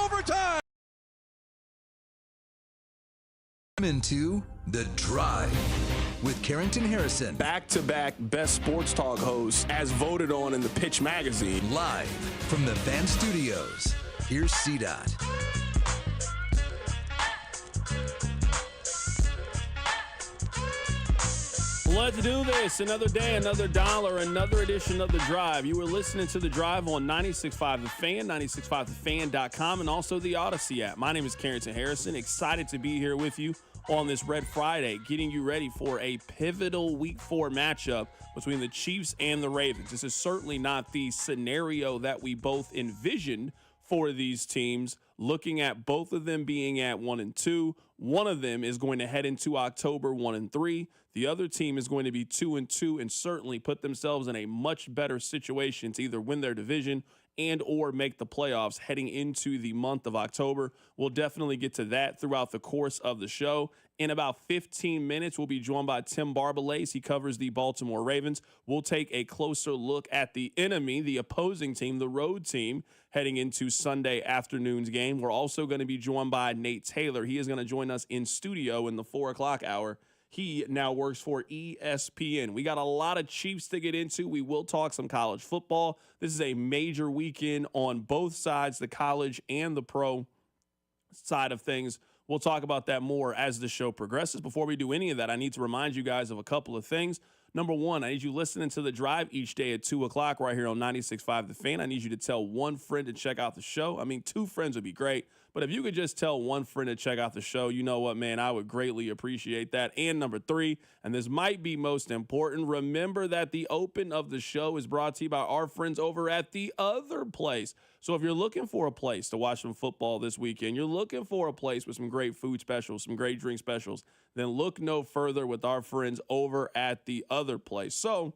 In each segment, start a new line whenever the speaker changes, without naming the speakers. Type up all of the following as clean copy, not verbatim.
overtime.
Into The Drive with Carrington Harrison.
Back-to-back best sports talk hosts as voted on in the Pitch magazine.
Live from the Van Studios. Here's C-Dot.
Let's do this. Another day, another dollar, another edition of The Drive. You were listening to The Drive on 96.5 The Fan, 96.5thefan.com, and also the Odyssey app. My name is Carrington Harrison. Excited to be here with you on this Red Friday, getting you ready for a pivotal Week 4 matchup between the Chiefs and the Ravens. This is certainly not the scenario that we both envisioned for these teams, looking at both of them being at 1-2. One of them is going to head into October 1-3. The other team is going to be 2-2 and certainly put themselves in a much better situation to either win their division and or make the playoffs heading into the month of October. We'll definitely get to that throughout the course of the show. In about 15 minutes, we'll be joined by Tim Barbalace. He covers the Baltimore Ravens. We'll take a closer look at the enemy, the opposing team, the road team, heading into Sunday afternoon's game. We're also going to be joined by Nate Taylor. He is going to join us in studio in the 4 o'clock hour. He now works for ESPN. We got a lot of Chiefs to get into. We will talk some college football. This is a major weekend on both sides, the college and the pro side of things. We'll talk about that more as the show progresses. Before we do any of that, I need to remind you guys of a couple of things. Number one, I need you listening to The Drive each day at 2 o'clock right here on 96.5 The Fan. I need you to tell one friend to check out the show. I mean, 2 friends would be great. But if you could just tell one friend to check out the show, you know what, man, I would greatly appreciate that. And number 3, and this might be most important, remember that the open of the show is brought to you by our friends over at The Other Place. So if you're looking for a place to watch some football this weekend, you're looking for a place with some great food specials, some great drink specials, then look no further with our friends over at The Other Place. So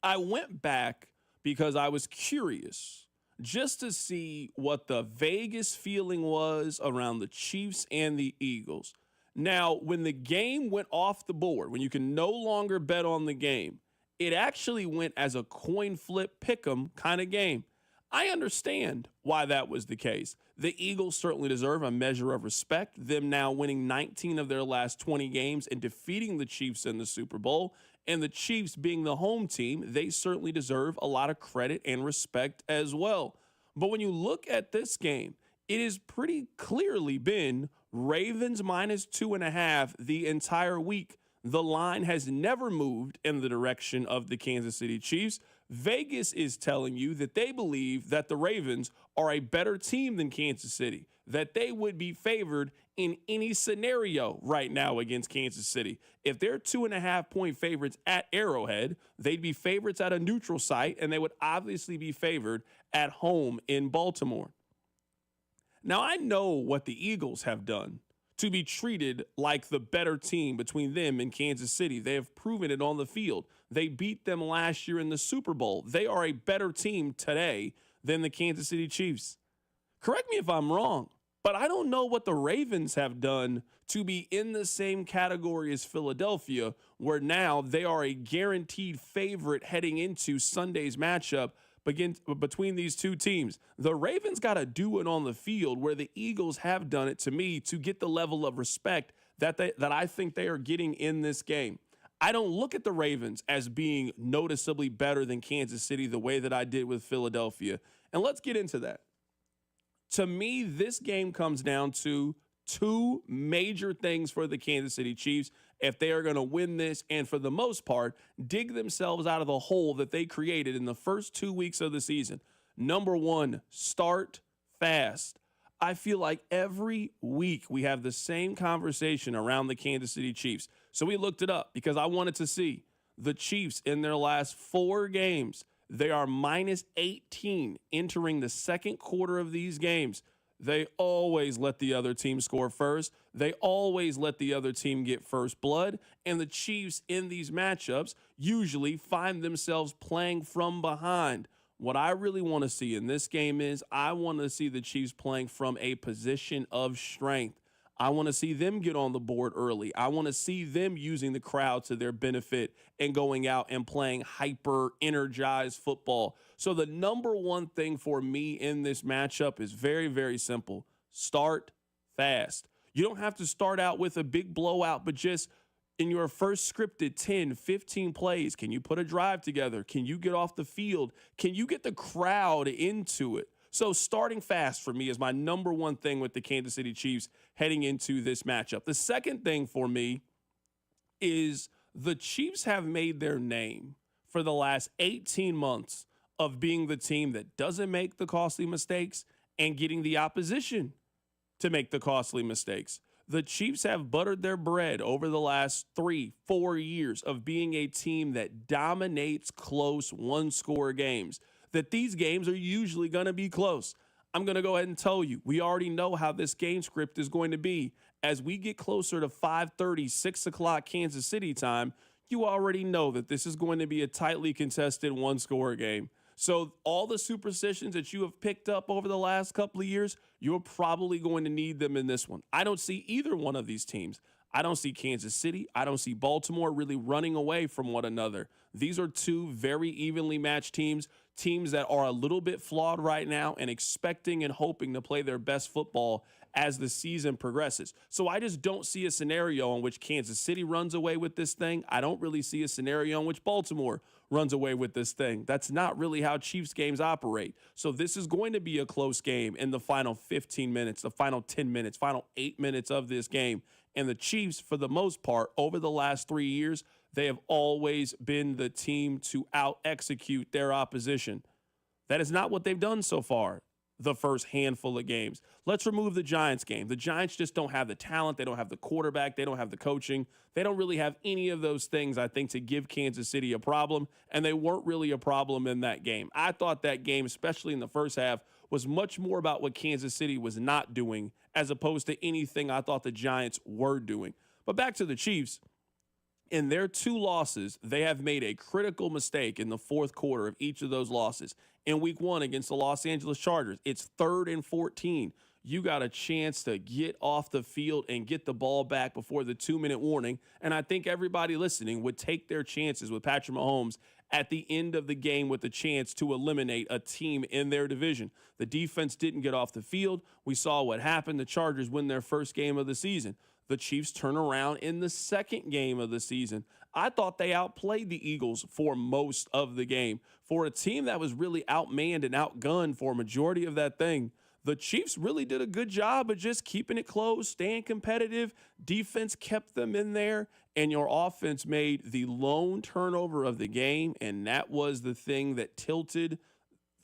I went back because I was curious just to see what the Vegas feeling was around the Chiefs and the Eagles. Now, when the game went off the board, when you can no longer bet on the game, it actually went as a coin flip pick'em kind of game. I understand why that was the case. The Eagles certainly deserve a measure of respect, them now winning 19 of their last 20 games and defeating the Chiefs in the Super Bowl. And the Chiefs being the home team, they certainly deserve a lot of credit and respect as well. But when you look at this game, it has pretty clearly been Ravens minus 2.5 the entire week. The line has never moved in the direction of the Kansas City Chiefs. Vegas is telling you that they believe that the Ravens are a better team than Kansas City, that they would be favored in any scenario right now against Kansas City. If they're 2.5-point favorites at Arrowhead, they'd be favorites at a neutral site, and they would obviously be favored at home in Baltimore. Now, I know what the Eagles have done to be treated like the better team between them and Kansas City. They have proven it on the field. They beat them last year in the Super Bowl. They are a better team today than the Kansas City Chiefs. Correct me if I'm wrong, but I don't know what the Ravens have done to be in the same category as Philadelphia, where now they are a guaranteed favorite heading into Sunday's matchup between these two teams. The Ravens got to do it on the field where the Eagles have done it, to me, to get the level of respect that I think they are getting in this game. I don't look at the Ravens as being noticeably better than Kansas City the way that I did with Philadelphia. And let's get into that. To me, this game comes down to 2 major things for the Kansas City Chiefs if they are going to win this and, for the most part, dig themselves out of the hole that they created in the first 2 weeks of the season. Number 1, start fast. I feel like every week we have the same conversation around the Kansas City Chiefs. So we looked it up because I wanted to see the Chiefs in their last 4 games. They are minus 18 entering the second quarter of these games. They always let the other team score first. They always let the other team get first blood. And the Chiefs in these matchups usually find themselves playing from behind. What I really want to see in this game is I want to see the Chiefs playing from a position of strength. I want to see them get on the board early. I want to see them using the crowd to their benefit and going out and playing hyper energized football. So the number one thing for me in this matchup is very, very simple. Start fast. You don't have to start out with a big blowout, but just in your first scripted 10, 15 plays, can you put a drive together? Can you get off the field? Can you get the crowd into it? So starting fast for me is my number one thing with the Kansas City Chiefs heading into this matchup. The second thing for me is the Chiefs have made their name for the last 18 months of being the team that doesn't make the costly mistakes and getting the opposition to make the costly mistakes. The Chiefs have buttered their bread over the last 3-4 years of being a team that dominates close one-score games, that these games are usually going to be close. I'm going to go ahead and tell you, we already know how this game script is going to be. As we get closer to 5:30, 6 o'clock Kansas City time, you already know that this is going to be a tightly contested one-score game. So all the superstitions that you have picked up over the last couple of years, you're probably going to need them in this one. I don't see either one of these teams. I don't see Kansas City. I don't see Baltimore really running away from one another. These are two very evenly matched teams that are a little bit flawed right now and expecting and hoping to play their best football as the season progresses. So I just don't see a scenario in which Kansas City runs away with this thing. I don't really see a scenario in which Baltimore runs away with this thing. That's not really how Chiefs games operate. So this is going to be a close game in the final 15 minutes, the final 10 minutes, final 8 minutes of this game. And the Chiefs, for the most part, over the last 3 years, they have always been the team to out-execute their opposition. That is not what they've done so far, the first handful of games. Let's remove the Giants game. The Giants just don't have the talent. They don't have the quarterback. They don't have the coaching. They don't really have any of those things, I think, to give Kansas City a problem, and they weren't really a problem in that game. I thought that game, especially in the first half, was much more about what Kansas City was not doing as opposed to anything I thought the Giants were doing. But back to the Chiefs. In their 2 losses, they have made a critical mistake in the fourth quarter of each of those losses. In week 1 against the Los Angeles Chargers, it's 3rd and 14. You got a chance to get off the field and get the ball back before the 2-minute warning. And I think everybody listening would take their chances with Patrick Mahomes at the end of the game with a chance to eliminate a team in their division. The defense didn't get off the field. We saw what happened. The Chargers win their first game of the season. The Chiefs turn around in the second game of the season. I thought they outplayed the Eagles for most of the game. For a team that was really outmanned and outgunned for a majority of that thing, the Chiefs really did a good job of just keeping it close, staying competitive. Defense kept them in there, and your offense made the lone turnover of the game, and that was the thing that tilted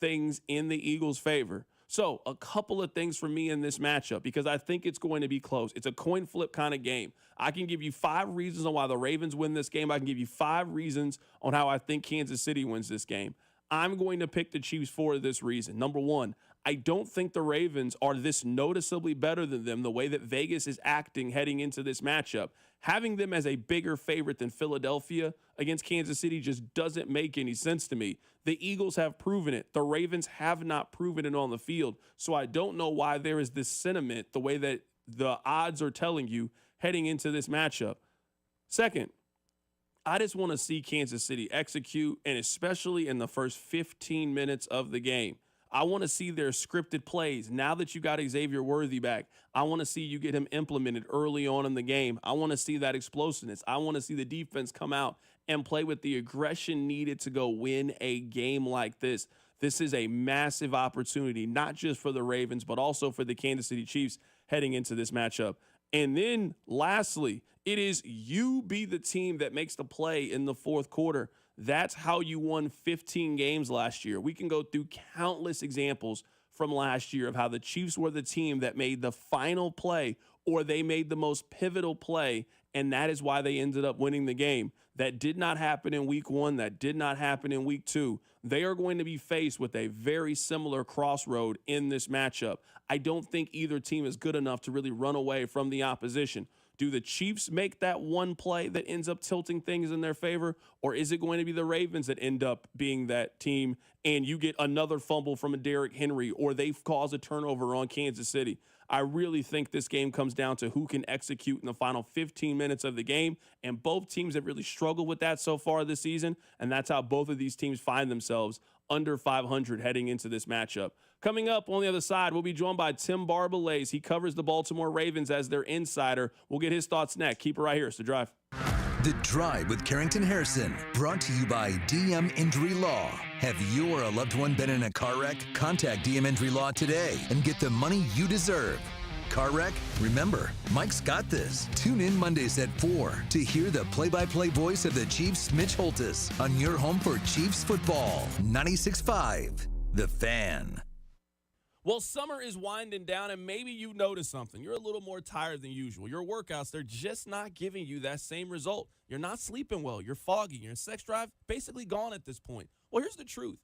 things in the Eagles' favor. So a couple of things for me in this matchup because I think it's going to be close. It's a coin flip kind of game. I can give you 5 reasons on why the Ravens win this game. I can give you 5 reasons on how I think Kansas City wins this game. I'm going to pick the Chiefs for this reason. Number 1, I don't think the Ravens are this noticeably better than them the way that Vegas is acting heading into this matchup. Having them as a bigger favorite than Philadelphia against Kansas City just doesn't make any sense to me. The Eagles have proven it. The Ravens have not proven it on the field. So I don't know why there is this sentiment the way that the odds are telling you heading into this matchup. Second, I just want to see Kansas City execute, and especially in the first 15 minutes of the game. I want to see their scripted plays. Now that you got Xavier Worthy back, I want to see you get him implemented early on in the game. I want to see that explosiveness. I want to see the defense come out and play with the aggression needed to go win a game like this. This is a massive opportunity, not just for the Ravens, but also for the Kansas City Chiefs heading into this matchup. And then lastly, it is you be the team that makes the play in the fourth quarter. That's how you won 15 games last year. We can go through countless examples from last year of how the Chiefs were the team that made the final play or they made the most pivotal play, and that is why they ended up winning the game. That did not happen in week 1. That did not happen in week 2. They are going to be faced with a very similar crossroad in this matchup. I don't think either team is good enough to really run away from the opposition. Do the Chiefs make that one play that ends up tilting things in their favor, or is it going to be the Ravens that end up being that team and you get another fumble from a Derrick Henry, or they cause a turnover on Kansas City? I really think this game comes down to who can execute in the final 15 minutes of the game, and both teams have really struggled with that so far this season, and that's how both of these teams find themselves under 500 heading into this matchup. Coming up on the other side, we'll be joined by Tim Barbalace. He covers the Baltimore Ravens as their insider. We'll get his thoughts next. Keep it right here. It's The Drive.
The Drive with Carrington Harrison, brought to you by DM Injury Law. Have you or a loved one been in a car wreck? Contact DM Injury Law today and get the money you deserve. Car wreck? Remember, Mike's got this. Tune in Mondays at 4 to hear the play-by-play voice of the Chiefs, Mitch Holtis, on your home for Chiefs football. 96.5, The Fan.
Well, summer is winding down, and maybe you noticed something. You're a little more tired than usual. Your workouts, they're just not giving you that same result. You're not sleeping well. You're foggy. Your sex drive basically gone at this point. Well, here's the truth.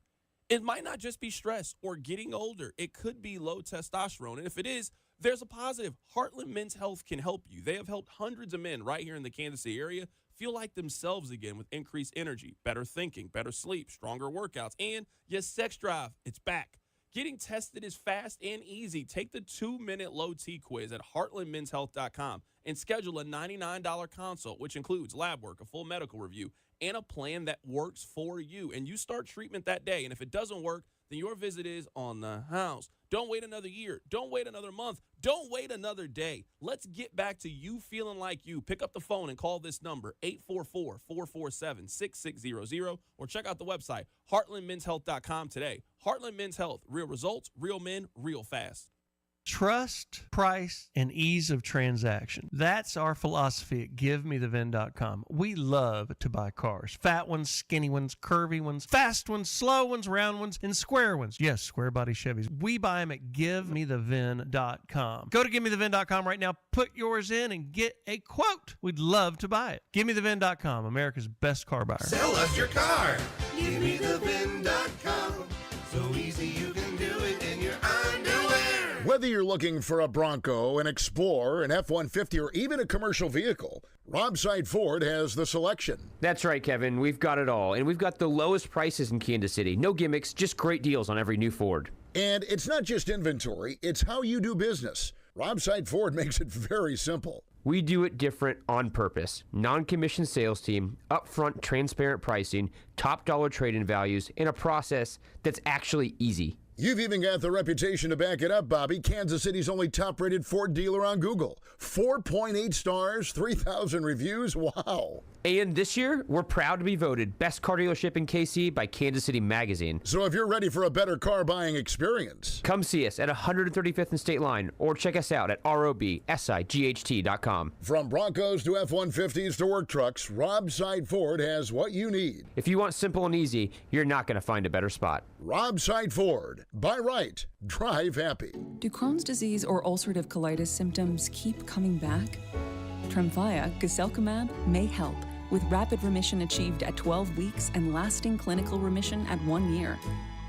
It might not just be stress or getting older. It could be low testosterone. And if it is, there's a positive. Heartland Men's Health can help you. They have helped hundreds of men right here in the Kansas City area feel like themselves again with increased energy, better thinking, better sleep, stronger workouts, and your sex drive, it's back. Getting tested is fast and easy. Take the 2-minute low T quiz at heartlandmenshealth.com and schedule a $99 consult, which includes lab work, a full medical review, and a plan that works for you. And you start treatment that day. And if it doesn't work, then your visit is on the house. Don't wait another year. Don't wait another month. Don't wait another day. Let's get back to you feeling like you. Pick up the phone and call this number, 844-447-6600, or check out the website, heartlandmenshealth.com today. Heartland Men's Health, real results, real men, real fast.
Trust, price, and ease of transaction. That's our philosophy at GiveMeTheVin.com. We love to buy cars. Fat ones, skinny ones, curvy ones, fast ones, slow ones, round ones, and square ones. Yes, square body Chevys. We buy them at GiveMeTheVin.com. Go to GiveMeTheVin.com right now, put yours in, and get a quote. We'd love to buy it. GiveMeTheVin.com, America's best car buyer.
Sell us your car. GiveMeTheVin.com. So easy you can do it in your underwear.
Whether you're looking for a Bronco, an Explorer, an F-150, or even a commercial vehicle, Robside Ford has the selection.
That's right, Kevin. We've got it all. And we've got the lowest prices in Kansas City. No gimmicks, just great deals on every new Ford.
And it's not just inventory, it's how you do business. Robside Ford makes it very simple.
We do it different on purpose. Non-commissioned sales team, upfront transparent pricing, top dollar trade-in values, and a process that's actually easy.
You've even got the reputation to back it up, Bobby. Kansas City's only top-rated Ford dealer on Google. 4.8 stars, 3,000 reviews. Wow.
And this year, we're proud to be voted Best Car Dealership in KC by Kansas City Magazine.
So if you're ready for a better car buying experience,
come see us at 135th and State Line or check us out at robsight.com.
From Broncos to F-150s to work trucks, Robside Ford has what you need.
If you want simple and easy, you're not going to find a better spot.
Robside Ford. Buy right. Drive happy.
Do Crohn's disease or ulcerative colitis symptoms keep coming back? Tremfya, guselkumab, may help, with rapid remission achieved at 12 weeks and lasting clinical remission at 1 year.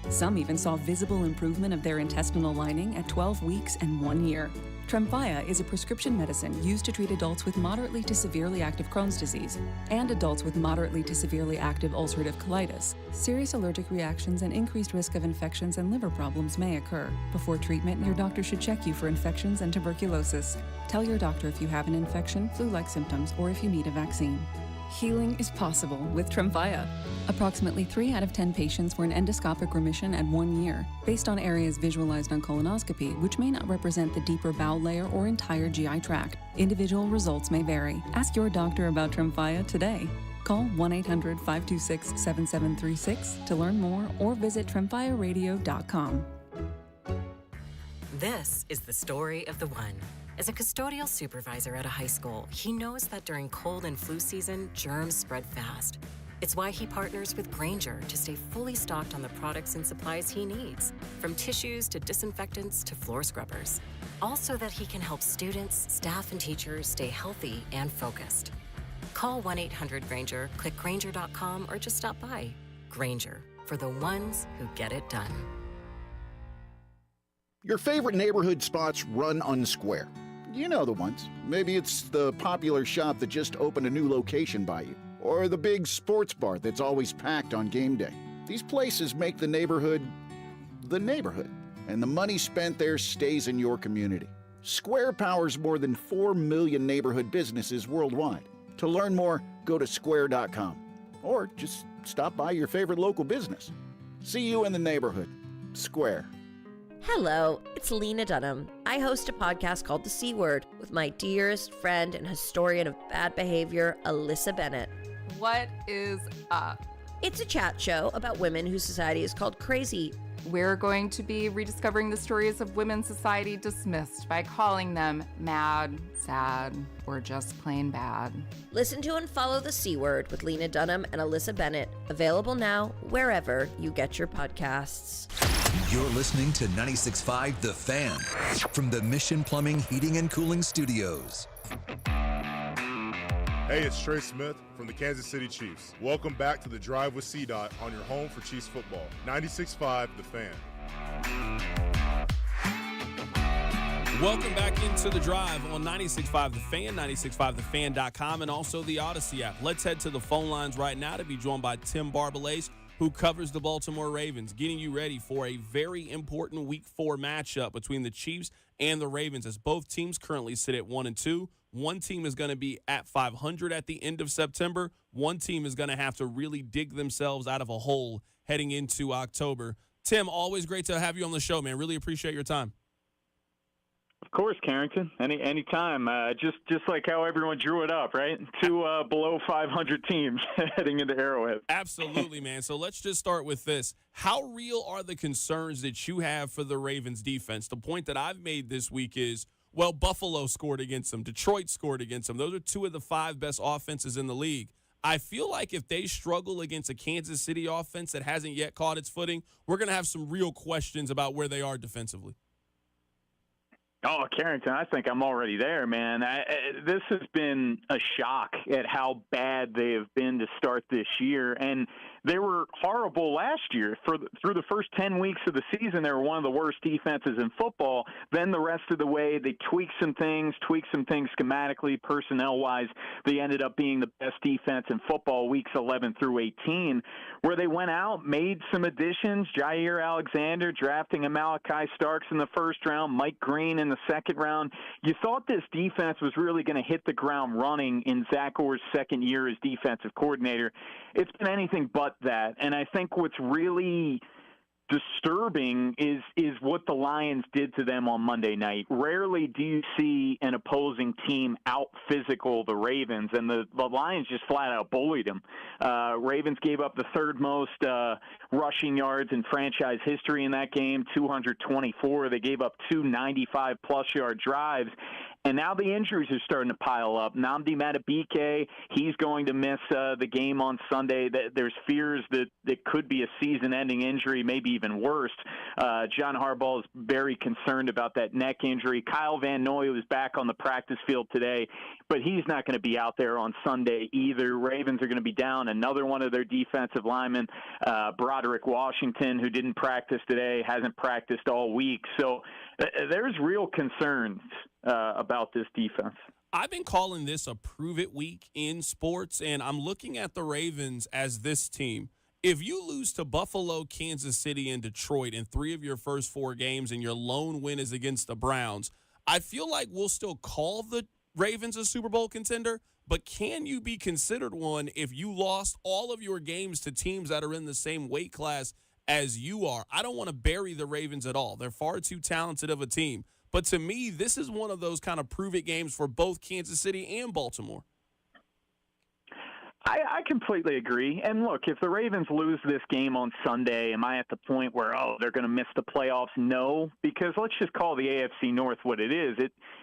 Some even saw visible improvement of their intestinal lining at 12 weeks and 1 year. Tremfya is a prescription medicine used to treat adults with moderately to severely active Crohn's disease and adults with moderately to severely active ulcerative colitis. Serious allergic reactions and increased risk of infections and liver problems may occur. Before treatment, your doctor should check you for infections and tuberculosis. Tell your doctor if you have an infection, flu-like symptoms, or if you need a vaccine. Healing is possible with Tremfya. Approximately 3 out of 10 patients were in endoscopic remission at 1 year, based on areas visualized on colonoscopy, which may not represent the deeper bowel layer or entire GI tract. Individual results may vary. Ask your doctor about Tremfya today. Call 1-800-526-7736 to learn more or visit tremfyaradio.com.
This is the story of the one. As a custodial supervisor at a high school, he knows that during cold and flu season, germs spread fast. It's why he partners with Grainger to stay fully stocked on the products and supplies he needs, from tissues to disinfectants to floor scrubbers. All so that he can help students, staff, and teachers stay healthy and focused. Call 1-800-GRAINGER, click Grainger.com, or just stop by. Grainger, for the ones who get it done.
Your favorite neighborhood spots run unsquare. You know the ones. Maybe it's the popular shop that just opened a new location by you, or the big sports bar that's always packed on game day. These places make the neighborhood, and the money spent there stays in your community. Square powers more than 4 million neighborhood businesses worldwide. To learn more, go to square.com or just stop by your favorite local business. See you in the neighborhood. Square.
Hello, it's Lena Dunham. I host a podcast called The C Word with my dearest friend and historian of bad behavior, Alyssa Bennett.
What is up?
It's a chat show about women whose society is called crazy.
We're going to be rediscovering the stories of women's society dismissed by calling them mad, sad, or just plain bad.
Listen to and follow The C Word with Lena Dunham and Alyssa Bennett. Available now wherever you get your podcasts.
You're listening to 96.5 The Fan from the Mission Plumbing, Heating, and Cooling Studios.
Hey, it's Trey Smith from the Kansas City Chiefs. Welcome back to The Drive with CDOT on your home for Chiefs football. 96.5 The Fan.
Welcome back into The Drive on 96.5 The Fan, 96.5thefan.com, and also the Odyssey app. Let's head to the phone lines right now to be joined by Tim Barbalace, who covers the Baltimore Ravens, getting you ready for a very important Week 4 matchup between the Chiefs and the Ravens, as both teams currently sit at 1-2. One team is going to be at 500 at the end of September. One team is going to have to really dig themselves out of a hole heading into October. Tim, always great to have you on the show, man. Really appreciate your time.
Of course, Carrington. Anytime. Just like how everyone drew it up, right? Two below 500 teams heading into Arrowhead.
Absolutely, man. So let's just start with this. How real are the concerns that you have for the Ravens defense? The point that I've made this week is, well, Buffalo scored against them. Detroit scored against them. Those are two of the 5 best offenses in the league. I feel like if they struggle against a Kansas City offense that hasn't yet caught its footing, we're going to have some real questions about where they are defensively.
Oh, Carrington, I think I'm already there, man. This has been a shock at how bad they have been to start this year. And they were horrible last year. Through the first 10 weeks of the season, they were one of the worst defenses in football. Then the rest of the way, they tweaked some things schematically, personnel-wise. They ended up being the best defense in football weeks 11 through 18, where they went out, made some additions. Jair Alexander, drafting a Malachi Starks in the first round, Mike Green in the second round. You thought this defense was really going to hit the ground running in Zach Orr's second year as defensive coordinator. It's been anything but that. And I think what's really disturbing is what the Lions did to them on Monday night. Rarely do you see an opposing team out-physical the Ravens, and the Lions just flat-out bullied them. Ravens gave up the third most rushing yards in franchise history in that game, 224. They gave up 2 95-plus-yard drives. And now the injuries are starting to pile up. Nnamdi Madubuike, he's going to miss the game on Sunday. There's fears that it could be a season-ending injury, maybe even worse. John Harbaugh is very concerned about that neck injury. Kyle Van Noy was back on the practice field today, but he's not going to be out there on Sunday either. Ravens are going to be down another one of their defensive linemen, Broderick Washington, who didn't practice today, hasn't practiced all week. So there's real concerns about this defense.
I've been calling this a prove-it week in sports, and I'm looking at the Ravens as this team. If you lose to Buffalo, Kansas City, and Detroit in 3 of your first 4 games and your lone win is against the Browns, I feel like we'll still call the Ravens a Super Bowl contender, but can you be considered one if you lost all of your games to teams that are in the same weight class as you are? I don't want to bury the Ravens at all. They're far too talented of a team. But to me, this is one of those kind of prove-it games for both Kansas City and Baltimore.
I completely agree. And look, if the Ravens lose this game on Sunday, am I at the point where, they're going to miss the playoffs? No, because let's just call the AFC North what it is.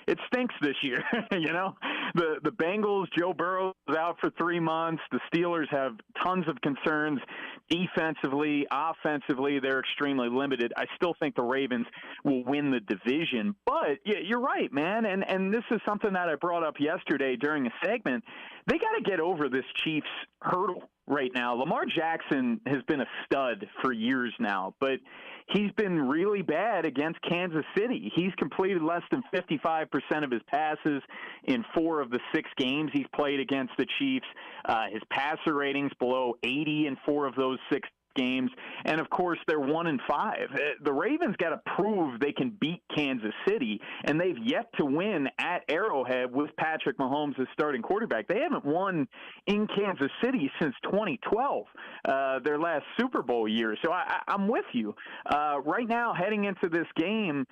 It stinks this year. You know, the Bengals, Joe Burrow is out for 3 months. The Steelers have tons of concerns defensively, offensively. They're extremely limited. I still think the Ravens will win the division. But yeah, you're right, man. And this is something that I brought up yesterday during a segment. They got to get over this Chiefs hurdle right now. Lamar Jackson has been a stud for years now, but he's been really bad against Kansas City. He's completed less than 55% of his passes in 4 of the 6 games he's played against the Chiefs. His passer ratings below 80 in 4 of those 6 games, and of course they're 1-5. The Ravens got to prove they can beat Kansas City, and they've yet to win at Arrowhead with Patrick Mahomes as starting quarterback. They haven't won in Kansas City since 2012, their last Super Bowl year. So I'm with you. Right now, heading into this game,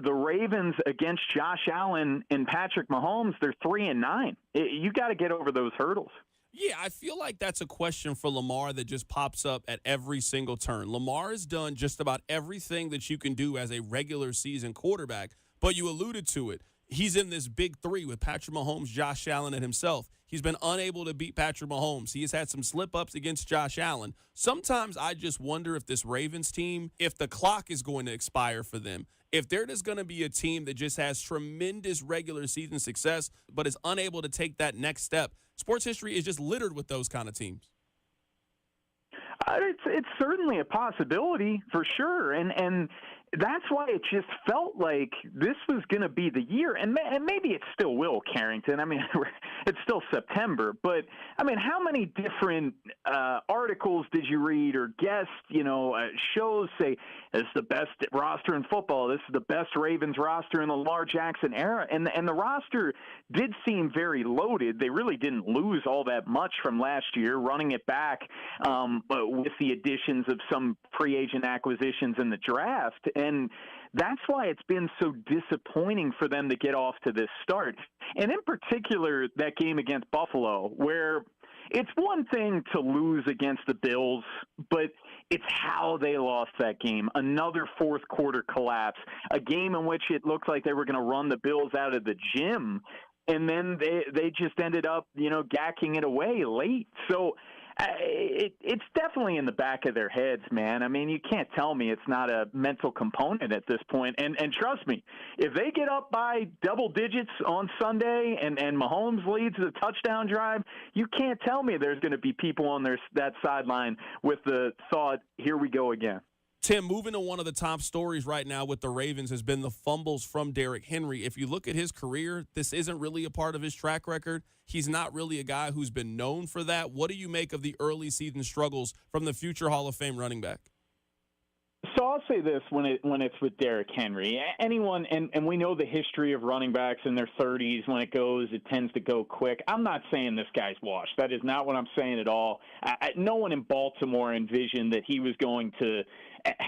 the Ravens against Josh Allen and Patrick Mahomes, they're 3-9. You got to get over those hurdles.
Yeah, I feel like that's a question for Lamar that just pops up at every single turn. Lamar has done just about everything that you can do as a regular season quarterback, but you alluded to it. He's in this big three with Patrick Mahomes, Josh Allen, and himself. He's been unable to beat Patrick Mahomes. He has had some slip-ups against Josh Allen. Sometimes I just wonder if this Ravens team, if the clock is going to expire for them, if they're just going to be a team that just has tremendous regular season success but is unable to take that next step. Sports history is just littered with those kind of teams.
It's certainly a possibility for sure, and that's why it just felt like this was going to be the year, and maybe it still will, Carrington. I mean, it's still September, but I mean, how many different articles did you read or guest, shows say this is the best roster in football, this is the best Ravens roster in the Lamar Jackson era, and the roster did seem very loaded. They really didn't lose all that much from last year, running it back with the additions of some free agent acquisitions in the draft. And that's why it's been so disappointing for them to get off to this start. And in particular, that game against Buffalo, where it's one thing to lose against the Bills, but it's how they lost that game. Another fourth quarter collapse, a game in which it looked like they were going to run the Bills out of the gym. And then they just ended up, gacking it away late. So it's definitely in the back of their heads, man. I mean, you can't tell me it's not a mental component at this point. And trust me, if they get up by double digits on Sunday and Mahomes leads the touchdown drive, you can't tell me there's going to be people on that sideline with the thought, here we go again.
Tim, moving to one of the top stories right now with the Ravens has been the fumbles from Derrick Henry. If you look at his career, this isn't really a part of his track record. He's not really a guy who's been known for that. What do you make of the early season struggles from the future Hall of Fame running back?
So I'll say this when it's with Derrick Henry. Anyone, and we know the history of running backs in their 30s. When it tends to go quick. I'm not saying this guy's washed. That is not what I'm saying at all. No one in Baltimore envisioned that he was going to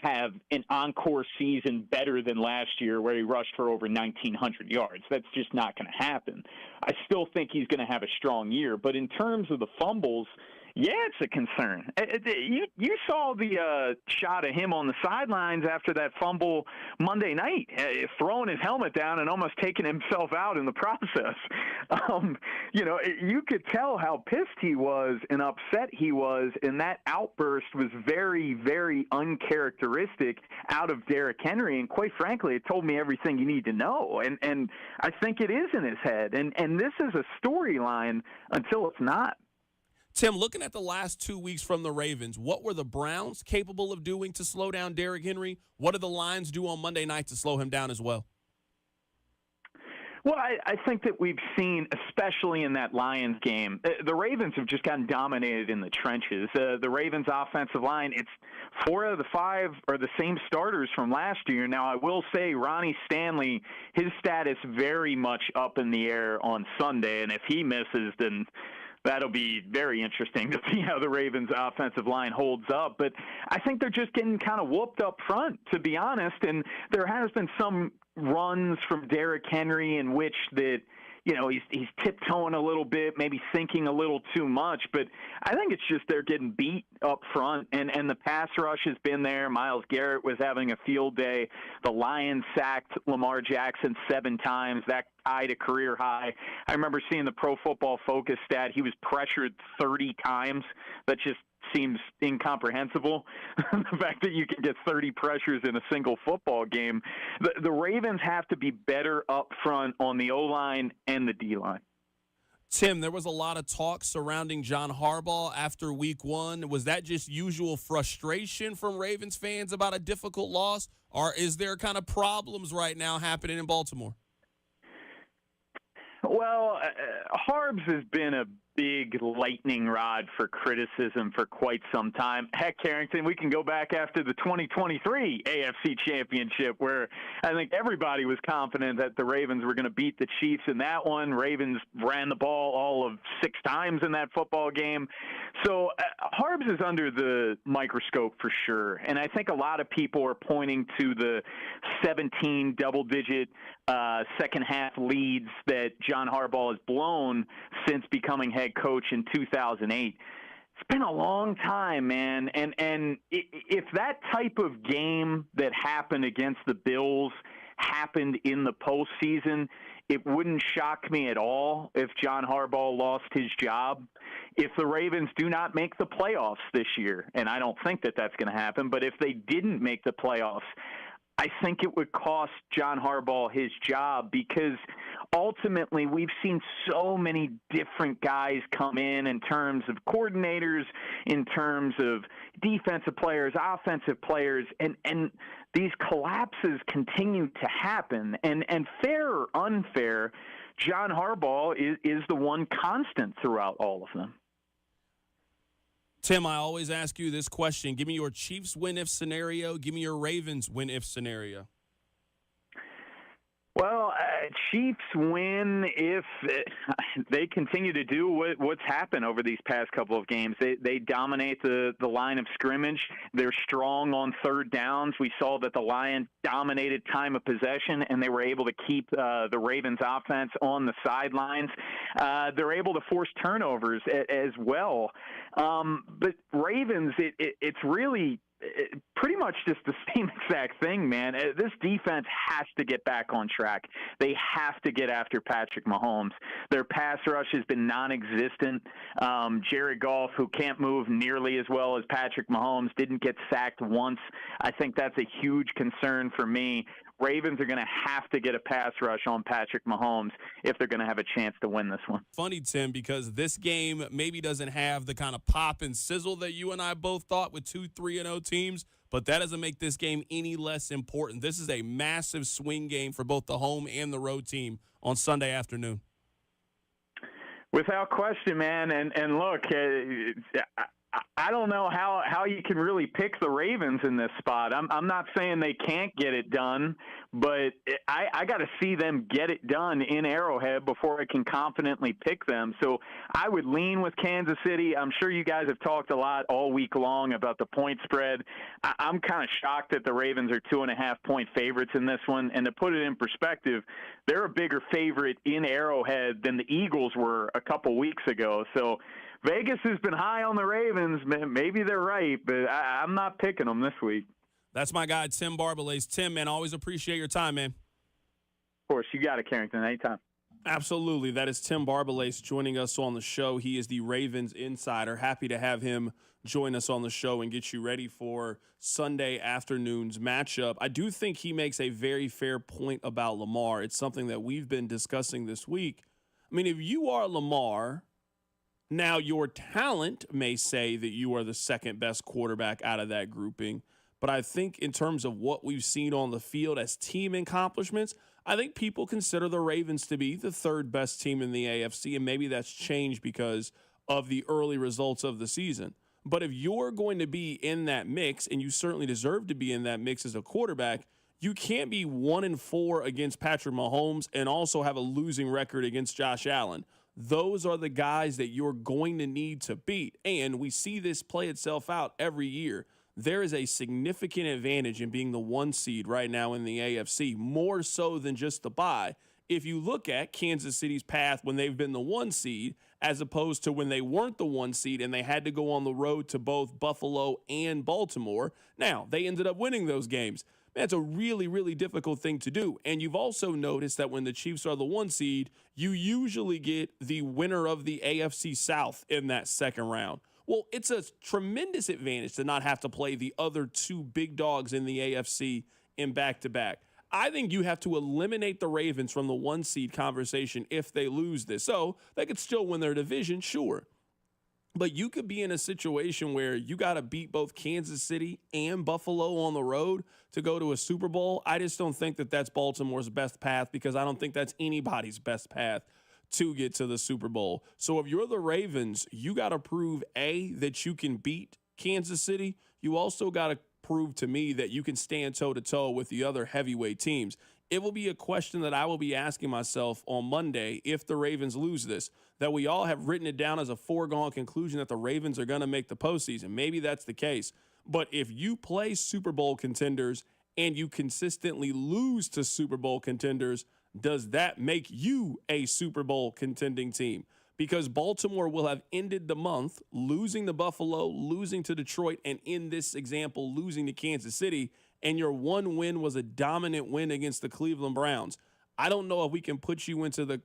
have an encore season better than last year where he rushed for over 1,900 yards. That's just not going to happen. I still think he's going to have a strong year. But in terms of the fumbles, yeah, it's a concern. You saw the shot of him on the sidelines after that fumble Monday night, throwing his helmet down and almost taking himself out in the process. You could tell how pissed he was and upset he was, and that outburst was very, very uncharacteristic out of Derrick Henry. And quite frankly, it told me everything you need to know. And I think it is in his head. And this is a storyline until it's not.
Tim, looking at the last 2 weeks from the Ravens, what were the Browns capable of doing to slow down Derrick Henry? What did the Lions do on Monday night to slow him down as well?
Well, I think that we've seen, especially in that Lions game, the Ravens have just gotten dominated in the trenches. The Ravens' offensive line, it's 4 out of the 5 are the same starters from last year. Now, I will say Ronnie Stanley, his status very much up in the air on Sunday, and if he misses, then that'll be very interesting to see how the Ravens' offensive line holds up. But I think they're just getting kind of whooped up front, to be honest. And there has been some runs from Derrick Henry in which that, he's tiptoeing a little bit, maybe thinking a little too much. But I think it's just they're getting beat up front, and the pass rush has been there. Myles Garrett was having a field day. The Lions sacked Lamar Jackson 7 times. That tied a career high. I remember seeing the Pro Football Focus stat. He was pressured 30 times. That just seems incomprehensible. The fact that you can get 30 pressures in a single football game. The Ravens have to be better up front on the O-line and the D-line.
Tim, there was a lot of talk surrounding John Harbaugh after week 1. Was that just usual frustration from Ravens fans about a difficult loss, or is there kind of problems right now happening in Baltimore?
Well, Harbs has been a big lightning rod for criticism for quite some time. Heck, Carrington, we can go back after the 2023 AFC Championship, where I think everybody was confident that the Ravens were going to beat the Chiefs in that one. Ravens ran the ball all of 6 times in that football game. So Harbs is under the microscope for sure, and I think a lot of people are pointing to the 17 double-digit second-half leads that John Harbaugh has blown since becoming head coach in 2008. It's been a long time, man, and if that type of game that happened against the Bills happened in the postseason, it wouldn't shock me at all if John Harbaugh lost his job. If the Ravens do not make the playoffs this year, and I don't think that that's going to happen, but if they didn't make the playoffs, I think it would cost John Harbaugh his job, because ultimately we've seen so many different guys come in terms of coordinators, in terms of defensive players, offensive players, and these collapses continue to happen. And fair or unfair, John Harbaugh is the one constant throughout all of them.
Tim, I always ask you this question. Give me your Chiefs win-if scenario. Give me your Ravens win-if scenario.
Well, Chiefs win if they continue to do what's happened over these past couple of games. They dominate the line of scrimmage. They're strong on third downs. We saw that the Lions dominated time of possession, and they were able to keep the Ravens offense on the sidelines. They're able to force turnovers as well. But Ravens, it's really pretty much just the same exact thing, man. This defense has to get back on track. They have to get after Patrick Mahomes. Their pass rush has been non-existent. Jared Goff, who can't move nearly as well as Patrick Mahomes, didn't get sacked once. I think that's a huge concern for me. Ravens are going to have to get a pass rush on Patrick Mahomes if they're going to have a chance to win this one.
Funny, Tim, because this game maybe doesn't have the kind of pop and sizzle that you and I both thought with 2 3-0 teams, but that doesn't make this game any less important. This is a massive swing game for both the home and the road team on Sunday afternoon.
Without question, man. And look, I don't know how you can really pick the Ravens in this spot. I'm not saying they can't get it done, but I got to see them get it done in Arrowhead before I can confidently pick them. So I would lean with Kansas City. I'm sure you guys have talked a lot all week long about the point spread. I'm kind of shocked that the Ravens are 2.5-point favorites in this one. And to put it in perspective, they're a bigger favorite in Arrowhead than the Eagles were a couple weeks ago. So Vegas has been high on the Ravens. Maybe they're right, but I'm not picking them this week.
That's my guy, Tim Barbalace. Tim, man, always appreciate your time, man.
Of course, you got it, Carrington. Anytime.
Absolutely. That is Tim Barbalace joining us on the show. He is the Ravens insider. Happy to have him join us on the show and get you ready for Sunday afternoon's matchup. I do think he makes a very fair point about Lamar. It's something that we've been discussing this week. I mean, if you are Lamar, now your talent may say that you are the second best quarterback out of that grouping. But I think in terms of what we've seen on the field as team accomplishments, I think people consider the Ravens to be the third best team in the AFC, and maybe that's changed because of the early results of the season. But if you're going to be in that mix, and you certainly deserve to be in that mix as a quarterback, you can't be 1-4 against Patrick Mahomes and also have a losing record against Josh Allen. Those are the guys that you're going to need to beat, and we see this play itself out every year. There is a significant advantage in being the 1 seed right now in the AFC, more so than just the bye. If you look at Kansas City's path when they've been the 1 seed, as opposed to when they weren't the 1 seed and they had to go on the road to both Buffalo and Baltimore. Now, they ended up winning those games. That's a really, really difficult thing to do. And you've also noticed that when the Chiefs are the 1 seed, you usually get the winner of the AFC South in that second round. Well, it's a tremendous advantage to not have to play the other 2 big dogs in the AFC in back-to-back. I think you have to eliminate the Ravens from the 1 seed conversation if they lose this. So they could still win their division, sure. But you could be in a situation where you got to beat both Kansas City and Buffalo on the road to go to a Super Bowl. I just don't think that that's Baltimore's best path, because I don't think that's anybody's best path to get to the Super Bowl. So if you're the Ravens, you got to prove, A, that you can beat Kansas City. You also got to prove to me that you can stand toe-to-toe with the other heavyweight teams. It will be a question that I will be asking myself on Monday if the Ravens lose this, that we all have written it down as a foregone conclusion that the Ravens are going to make the postseason. Maybe that's the case. But if you play Super Bowl contenders and you consistently lose to Super Bowl contenders, does that make you a Super Bowl contending team? Because Baltimore will have ended the month losing to Buffalo, losing to Detroit, and in this example, losing to Kansas City, and your one win was a dominant win against the Cleveland Browns. I don't know if we can put you into the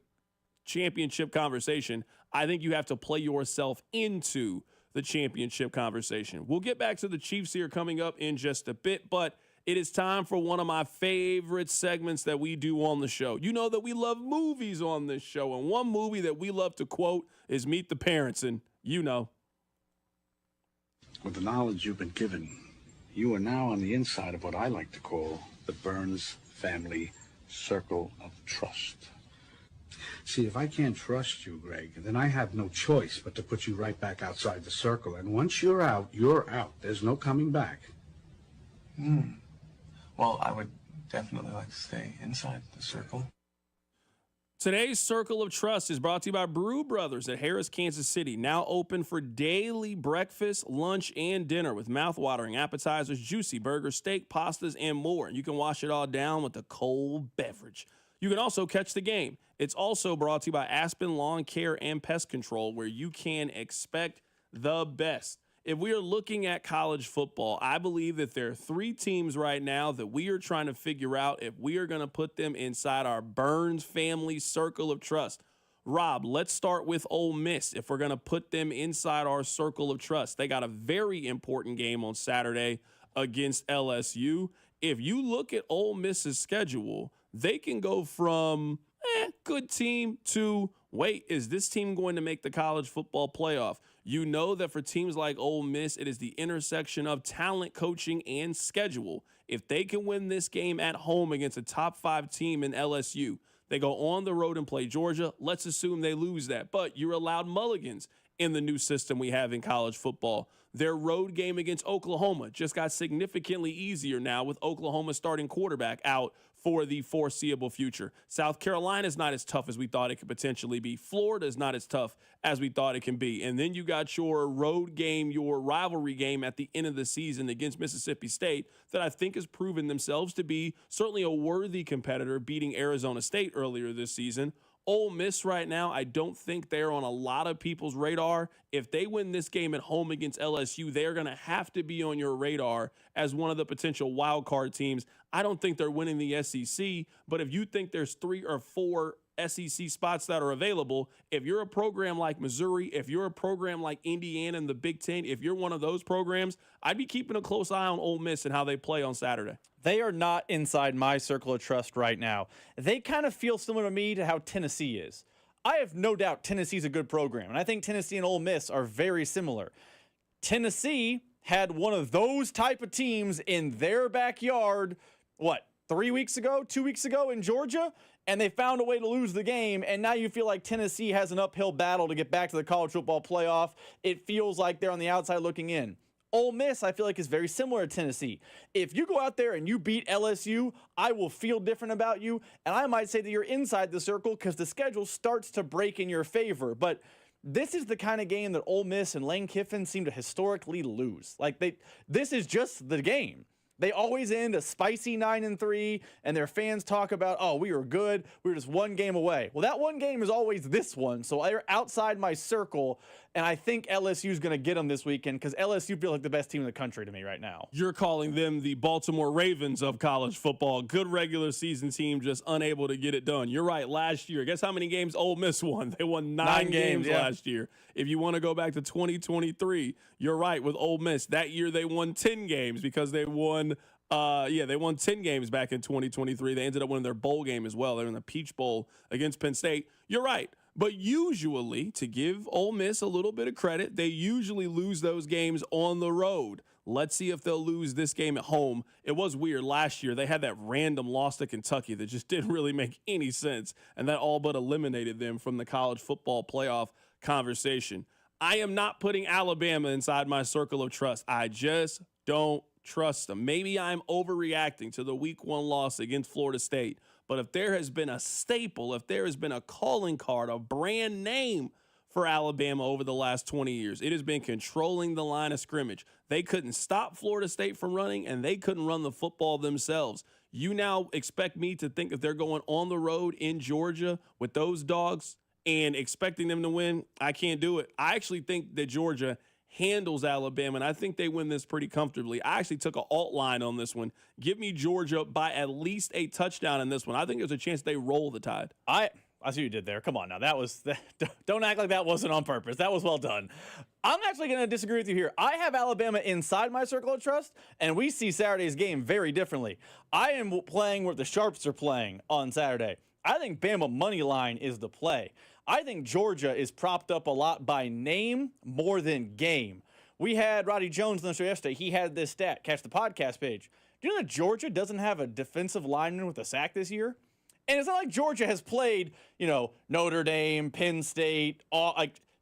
championship conversation. I think you have to play yourself into the championship conversation. We'll get back to the Chiefs here coming up in just a bit, but it is time for one of my favorite segments that we do on the show. You know that we love movies on this show, and one movie that we love to quote is Meet the Parents, and you know.
With the knowledge you've been given, you are now on the inside of what I like to call the Burns family circle of trust. See, if I can't trust you, Greg, then I have no choice but to put you right back outside the circle. And once you're out, you're out. There's no coming back.
Well, I would definitely like to stay inside the circle.
Today's Circle of Trust is brought to you by Brew Brothers at Harris, Kansas City. Now open for daily breakfast, lunch, and dinner with mouth-watering appetizers, juicy burgers, steak, pastas, and more. You can wash it all down with a cold beverage. You can also catch the game. It's also brought to you by Aspen Lawn Care and Pest Control, where you can expect the best. If we are looking at college football, I believe that there are three teams right now that we are trying to figure out if we are going to put them inside our Burns family circle of trust. Rob, let's start with Ole Miss if we're going to put them inside our circle of trust. They got a very important game on Saturday against LSU. If you look at Ole Miss's schedule, they can go from good team to, wait, is this team going to make the college football playoff? You know that for teams like Ole Miss, it is the intersection of talent, coaching, and schedule. If they can win this game at home against a top 5 team in LSU, they go on the road and play Georgia. Let's assume they lose that. But you're allowed mulligans in the new system we have in college football. Their road game against Oklahoma just got significantly easier now with Oklahoma's starting quarterback out for the foreseeable future. South Carolina is not as tough as we thought it could potentially be. Florida is not as tough as we thought it can be. And then you got your road game, your rivalry game at the end of the season against Mississippi State that I think has proven themselves to be certainly a worthy competitor, beating Arizona State earlier this season. Ole Miss right now, I don't think they're on a lot of people's radar. If they win this game at home against LSU, they're going to have to be on your radar as one of the potential wild card teams. I don't think they're winning the SEC, but if you think there's 3 or 4 SEC spots that are available, if you're a program like Missouri, if you're a program like Indiana and the Big Ten, if you're one of those programs, I'd be keeping a close eye on Ole Miss and how they play on Saturday.
They are not inside my circle of trust right now. They kind of feel similar to me to how Tennessee is. I have no doubt Tennessee's a good program, and I think Tennessee and Ole Miss are very similar. Tennessee had one of those type of teams in their backyard, 3 weeks ago, 2 weeks ago in Georgia, and they found a way to lose the game, and now you feel like Tennessee has an uphill battle to get back to the college football playoff. It feels like they're on the outside looking in. Ole Miss, I feel like, is very similar to Tennessee. If you go out there and you beat LSU, I will feel different about you, and I might say that you're inside the circle because the schedule starts to break in your favor. But this is the kind of game that Ole Miss and Lane Kiffin seem to historically lose. This is just the game. They always end a spicy 9-3, and their fans talk about, oh, we were good. We were just one game away. Well, that one game is always this one, so they're outside my circle, and I think LSU is going to get them this weekend because LSU feels like the best team in the country to me right now.
You're calling them the Baltimore Ravens of college football. Good regular season team, just unable to get it done. You're right. Last year, guess how many games Ole Miss won? They won 9 games last year. If you want to go back to 2023, you're right with Ole Miss. That year they won 10 games because they won they won 10 games back in 2023. They ended up winning their bowl game as well. They're in the Peach Bowl against Penn State. You're right. But usually, to give Ole Miss a little bit of credit, they usually lose those games on the road. Let's see if they'll lose this game at home. It was weird. Last year, they had that random loss to Kentucky that just didn't really make any sense, and that all but eliminated them from the college football playoff conversation. I am not putting Alabama inside my circle of trust. I just don't trust them. Maybe I'm overreacting to the week 1 loss against Florida State, but if there has been a staple, if there has been a calling card, a brand name for Alabama over the last 20 years, it has been controlling the line of scrimmage. They couldn't stop Florida State from running, and they couldn't run the football themselves. You now expect me to think that they're going on the road in Georgia with those dogs and expecting them to win? I can't do it. I actually think that Georgia handles Alabama, and I think they win this pretty comfortably. I actually took an alt line on this one. Give me Georgia by at least a touchdown in this one. I think there's a chance they roll the Tide.
I see what you did there. Come on now. Don't act like that wasn't on purpose. That was well done. I'm actually going to disagree with you here. I have Alabama inside my circle of trust, and we see Saturday's game very differently. I am playing where the Sharps are playing on Saturday. I think Bama money line is the play. I think Georgia is propped up a lot by name more than game. We had Roddy Jones on the show yesterday. He had this stat. Catch the podcast page. Do you know that Georgia doesn't have a defensive lineman with a sack this year? And it's not like Georgia has played, Notre Dame, Penn State.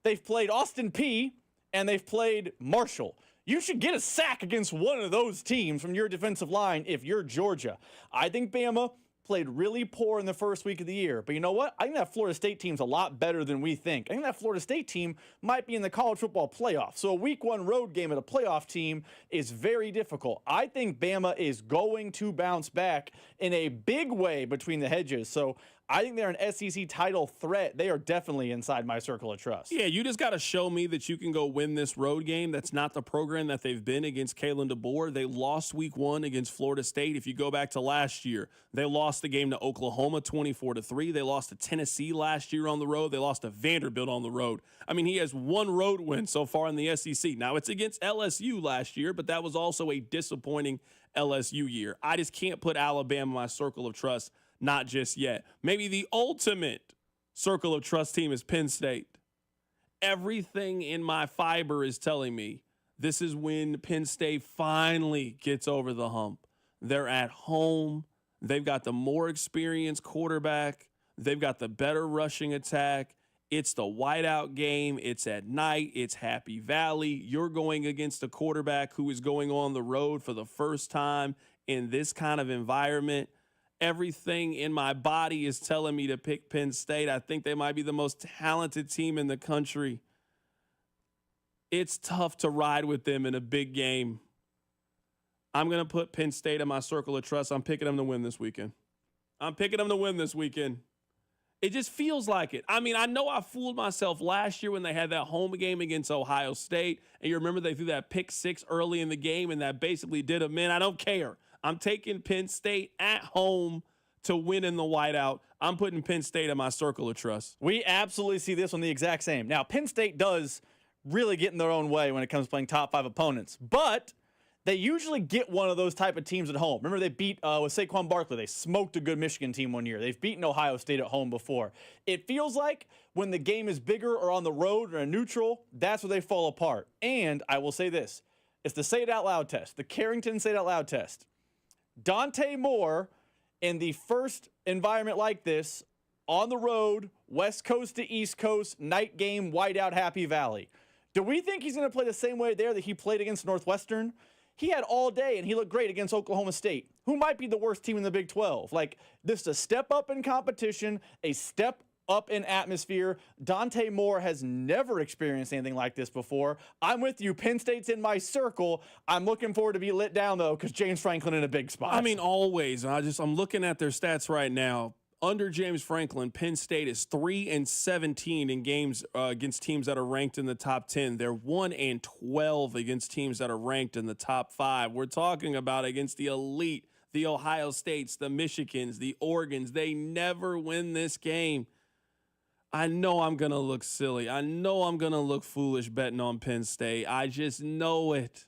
They've played Austin Peay and they've played Marshall. You should get a sack against one of those teams from your defensive line if you're Georgia. I think Bama played really poor in the first week of the year. But you know what? I think that Florida State team's a lot better than we think. I think that Florida State team might be in the college football playoff. So a week 1 road game at a playoff team is very difficult. I think Bama is going to bounce back in a big way between the hedges. So I think they're an SEC title threat. They are definitely inside my circle of trust.
Yeah, you just got to show me that you can go win this road game. That's not the program that they've been against Kalen DeBoer. They lost week 1 against Florida State. If you go back to last year, they lost the game to Oklahoma 24-3. They lost to Tennessee last year on the road. They lost to Vanderbilt on the road. I mean, he has 1 road win so far in the SEC. Now, it's against LSU last year, but that was also a disappointing LSU year. I just can't put Alabama in my circle of trust. Not just yet. Maybe the ultimate circle of trust team is Penn State. Everything in my fiber is telling me this is when Penn State finally gets over the hump. They're at home. They've got the more experienced quarterback. They've got the better rushing attack. It's the whiteout game. It's at night. It's Happy Valley. You're going against a quarterback who is going on the road for the first time in this kind of environment. Everything in my body is telling me to pick Penn State. I think they might be the most talented team in the country. It's tough to ride with them in a big game. I'm going to put Penn State in my circle of trust. I'm picking them to win this weekend. It just feels like it. I mean, I know I fooled myself last year when they had that home game against Ohio State. And you remember they threw that pick 6 early in the game, and that basically did them in. I don't care. I'm taking Penn State at home to win in the whiteout. I'm putting Penn State in my circle of trust.
We absolutely see this one the exact same. Now, Penn State does really get in their own way when it comes to playing top 5 opponents, but they usually get one of those type of teams at home. Remember they beat, with Saquon Barkley, they smoked a good Michigan team one year. They've beaten Ohio State at home before. It feels like when the game is bigger or on the road or a neutral, that's where they fall apart. And I will say this, it's the say it out loud test, the Carrington say it out loud test. Dante Moore, in the first environment like this, on the road, West Coast to East Coast, night game, whiteout, Happy Valley. Do we think he's going to play the same way there that he played against Northwestern? He had all day, and he looked great against Oklahoma State, who might be the worst team in the Big 12. Like, this is a step up in competition, a step up in atmosphere. Dante Moore has never experienced anything like this before. I'm with you. Penn State's in my circle. I'm looking forward to be lit down, though, because James Franklin in a big spot.
I mean, always. I'm looking at their stats right now. Under James Franklin, Penn State is 3-17 in games against teams that are ranked in the top 10. They're 1-12 against teams that are ranked in the top 5. We're talking about against the elite, the Ohio States, the Michigans, the Oregons. They never win this game. I know I'm going to look silly. I know I'm going to look foolish betting on Penn State. I just know it.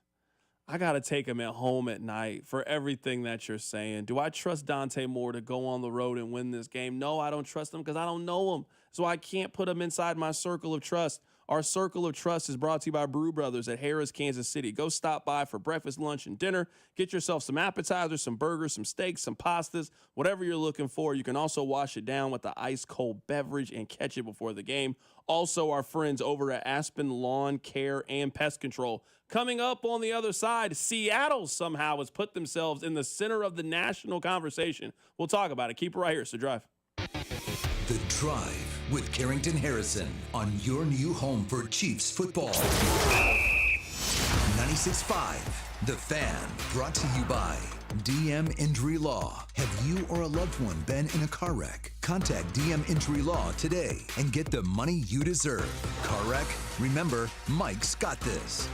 I got to take them at home at night for everything that you're saying. Do I trust Dante Moore to go on the road and win this game? No, I don't trust him because I don't know him. So I can't put him inside my circle of trust. Our Circle of Trust is brought to you by Brew Brothers at Harrah's, Kansas City. Go stop by for breakfast, lunch, and dinner. Get yourself some appetizers, some burgers, some steaks, some pastas, whatever you're looking for. You can also wash it down with the ice-cold beverage and catch it before the game. Also, our friends over at Aspen Lawn Care and Pest Control. Coming up on the other side, Seattle somehow has put themselves in the center of the national conversation. We'll talk about it. Keep it right here. It's The Drive.
The Drive with Carrington Harrison on your new home for Chiefs football. 96.5, The Fan, brought to you by DM Injury Law. Have you or a loved one been in a car wreck? Contact DM Injury Law today and get the money you deserve. Car wreck? Remember, Mike's got this.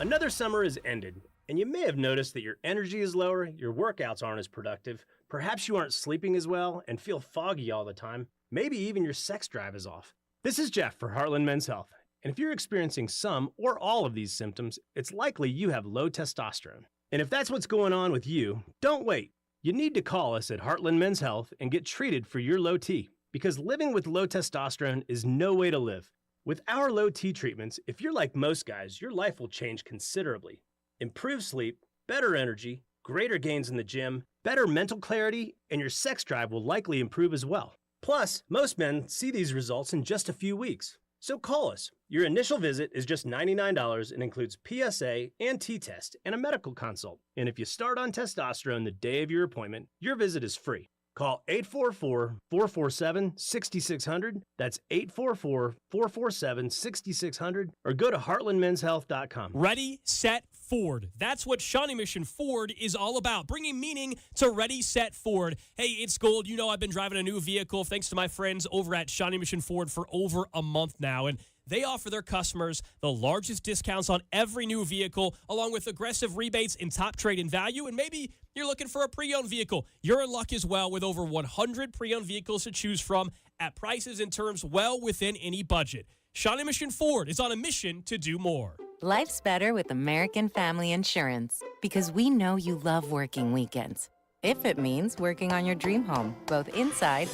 Another summer is ended, and you may have noticed that your energy is lower, your workouts aren't as productive, perhaps you aren't sleeping as well and feel foggy all the time, maybe even your sex drive is off. This is Jeff for Heartland Men's Health, and if you're experiencing some or all of these symptoms, it's likely you have low testosterone. And if that's what's going on with you, don't wait. You need to call us at Heartland Men's Health and get treated for your low T, because living with low testosterone is no way to live. With our low T treatments, if you're like most guys, your life will change considerably. Improved sleep, better energy, greater gains in the gym, better mental clarity, and your sex drive will likely improve as well. Plus, most men see these results in just a few weeks. So call us. Your initial visit is just $99 and includes PSA and T-test and a medical consult. And if you start on testosterone the day of your appointment, your visit is free. Call 844-447-6600. That's 844-447-6600. Or go to heartlandmenshealth.com.
Ready, set, Ford. That's what Shawnee Mission Ford is all about, bringing meaning to Ready, Set, Ford. Hey, it's Gold. You know I've been driving a new vehicle thanks to my friends over at Shawnee Mission Ford for over a month now, and they offer their customers the largest discounts on every new vehicle, along with aggressive rebates and top trade-in value. And maybe you're looking for a pre-owned vehicle. You're in luck as well, with over 100 pre-owned vehicles to choose from at prices and terms well within any budget. Shawnee Mission Ford is on a mission to do more.
Life's better with American Family Insurance, because we know you love working weekends. If it means working on your dream home, both inside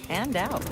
and out.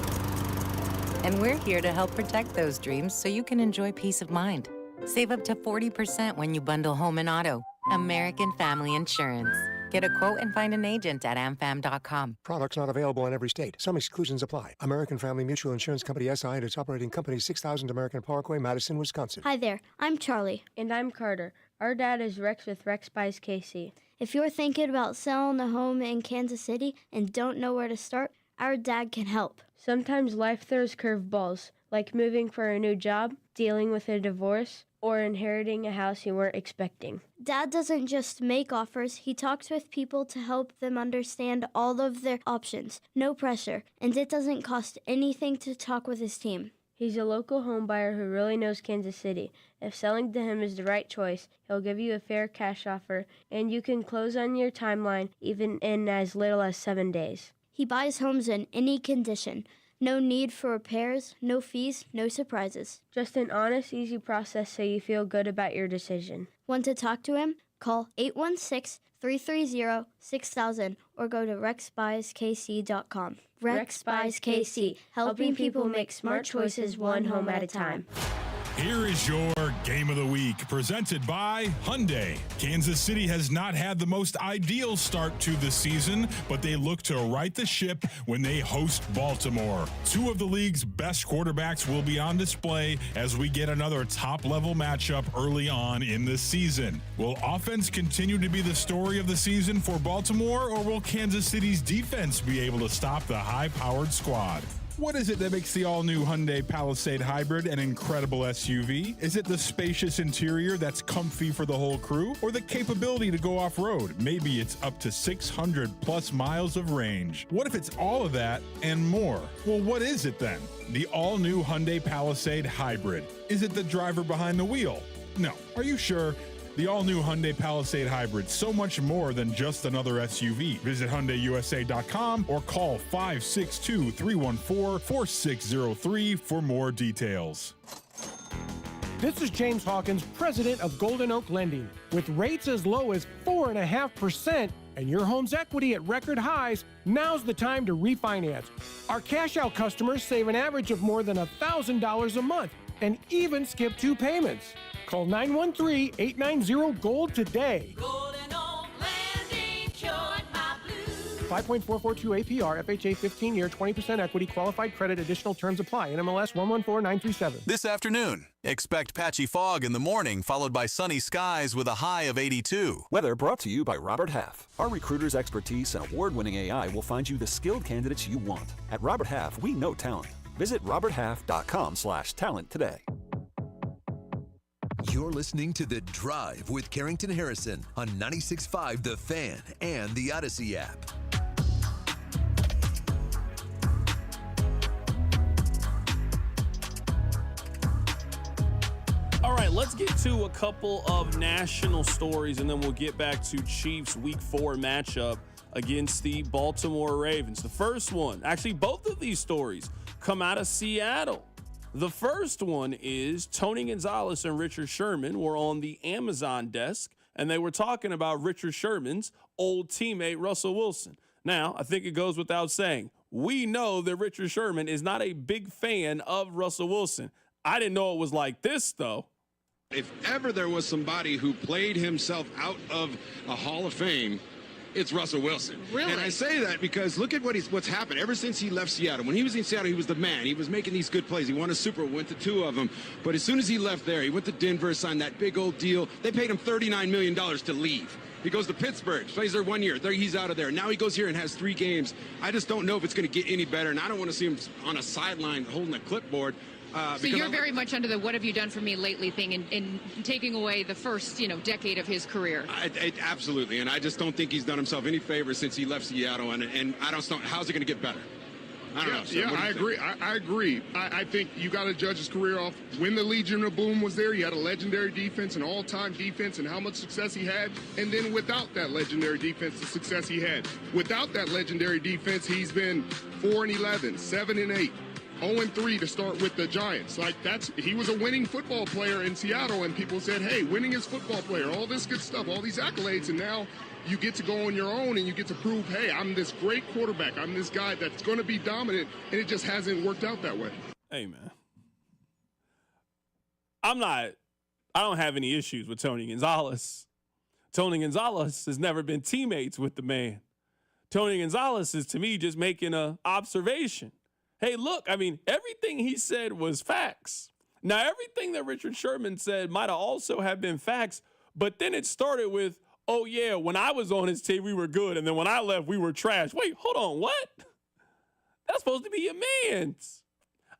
And we're here to help protect those dreams so you can enjoy peace of mind. Save up to 40% when you bundle home and auto. American Family Insurance. Get a quote and find an agent at amfam.com.
Products not available in every state. Some exclusions apply. American Family Mutual Insurance Company SI and its operating company 6000 American Parkway, Madison, Wisconsin.
Hi there, I'm Charlie. And I'm Carter. Our dad is Rex with Rex Buys KC. If you're thinking about selling a home in Kansas City and don't know where to start, our dad can help.
Sometimes life throws curveballs, like moving for a new job, dealing with a divorce, or inheriting a house you weren't expecting.
Dad doesn't just make offers, he talks with people to help them understand all of their options. No pressure, and it doesn't cost anything to talk with his team.
He's a local home buyer who really knows Kansas City. If selling to him is the right choice, he'll give you a fair cash offer, and you can close on your timeline even in as little as 7 days.
He buys homes in any condition. No need for repairs, no fees, no surprises.
Just an honest, easy process so you feel good about your decision.
Want to talk to him? Call 816-330-6000 or go to rexbuyskc.com.
Rex Buys KC, helping people make smart choices one home at a time.
Here is your Game of the Week, presented by Hyundai. Kansas City has not had the most ideal start to the season, but they look to right the ship when they host Baltimore. Two of the league's best quarterbacks will be on display as we get another top-level matchup early on in the season. Will offense continue to be the story of the season for Baltimore, or will Kansas City's defense be able to stop the high-powered squad? What is it that makes the all-new Hyundai Palisade Hybrid an incredible SUV? Is it the spacious interior that's comfy for the whole crew? Or the capability to go off-road? Maybe it's up to 600 plus miles of range. What if it's all of that and more? Well, what is it then? The all-new Hyundai Palisade Hybrid. Is it the driver behind the wheel? No. Are you sure? The all-new Hyundai Palisade Hybrid, so much more than just another SUV. Visit HyundaiUSA.com or call 562-314-4603 for more details.
This is James Hawkins, president of Golden Oak Lending. With rates as low as 4.5% and your home's equity at record highs, now's the time to refinance. Our cash-out customers save an average of more than $1,000 a month and even skip 2 payments. Call 913-890-GOLD today. 5.442 APR, FHA 15-year, 20% equity, qualified credit, additional terms apply. NMLS 114937.
This afternoon, expect patchy fog in the morning, followed by sunny skies with a high of 82.
Weather brought to you by Robert Half. Our recruiters' expertise and award-winning AI will find you the skilled candidates you want. At Robert Half, we know talent. Visit roberthalf.com/talent today.
You're listening to The Drive with Carrington Harrison on 96.5 The Fan and the Odyssey app.
All right, let's get to a couple of national stories, and then we'll get back to Chiefs Week 4 matchup against the Baltimore Ravens. The first one, actually both of these stories come out of Seattle. The first one is Tony Gonzalez and Richard Sherman were on the Amazon desk, and they were talking about Richard Sherman's old teammate, Russell Wilson. Now, I think it goes without saying, we know that Richard Sherman is not a big fan of Russell Wilson. I didn't know it was like this, though.
If ever there was somebody who played himself out of a Hall of Fame, it's Russell Wilson.
Really?
And I say that because look at what's happened ever since he left Seattle. When he was in Seattle, he was the man. He was making these good plays. He won a Super Bowl, went to 2 of them. But as soon as he left there, he went to Denver, signed that big old deal. They paid him $39 million to leave. He goes to Pittsburgh, plays there 1 year. He's out of there. Now he goes here and has 3 games. I just don't know if it's going to get any better, and I don't want to see him on a sideline holding a clipboard.
So you're very much under the "what have you done for me lately" thing in taking away the first, decade of his career.
Absolutely, and I just don't think he's done himself any favors since he left Seattle, and I don't know, how's it going to get better? I don't know. So
I agree. I agree. I think you got to judge his career off when the Legion of Boom was there. He had a legendary defense, an all-time defense, and how much success he had. And then without that legendary defense, the success he had. Without that legendary defense, he's been 4-11, 7-8. 0-3 to start with the Giants. He was a winning football player in Seattle, and people said, hey, winning is football player, all this good stuff, all these accolades, and now you get to go on your own and you get to prove, hey, I'm this great quarterback. I'm this guy that's going to be dominant, and it just hasn't worked out that way.
Hey, man. I don't have any issues with Tony Gonzalez. Tony Gonzalez has never been teammates with the man. Tony Gonzalez is, to me, just making an observation. Hey, look, everything he said was facts. Now, everything that Richard Sherman said might have also have been facts, but then it started with, oh, yeah, when I was on his team, we were good, and then when I left, we were trash. Wait, hold on, what? That's supposed to be your man's.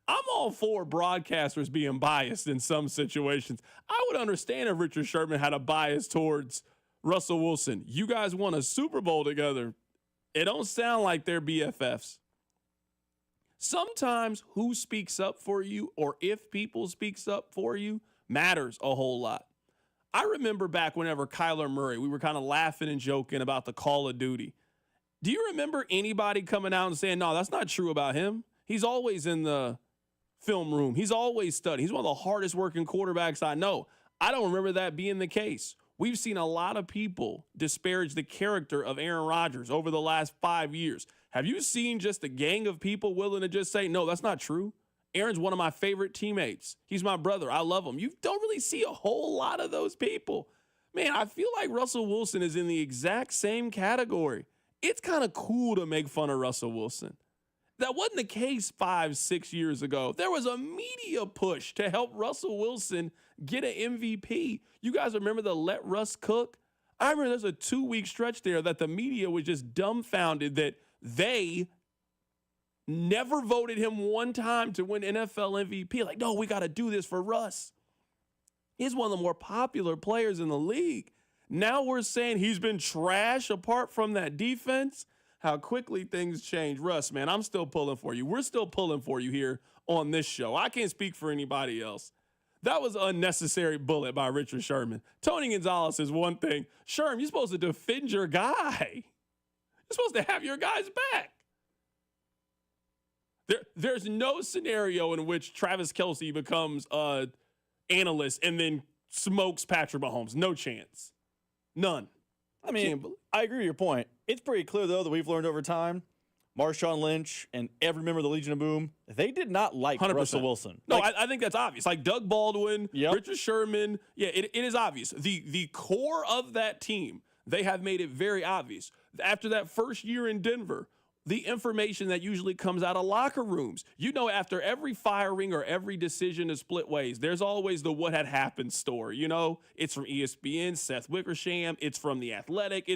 I'm all for broadcasters being biased in some situations. I would understand if Richard Sherman had a bias towards Russell Wilson. You guys won a Super Bowl together. It don't sound like they're BFFs. Sometimes who speaks up for you, or if people speaks up for you, matters a whole lot. I remember back whenever Kyler Murray, we were kind of laughing and joking about the Call of Duty. Do you remember anybody coming out and saying, no, that's not true about him? He's always in the film room. He's always studying. He's one of the hardest working quarterbacks I know. I don't remember that being the case. We've seen a lot of people disparage the character of Aaron Rodgers over the last 5 years. Have you seen just a gang of people willing to just say, no, that's not true? Aaron's one of my favorite teammates. He's my brother. I love him. You don't really see a whole lot of those people. Man, I feel like Russell Wilson is in the exact same category. It's kind of cool to make fun of Russell Wilson. That wasn't the case 5-6 years ago. There was a media push to help Russell Wilson get an MVP. You guys remember the Let Russ Cook? I remember there's a 2-week stretch there that the media was just dumbfounded that they never voted him one time to win NFL MVP. Like, no, we got to do this for Russ. He's one of the more popular players in the league. Now we're saying he's been trash apart from that defense. How quickly things change. Russ, man, I'm still pulling for you. We're still pulling for you here on this show. I can't speak for anybody else. That was an unnecessary bullet by Richard Sherman. Tony Gonzalez is one thing. Sherman, you're supposed to defend your guy. You're supposed to have your guys back. There's no scenario in which Travis Kelce becomes an analyst and then smokes Patrick Mahomes. No chance. None.
I mean, I agree with your point. It's pretty clear, though, that we've learned over time, Marshawn Lynch and every member of the Legion of Boom, they did not like
100%.
Russell Wilson.
No, I think that's obvious. Like Doug Baldwin, Richard Sherman. Yeah, it is obvious. The core of that team, they have made it very obvious. After that first year in Denver, the information that usually comes out of locker rooms, after every firing or every decision to split ways, there's always the what had happened story. It's from ESPN, Seth Wickersham. It's from The Athletic.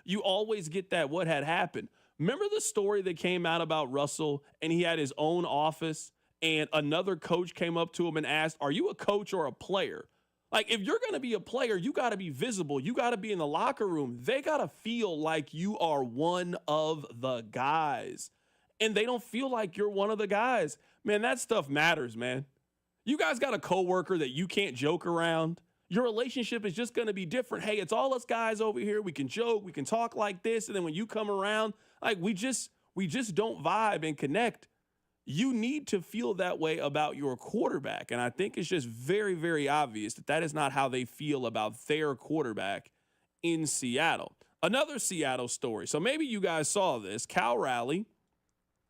You always get that what had happened. Remember the story that came out about Russell, and he had his own office, and another coach came up to him and asked, are you a coach or a player? Like, if you're going to be a player, you got to be visible. You got to be in the locker room. They got to feel like you are one of the guys. And they don't feel like you're one of the guys. Man, that stuff matters, man. You guys got a coworker that you can't joke around. Your relationship is just going to be different. Hey, it's all us guys over here. We can joke. We can talk like this. And then when you come around, like we just don't vibe and connect. You need to feel that way about your quarterback. And I think it's just very, very obvious that is not how they feel about their quarterback in Seattle. Another Seattle story. So maybe you guys saw this. Cal Raleigh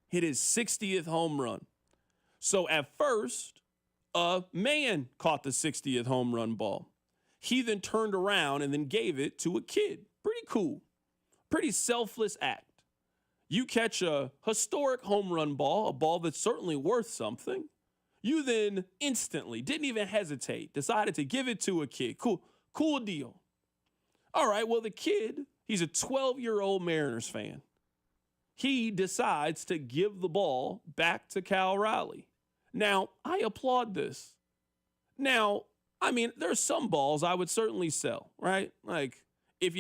hit his 60th home run. So at first, a man caught the 60th home run ball. He then turned around and then gave it to a kid. Pretty cool. Pretty selfless act. You catch a historic home run ball, a ball that's certainly worth something. You then instantly, didn't even hesitate, decided to give it to a kid. Cool deal. All right, well, the kid, he's a 12-year-old Mariners fan. He decides to give the ball back to Cal Raleigh. Now, I applaud this. Now, I mean, there's some balls I would certainly sell, right? Like, if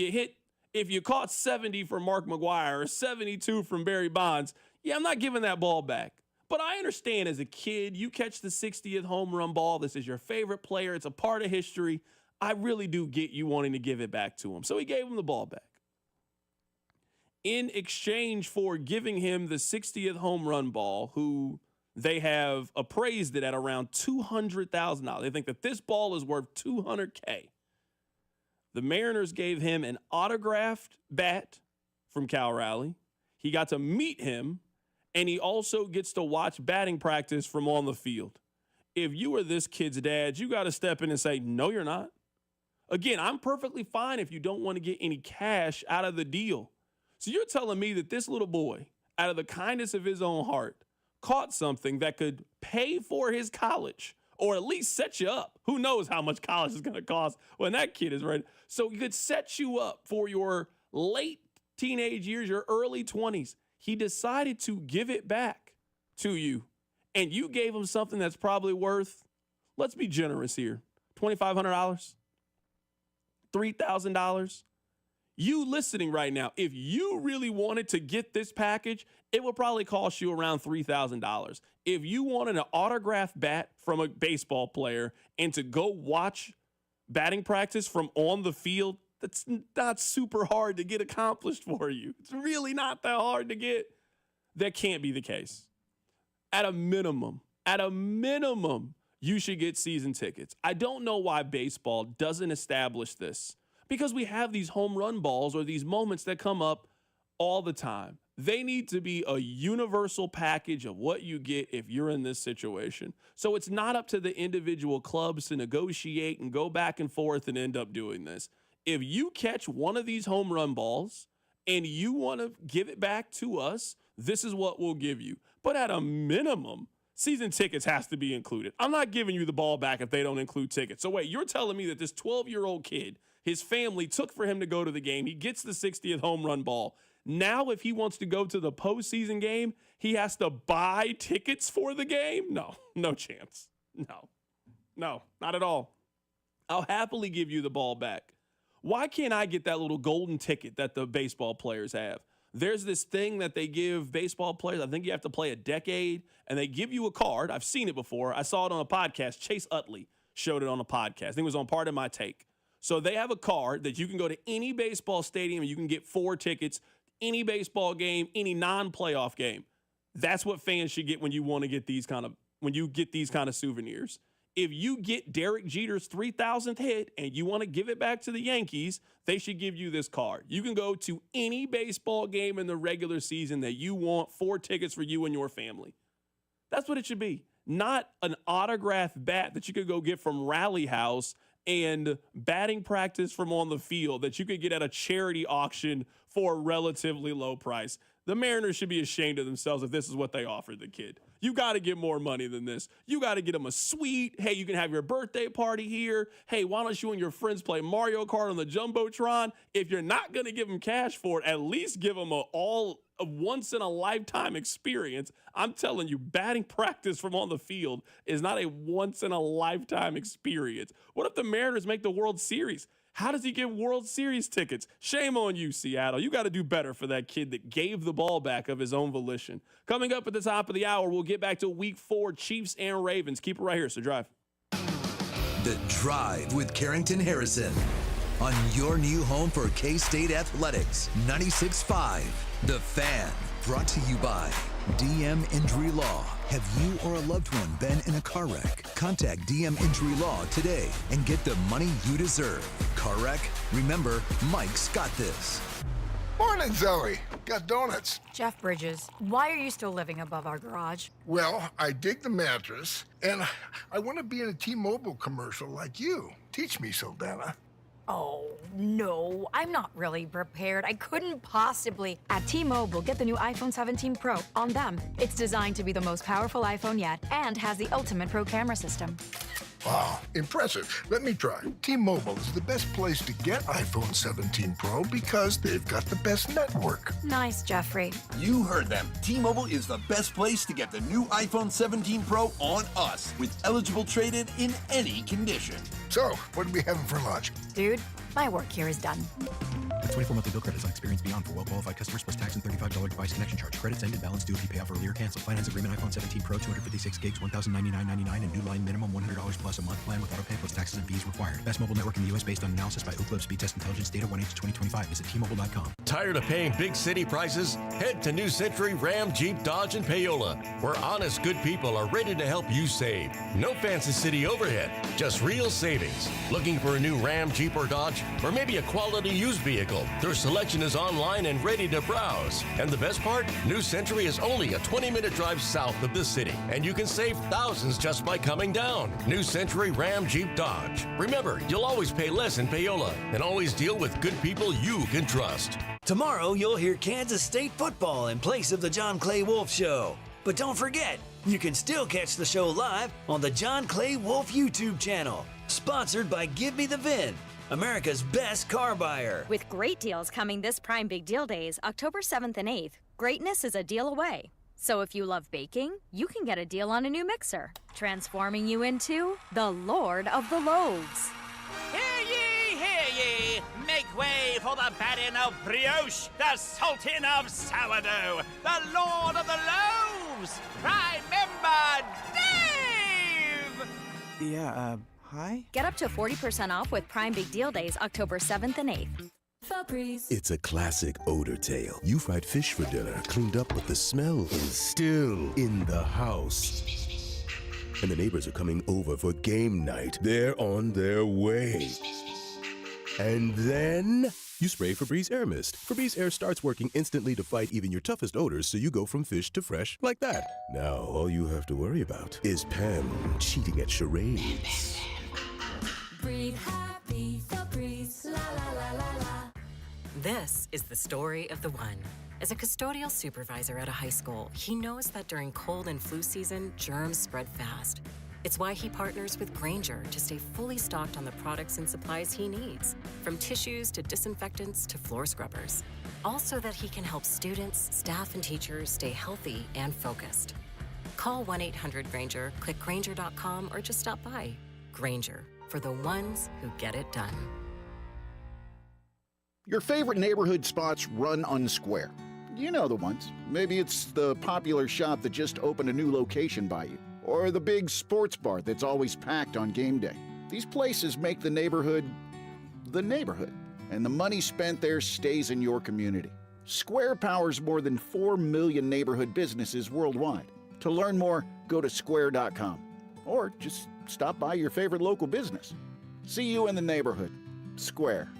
you caught 70 from Mark McGwire or 72 from Barry Bonds, I'm not giving that ball back. But I understand as a kid, you catch the 60th home run ball. This is your favorite player. It's a part of history. I really do get you wanting to give it back to him. So he gave him the ball back. In exchange for giving him the 60th home run ball, who they have appraised it at around $200,000. They think that this ball is worth $200K. The Mariners gave him an autographed bat from Cal Raleigh. He got to meet him, and he also gets to watch batting practice from on the field. If you were this kid's dad, you got to step in and say, no, you're not. Again, I'm perfectly fine if you don't want to get any cash out of the deal. So you're telling me that this little boy, out of the kindness of his own heart, caught something that could pay for his college, or at least set you up. Who knows how much college is going to cost when that kid is ready. So he could set you up for your late teenage years, your early 20s. He decided to give it back to you, and you gave him something that's probably worth, let's be generous here, $2,500, $3,000. You listening right now, if you really wanted to get this package, it would probably cost you around $3,000. If you wanted an autographed bat from a baseball player and to go watch batting practice from on the field, that's not super hard to get accomplished for you. It's really not that hard to get. That can't be the case. At a minimum, you should get season tickets. I don't know why baseball doesn't establish this, because we have these home run balls or these moments that come up all the time. They need to be a universal package of what you get if you're in this situation. So it's not up to the individual clubs to negotiate and go back and forth and end up doing this. If you catch one of these home run balls and you want to give it back to us, this is what we'll give you. But at a minimum, season tickets has to be included. I'm not giving you the ball back if they don't include tickets. So wait, you're telling me that this 12-year-old kid, his family took for him to go to the game. He gets the 60th home run ball. Now, if he wants to go to the postseason game, he has to buy tickets for the game? No chance. No, not at all. I'll happily give you the ball back. Why can't I get that little golden ticket that the baseball players have? There's this thing that they give baseball players. I think you have to play a decade, and they give you a card. I've seen it before. I saw it on a podcast. Chase Utley showed it on a podcast. I think it was on Part of My Take. So they have a card that you can go to any baseball stadium and you can get 4 tickets, any baseball game, any non-playoff game. That's what fans should get when you want to get these kind of souvenirs. If you get Derek Jeter's 3,000th hit and you want to give it back to the Yankees, they should give you this card. You can go to any baseball game in the regular season that you want, 4 tickets for you and your family. That's what it should be. Not an autographed bat that you could go get from Rally House and batting practice from on the field that you could get at a charity auction for a relatively low price. The Mariners should be ashamed of themselves if this is what they offered the kid. You got to get more money than this. You got to get him a suite. Hey, you can have your birthday party here. Hey, why don't you and your friends play Mario Kart on the Jumbotron? If you're not going to give him cash for it, at least give him a once-in-a-lifetime experience. I'm telling you, batting practice from on the field is not a once-in-a-lifetime experience. What if the Mariners make the World Series? How does he get World Series tickets? Shame on you, Seattle. You got to do better for that kid that gave the ball back of his own volition. Coming up at the top of the hour, we'll get back to Week 4, Chiefs and Ravens. Keep it right here, so Drive.
The Drive with Carrington Harrison on your new home for K-State Athletics, 96.5. The Fan, brought to you by DM Injury Law. Have you or a loved one been in a car wreck? Contact DM Injury Law today and get the money you deserve. Car wreck? Remember, Mike's got this.
Morning, Zoe. Got donuts.
Jeff Bridges, why are you still living above our garage?
Well, I dig the mattress, and I want to be in a T-Mobile commercial like you. Teach me, Saldana.
Oh, no, I'm not really prepared. I couldn't possibly. At T-Mobile, get the new iPhone 17 Pro on them. It's designed to be the most powerful iPhone yet and has the ultimate pro camera system.
Wow, impressive. Let me try. T-Mobile is the best place to get iPhone 17 Pro because they've got the best network.
Nice, Jeffrey.
You heard them. T-Mobile is the best place to get the new iPhone 17 Pro on us with eligible trade-in in any condition.
So, what are we having for lunch?
Dude, my work here is done.
The 24 monthly bill credits on Experience Beyond for well-qualified customers plus tax and $35 device connection charge. Credits ended, balance due if you pay off earlier or cancel. Finance agreement iPhone 17 Pro, 256 gigs, $1,099.99 and new line minimum $100 plus a month plan with auto pay plus taxes and fees required. Best mobile network in the U.S. based on analysis by Ookla Speed Test Intelligence data 1H2025. Visit T-Mobile.com.
Tired of paying big city prices? Head to New Century Ram, Jeep, Dodge, and Payola, where honest, good people are ready to help you save. No fancy city overhead, just real savings. Looking for a new Ram, Jeep, or Dodge? Or maybe a quality used vehicle? Their selection is online and ready to browse. And the best part? New Century is only a 20-minute drive south of the city, and you can save thousands just by coming down. New Century Ram, Jeep, Dodge. Remember, you'll always pay less in Payola and always deal with good people you can trust.
Tomorrow, you'll hear Kansas State football in place of the John Clay Wolf Show. But don't forget, you can still catch the show live on the John Clay Wolf YouTube channel. Sponsored by Give Me the VIN, America's best car buyer.
With great deals coming this Prime Big Deal Days, October 7th and 8th, greatness is a deal away. So if you love baking, you can get a deal on a new mixer, transforming you into the Lord of the Loaves.
Hear ye, hear ye! Make way for the baron of brioche, the sultan of sourdough, the Lord of the Loaves, Prime Member Dave!
Yeah, hi?
Get up to 40% off with Prime Big Deal Days, October 7th and 8th.
Febreze. It's a classic odor tale. You fried fish for dinner, cleaned up, but the smell is still in the house. And the neighbors are coming over for game night. They're on their way. And then you spray Febreze Air Mist. Febreze Air starts working instantly to fight even your toughest odors, so you go from fish to fresh like that. Now, all you have to worry about is Pam cheating at charades.
Breathe happy, Febreze, la la la la la.
This is the story of the one. As a custodial supervisor at a high school, he knows that during cold and flu season, germs spread fast. It's why he partners with Grainger to stay fully stocked on the products and supplies he needs, from tissues to disinfectants to floor scrubbers. All so that he can help students, staff, and teachers stay healthy and focused. Call 1-800-GRAINGER, click Grainger.com, or just stop by. Grainger, for the ones who get it done.
Your favorite neighborhood spots run unsquare. You know the ones. Maybe it's the popular shop that just opened a new location by you, or the big sports bar that's always packed on game day. These places make the neighborhood, and the money spent there stays in your community. Square powers more than 4 million neighborhood businesses worldwide. To learn more, go to square.com. Or just stop by your favorite local business. See you in the neighborhood. Square.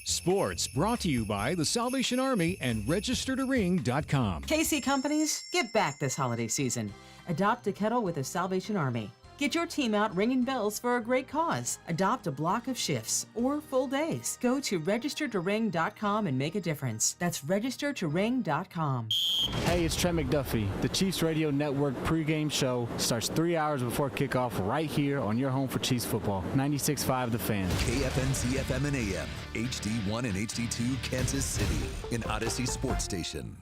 Sports brought to you by the Salvation Army and registertoring.com.
KC Companies, give back this holiday season. Adopt a kettle with the Salvation Army. Get your team out ringing bells for a great cause. Adopt a block of shifts or full days. Go to registertoring.com and make a difference. That's registertoring.com.
Hey, it's Trent McDuffie. The Chiefs Radio Network pregame show starts 3 hours before kickoff right here on your home for Chiefs football. 96.5 The Fan.
KFNC FM and AM, HD1 and HD2 Kansas City, an Odyssey sports station.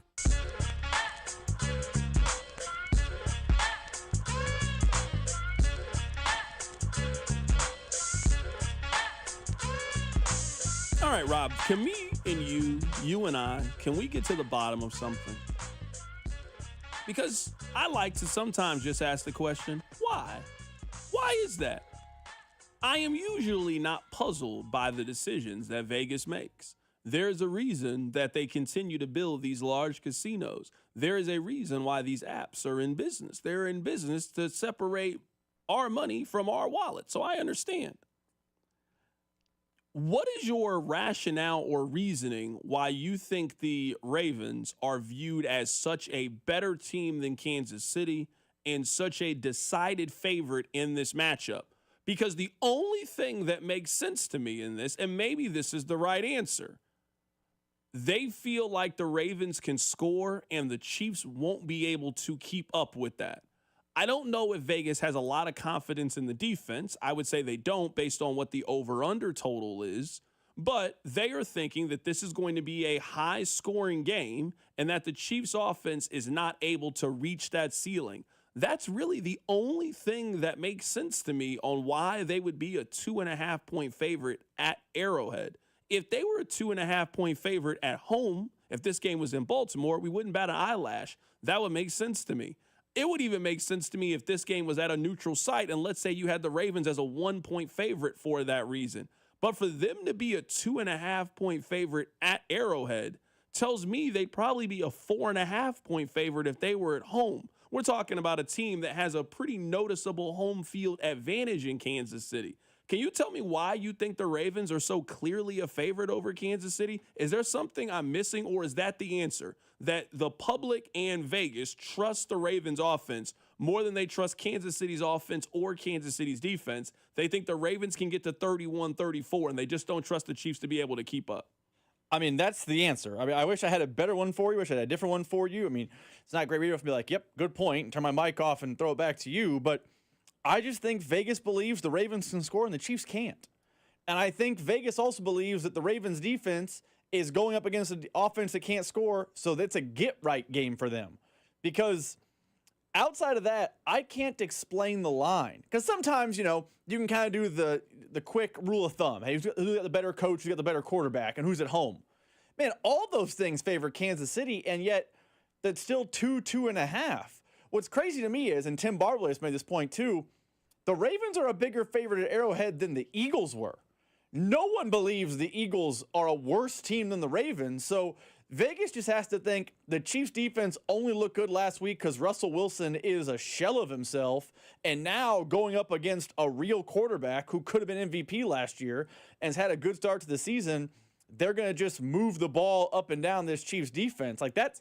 All right, Rob, can me and you and I, can we get to the bottom of something? Because I like to sometimes just ask the question, why? Why is that? I am usually not puzzled by the decisions that Vegas makes. There's a reason that they continue to build these large casinos. There is a reason why these apps are in business. They're in business to separate our money from our wallet. So I understand. What is your rationale or reasoning why you think the Ravens are viewed as such a better team than Kansas City and such a decided favorite in this matchup? Because the only thing that makes sense to me in this, and maybe this is the right answer, they feel like the Ravens can score and the Chiefs won't be able to keep up with that. I don't know if Vegas has a lot of confidence in the defense. I would say they don't based on what the over-under total is. But they are thinking that this is going to be a high-scoring game and that the Chiefs' offense is not able to reach that ceiling. That's really the only thing that makes sense to me on why they would be a 2.5-point favorite at Arrowhead. If they were a 2.5-point favorite at home, if this game was in Baltimore, we wouldn't bat an eyelash. That would make sense to me. It would even make sense to me if this game was at a neutral site and let's say you had the Ravens as a 1-point favorite for that reason. But for them to be a 2.5-point favorite at Arrowhead tells me they'd probably be a 4.5-point favorite if they were at home. We're talking about a team that has a pretty noticeable home field advantage in Kansas City. Can you tell me why you think the Ravens are so clearly a favorite over Kansas City? Is there something I'm missing, or is that the answer? That the public and Vegas trust the Ravens offense more than they trust Kansas City's offense or Kansas City's defense. They think the Ravens can get to 31-34, and they just don't trust the Chiefs to be able to keep up.
I mean, that's the answer. I mean, I wish I had a better one for you. I wish I had a different one for you. I mean, it's not great radio to be like, yep, good point, and turn my mic off and throw it back to you, but I just think Vegas believes the Ravens can score and the Chiefs can't. And I think Vegas also believes that the Ravens defense is going up against an offense that can't score, so that's a get-right game for them. Because outside of that, I can't explain the line. Because sometimes, you know, you can kind of do the quick rule of thumb. Hey, who's got the better coach, who's got the better quarterback, and who's at home? Man, all those things favor Kansas City, and yet that's still 2.5. What's crazy to me is, and Tim Barbalace made this point too, the Ravens are a bigger favorite at Arrowhead than the Eagles were. No one believes the Eagles are a worse team than the Ravens, so Vegas just has to think the Chiefs defense only looked good last week because Russell Wilson is a shell of himself, and now going up against a real quarterback who could have been MVP last year and has had a good start to the season, they're going to just move the ball up and down this Chiefs defense. Like that's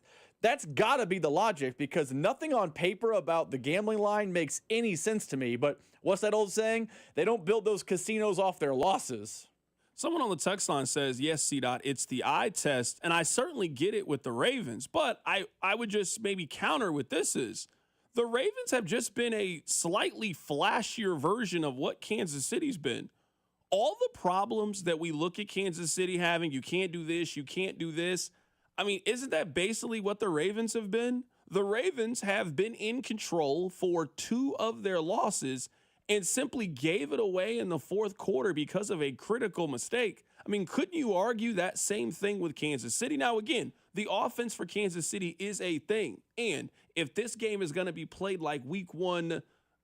got to be the logic, because nothing on paper about the gambling line makes any sense to me. But what's that old saying? They don't build those casinos off their losses.
Someone on the text line says, yes, C-Dot, it's the eye test, and I certainly get it with the Ravens, but I would just maybe counter with this is, the Ravens have just been a slightly flashier version of what Kansas City's been. All the problems that we look at Kansas City having, you can't do this, you can't do this, I mean, isn't that basically what the Ravens have been? The Ravens have been in control for 2 of their losses and simply gave it away in the fourth quarter because of a critical mistake. I mean, couldn't you argue that same thing with Kansas City? Now, again, the offense for Kansas City is a thing. And if this game is going to be played like week 1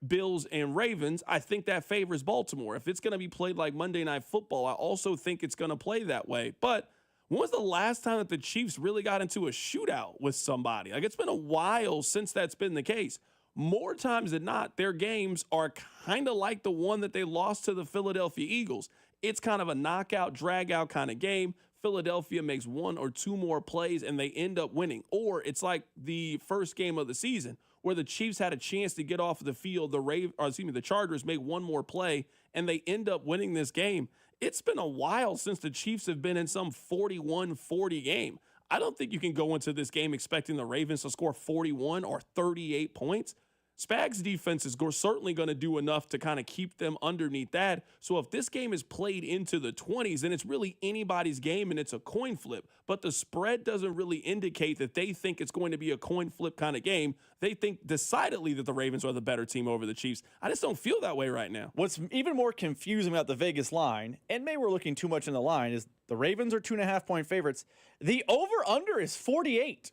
Bills and Ravens, I think that favors Baltimore. If it's going to be played like Monday Night Football, I also think it's going to play that way. But when was the last time that the Chiefs really got into a shootout with somebody? Like, it's been a while since that's been the case. more times than not, their games are kind of like the one that they lost to the Philadelphia Eagles. It's kind of a knockout, drag-out kind of game. Philadelphia makes one or two more plays and they end up winning. Or it's like the first game of the season where the Chiefs had a chance to get off the field. The Chargers make one more play and they end up winning this game. It's been a while since the Chiefs have been in some 41-40 game. I don't think you can go into this game expecting the Ravens to score 41 or 38 points. Spags' defense is certainly going to do enough to kind of keep them underneath that. So if this game is played into the 20s, then it's really anybody's game and it's a coin flip. But the spread doesn't really indicate that they think it's going to be a coin flip kind of game. They think decidedly that the Ravens are the better team over the Chiefs. I just don't feel that way right now.
What's even more confusing about the Vegas line, and maybe we're looking too much in the line, is the Ravens are 2.5-point favorites. The over-under is 48.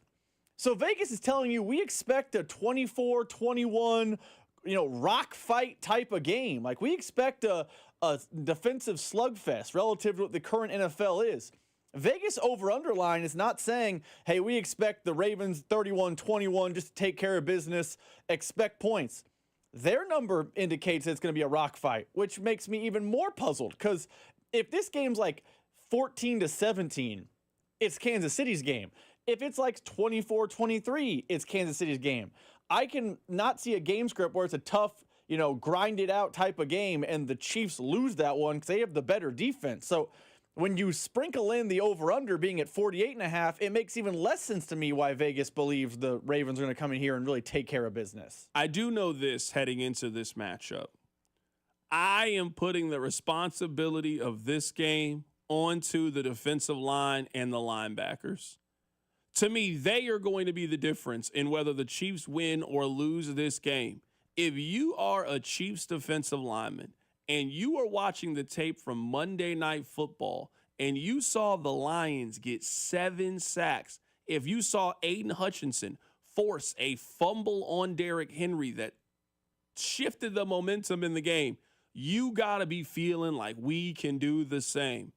So Vegas is telling you we expect a 24-21, rock fight type of game. Like we expect a defensive slugfest relative to what the current NFL is. Vegas over-under line is not saying, hey, we expect the Ravens 31-21 just to take care of business, expect points. Their number indicates it's going to be a rock fight, which makes me even more puzzled because if this game's like 14-17, it's Kansas City's game. If it's like 24-23, it's Kansas City's game. I can not see a game script where it's a tough, grind it out type of game and the Chiefs lose that one because they have the better defense. So when you sprinkle in the over-under being at 48.5, it makes even less sense to me why Vegas believes the Ravens are going to come in here and really take care of business.
I do know this heading into this matchup. I am putting the responsibility of this game onto the defensive line and the linebackers. To me, they are going to be the difference in whether the Chiefs win or lose this game. If you are a Chiefs defensive lineman and you are watching the tape from Monday Night Football and you saw the Lions get 7 sacks, if you saw Aiden Hutchinson force a fumble on Derrick Henry that shifted the momentum in the game, you got to be feeling like we can do the same.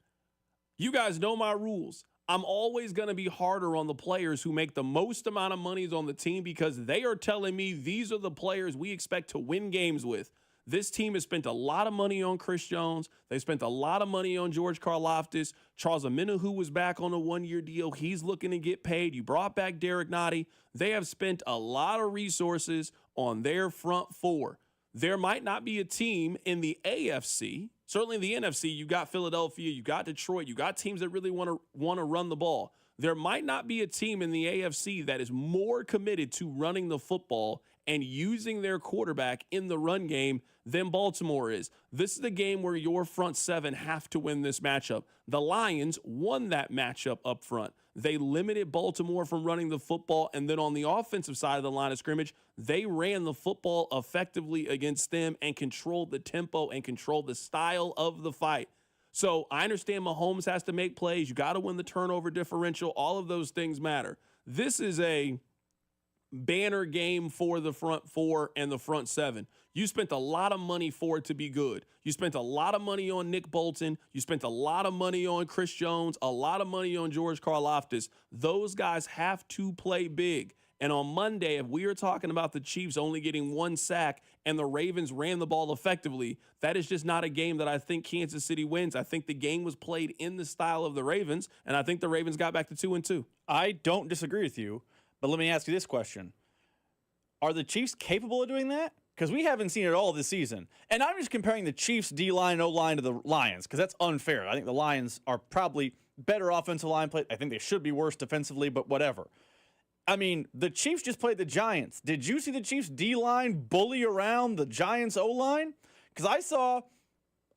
You guys know my rules. I'm always going to be harder on the players who make the most amount of money on the team because they are telling me these are the players we expect to win games with. This team has spent a lot of money on Chris Jones. They spent a lot of money on George Karlaftis. Charles Omenihu was back on a one-year deal. He's looking to get paid. You brought back Derrick Nottie. They have spent a lot of resources on their front four. There might not be a team in the AFC. Certainly in the NFC, you got Philadelphia, you got Detroit, you got teams that really want to run the ball. There might not be a team in the AFC that is more committed to running the football and using their quarterback in the run game than Baltimore is. This is the game where your front seven have to win this matchup. The Lions won that matchup up front. They limited Baltimore from running the football, and then on the offensive side of the line of scrimmage, they ran the football effectively against them and controlled the tempo and controlled the style of the fight. So I understand Mahomes has to make plays. You got to win the turnover differential. All of those things matter. This is a banner game for the front four and the front seven. You spent a lot of money for it to be good. You spent a lot of money on Nick Bolton. You spent a lot of money on Chris Jones, a lot of money on George Karlaftis. Those guys have to play big. And on Monday, if we are talking about the Chiefs only getting 1 sack and the Ravens ran the ball effectively, that is just not a game that I think Kansas City wins. I think the game was played in the style of the Ravens, and I think the Ravens got back to 2-2.
I don't disagree with you, but let me ask you this question. Are the Chiefs capable of doing that? Because we haven't seen it all this season. And I'm just comparing the Chiefs' D-line, O-line to the Lions, because that's unfair. I think the Lions are probably better offensive line play. I think they should be worse defensively, but whatever. I mean, the Chiefs just played the Giants. Did you see the Chiefs' D-line bully around the Giants' O-line? Because I saw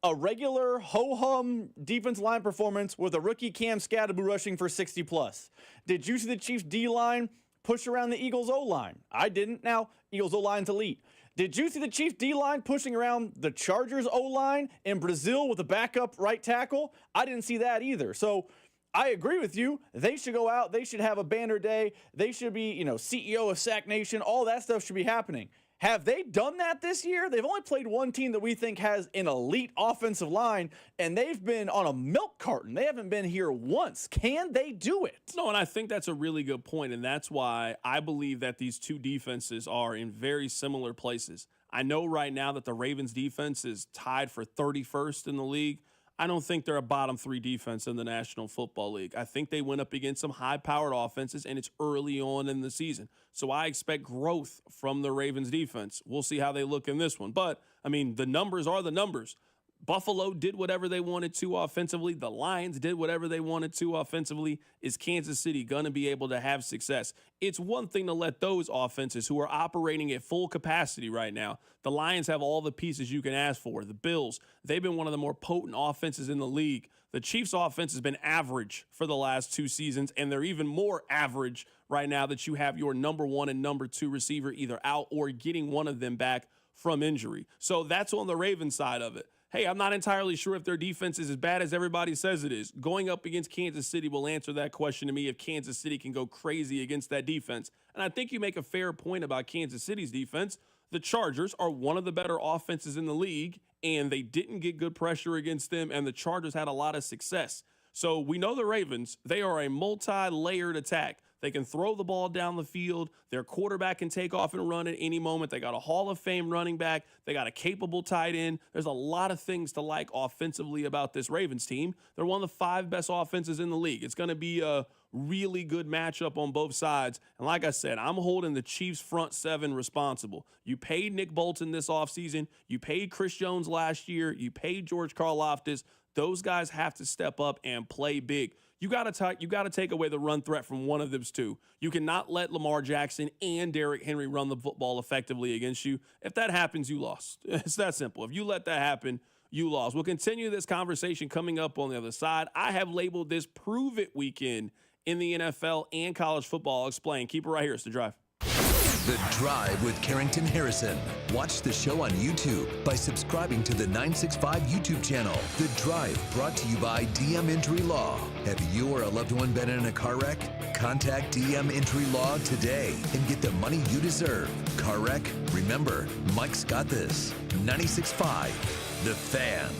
a regular ho-hum defense line performance with a rookie Cam Scatterbo rushing for 60+. Did you see the Chiefs' D-line push around the Eagles' O-line? I didn't. Now, Eagles' O-line's elite. Did you see the Chiefs' D-line pushing around the Chargers' O-line in Brazil with a backup right tackle? I didn't see that either. So I agree with you. They should go out. They should have a banner day. They should be, CEO of Sack Nation. All that stuff should be happening. Have they done that this year? They've only played one team that we think has an elite offensive line, and they've been on a milk carton. They haven't been here once. Can they do it?
No, and I think that's a really good point, and that's why I believe that these two defenses are in very similar places. I know right now that the Ravens defense is tied for 31st in the league. I don't think they're a bottom 3 defense in the National Football League. I think they went up against some high-powered offenses, and it's early on in the season. So I expect growth from the Ravens defense. We'll see how they look in this one. But, I mean, the numbers are the numbers. Buffalo did whatever they wanted to offensively. The Lions did whatever they wanted to offensively. Is Kansas City going to be able to have success? It's one thing to let those offenses who are operating at full capacity right now. The Lions have all the pieces you can ask for. The Bills, they've been one of the more potent offenses in the league. The Chiefs' offense has been average for the last 2 seasons, and they're even more average right now that you have your number 1 and number 2 receiver either out or getting one of them back from injury. So that's on the Ravens side of it. Hey, I'm not entirely sure if their defense is as bad as everybody says it is. Going up against Kansas City will answer that question to me if Kansas City can go crazy against that defense. And I think you make a fair point about Kansas City's defense. The Chargers are one of the better offenses in the league, and they didn't get good pressure against them, and the Chargers had a lot of success. So we know the Ravens, they are a multi-layered attack. They can throw the ball down the field. Their quarterback can take off and run at any moment. They got a Hall of Fame running back. They got a capable tight end. There's a lot of things to like offensively about this Ravens team. They're one of the 5 best offenses in the league. It's going to be a really good matchup on both sides. And like I said, I'm holding the Chiefs front 7 responsible. You paid Nick Bolton this offseason. You paid Chris Jones last year. You paid George Karlaftis. Those guys have to step up and play big. You got to take away the run threat from one of those two. You cannot let Lamar Jackson and Derrick Henry run the football effectively against you. If that happens, you lost. It's that simple. If you let that happen, you lost. We'll continue this conversation coming up on the other side. I have labeled this Prove It Weekend in the NFL and college football. I'll explain. Keep it right here. It's The Drive.
The Drive with Carrington Harrison. Watch the show on YouTube by subscribing to the 965 YouTube channel. The Drive, brought to you by DM Injury Law. Have you or a loved one been in a car wreck? Contact DM Injury Law today and get the money you deserve. Car wreck? Remember, Mike's got this. 96.5, The Fan.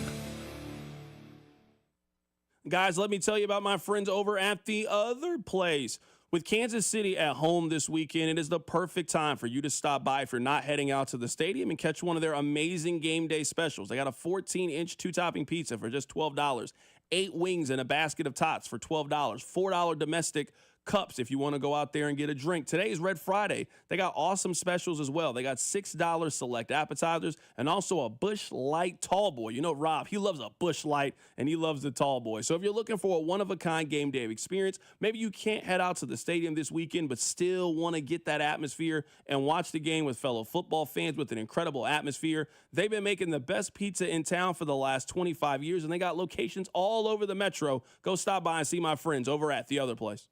Guys, let me tell you about my friends over at The Other Place. With Kansas City at home this weekend, it is the perfect time for you to stop by if you're not heading out to the stadium and catch one of their amazing game day specials. They got a 14-inch 2-topping pizza for just $12, 8 wings and a basket of tots for $12, $4 domestic cups if you want to go out there and get a drink. Today is Red Friday. They got awesome specials as well. They got $6 select appetizers and also a Busch Light Tall Boy. You know, Rob, he loves a Busch Light and he loves the Tall Boy. So if you're looking for a one-of-a-kind game day experience, maybe you can't head out to the stadium this weekend but still want to get that atmosphere and watch the game with fellow football fans with an incredible atmosphere. They've been making the best pizza in town for the last 25 years, and they got locations all over the metro. Go stop by and see my friends over at The Other Place.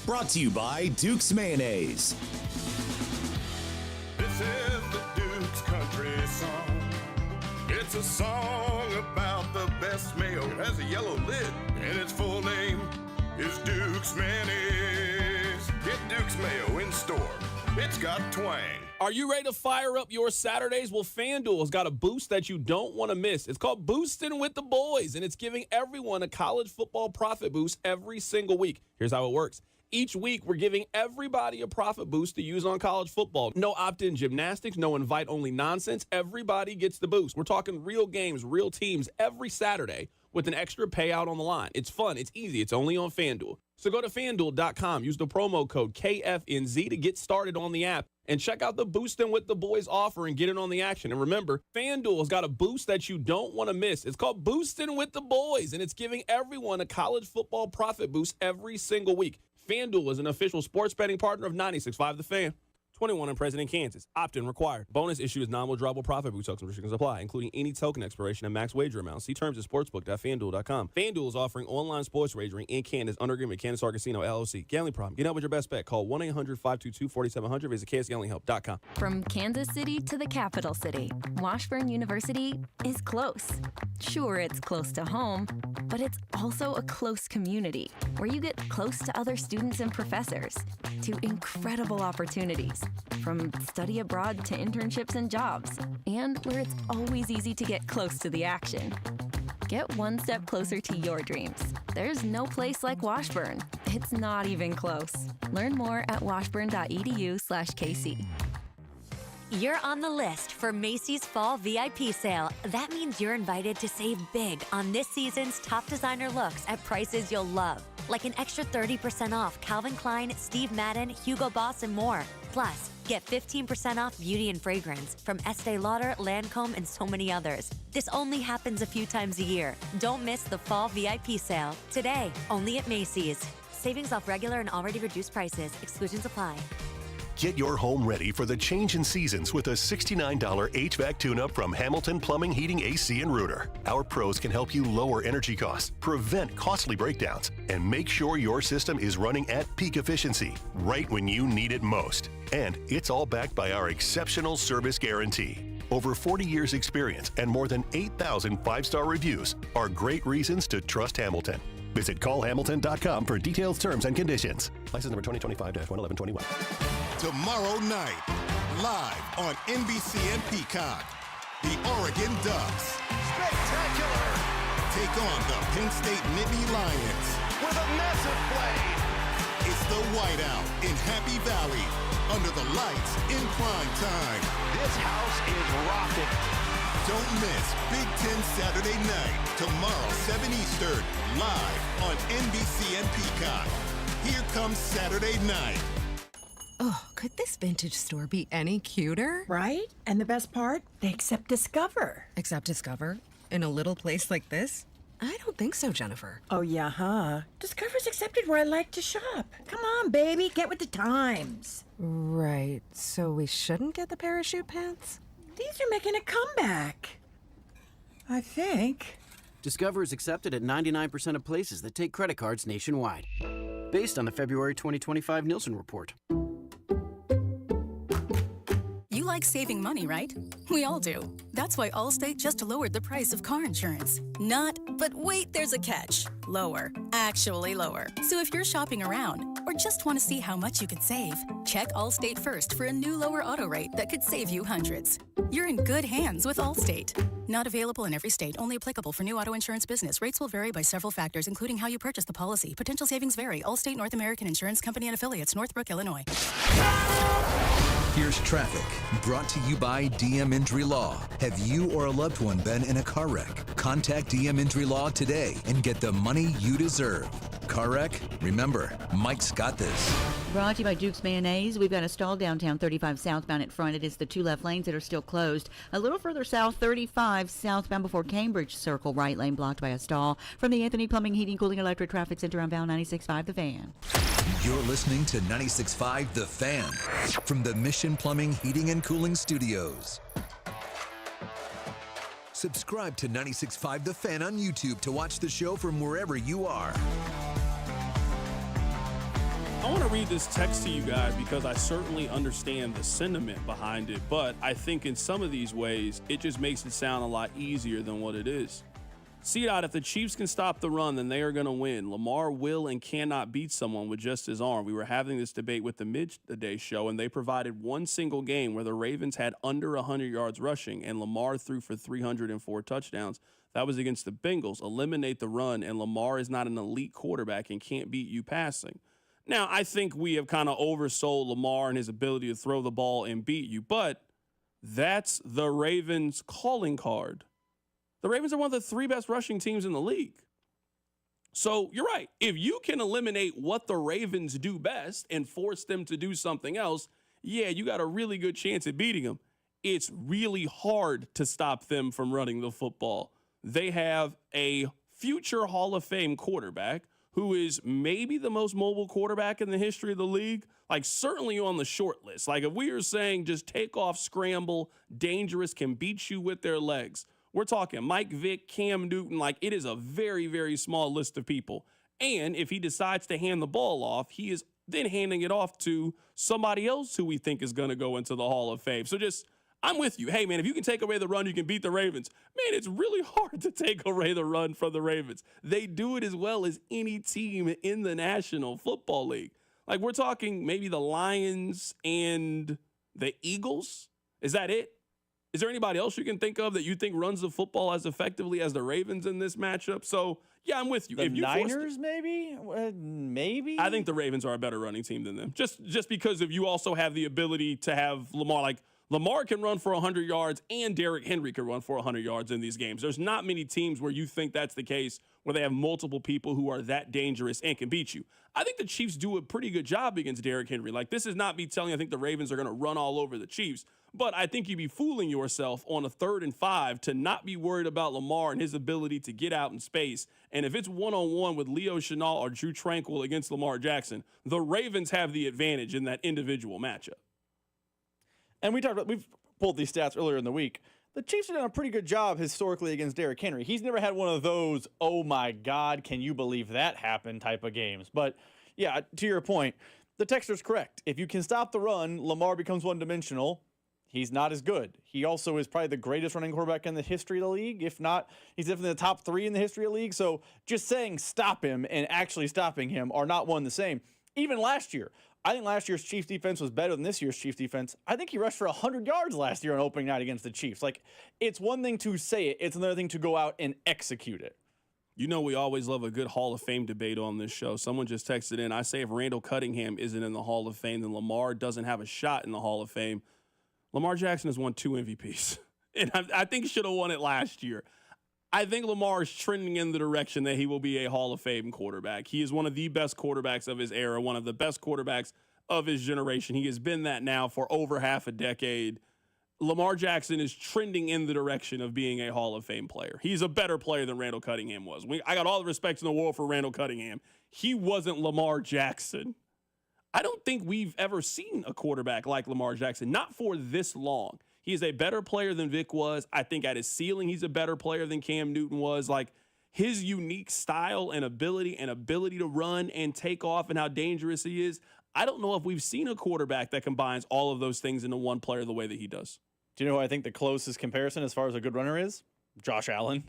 Brought to you by Duke's Mayonnaise.
This is the Duke's country song. It's a song about the best mayo. It has a yellow lid, and its full name is Duke's Mayonnaise. Get Duke's Mayo in store. It's got twang.
Are you ready to fire up your Saturdays? Well, FanDuel has got a boost that you don't want to miss. It's called Boosting with the Boys, and it's giving everyone a college football profit boost every single week. Here's how it works. Each week, we're giving everybody a profit boost to use on college football. No opt-in gymnastics, no invite-only nonsense. Everybody gets the boost. We're talking real games, real teams every Saturday with an extra payout on the line. It's fun. It's easy. It's only on FanDuel. So go to FanDuel.com. Use the promo code KFNZ to get started on the app and check out the Boostin' with the Boys offer and get in on the action. And remember, FanDuel has got a boost that you don't want to miss. It's called Boostin' with the Boys, and it's giving everyone a college football profit boost every single week. FanDuel is an official sports betting partner of 96.5 The Fan. 21 and present in Kansas. Opt-in required. Bonus issue is non-withdrawable profit boost. Tokens restrictions apply, including any token expiration and max wager amount. See terms at sportsbook.fanduel.com. FanDuel is offering online sports wagering in Kansas under agreement with Kansas Star Casino, LLC. Gambling problem? Get out with your best bet. Call 1-800-522-4700. Visit KSGamblingHelp.com.
From Kansas City to the capital city, Washburn University is close. Sure, it's close to home, but it's also a close community where you get close to other students and professors, to incredible opportunities,
from study abroad to internships and jobs, and where it's always easy to get close to the action. Get one step closer to your dreams. There's no place like Washburn. It's not even close. Learn more at washburn.edu/KC.
You're on the list for Macy's Fall VIP Sale. That means you're invited to save big on this season's top designer looks at prices you'll love, like an extra 30% off Calvin Klein, Steve Madden, Hugo Boss, and more. Plus, get 15% off beauty and fragrance from Estee Lauder, Lancome, and so many others. This only happens a few times a year. Don't miss the Fall VIP Sale today, only at Macy's. Savings off regular and already reduced prices. Exclusions apply.
Get your home ready for the change in seasons with a $69 HVAC tune-up from Hamilton Plumbing, Heating, AC, and Rooter. Our pros can help you lower energy costs, prevent costly breakdowns, and make sure your system is running at peak efficiency right when you need it most. And it's all backed by our exceptional service guarantee. Over 40 years experience and more than 8,000 five-star reviews are great reasons to trust Hamilton. Visit callhamilton.com for details, terms, and conditions. License number 2025-11121.
Tomorrow night, live on NBC and Peacock, the Oregon Ducks. Spectacular! Take on the Penn State Nittany Lions. With a massive play. It's the Whiteout in Happy Valley, under the lights in prime time. This house is rocking. Don't miss Big Ten Saturday night, tomorrow 7 Eastern, live on NBC and Peacock. Here comes Saturday night.
Oh, could this vintage store be any cuter?
Right? And the best part? They accept Discover.
Accept Discover? In a little place like this? I don't think so, Jennifer.
Oh, yeah, huh? Discover's accepted where I like to shop. Come on, baby, get with the times.
Right, so we shouldn't get the parachute pants?
These are making a comeback. I think.
Discover is accepted at 99% of places that take credit cards nationwide. Based on the February 2025 Nielsen report.
You like saving money, right? We all do. That's why Allstate just lowered the price of car insurance. Not, but wait, there's a catch. Lower. Actually lower. So if you're shopping around or just want to see how much you could save, check Allstate first for a new lower auto rate that could save you hundreds. You're in good hands with Allstate. Not available in every state. Only applicable for new auto insurance business. Rates will vary by several factors, including how you purchase the policy. Potential savings vary. Allstate North American Insurance Company and Affiliates, Northbrook, Illinois.
Here's traffic, brought to you by DM Injury Law. Have you or a loved one been in a car wreck? Contact DM Injury Law today and get the money you deserve. Car wreck? Remember, Mike's got this.
Brought to you by Duke's Mayonnaise. We've got a stall downtown 35 southbound at front. It is the two left lanes that are still closed. A little further south, 35 southbound before Cambridge Circle, right lane blocked by a stall. From the Anthony Plumbing, Heating, Cooling, Electric Traffic Center on Val 96.5 The Fan.
You're listening to 96.5 The Fan from the Mission Plumbing, Heating, and Cooling Studios. Subscribe to 96.5 The Fan on YouTube to watch the show from wherever you are.
I want to read this text to you guys because I certainly understand the sentiment behind it, but I think in some of these ways, it just makes it sound a lot easier than what it is. C-Dot, if the Chiefs can stop the run, then they are going to win. Lamar will and cannot beat someone with just his arm. We were having this debate with the Midday show, and they provided one single game where the Ravens had under 100 yards rushing, and Lamar threw for 304 touchdowns. That was against the Bengals. Eliminate the run, and Lamar is not an elite quarterback and can't beat you passing. Now, I think we have kind of oversold Lamar and his ability to throw the ball and beat you, but that's the Ravens' calling card. The Ravens are one of the three best rushing teams in the league. So you're right. If you can eliminate what the Ravens do best and force them to do something else, yeah, you got a really good chance at beating them. It's really hard to stop them from running the football. They have a future Hall of Fame quarterback who is maybe the most mobile quarterback in the history of the league, like certainly on the short list. Like if we are saying just take off, scramble, dangerous, can beat you with their legs, we're talking Mike Vick, Cam Newton, like it is a very, very small list of people. And if he decides to hand the ball off, he is then handing it off to somebody else who we think is going to go into the Hall of Fame. So just, I'm with you. Hey, man, if you can take away the run, you can beat the Ravens. Man, it's really hard to take away the run from the Ravens. They do it as well as any team in the National Football League. Like, we're talking maybe the Lions and the Eagles. Is that it? Is there anybody else you can think of that you think runs the football as effectively as the Ravens in this matchup? So, yeah, I'm with you.
The Niners, maybe? Maybe?
I think the Ravens are a better running team than them. Just because if you also have the ability to have Lamar, like Lamar can run for 100 yards and Derrick Henry can run for 100 yards in these games. There's not many teams where you think that's the case, where they have multiple people who are that dangerous and can beat you. I think the Chiefs do a pretty good job against Derrick Henry. Like, this is not me telling you I think the Ravens are going to run all over the Chiefs, but I think you'd be fooling yourself on a 3rd and 5 to not be worried about Lamar and his ability to get out in space. And if it's one-on-one with Leo Chenal or Drew Tranquill against Lamar Jackson, the Ravens have the advantage in that individual matchup.
And we've pulled these stats earlier in the week. The Chiefs have done a pretty good job historically against Derrick Henry. He's never had one of those, oh my God, can you believe that happened type of games. But yeah, to your point, the texter's correct. If you can stop the run, Lamar becomes one-dimensional. He's not as good. He also is probably the greatest running quarterback in the history of the league. If not, he's definitely in the top 3 in the history of the league. So just saying stop him and actually stopping him are not one the same. Even last year, I think last year's Chiefs defense was better than this year's Chiefs defense. I think he rushed for 100 yards last year on opening night against the Chiefs. Like, it's one thing to say it. It's another thing to go out and execute it.
You know, we always love a good Hall of Fame debate on this show. Someone just texted in. I say if Randall Cunningham isn't in the Hall of Fame, then Lamar doesn't have a shot in the Hall of Fame. Lamar Jackson has won 2 MVPs, and I think he should have won it last year. I think Lamar is trending in the direction that he will be a Hall of Fame quarterback. He is one of the best quarterbacks of his era, one of the best quarterbacks of his generation. He has been that now for over half a decade. Lamar Jackson is trending in the direction of being a Hall of Fame player. He's a better player than Randall Cunningham was. I got all the respect in the world for Randall Cunningham. He wasn't Lamar Jackson. I don't think we've ever seen a quarterback like Lamar Jackson, not for this long. He is a better player than Vic was. I think at his ceiling, he's a better player than Cam Newton was. Like, his unique style and ability to run and take off and how dangerous he is, I don't know if we've seen a quarterback that combines all of those things into one player the way that he does.
Do you know who I think the closest comparison as far as a good runner is? Josh Allen.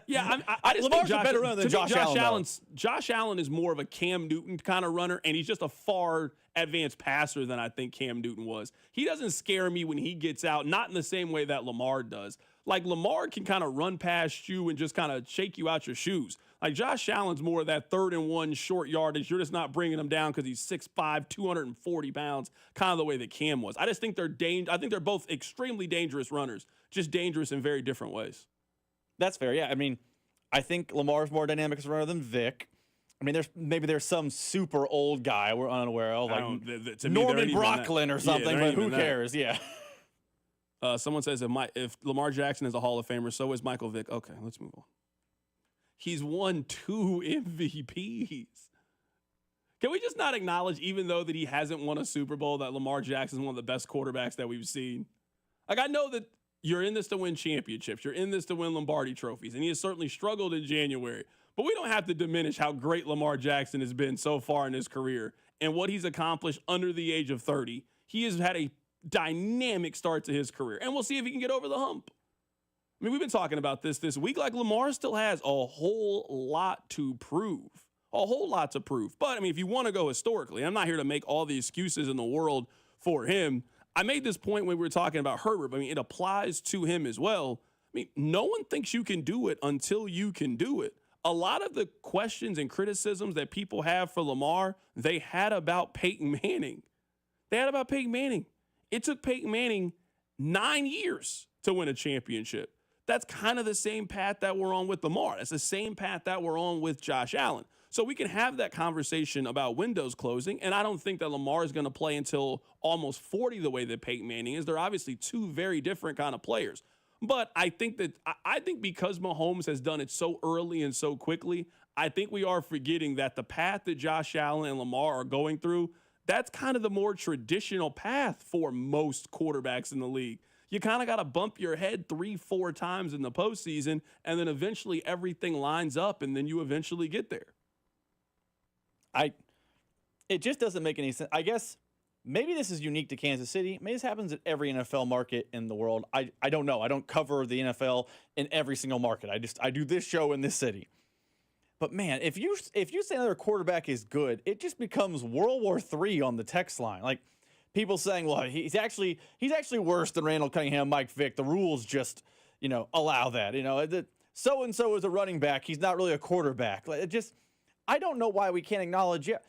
Yeah, I just
Lamar's
think
a better runner than Josh Allen.
Josh Allen is more of a Cam Newton kind of runner, and he's just a far advanced passer than I think Cam Newton was. He doesn't scare me when he gets out, not in the same way that Lamar does. Like, Lamar can kind of run past you and just kind of shake you out your shoes. Like, Josh Allen's more of that 3rd and 1 short yardage. You're just not bringing him down because he's 6'5", 240 pounds, kind of the way that Cam was. I just think I think they're both extremely dangerous runners, just dangerous in very different ways.
That's fair. Yeah, I mean, I think Lamar's more dynamic as a runner than Vic. I mean, there's some super old guy we're unaware of, like Norman Brocklin or something, but who cares? Yeah.
Someone says if Lamar Jackson is a Hall of Famer, so is Michael Vick. Okay, let's move on. He's won 2 MVPs. Can we just not acknowledge, even though that he hasn't won a Super Bowl, that Lamar Jackson is one of the best quarterbacks that we've seen? Like, I know that you're in this to win championships. You're in this to win Lombardi trophies. And he has certainly struggled in January. But we don't have to diminish how great Lamar Jackson has been so far in his career and what he's accomplished under the age of 30. He has had a dynamic start to his career. And we'll see if he can get over the hump. I mean, we've been talking about this week. Like, Lamar still has a whole lot to prove. A whole lot to prove. But, I mean, if you want to go historically, I'm not here to make all the excuses in the world for him. I made this point when we were talking about Herbert, but I mean, it applies to him as well. I mean, no one thinks you can do it until you can do it. A lot of the questions and criticisms that people have for Lamar, they had about Peyton Manning. It took Peyton Manning 9 years to win a championship. That's kind of the same path that we're on with Lamar. That's the same path that we're on with Josh Allen. So we can have that conversation about windows closing, and I don't think that Lamar is going to play until almost 40 the way that Peyton Manning is. They're obviously 2 very different kind of players. But I think because Mahomes has done it so early and so quickly, I think we are forgetting that the path that Josh Allen and Lamar are going through, that's kind of the more traditional path for most quarterbacks in the league. You kind of got to bump your head 3-4 times in the postseason, and then eventually everything lines up, and then you eventually get there.
It just doesn't make any sense. I guess maybe this is unique to Kansas City. Maybe this happens at every NFL market in the world. I don't know. I don't cover the NFL in every single market. I do this show in this city. But man, if you say another quarterback is good, it just becomes World War III on the text line. Like people saying, well, he's actually worse than Randall Cunningham, Mike Vick. The rules just, allow that. So and so is a running back. He's not really a quarterback. I don't know why we can't acknowledge it.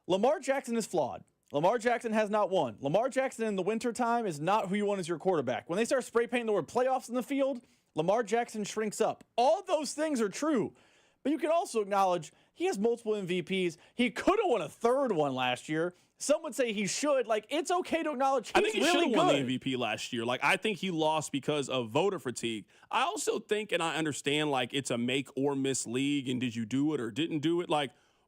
Lamar Jackson is flawed. Lamar Jackson has not won. Lamar Jackson in the wintertime is not who you want as your quarterback. When they start spray painting the word playoffs in the field, Lamar Jackson shrinks up. All those things are true. But you can also acknowledge he has multiple MVPs. He could have won a third one last year. Some would say he should. It's okay to acknowledge he's really good.
I think he should have won the MVP last year. I think he lost because of voter fatigue. I also think, and I understand, it's a make or miss league, and did you do it or didn't do it?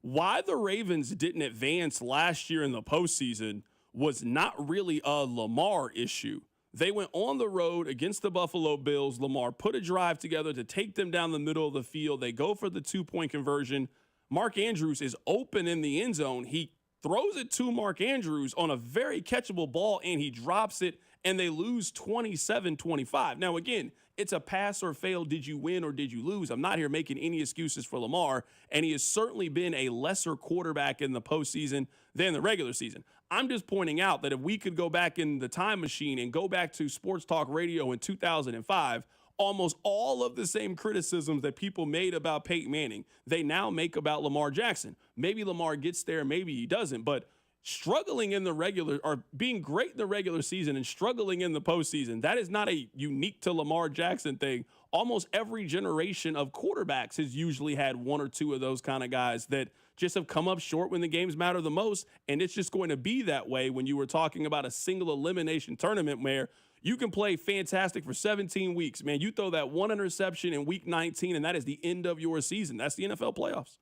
Why the Ravens didn't advance last year in the postseason was not really a Lamar issue. They went on the road against the Buffalo Bills. Lamar put a drive together to take them down the middle of the field. They go for the 2-point conversion. Mark Andrews is open in the end zone. He throws it to Mark Andrews on a very catchable ball, and he drops it, and they lose 27-25. Now, again, it's a pass or fail. Did you win or did you lose? I'm not here making any excuses for Lamar, and he has certainly been a lesser quarterback in the postseason than the regular season. I'm just pointing out that if we could go back in the time machine and go back to sports talk radio in 2005, almost all of the same criticisms that people made about Peyton Manning, they now make about Lamar Jackson. Maybe Lamar gets there, maybe he doesn't, but struggling in the regular or being great in the regular season and struggling in the postseason, that is not a unique to Lamar Jackson thing. Almost every generation of quarterbacks has usually had one or two of those kind of guys that just have come up short when the games matter the most, and it's just going to be that way when you were talking about a single elimination tournament where you can play fantastic for 17 weeks. Man, you throw that one interception in week 19, and that is the end of your season. That's the NFL playoffs.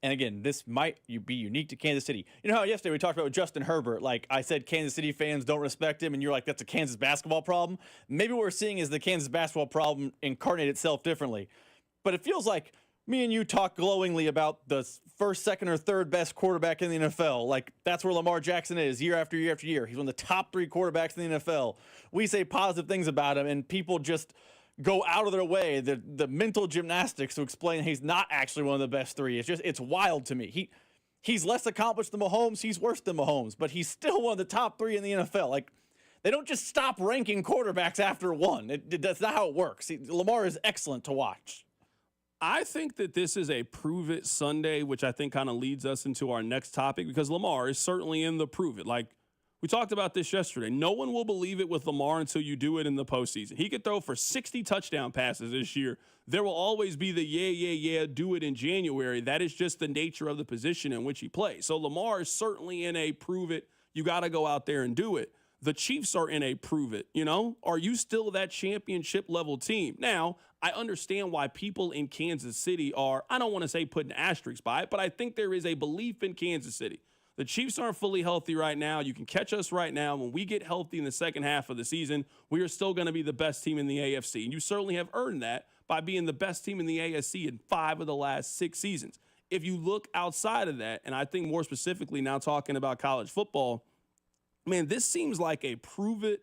And again, this might be unique to Kansas City. You know how yesterday we talked about Justin Herbert? I said Kansas City fans don't respect him, and you're like, that's a Kansas basketball problem. Maybe what we're seeing is the Kansas basketball problem incarnate itself differently. But it feels like me and you talk glowingly about the first, second, or third best quarterback in the NFL. That's where Lamar Jackson is year after year after year. He's one of the top 3 quarterbacks in the NFL. We say positive things about him, and people just go out of their way, the mental gymnastics to explain he's not actually one of the best 3. It's wild to me. He's less accomplished than Mahomes. He's worse than Mahomes, but he's still one of the top 3 in the NFL. They don't just stop ranking quarterbacks after 1. That's not how it works. Lamar is excellent to watch.
I think that this is a prove it Sunday, which I think kind of leads us into our next topic, because Lamar is certainly in the prove it. We talked about this yesterday. No one will believe it with Lamar until you do it in the postseason. He could throw for 60 touchdown passes this year. There will always be the yeah, do it in January. That is just the nature of the position in which he plays. So Lamar is certainly in a prove it. You got to go out there and do it. The Chiefs are in a prove it. Are you still that championship level team? Now, I understand why people in Kansas City are, I don't want to say putting asterisks by it, but I think there is a belief in Kansas City. The Chiefs aren't fully healthy right now. You can catch us right now. When we get healthy in the second half of the season, we are still going to be the best team in the AFC. And you certainly have earned that by being the best team in the AFC in 5 of the last 6 seasons. If you look outside of that, and I think more specifically now talking about college football, man, this seems like a prove it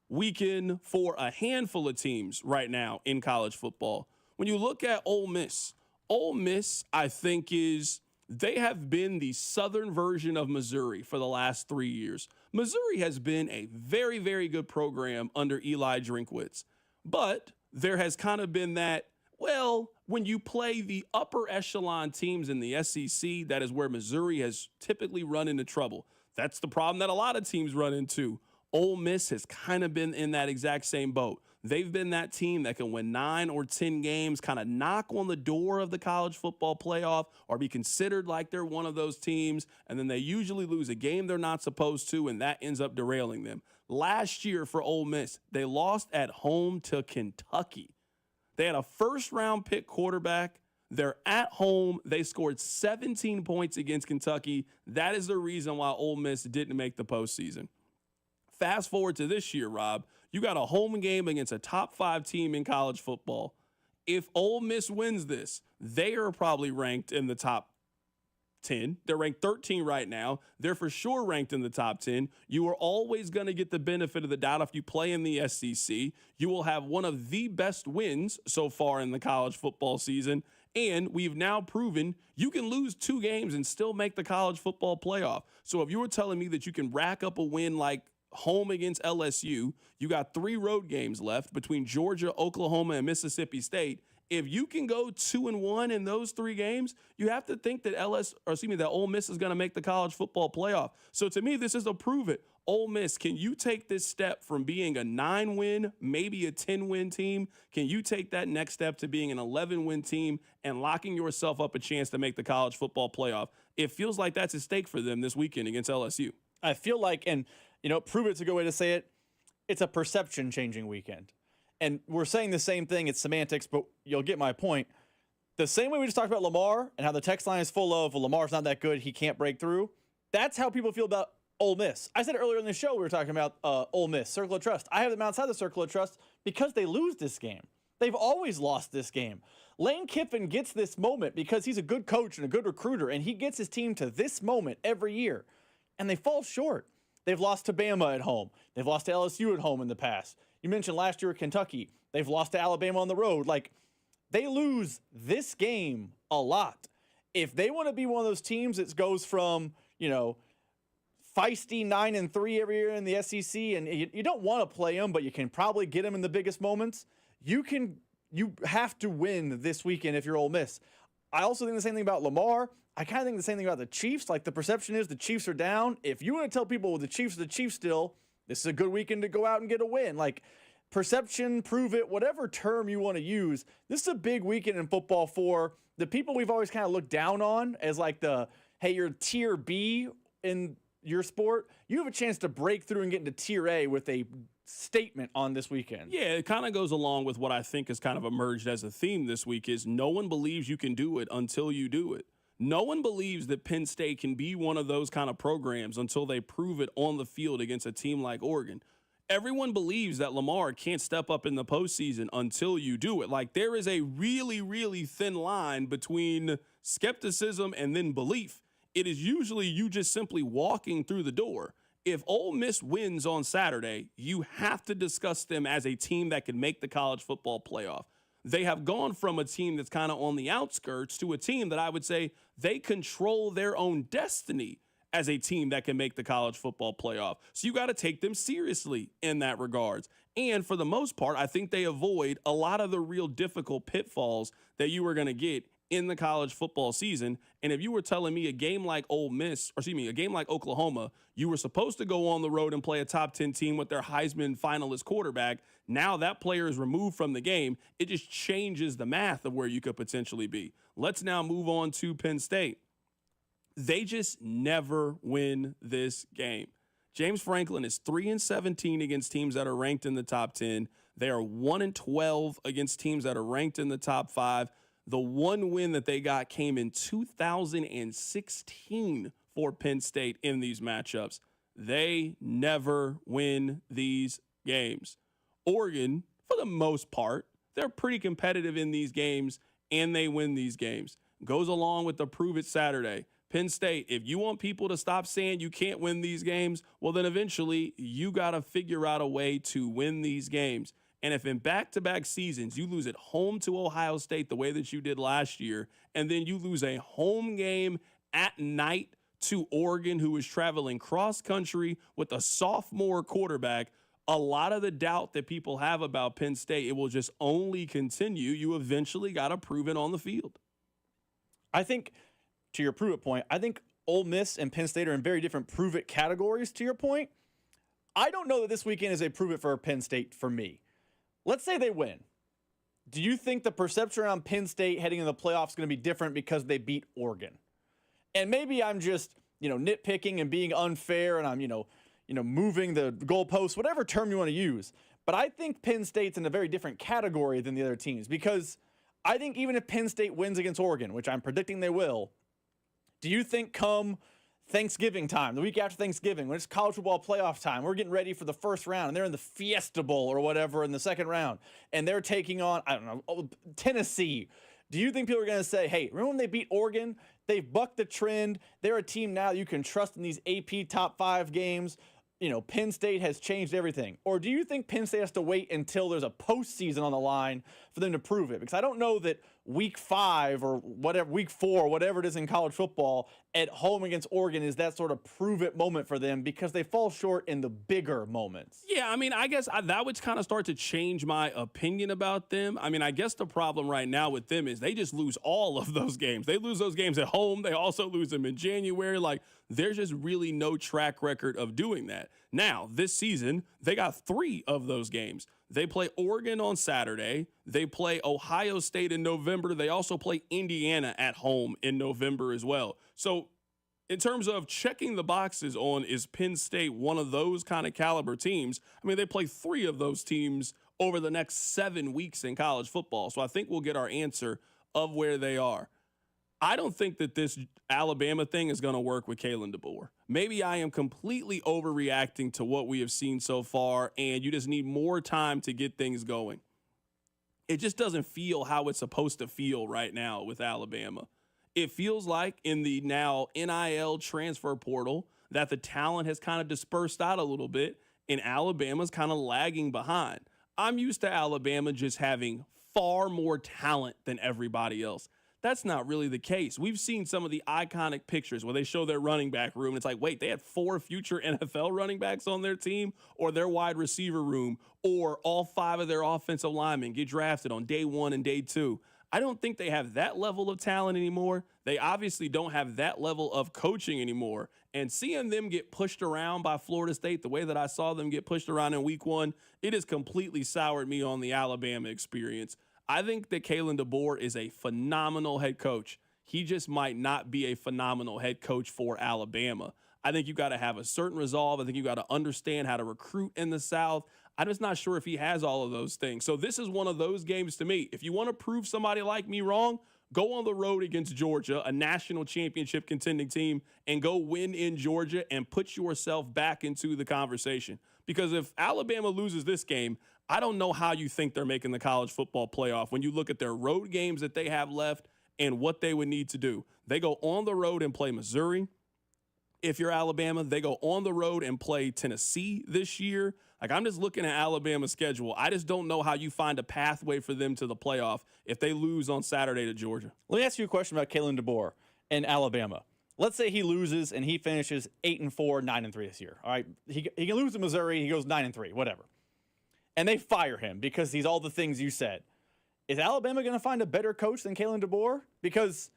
weekend for a handful of teams right now in college football. When you look at Ole Miss, I think they have been the southern version of Missouri for the last 3 years. Missouri has been a very, very good program under Eli Drinkwitz. But there has kind of been that, when you play the upper echelon teams in the SEC, that is where Missouri has typically run into trouble. That's the problem that a lot of teams run into. Ole Miss has kind of been in that exact same boat. They've been that team that can win 9 or 10 games, kind of knock on the door of the college football playoff or be considered like they're one of those teams, and then they usually lose a game they're not supposed to, and that ends up derailing them. Last year for Ole Miss, they lost at home to Kentucky. They had a first-round pick quarterback. They're at home. They scored 17 points against Kentucky. That is the reason why Ole Miss didn't make the postseason. Fast forward to this year, Rob. You got a home game against a top 5 team in college football. If Ole Miss wins this, they are probably ranked in the top 10. They're ranked 13 right now. They're for sure ranked in the top 10. You are always going to get the benefit of the doubt if you play in the SEC. You will have one of the best wins so far in the college football season. And we've now proven you can lose 2 games and still make the college football playoff. So if you were telling me that you can rack up a win like home against LSU, you got 3 road games left between Georgia, Oklahoma, and Mississippi State. If you can go 2-1 in those 3 games, you have to think that that Ole Miss is going to make the college football playoff. So to me, this is a prove it. Ole Miss, can you take this step from being a 9-win, maybe a 10-win team? Can you take that next step to being an 11-win team and locking yourself up a chance to make the college football playoff? It feels like that's at stake for them this weekend against LSU.
I feel like, and prove it's a good way to say it, it's a perception-changing weekend. And we're saying the same thing. It's semantics, but you'll get my point. The same way we just talked about Lamar and how the text line is full of, well, Lamar's not that good, he can't break through. That's how people feel about Ole Miss. I said it earlier in the show, we were talking about Ole Miss, Circle of Trust. I have them outside the Circle of Trust because they lose this game. They've always lost this game. Lane Kiffin gets this moment because he's a good coach and a good recruiter, and he gets his team to this moment every year, and they fall short. They've lost to Bama at home. They've lost to LSU at home in the past. You mentioned last year at Kentucky. They've lost to Alabama on the road. Like, they lose this game a lot. If they want to be one of those teams that goes from, feisty 9-3 every year in the SEC, and you don't want to play them, but you can probably get them in the biggest moments, you have to win this weekend if you're Ole Miss. I also think the same thing about Lamar. I kind of think the same thing about the Chiefs. Like, the perception is the Chiefs are down. If you want to tell people, well, the Chiefs are the Chiefs still, this is a good weekend to go out and get a win. Like, perception, prove it, whatever term you want to use, this is a big weekend in football for the people we've always kind of looked down on as like hey, you're tier B in your sport. You have a chance to break through and get into tier A with a statement on this weekend.
Yeah, it kind of goes along with what I think has kind of emerged as a theme this week is no one believes you can do it until you do it. No one believes that Penn State can be one of those kind of programs until they prove it on the field against a team like Oregon. Everyone believes that Lamar can't step up in the postseason until you do it. Like, there is a really, really thin line between skepticism and then belief. It is usually you just simply walking through the door. If Ole Miss wins on Saturday, you have to discuss them as a team that can make the college football playoff. They have gone from a team that's kind of on the outskirts to a team that I would say they control their own destiny as a team that can make the college football playoff. So you got to take them seriously in that regards. And for the most part, I think they avoid a lot of the real difficult pitfalls that you are going to get in the college football season. And if you were telling me a game like a game like Oklahoma, you were supposed to go on the road and play a top 10 team with their Heisman finalist quarterback. Now that player is removed from the game. It just changes the math of where you could potentially be. Let's now move on to Penn State. They just never win this game. James Franklin is 3-17 against teams that are ranked in the top 10. They are 1-12 against teams that are ranked in the top 5. The one win that they got came in 2016 for Penn State in these matchups. They never win these games. Oregon, for the most part, they're pretty competitive in these games, and they win these games. Goes along with the prove it Saturday. Penn State, if you want people to stop saying you can't win these games, well, then eventually you got to figure out a way to win these games. And if in back-to-back seasons you lose at home to Ohio State the way that you did last year, and then you lose a home game at night to Oregon, who is traveling cross-country with a sophomore quarterback, a lot of the doubt that people have about Penn State, it will just only continue. You eventually got to prove it on the field.
I think, to your prove it point, I think Ole Miss and Penn State are in very different prove it categories, to your point. I don't know that this weekend is a prove it for Penn State for me. Let's say they win. Do you think the perception around Penn State heading into the playoffs is going to be different because they beat Oregon? And maybe I'm just, nitpicking and being unfair, and I'm, moving the goalposts, whatever term you want to use. But I think Penn State's in a very different category than the other teams, because I think even if Penn State wins against Oregon, which I'm predicting they will, do you think come Thanksgiving time, the week after Thanksgiving, when it's college football playoff time, we're getting ready for the first round, and they're in the Fiesta Bowl or whatever in the second round, and they're taking on, Tennessee. Do you think people are going to say, hey, remember when they beat Oregon? They've bucked the trend. They're a team now you can trust in these AP top 5 games. Penn State has changed everything. Or do you think Penn State has to wait until there's a postseason on the line for them to prove it? Because I don't know that week 5 or whatever, week 4, whatever it is in college football, at home against Oregon is that sort of prove-it moment for them because they fall short in the bigger moments.
Yeah, I mean, I guess that would kind of start to change my opinion about them. I mean, I guess the problem right now with them is they just lose all of those games. They lose those games at home. They also lose them in January. Like, there's just really no track record of doing that. Now, this season, they got 3 of those games. They play Oregon on Saturday. They play Ohio State in November. They also play Indiana at home in November as well. So in terms of checking the boxes on, is Penn State one of those kind of caliber teams? I mean, they play 3 of those teams over the next 7 weeks in college football. So I think we'll get our answer of where they are. I don't think that this Alabama thing is going to work with Kalen DeBoer. Maybe I am completely overreacting to what we have seen so far, and you just need more time to get things going. It just doesn't feel how it's supposed to feel right now with Alabama. It feels like in the now NIL transfer portal that the talent has kind of dispersed out a little bit, and Alabama's kind of lagging behind. I'm used to Alabama just having far more talent than everybody else. That's not really the case. We've seen some of the iconic pictures where they show their running back room. And it's like, wait, they had 4 future NFL running backs on their team, or their wide receiver room, or all 5 of their offensive linemen get drafted on day 1 and day 2. I don't think they have that level of talent anymore. They obviously don't have that level of coaching anymore. And seeing them get pushed around by Florida State the way that I saw them get pushed around in week 1, it has completely soured me on the Alabama experience. I think that Kalen DeBoer is a phenomenal head coach. He just might not be a phenomenal head coach for Alabama. I think you got to have a certain resolve. I think you got to understand how to recruit in the South. I'm just not sure if he has all of those things. So this is one of those games to me. If you want to prove somebody like me wrong, go on the road against Georgia, a national championship contending team, and go win in Georgia and put yourself back into the conversation. Because if Alabama loses this game, I don't know how you think they're making the college football playoff when you look at their road games that they have left and what they would need to do. They go on the road and play Missouri. If you're Alabama, they go on the road and play Tennessee this year. Like, I'm just looking at Alabama's schedule. I just don't know how you find a pathway for them to the playoff if they lose on Saturday to Georgia.
Let me ask you a question about Kalen DeBoer and Alabama. Let's say he loses and he finishes 8-4, 9-3 this year. All right, he can lose to Missouri. He goes 9-3, whatever. And they fire him because he's all the things you said. Is Alabama going to find a better coach than Kalen DeBoer? Because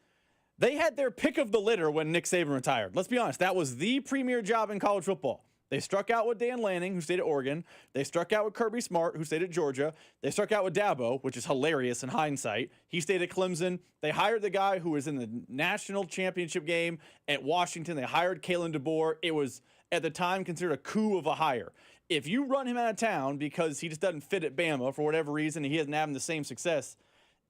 they had their pick of the litter when Nick Saban retired. Let's be honest. That was the premier job in college football. They struck out with Dan Lanning, who stayed at Oregon. They struck out with Kirby Smart, who stayed at Georgia. They struck out with Dabo, which is hilarious in hindsight. He stayed at Clemson. They hired the guy who was in the national championship game at Washington. They hired Kalen DeBoer. It was, at the time, considered a coup of a hire. If you run him out of town because he just doesn't fit at Bama for whatever reason and he isn't having the same success,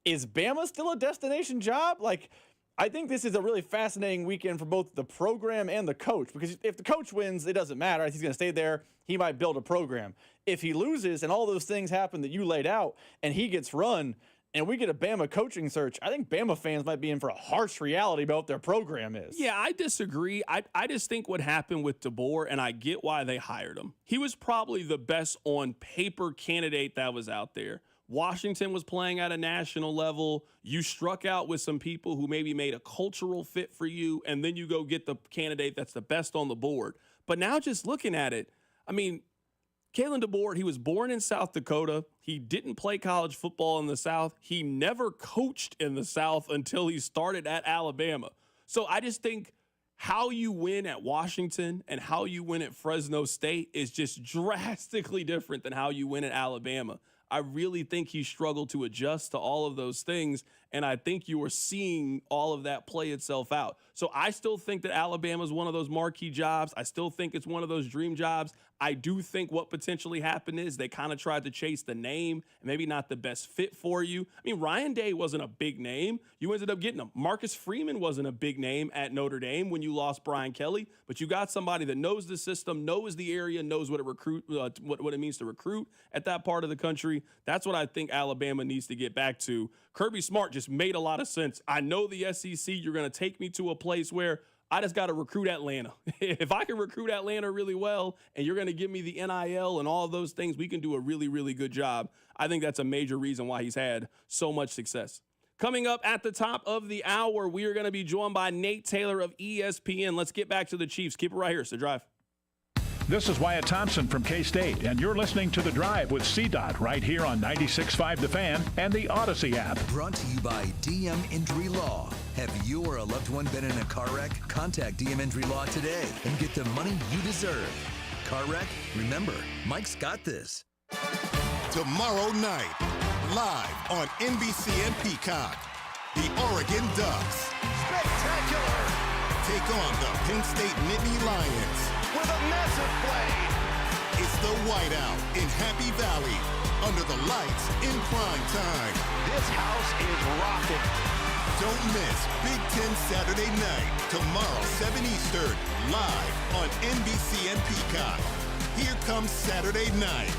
is Bama still a destination job? Like, I think this is a really fascinating weekend for both the program and the coach, because if the coach wins, it doesn't matter. He's going to stay there. He might build a program. If he loses and all those things happen that you laid out and he gets run and we get a Bama coaching search, I think Bama fans might be in for a harsh reality about what their program is.
Yeah, I disagree. I just think what happened with DeBoer, and I get why they hired him. He was probably the best on paper candidate that was out there. Washington was playing at a national level. You struck out with some people who maybe made a cultural fit for you, and then you go get the candidate that's the best on the board. But now just looking at it, I mean, Kalen DeBoer, he was born in South Dakota. He didn't play college football in the South. He never coached in the South until he started at Alabama. So I just think how you win at Washington and how you win at Fresno State is just drastically different than how you win at Alabama. I really think he struggled to adjust to all of those things, and I think you are seeing all of that play itself out. So I still think that Alabama is one of those marquee jobs. I still think it's one of those dream jobs. I do think what potentially happened is they kind of tried to chase the name, maybe not the best fit for you. I mean, Ryan Day wasn't a big name. You ended up getting him. Marcus Freeman wasn't a big name at Notre Dame when you lost Brian Kelly, but you got somebody that knows the system, knows the area, knows what it means to recruit at that part of the country. That's what I think Alabama needs to get back to. Kirby Smart just made a lot of sense. I know the SEC, you're going to take me to a place where I just got to recruit Atlanta. If I can recruit Atlanta really well and you're going to give me the NIL and all of those things, we can do a really, really good job. I think that's a major reason why he's had so much success. Coming up at the top of the hour, we are going to be joined by Nate Taylor of ESPN. Let's get back to the Chiefs. Keep it right here. It's The Drive.
This is Wyatt Thompson from K-State, and you're listening to The Drive with CDOT right here on 96.5 The Fan and the Odyssey app.
Brought to you by DM Injury Law. Have you or a loved one been in a car wreck? Contact DM Injury Law today and get the money you deserve. Car wreck? Remember, Mike's got this.
Tomorrow night, live on NBC and Peacock, the Oregon Ducks. Spectacular! Take on the Penn State Nittany Lions. With a massive play. It's the Whiteout in Happy Valley. Under the lights in prime time. This house is rocking. Don't miss Big Ten Saturday night. Tomorrow, 7 Eastern. Live on NBC and Peacock. Here comes Saturday night.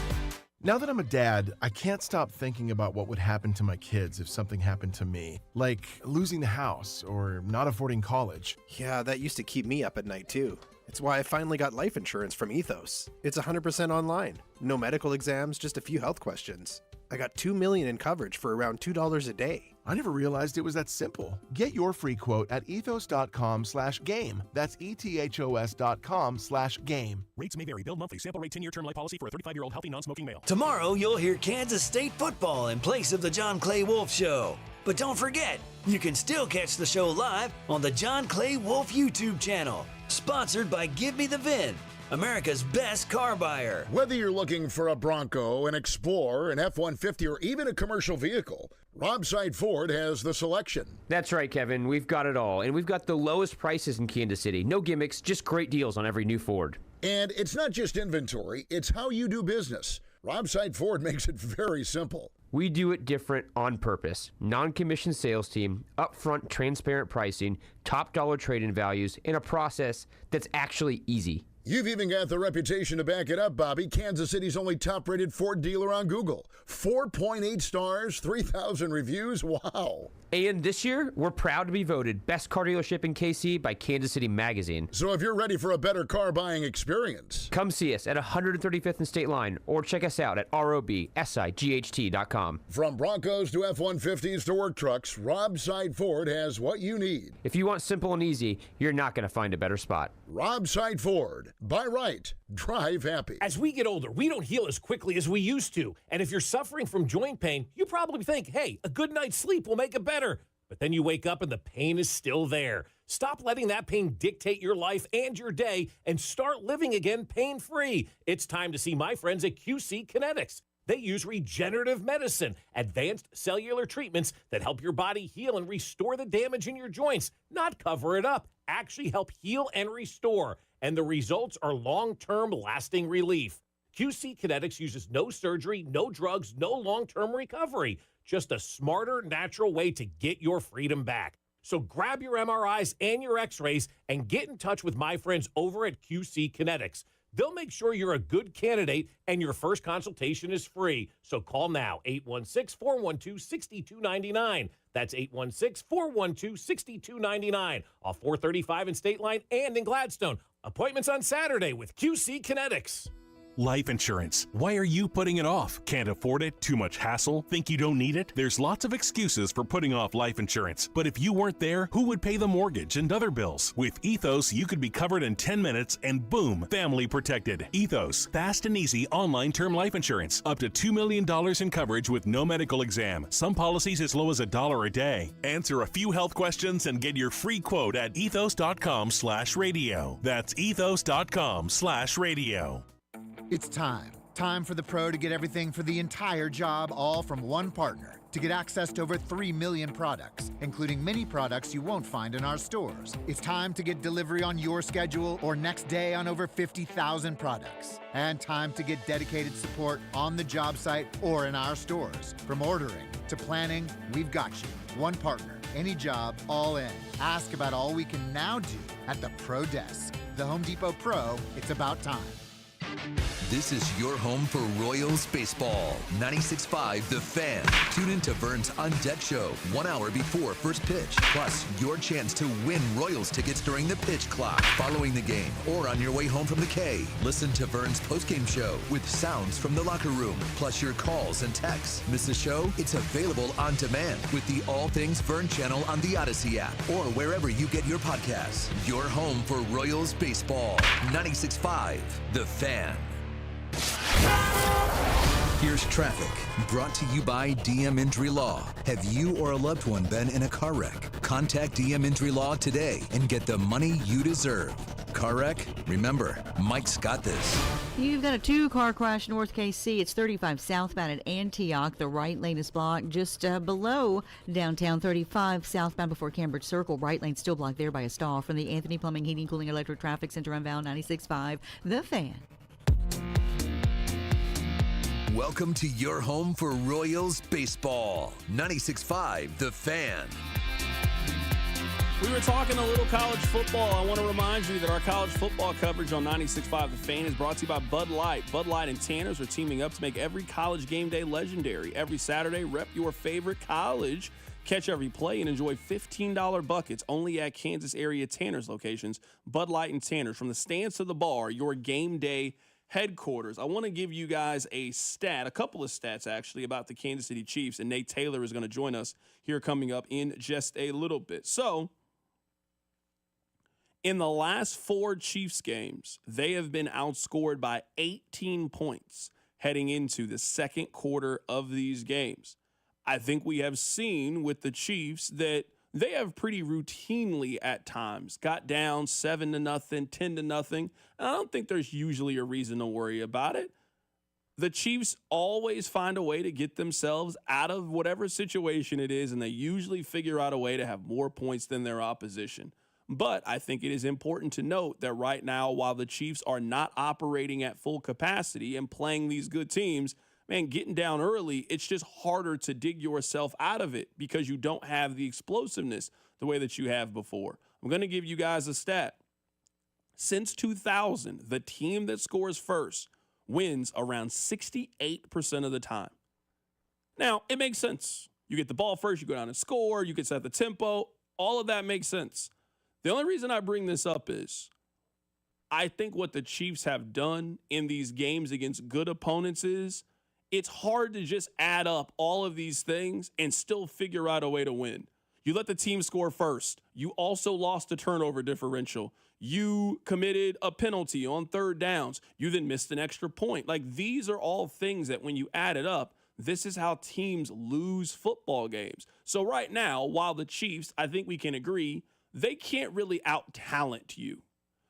Now that I'm a dad, I can't stop thinking about what would happen to my kids if something happened to me, like losing the house or not affording college.
Yeah, that used to keep me up at night too. It's why I finally got life insurance from Ethos. It's 100% online. No medical exams, just a few health questions. I got $2 million in coverage for around $2 a day.
I never realized it was that simple. Get your free quote at ethos.com/game. That's ethos.com/game.
Rates may vary. Billed monthly. Sample rate 10-year term life policy for a 35-year-old healthy non-smoking male.
Tomorrow, you'll hear Kansas State football in place of the John Clay Wolf Show. But don't forget, you can still catch the show live on the John Clay Wolf YouTube channel. Sponsored by Give Me the VIN, America's best car buyer.
Whether you're looking for a Bronco, an Explorer, an F-150, or even a commercial vehicle, Robside Ford has the selection.
That's right, Kevin. We've got it all. And we've got the lowest prices in Kansas City. No gimmicks, just great deals on every new Ford.
And it's not just inventory, it's how you do business. Robside Ford makes it very simple.
We do it different on purpose. Non-commissioned sales team, upfront transparent pricing, top dollar trade-in values, and a process that's actually easy.
You've even got the reputation to back it up, Bobby. Kansas City's only top-rated Ford dealer on Google. 4.8 stars, 3,000 reviews. Wow.
And this year, we're proud to be voted Best Car Dealership in KC by Kansas City Magazine.
So if you're ready for a better car buying experience,
come see us at 135th and State Line or check us out at robsight.com.
From Broncos to F-150s to work trucks, Robside Ford has what you need.
If you want simple and easy, you're not going to find a better spot.
Robside Ford. Buy right. Drive happy.
As we get older, we don't heal as quickly as we used to. And if you're suffering from joint pain, you probably think, hey, a good night's sleep will make it better. But then you wake up and the pain is still there. Stop letting that pain dictate your life and your day and start living again pain-free. It's time to see my friends at QC Kinetics. They use regenerative medicine, advanced cellular treatments that help your body heal and restore the damage in your joints, not cover it up, actually help heal and restore. And the results are long-term lasting relief. QC Kinetics uses no surgery, no drugs, no long-term recovery. Just a smarter, natural way to get your freedom back. So grab your MRIs and your x-rays and get in touch with my friends over at QC Kinetics. They'll make sure you're a good candidate and your first consultation is free. So call now, 816-412-6299. That's 816-412-6299. Off 435 in State Line and in Gladstone. Appointments on Saturday with QC Kinetics.
Life insurance. Why are you putting it off? Can't afford it? Too much hassle? Think you don't need it? There's lots of excuses for putting off life insurance. But if you weren't there, who would pay the mortgage and other bills? With Ethos, you could be covered in 10 minutes and boom, family protected. Ethos, fast and easy online term life insurance. Up to $2 million in coverage with no medical exam. Some policies as low as $1 a day. Answer a few health questions and get your free quote at ethos.com/radio. That's ethos.com/radio.
It's time. Time for the pro to get everything for the entire job, all from one partner. To get access to over 3 million products, including many products you won't find in our stores. It's time to get delivery on your schedule or next day on over 50,000 products. And time to get dedicated support on the job site or in our stores. From ordering to planning, we've got you. One partner, any job, all in. Ask about all we can now do at the Pro Desk. The Home Depot Pro, it's about time.
This is your home for Royals baseball. 96.5 The Fan. Tune in to Vern's On Deck show 1 hour before first pitch. Plus, your chance to win Royals tickets during the pitch clock, following the game, or on your way home from the K. Listen to Vern's postgame show with sounds from the locker room, plus your calls and texts. Miss the show? It's available on demand with the All Things Vern channel on the Odyssey app or wherever you get your podcasts. Your home for Royals baseball. 96.5 The Fan. Here's traffic, brought to you by DM Injury Law. Have you or a loved one been in a car wreck? Contact DM Injury Law today and get the money you deserve. Car wreck? Remember, Mike's got this.
You've got a 2-car crash north KC. It's 35 southbound at Antioch. The right lane is blocked just below downtown. 35 southbound before Cambridge Circle. Right lane still blocked there by a stall. From the Anthony Plumbing, Heating, Cooling, Electric Traffic Center on Val 96.5 The Fan.
Welcome to your home for Royals baseball. 96.5 The Fan.
We were talking a little college football. I want to remind you that our college football coverage on 96.5 The Fan is brought to you by Bud Light. Bud Light and Tanner's are teaming up to make every college game day legendary. Every Saturday, rep your favorite college. Catch every play and enjoy $15 buckets only at Kansas area Tanner's locations. Bud Light and Tanner's, from the stands to the bar, your game day headquarters. I want to give you guys a couple of stats actually, about the Kansas City Chiefs, and Nate Taylor is going to join us here coming up in just a little bit. So, in the last 4 Chiefs games, they have been outscored by 18 points heading into the second quarter of these games. I think we have seen with the Chiefs that they have pretty routinely at times got down 7-0, 10-0. And I don't think there's usually a reason to worry about it. The Chiefs always find a way to get themselves out of whatever situation it is, and they usually figure out a way to have more points than their opposition. But I think it is important to note that right now, while the Chiefs are not operating at full capacity and playing these good teams, man, getting down early, it's just harder to dig yourself out of it because you don't have the explosiveness the way that you have before. I'm going to give you guys a stat. Since 2000, the team that scores first wins around 68% of the time. Now, it makes sense. You get the ball first, you go down and score, you can set the tempo. All of that makes sense. The only reason I bring this up is I think what the Chiefs have done in these games against good opponents is it's hard to just add up all of these things and still figure out a way to win. You let the team score first. You also lost the turnover differential. You committed a penalty on third downs. You then missed an extra point. Like, these are all things that when you add it up, this is how teams lose football games. So right now, while the Chiefs, I think we can agree, they can't really out-talent you.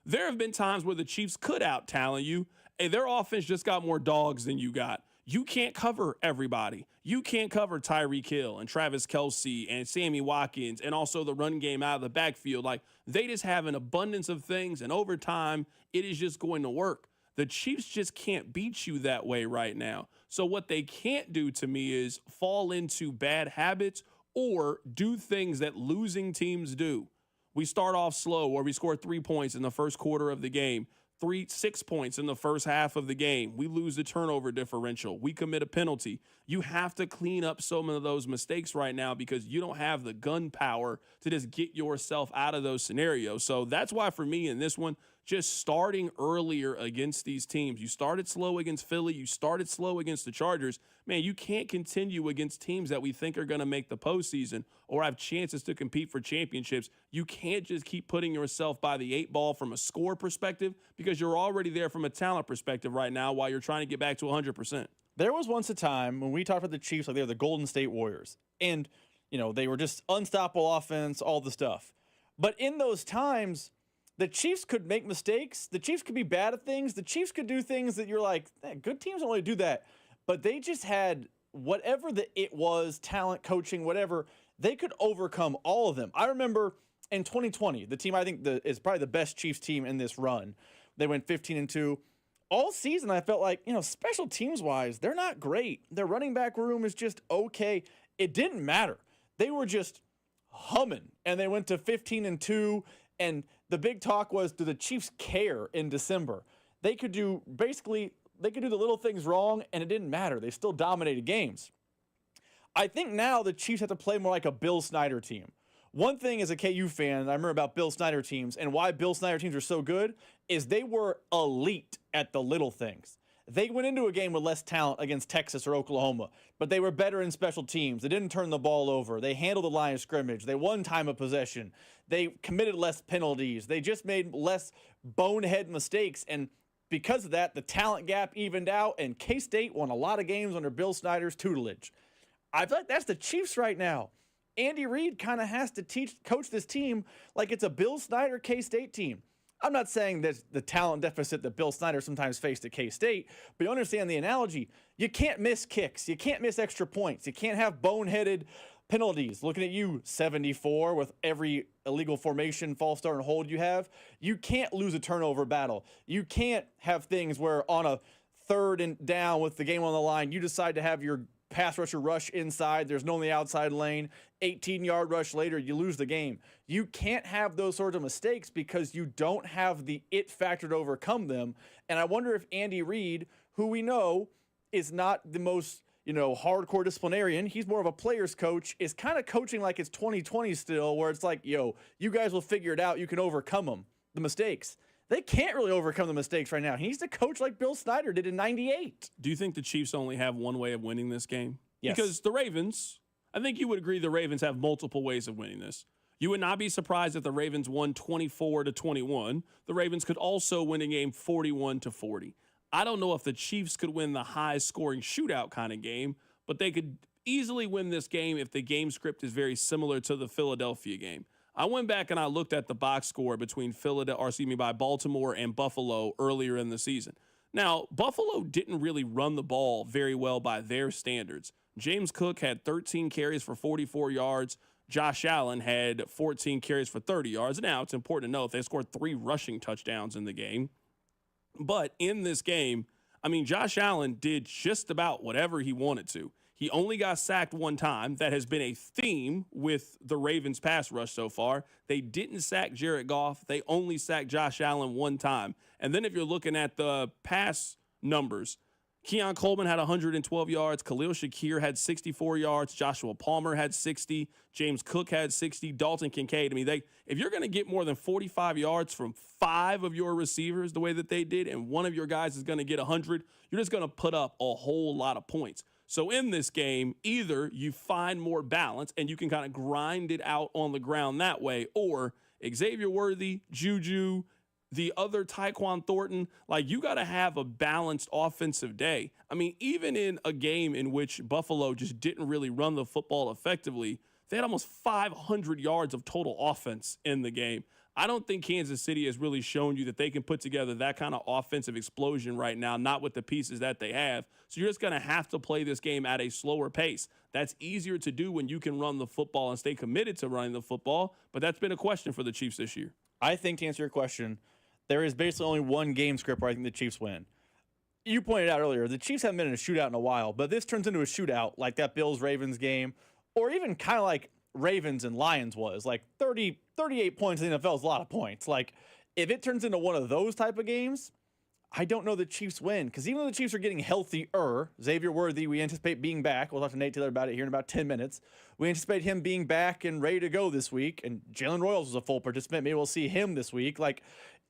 There have been times where the Chiefs could out-talent you. Hey, their offense just got more dogs than you got. You can't cover everybody. You can't cover Tyreek Hill and Travis Kelce and Sammy Watkins and also the run game out of the backfield. Like, they just have an abundance of things, and over time, it is just going to work. The Chiefs just can't beat you that way right now. So what they can't do to me is fall into bad habits or do things that losing teams do. We start off slow, or we score 3 points in the first quarter of the game. 6 points in the first half of the game. We lose the turnover differential. We commit a penalty. You have to clean up some of those mistakes right now because you don't have the gunpowder to just get yourself out of those scenarios. So that's why for me in this one, just starting earlier against these teams. You started slow against Philly. You started slow against the Chargers. Man, you can't continue against teams that we think are going to make the postseason or have chances to compete for championships. You can't just keep putting yourself by the 8 ball from a score perspective because you're already there from a talent perspective right now while you're trying to get back to 100%.
There was once a time when we talked about the Chiefs like they were the Golden State Warriors. And, you know, they were just unstoppable offense, all the stuff. But in those times, the Chiefs could make mistakes. The Chiefs could be bad at things. The Chiefs could do things that you're like, good teams don't really do that. But they just had whatever it was, talent, coaching, whatever, they could overcome all of them. I remember in 2020, the team I think is probably the best Chiefs team in this run. They went 15-2. All season, I felt like, special teams-wise, they're not great. Their running back room is just okay. It didn't matter. They were just humming, and they went to 15-2, and the big talk was, do the Chiefs care in December? they could do the little things wrong, and it didn't matter. They still dominated games. I think now the Chiefs have to play more like a Bill Snyder team. One thing as a KU fan, I remember about Bill Snyder teams and why Bill Snyder teams are so good is they were elite at the little things. They went into a game with less talent against Texas or Oklahoma, but they were better in special teams. They didn't turn the ball over. They handled the line of scrimmage. They won time of possession. They committed less penalties. They just made less bonehead mistakes. And because of that, the talent gap evened out, and K-State won a lot of games under Bill Snyder's tutelage. I feel like that's the Chiefs right now. Andy Reid kind of has to coach this team like it's a Bill Snyder K-State team. I'm not saying there's the talent deficit that Bill Snyder sometimes faced at K-State, but you understand the analogy. You can't miss kicks. You can't miss extra points. You can't have boneheaded penalties. Looking at you, 74, with every illegal formation, false start, and hold you have. You can't lose a turnover battle. You can't have things where on a 3rd and down with the game on the line, you decide to have your pass rusher rush inside. There's no on the outside lane. 18-yard rush later, you lose the game. You can't have those sorts of mistakes because you don't have the it factor to overcome them. And I wonder if Andy Reid, who we know is not the most, hardcore disciplinarian, he's more of a player's coach, is kind of coaching like it's 2020 still, where it's like, you guys will figure it out. You can overcome them, the mistakes. They can't really overcome the mistakes right now. He needs to coach like Bill Snyder did in 98.
Do you think the Chiefs only have one way of winning this game?
Yes.
Because the Ravens, I think you would agree the Ravens have multiple ways of winning this. You would not be surprised if the Ravens won 24-21. The Ravens could also win a game 41-40. I don't know if the Chiefs could win the high-scoring shootout kind of game, but they could easily win this game if the game script is very similar to the Philadelphia game. I went back and I looked at the box score between Baltimore and Buffalo earlier in the season. Now, Buffalo didn't really run the ball very well by their standards. James Cook had 13 carries for 44 yards. Josh Allen had 14 carries for 30 yards. Now, it's important to note they scored 3 rushing touchdowns in the game. But in this game, Josh Allen did just about whatever he wanted to. He only got sacked one time. That has been a theme with the Ravens pass rush so far. They didn't sack Jared Goff. They only sacked Josh Allen one time. And then if you're looking at the pass numbers, Keon Coleman had 112 yards. Khalil Shakir had 64 yards. Joshua Palmer had 60. James Cook had 60. Dalton Kincaid. If you're going to get more than 45 yards from 5 of your receivers the way that they did, and one of your guys is going to get 100, you're just going to put up a whole lot of points. So in this game, either you find more balance and you can kind of grind it out on the ground that way, or Xavier Worthy, Juju, the other Tyquan Thornton, you got to have a balanced offensive day. Even in a game in which Buffalo just didn't really run the football effectively, they had almost 500 yards of total offense in the game. I don't think Kansas City has really shown you that they can put together that kind of offensive explosion right now, not with the pieces that they have. So you're just going to have to play this game at a slower pace. That's easier to do when you can run the football and stay committed to running the football, but that's been a question for the Chiefs this year.
I think to answer your question, there is basically only one game script where I think the Chiefs win. You pointed out earlier, the Chiefs haven't been in a shootout in a while, but this turns into a shootout like that Bills-Ravens game, or even kind of like Ravens and Lions was. 38 points in the NFL is a lot of points. If it turns into one of those type of games, I don't know the Chiefs win. Because even though the Chiefs are getting healthier, Xavier Worthy, we anticipate being back. We'll talk to Nate Taylor about it here in about 10 minutes. We anticipate him being back and ready to go this week. And Jalen Royals was a full participant. Maybe we'll see him this week.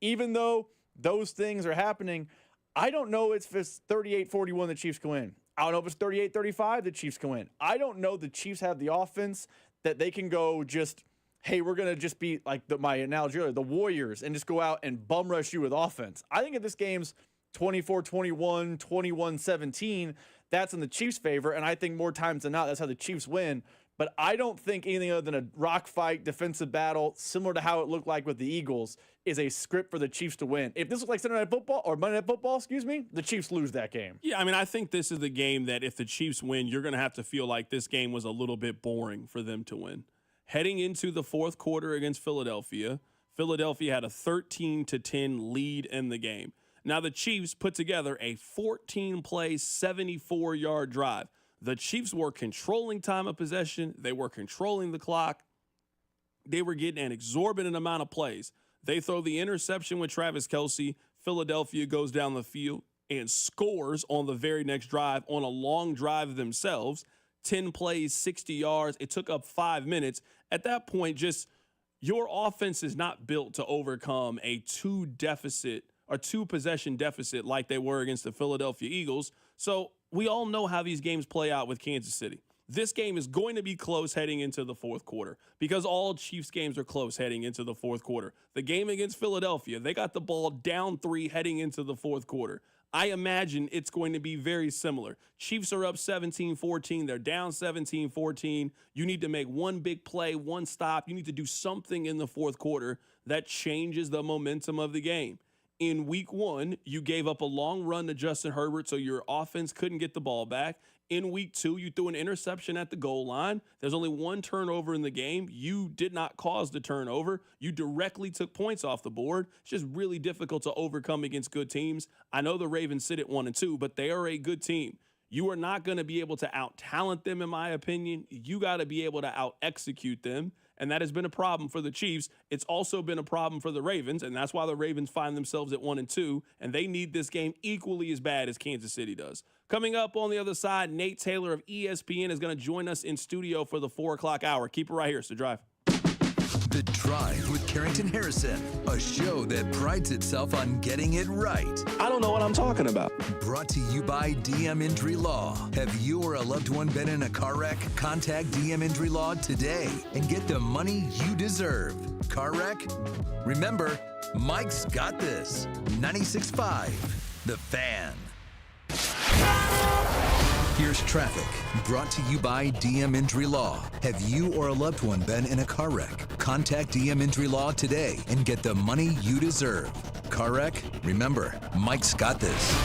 Even though those things are happening, I don't know if it's 38-41 the Chiefs can win. I don't know if it's 38-35 the Chiefs can win. I don't know the Chiefs have the offense that they can go just, hey, we're going to just be my analogy earlier, the Warriors, and just go out and bum rush you with offense. I think if this game's 24-21, 21-17, that's in the Chiefs' favor, and I think more times than not, that's how the Chiefs win. But I don't think anything other than a rock fight, defensive battle, similar to how it looked like with the Eagles, is a script for the Chiefs to win. If this looked like Sunday Night Football, or Monday Night Football, the Chiefs lose that game.
Yeah, I think this is the game that if the Chiefs win, you're going to have to feel like this game was a little bit boring for them to win. Heading into the fourth quarter against Philadelphia, Philadelphia had a 13-10 lead in the game. Now the Chiefs put together a 14-play, 74-yard drive. The Chiefs were controlling time of possession. They were controlling the clock. They were getting an exorbitant amount of plays. They throw the interception with Travis Kelce. Philadelphia goes down the field and scores on the very next drive on a long drive themselves. 10 plays, 60 yards. It took up 5 minutes. At that point, just your offense is not built to overcome a two-possession deficit like they were against the Philadelphia Eagles. So we all know how these games play out with Kansas City. This game is going to be close heading into the fourth quarter because all Chiefs games are close heading into the fourth quarter. The game against Philadelphia, they got the ball down 3 heading into the fourth quarter. I imagine it's going to be very similar. Chiefs are up 17-14. They're down 17-14. You need to make one big play, one stop. You need to do something in the fourth quarter that changes the momentum of the game. In week 1, you gave up a long run to Justin Herbert, so your offense couldn't get the ball back. In week 2, you threw an interception at the goal line. There's only one turnover in the game. You did not cause the turnover. You directly took points off the board. It's just really difficult to overcome against good teams. I know the Ravens sit at 1-2, but they are a good team. You are not going to be able to out-talent them, in my opinion. You got to be able to out-execute them, and that has been a problem for the Chiefs. It's also been a problem for the Ravens, and that's why the Ravens find themselves at 1-2, and they need this game equally as bad as Kansas City does. Coming up on the other side, Nate Taylor of ESPN is going to join us in studio for the 4 o'clock hour. Keep it right here. It's The Drive.
The Drive with Carrington Harrison, a show that prides itself on getting it right.
I don't know what I'm talking about.
Brought to you by DM Injury Law. Have you or a loved one been in a car wreck? Contact DM Injury Law today and get the money you deserve. Car wreck? Remember, Mike's got this. 96.5, The Fan. Here's traffic, brought to you by DM Injury Law. Have you or a loved one been in a car wreck? Contact DM Injury Law today and get the money you deserve. Car wreck? Remember, Mike's got this.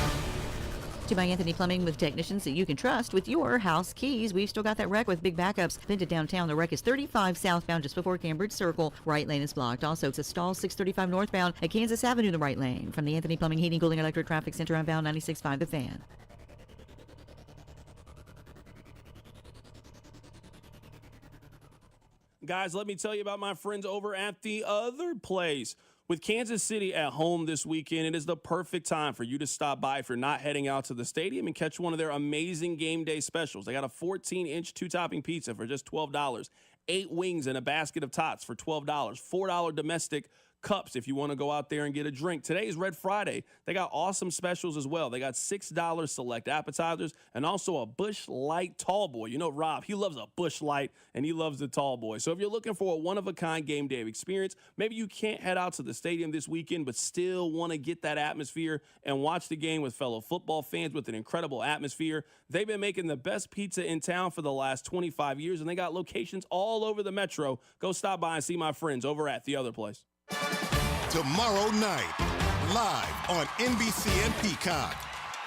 To buy Anthony Plumbing with technicians that you can trust with your house keys. We've still got that wreck with big backups. Been to downtown. The wreck is 35 southbound just before Cambridge Circle. Right lane is blocked. Also, it's a stall 635 northbound at Kansas Avenue, the right lane. From the Anthony Plumbing, Heating, Cooling, Electric Traffic Center, I'm bound 96.5 The Fan.
Guys, let me tell you about my friends over at The Other Place. With Kansas City at home this weekend, it is the perfect time for you to stop by if you're not heading out to the stadium and catch one of their amazing game day specials. They got a 14-inch two-topping pizza for just $12, 8 wings and a basket of tots for $12, $4 domestic cups if you want to go out there and get a drink. Today is Red Friday. They got awesome specials as well. They got $6 select appetizers and also a Busch Light Tall Boy. You know, Rob, he loves a Busch Light and he loves the Tall Boy. So if you're looking for a one-of-a-kind game day experience, maybe you can't head out to the stadium this weekend but still want to get that atmosphere and watch the game with fellow football fans with an incredible atmosphere. They've been making the best pizza in town for the last 25 years, and they got locations all over the metro. Go stop by and see my friends over at The Other Place.
Tomorrow night, live on NBC and Peacock,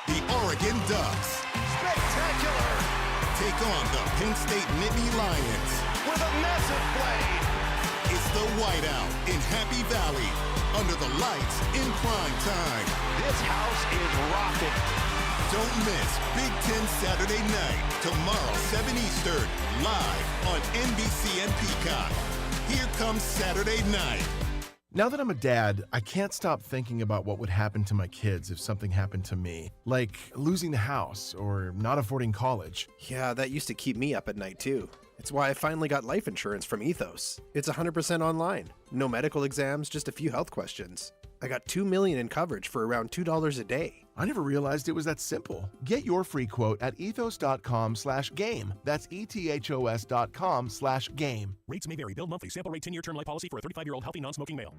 the Oregon Ducks. Spectacular! Take on the Penn State Nittany Lions. With a massive play. It's the Whiteout in Happy Valley, under the lights in prime time. This house is rocking. Don't miss Big Ten Saturday night, tomorrow 7 Eastern, live on NBC and Peacock. Here comes Saturday night.
Now that I'm a dad, I can't stop thinking about what would happen to my kids if something happened to me, like losing the house or not affording college.
Yeah, that used to keep me up at night too. It's why I finally got life insurance from Ethos. It's 100% online. No medical exams, just a few health questions. I got $2 million in coverage for around $2 a day.
I never realized it was that simple. Get your free quote at ethos.com/game. That's ethos.com/game.
Rates may vary. Bill monthly. Sample rate 10-year term life policy for a 35-year-old healthy non-smoking male.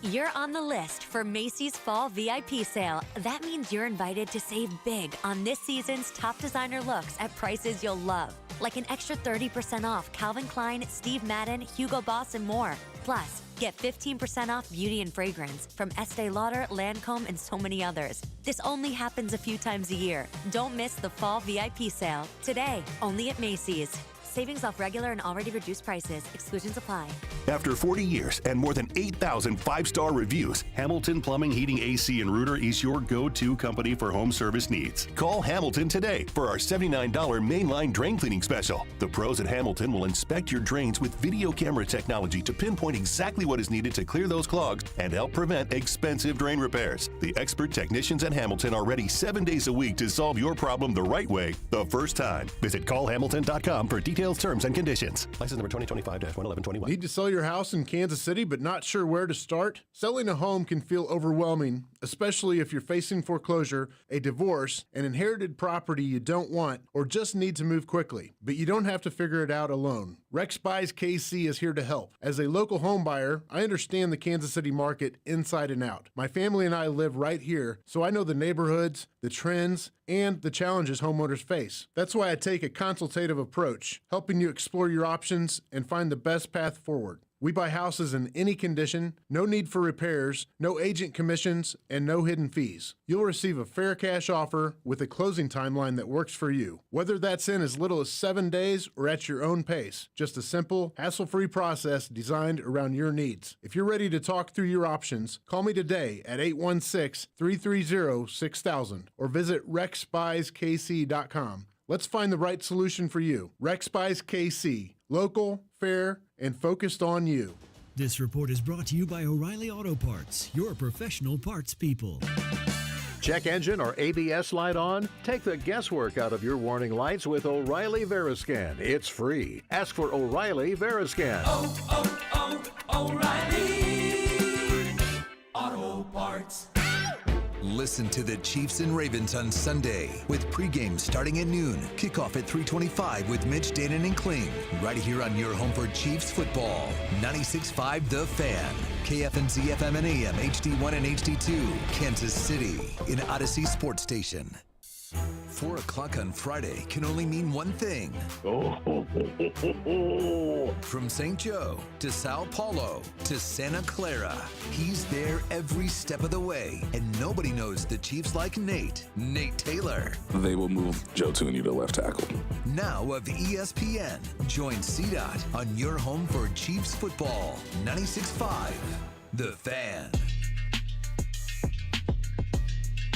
You're on the list for Macy's Fall VIP Sale. That means you're invited to save big on this season's top designer looks at prices you'll love. Like an extra 30% off Calvin Klein, Steve Madden, Hugo Boss, and more. Plus, get 15% off beauty and fragrance from Estee Lauder, Lancome, and so many others. This only happens a few times a year. Don't miss the Fall VIP Sale. Today, only at Macy's. Savings off regular and already reduced prices. Exclusions apply.
After 40 years and more than 8,000 five-star reviews, Hamilton Plumbing, Heating, AC, and Rooter is your go-to company for home service needs. Call Hamilton today for our $79 mainline drain cleaning special. The pros at Hamilton will inspect your drains with video camera technology to pinpoint exactly what is needed to clear those clogs and help prevent expensive drain repairs. The expert technicians at Hamilton are ready 7 days a week to solve your problem the right way, the first time. Visit callhamilton.com for details, terms, and conditions. License number 2025-11121.
Need to sell your house in Kansas City but not sure where to start? Selling a home can feel overwhelming, especially if you're facing foreclosure, a divorce, an inherited property you don't want, or just need to move quickly. But you don't have to figure it out alone. Rex Buys KC is here to help. As a local home buyer, I understand the Kansas City market inside and out. My family and I live right here, so I know the neighborhoods, the trends, and the challenges homeowners face. That's why I take a consultative approach, helping you explore your options and find the best path forward. We buy houses in any condition, no need for repairs, no agent commissions, and no hidden fees. You'll receive a fair cash offer with a closing timeline that works for you. Whether that's in as little as 7 days or at your own pace, just a simple, hassle-free process designed around your needs. If you're ready to talk through your options, call me today at 816-330-6000 or visit rexbuyskc.com. Let's find the right solution for you. Rex Buys KC. Local, fair, and focused on you.
This report is brought to you by O'Reilly Auto Parts, your professional parts people.
Check engine or ABS light on? Take the guesswork out of your warning lights with O'Reilly Veriscan. It's free. Ask for O'Reilly Veriscan.
O'Reilly Auto Parts.
Listen to the Chiefs and Ravens on Sunday with pregame starting at noon, kickoff at 3:25 with Mitch, Danon, and Kling. Right here on your home for Chiefs football. 96.5 The Fan. KFNZ FM and AM, HD1 and HD2. Kansas City in Odyssey Sports Station. 4 o'clock on Friday can only mean one thing. From St. Joe to Sao Paulo to Santa Clara, he's there every step of the way. And nobody knows the Chiefs like Nate Taylor.
They will move Joe Tooney to left tackle.
Now of ESPN, join CDOT on your home for Chiefs football. 96.5 The Fan.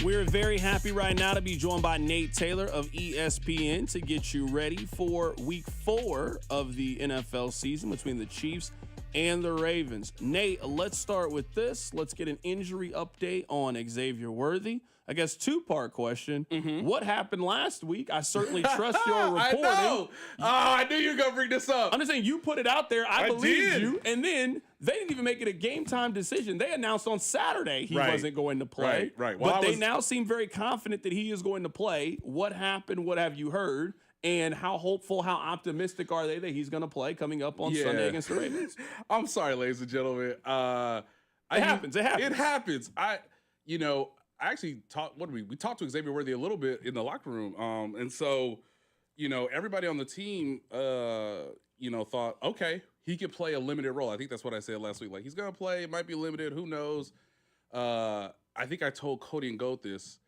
We're very happy right now to be joined by Nate Taylor of ESPN to get you ready for week 4 of the NFL season between the Chiefs and the Ravens. Nate, let's start with this. Let's get an injury update on Xavier Worthy. I guess 2-part question. What happened last week? I certainly trust your reporting.
I know. I knew you were going to bring this up.
I'm just saying, you put it out there. I believed
did.
you. And then they didn't even make it a game time decision. They announced on Saturday he wasn't going to play.
Right. Well,
but they now seem very confident that he is going to play. What happened? What have you heard? And how hopeful, how optimistic are they that he's going to play coming up on Sunday against the Ravens?
I'm sorry, ladies and gentlemen.
It happens.
It happens. I actually talked. We talked to Xavier Worthy a little bit in the locker room, and so everybody on the team, thought, okay, he could play a limited role. I think that's what I said last week. Like, he's gonna play. It might be limited. Who knows? I think I told Cody and Goat this.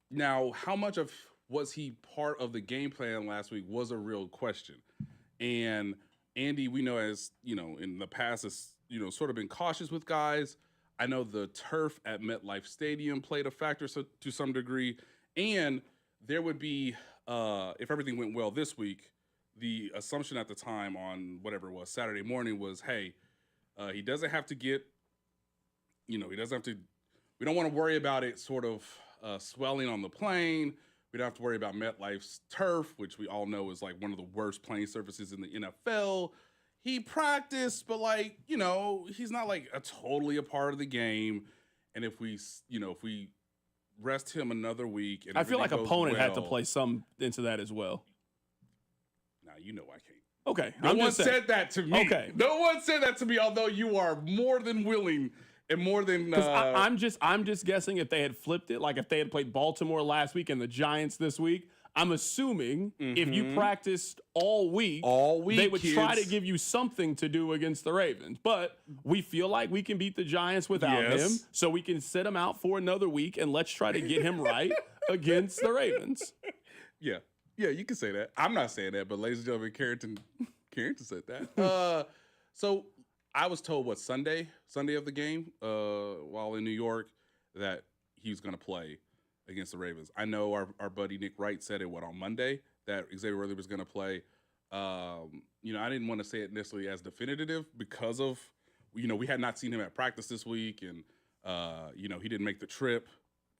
Now, how much of was he part of the game plan last week was a real question, and Andy, we know, as in the past, has sort of been cautious with guys. I know the turf at MetLife Stadium played a factor to some degree, and there would be, if everything went well this week, the assumption at the time on whatever it was, Saturday morning was, hey, he doesn't have to get, we don't want to worry about it sort of swelling on the plane. We don't have to worry about MetLife's turf, which we all know is like one of the worst playing surfaces in the NFL. He practiced, but he's not like totally a part of the game. And if we rest him another week, and
I feel like opponent had to play some into that as well.
Now I can't.
Okay,
no one said that to me.
Okay,
no one said that to me. Although you are more than willing and more than.
I'm just guessing if they had flipped it, like if they had played Baltimore last week and the Giants this week. I'm assuming if you practiced all week, they would try to give you something to do against the Ravens. But we feel like we can beat the Giants without him, so we can sit him out for another week, and let's try to get him right against the Ravens.
Yeah. Yeah, you can say that. I'm not saying that, but ladies and gentlemen, Carrington said that. So I was told Sunday of the game, while in New York, that he was going to play against the Ravens. I know our buddy Nick Wright said it on Monday that Xavier Worthy was going to play. I didn't want to say it necessarily as definitive because of we had not seen him at practice this week, and he didn't make the trip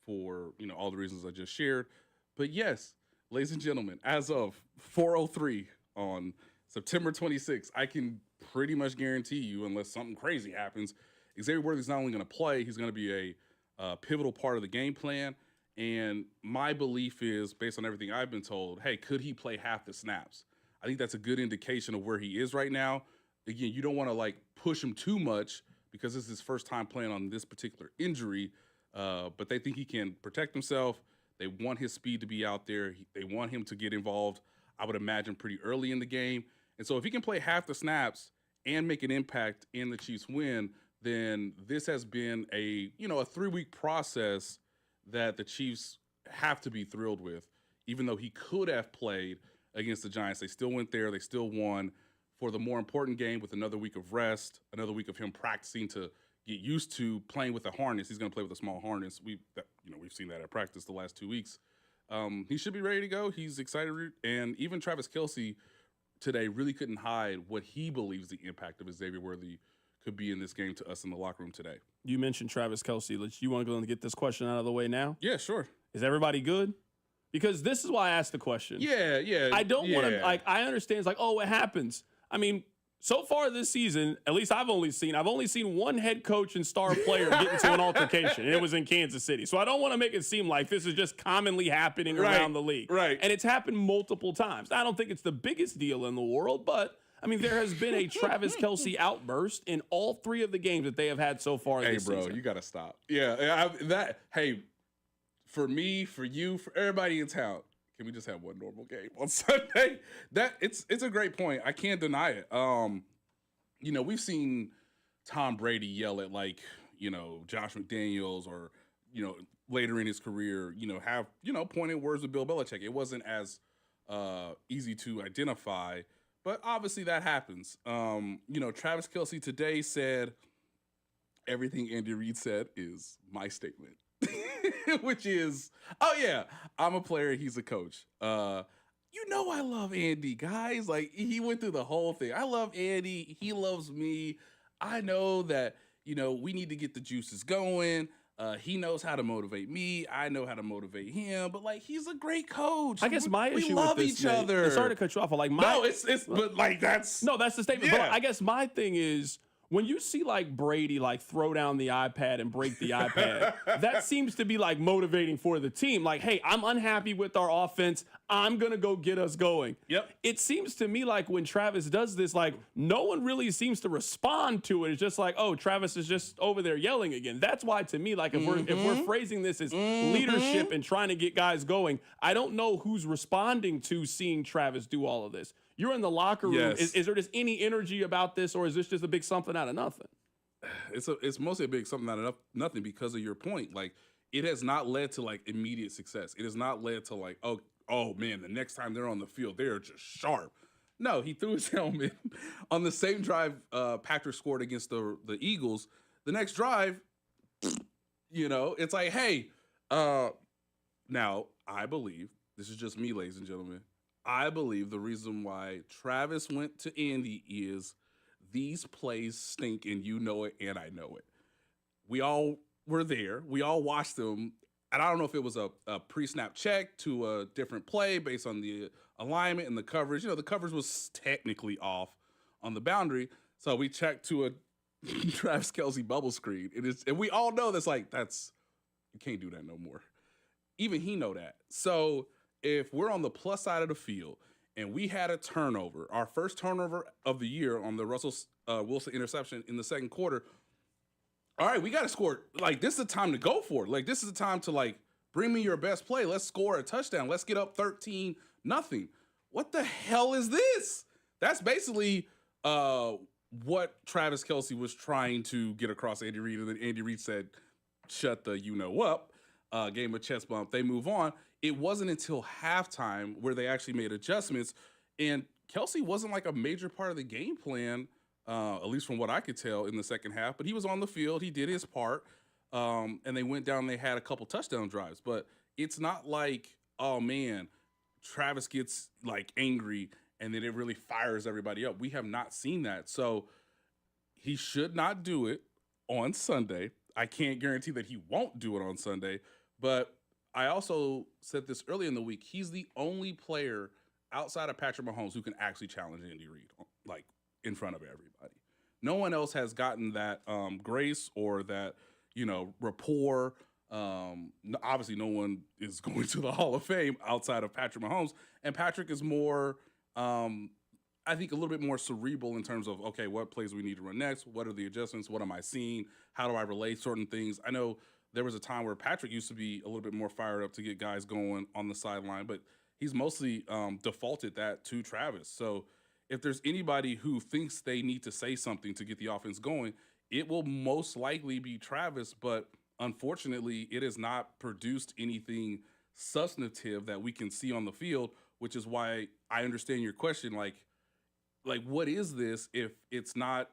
for all the reasons I just shared. But yes, ladies and gentlemen, as of 4:03 on September 26th, I can pretty much guarantee you, unless something crazy happens, Xavier Worthy's not only going to play, he's going to be a pivotal part of the game plan. And my belief is, based on everything I've been told, hey, could he play half the snaps? I think that's a good indication of where he is right now. Again, you don't want to push him too much because this is his first time playing on this particular injury. But they think he can protect himself. They want his speed to be out there. They want him to get involved, I would imagine, pretty early in the game. And so if he can play half the snaps and make an impact in the Chiefs win, then this has been a 3-week process that the Chiefs have to be thrilled with. Even though he could have played against the Giants, they still went there. They still won for the more important game with another week of rest, another week of him practicing to get used to playing with a harness. He's going to play with a small harness. We've seen that at practice the last 2 weeks. He should be ready to go. He's excited. And even Travis Kelce today really couldn't hide what he believes the impact of Xavier Worthy could be in this game to us in the locker room today. You mentioned Travis Kelce. You want to go and get this question out of the way now? Yeah, sure. Is everybody good? Because this is why I asked the question. Yeah. I don't want to, I understand it's it happens. I mean, so far this season, at least I've only seen one head coach and star player get into an altercation, and it was in Kansas City. So I don't want to make it seem like this is just commonly happening around the league. Right. And it's happened multiple times. I don't think it's the biggest deal in the world, but I mean, there has been a Travis Kelce outburst in all 3 of the games that they have had so far this season. Hey, bro, you got to stop. Yeah, for me, for you, for everybody in town, can we just have one normal game on Sunday? It's a great point. I can't deny it. We've seen Tom Brady yell at Josh McDaniels or later in his career, have pointed words with Bill Belichick. It wasn't as easy to identify, but obviously that happens. Travis Kelce today said everything Andy Reid said is my statement. Which is, I'm a player, he's a coach. I love Andy, guys. He went through the whole thing. I love Andy. He loves me. I know that, we need to get the juices going. He knows how to motivate me. I know how to motivate him. But, he's a great coach. I guess my issue with this, we love each other. Sorry to cut you off. That's... No, that's the statement. Yeah. But I guess my thing is, when you see Brady throw down the iPad and break the iPad, that seems to be motivating for the team. Hey, I'm unhappy with our offense. I'm going to go get us going. Yep. It seems to me when Travis does this, no one really seems to respond to it. It's just Travis is just over there yelling again. That's why to me, if we're phrasing this as leadership and trying to get guys going, I don't know who's responding to seeing Travis do all of this. You're in the locker room. Yes. Is there just any energy about this, or is this just a big something out of nothing? It's mostly a big something out of nothing because of your point. It has not led to immediate success. It has not led to oh man, the next time they're on the field, they're just sharp. No, he threw his helmet on the same drive Patrick scored against the Eagles. The next drive, it's hey. Now I believe this is just me, ladies and gentlemen. I believe the reason why Travis went to Andy is these plays stink, and you know it, and I know it. We all were there. We all watched them, and I don't know if it was a pre-snap check to a different play based on the alignment and the coverage. The coverage was technically off on the boundary, so we checked to a Travis Kelce bubble screen. And we all know that's you can't do that no more. Even he know that. So if we're on the plus side of the field and we had a turnover, our first turnover of the year on the Russell Wilson interception in the second quarter, all right, we got to score. This is the time to go for it. This is the time to, bring me your best play. Let's score a touchdown. Let's get up 13-0. What the hell is this? That's basically what Travis Kelce was trying to get across Andy Reid, and then Andy Reid said, shut the up. game of chest bump. They move on. It wasn't until halftime where they actually made adjustments, and Kelsey wasn't like a major part of the game plan, at least from what I could tell in the second half. But he was on the field. He did his part, and they went down. And they had a couple touchdown drives. But it's not like, oh man, Travis gets like angry and then it really fires everybody up. We have not seen that. So he should not do it on Sunday. I can't guarantee that he won't do it on Sunday. But I also said this early in the week. He's the only player outside of Patrick Mahomes who can actually challenge Andy Reid, like in front of everybody. No one else has gotten that grace or that, rapport. Obviously, no one is going to the Hall of Fame outside of Patrick Mahomes. And Patrick is more, I think, a little bit more cerebral in terms of, okay, what plays we need to run next? What are the adjustments? What am I seeing? How do I relay certain things? I know there was a time where Patrick used to be a little bit more fired up to get guys going on the sideline, but he's mostly defaulted that to Travis. So if there's anybody who thinks they need to say something to get the offense going, it will most likely be Travis, but unfortunately, it has not produced anything substantive that we can see on the field, which is why I understand your question. Like what is this if it's not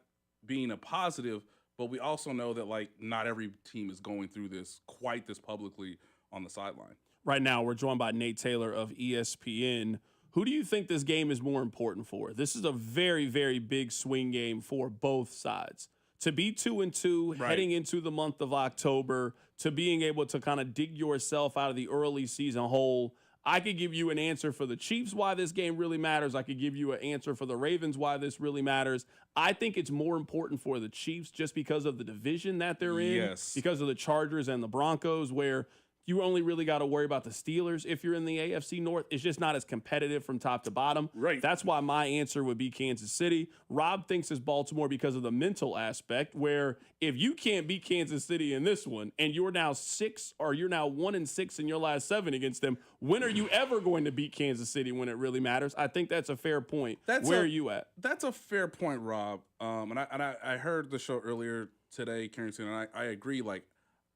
being a positive? But we also know that not every team is going through this quite this publicly on the sideline.
Right now, we're joined by Nate Taylor of ESPN. Who do you think this game is more important for? This is a very, very big swing game for both sides. To be 2-2
Right.
heading into the month of October, to being able to kind of dig yourself out of the early season hole. I could give you an answer for the Chiefs why this game really matters. I could give you an answer for the Ravens why this really matters. I think it's more important for the Chiefs just because of the division that they're in,
Yes.
because of the Chargers and the Broncos, where you only really got to worry about the Steelers if you're in the AFC North. It's just not as competitive from top to bottom.
Right.
That's why my answer would be Kansas City. Rob thinks it's Baltimore because of the mental aspect, where if you can't beat Kansas City in this one and you're now 1-6 in your last 7 against them, when are you ever going to beat Kansas City when it really matters? I think that's a fair point. Where are you at?
That's a fair point, Rob. And I heard the show earlier today, Carrington, and I agree.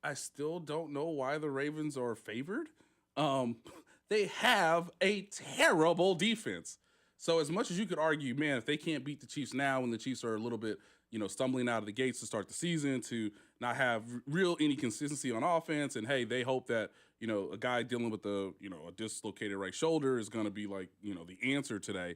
I still don't know why the Ravens are favored. They have a terrible defense. So as much as you could argue, man, if they can't beat the Chiefs now when the Chiefs are a little bit, stumbling out of the gates to start the season, to not have any consistency on offense, and hey, they hope that, a guy dealing with a dislocated right shoulder is going to be the answer today.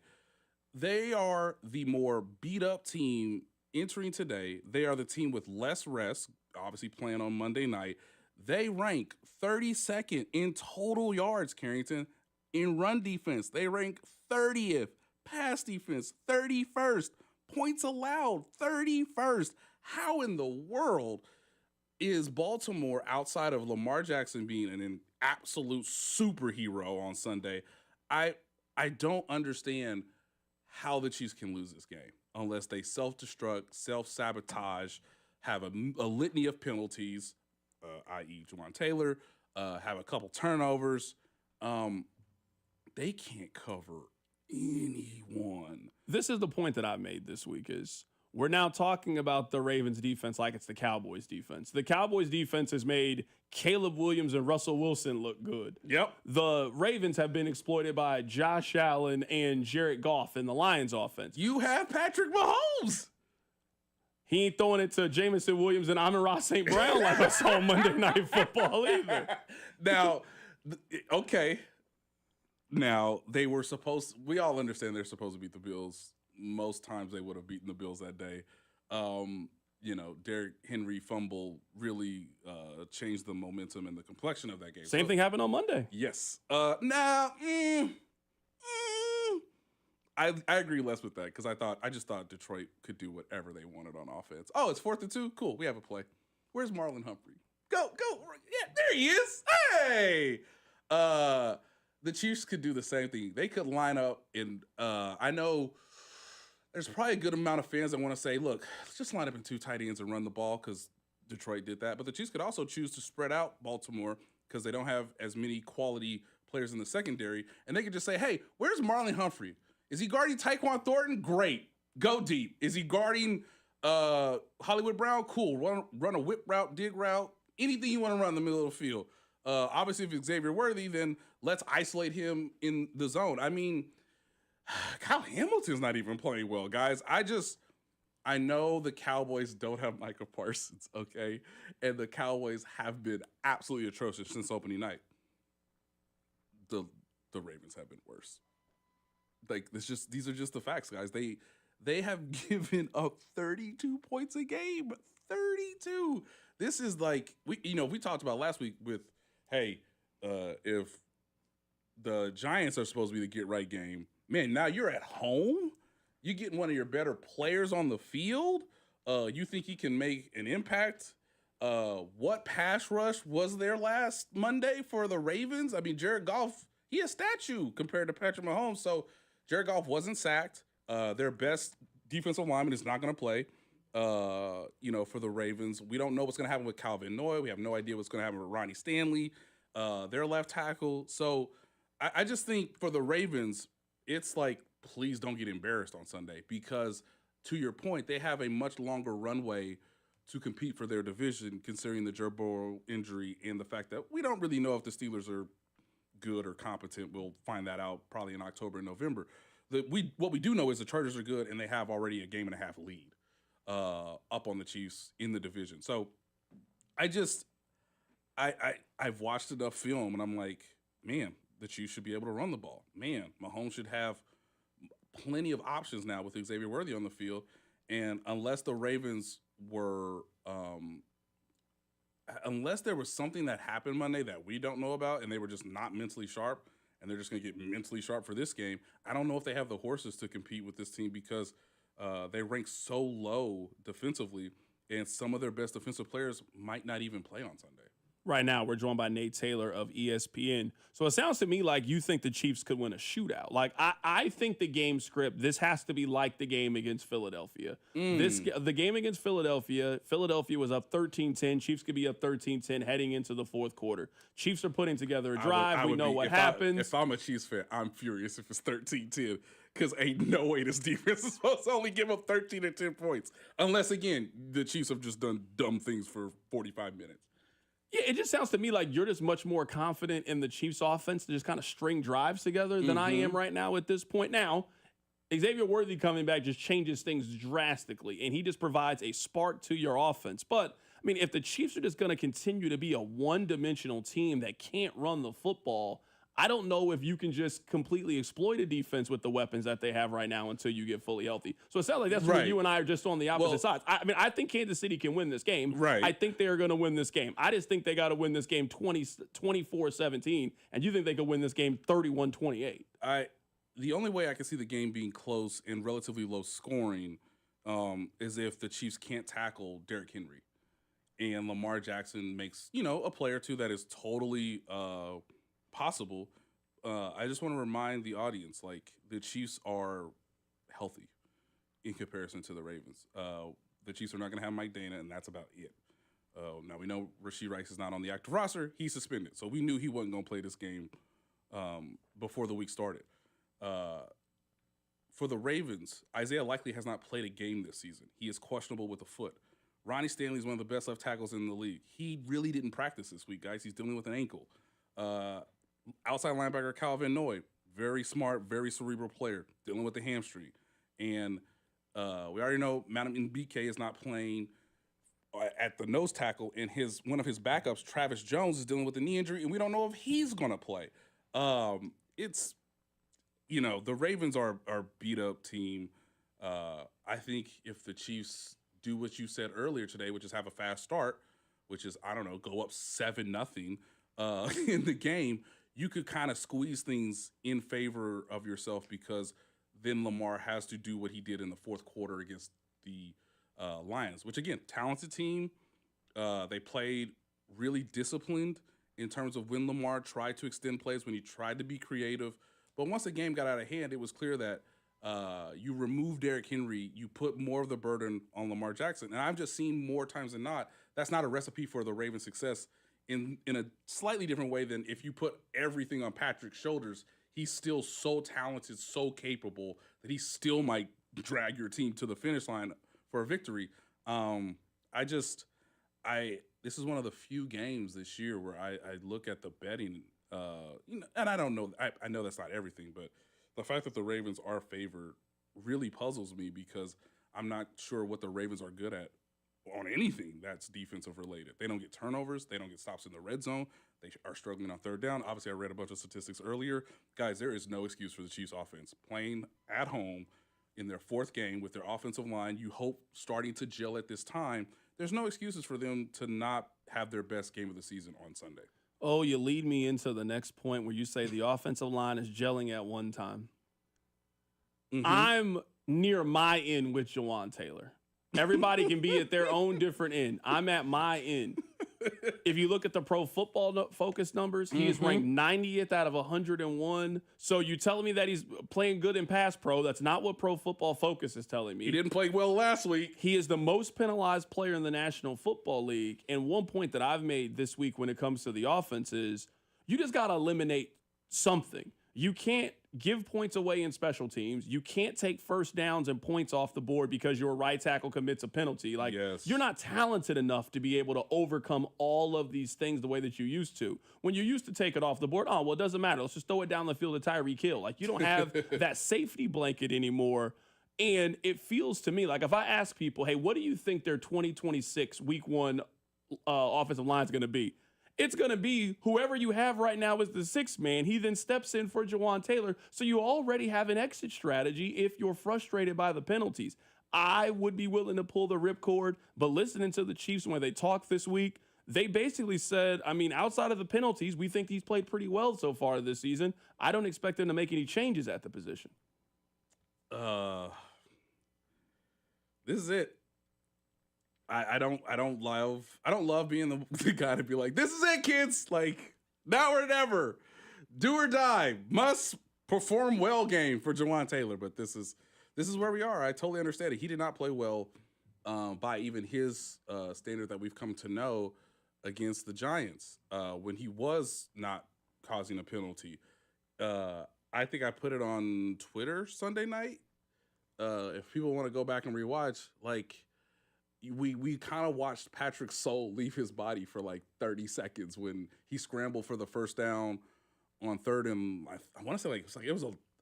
They are the more beat up team entering today. They are the team with less rest, obviously playing on Monday night. They rank 32nd in total yards, Carrington. In run defense, they rank 30th. Pass defense, 31st. Points allowed, 31st. How in the world is Baltimore, outside of Lamar Jackson being an absolute superhero on Sunday? I don't understand how the Chiefs can lose this game unless they self-destruct, self-sabotage, have a litany of penalties, i.e. Jawan Taylor, have a couple turnovers. They can't cover anyone.
This is the point that I made this week is we're now talking about the Ravens defense like it's the Cowboys defense. The Cowboys defense has made Caleb Williams and Russell Wilson look good.
Yep.
The Ravens have been exploited by Josh Allen and Jared Goff in the Lions offense.
You have Patrick Mahomes.
He ain't throwing it to Jamison Williams and Amon-Ra St. Brown like I saw on Monday Night Football either.
Now, okay. Now, they were supposed – we all understand they're supposed to beat the Bills. Most times they would have beaten the Bills that day. Derrick Henry fumble really changed the momentum and the complexion of that game.
Same thing happened on Monday.
Yes. I agree less with that because I just thought Detroit could do whatever they wanted on offense. Oh, it's 4th and 2? Cool. We have a play. Where's Marlon Humphrey? Go. Yeah, there he is. Hey. The Chiefs could do the same thing. They could line up and I know there's probably a good amount of fans that want to say, look, let's just line up in 2 tight ends and run the ball because Detroit did that. But the Chiefs could also choose to spread out Baltimore because they don't have as many quality players in the secondary. And they could just say, hey, where's Marlon Humphrey? Is he guarding Tyquan Thornton? Great. Go deep. Is he guarding Hollywood Brown? Cool. Run a whip route, dig route, anything you want to run in the middle of the field. Obviously, if it's Xavier Worthy, then let's isolate him in the zone. I mean, Kyle Hamilton's not even playing well, guys. I know the Cowboys don't have Micah Parsons, okay? And the Cowboys have been absolutely atrocious since opening night. The Ravens have been worse. Like, these are just the facts, guys. They have given up 32 points a game. 32. This is like, we talked about last week with, hey, if the Giants are supposed to be the get-right game, man, now you're at home? You're getting one of your better players on the field? You think he can make an impact? What pass rush was there last Monday for the Ravens? I mean, Jared Goff, he a statue compared to Patrick Mahomes. So Jared Goff wasn't sacked. Their best defensive lineman is not going to play, for the Ravens. We don't know what's going to happen with Calvin Noy. We have no idea what's going to happen with Ronnie Stanley, their left tackle. So I just think for the Ravens, it's like, please don't get embarrassed on Sunday because, to your point, they have a much longer runway to compete for their division, considering the Joe Burrow injury and the fact that we don't really know if the Steelers are good or competent. We'll find that out probably in October and November. What we do know is the Chargers are good, and they have already a game and a half lead up on the Chiefs in the division. So I've watched enough film, and I'm like, man, the Chiefs should be able to run the ball. Man, Mahomes should have plenty of options now with Xavier Worthy on the field. And unless the Ravens were, unless there was something that happened Monday that we don't know about and they were just not mentally sharp and they're just going to get mentally sharp for this game, I don't know if they have the horses to compete with this team because they rank so low defensively and some of their best defensive players might not even play on Sunday.
Right now, we're joined by Nate Taylor of ESPN. So it sounds to me like you think the Chiefs could win a shootout. Like, I think the game script, this has to be like the game against Philadelphia. The game against Philadelphia was up 13-10. Chiefs could be up 13-10 heading into the fourth quarter. Chiefs are putting together a drive. We know what happens.
If I'm a Chiefs fan, I'm furious if it's 13-10 because ain't no way this defense is supposed to only give up 13 and 10 points. Unless, again, the Chiefs have just done dumb things for 45 minutes.
Yeah, it just sounds to me like you're just much more confident in the Chiefs offense to just kind of string drives together than I am right now at this point. Now, Xavier Worthy coming back just changes things drastically, and he just provides a spark to your offense. But, I mean, if the Chiefs are just going to continue to be a one-dimensional team that can't run the football, I don't know if you can just completely exploit a defense with the weapons that they have right now until you get fully healthy. So it sounds like that's where you and I are just on the opposite sides. I mean, I think Kansas City can win this game.
Right.
I think they are going to win this game. I just think they got to win this game 24-17, and you think they could win this game 31-28.
The only way I can see the game being close and relatively low scoring is if the Chiefs can't tackle Derrick Henry and Lamar Jackson makes, a play or two that is totally possible. I just want to remind the audience, like, the Chiefs are healthy in comparison to the Ravens. The Chiefs are not going to have Mike Dana, and that's about it. Now, we know Rashee Rice is not on the active roster. He's suspended, so we knew he wasn't going to play this game before the week started. For the Ravens, Isaiah Likely has not played a game this season. He is questionable with a foot. Ronnie Stanley is one of the best left tackles in the league. He really didn't practice this week, guys. He's dealing with an ankle. Outside linebacker Calvin Noy, very smart, very cerebral player, dealing with the hamstring. And we already know Madam BK is not playing at the nose tackle, and one of his backups, Travis Jones, is dealing with a knee injury, and we don't know if he's going to play. It's, the Ravens are a beat-up team. I think if the Chiefs do what you said earlier today, which is have a fast start, which is, go up 7-0 in the game, you could kind of squeeze things in favor of yourself because then Lamar has to do what he did in the fourth quarter against the Lions, which, again, talented team. They played really disciplined in terms of when Lamar tried to extend plays, when he tried to be creative. But once the game got out of hand, it was clear that you remove Derrick Henry, you put more of the burden on Lamar Jackson. And I've just seen more times than not, that's not a recipe for the Ravens' success in a slightly different way than if you put everything on Patrick's shoulders. He's still so talented, so capable that he still might drag your team to the finish line for a victory. this is one of the few games this year where I look at the betting, and I don't know. I know that's not everything, but the fact that the Ravens are favored really puzzles me because I'm not sure what the Ravens are good at on anything that's defensive related. They don't get turnovers. They don't get stops in the red zone. They are struggling on third down. Obviously, I read a bunch of statistics earlier. Guys, there is no excuse for the Chiefs offense. Playing at home in their fourth game with their offensive line, you hope starting to gel at this time, there's no excuses for them to not have their best game of the season on Sunday.
Oh, you lead me into the next point where you say the offensive line is gelling at one time. Mm-hmm. I'm near my end with Jawan Taylor. Everybody can be at their own different end. I'm at my end. If you look at the Pro Football Focus numbers, he is ranked 90th out of 101. So you telling me that he's playing good in pass pro? That's not what Pro Football Focus is telling me.
He didn't play well last week.
He is the most penalized player in the National Football League. And one point that I've made this week when it comes to the offense is you just got to eliminate something. You can't give points away in special teams. You can't take first downs and points off the board because your right tackle commits a penalty. Like, you're not talented enough to be able to overcome all of these things the way that you used to. When you used to take it off the board, oh, well, it doesn't matter. Let's just throw it down the field to Tyreek Hill. Like, you don't have that safety blanket anymore. And it feels to me like if I ask people, hey, what do you think their 2026 week one offensive line is going to be? It's going to be whoever you have right now is the sixth man. He then steps in for Jawan Taylor. So you already have an exit strategy if you're frustrated by the penalties. I would be willing to pull the ripcord, but listening to the Chiefs when they talked this week, they basically said, I mean, outside of the penalties, we think he's played pretty well so far this season. I don't expect them to make any changes at the position.
This is it. I don't love being the guy to be like, this is it, kids. Like, now or never. Do or die. Must perform well game for Jawan Taylor. But this is where we are. I totally understand it. He did not play well by even his standard that we've come to know against the Giants when he was not causing a penalty. I think I put it on Twitter Sunday night. If people want to go back and rewatch, like, we kind of watched Patrick's soul leave his body for like 30 seconds when he scrambled for the first down on third and I want to say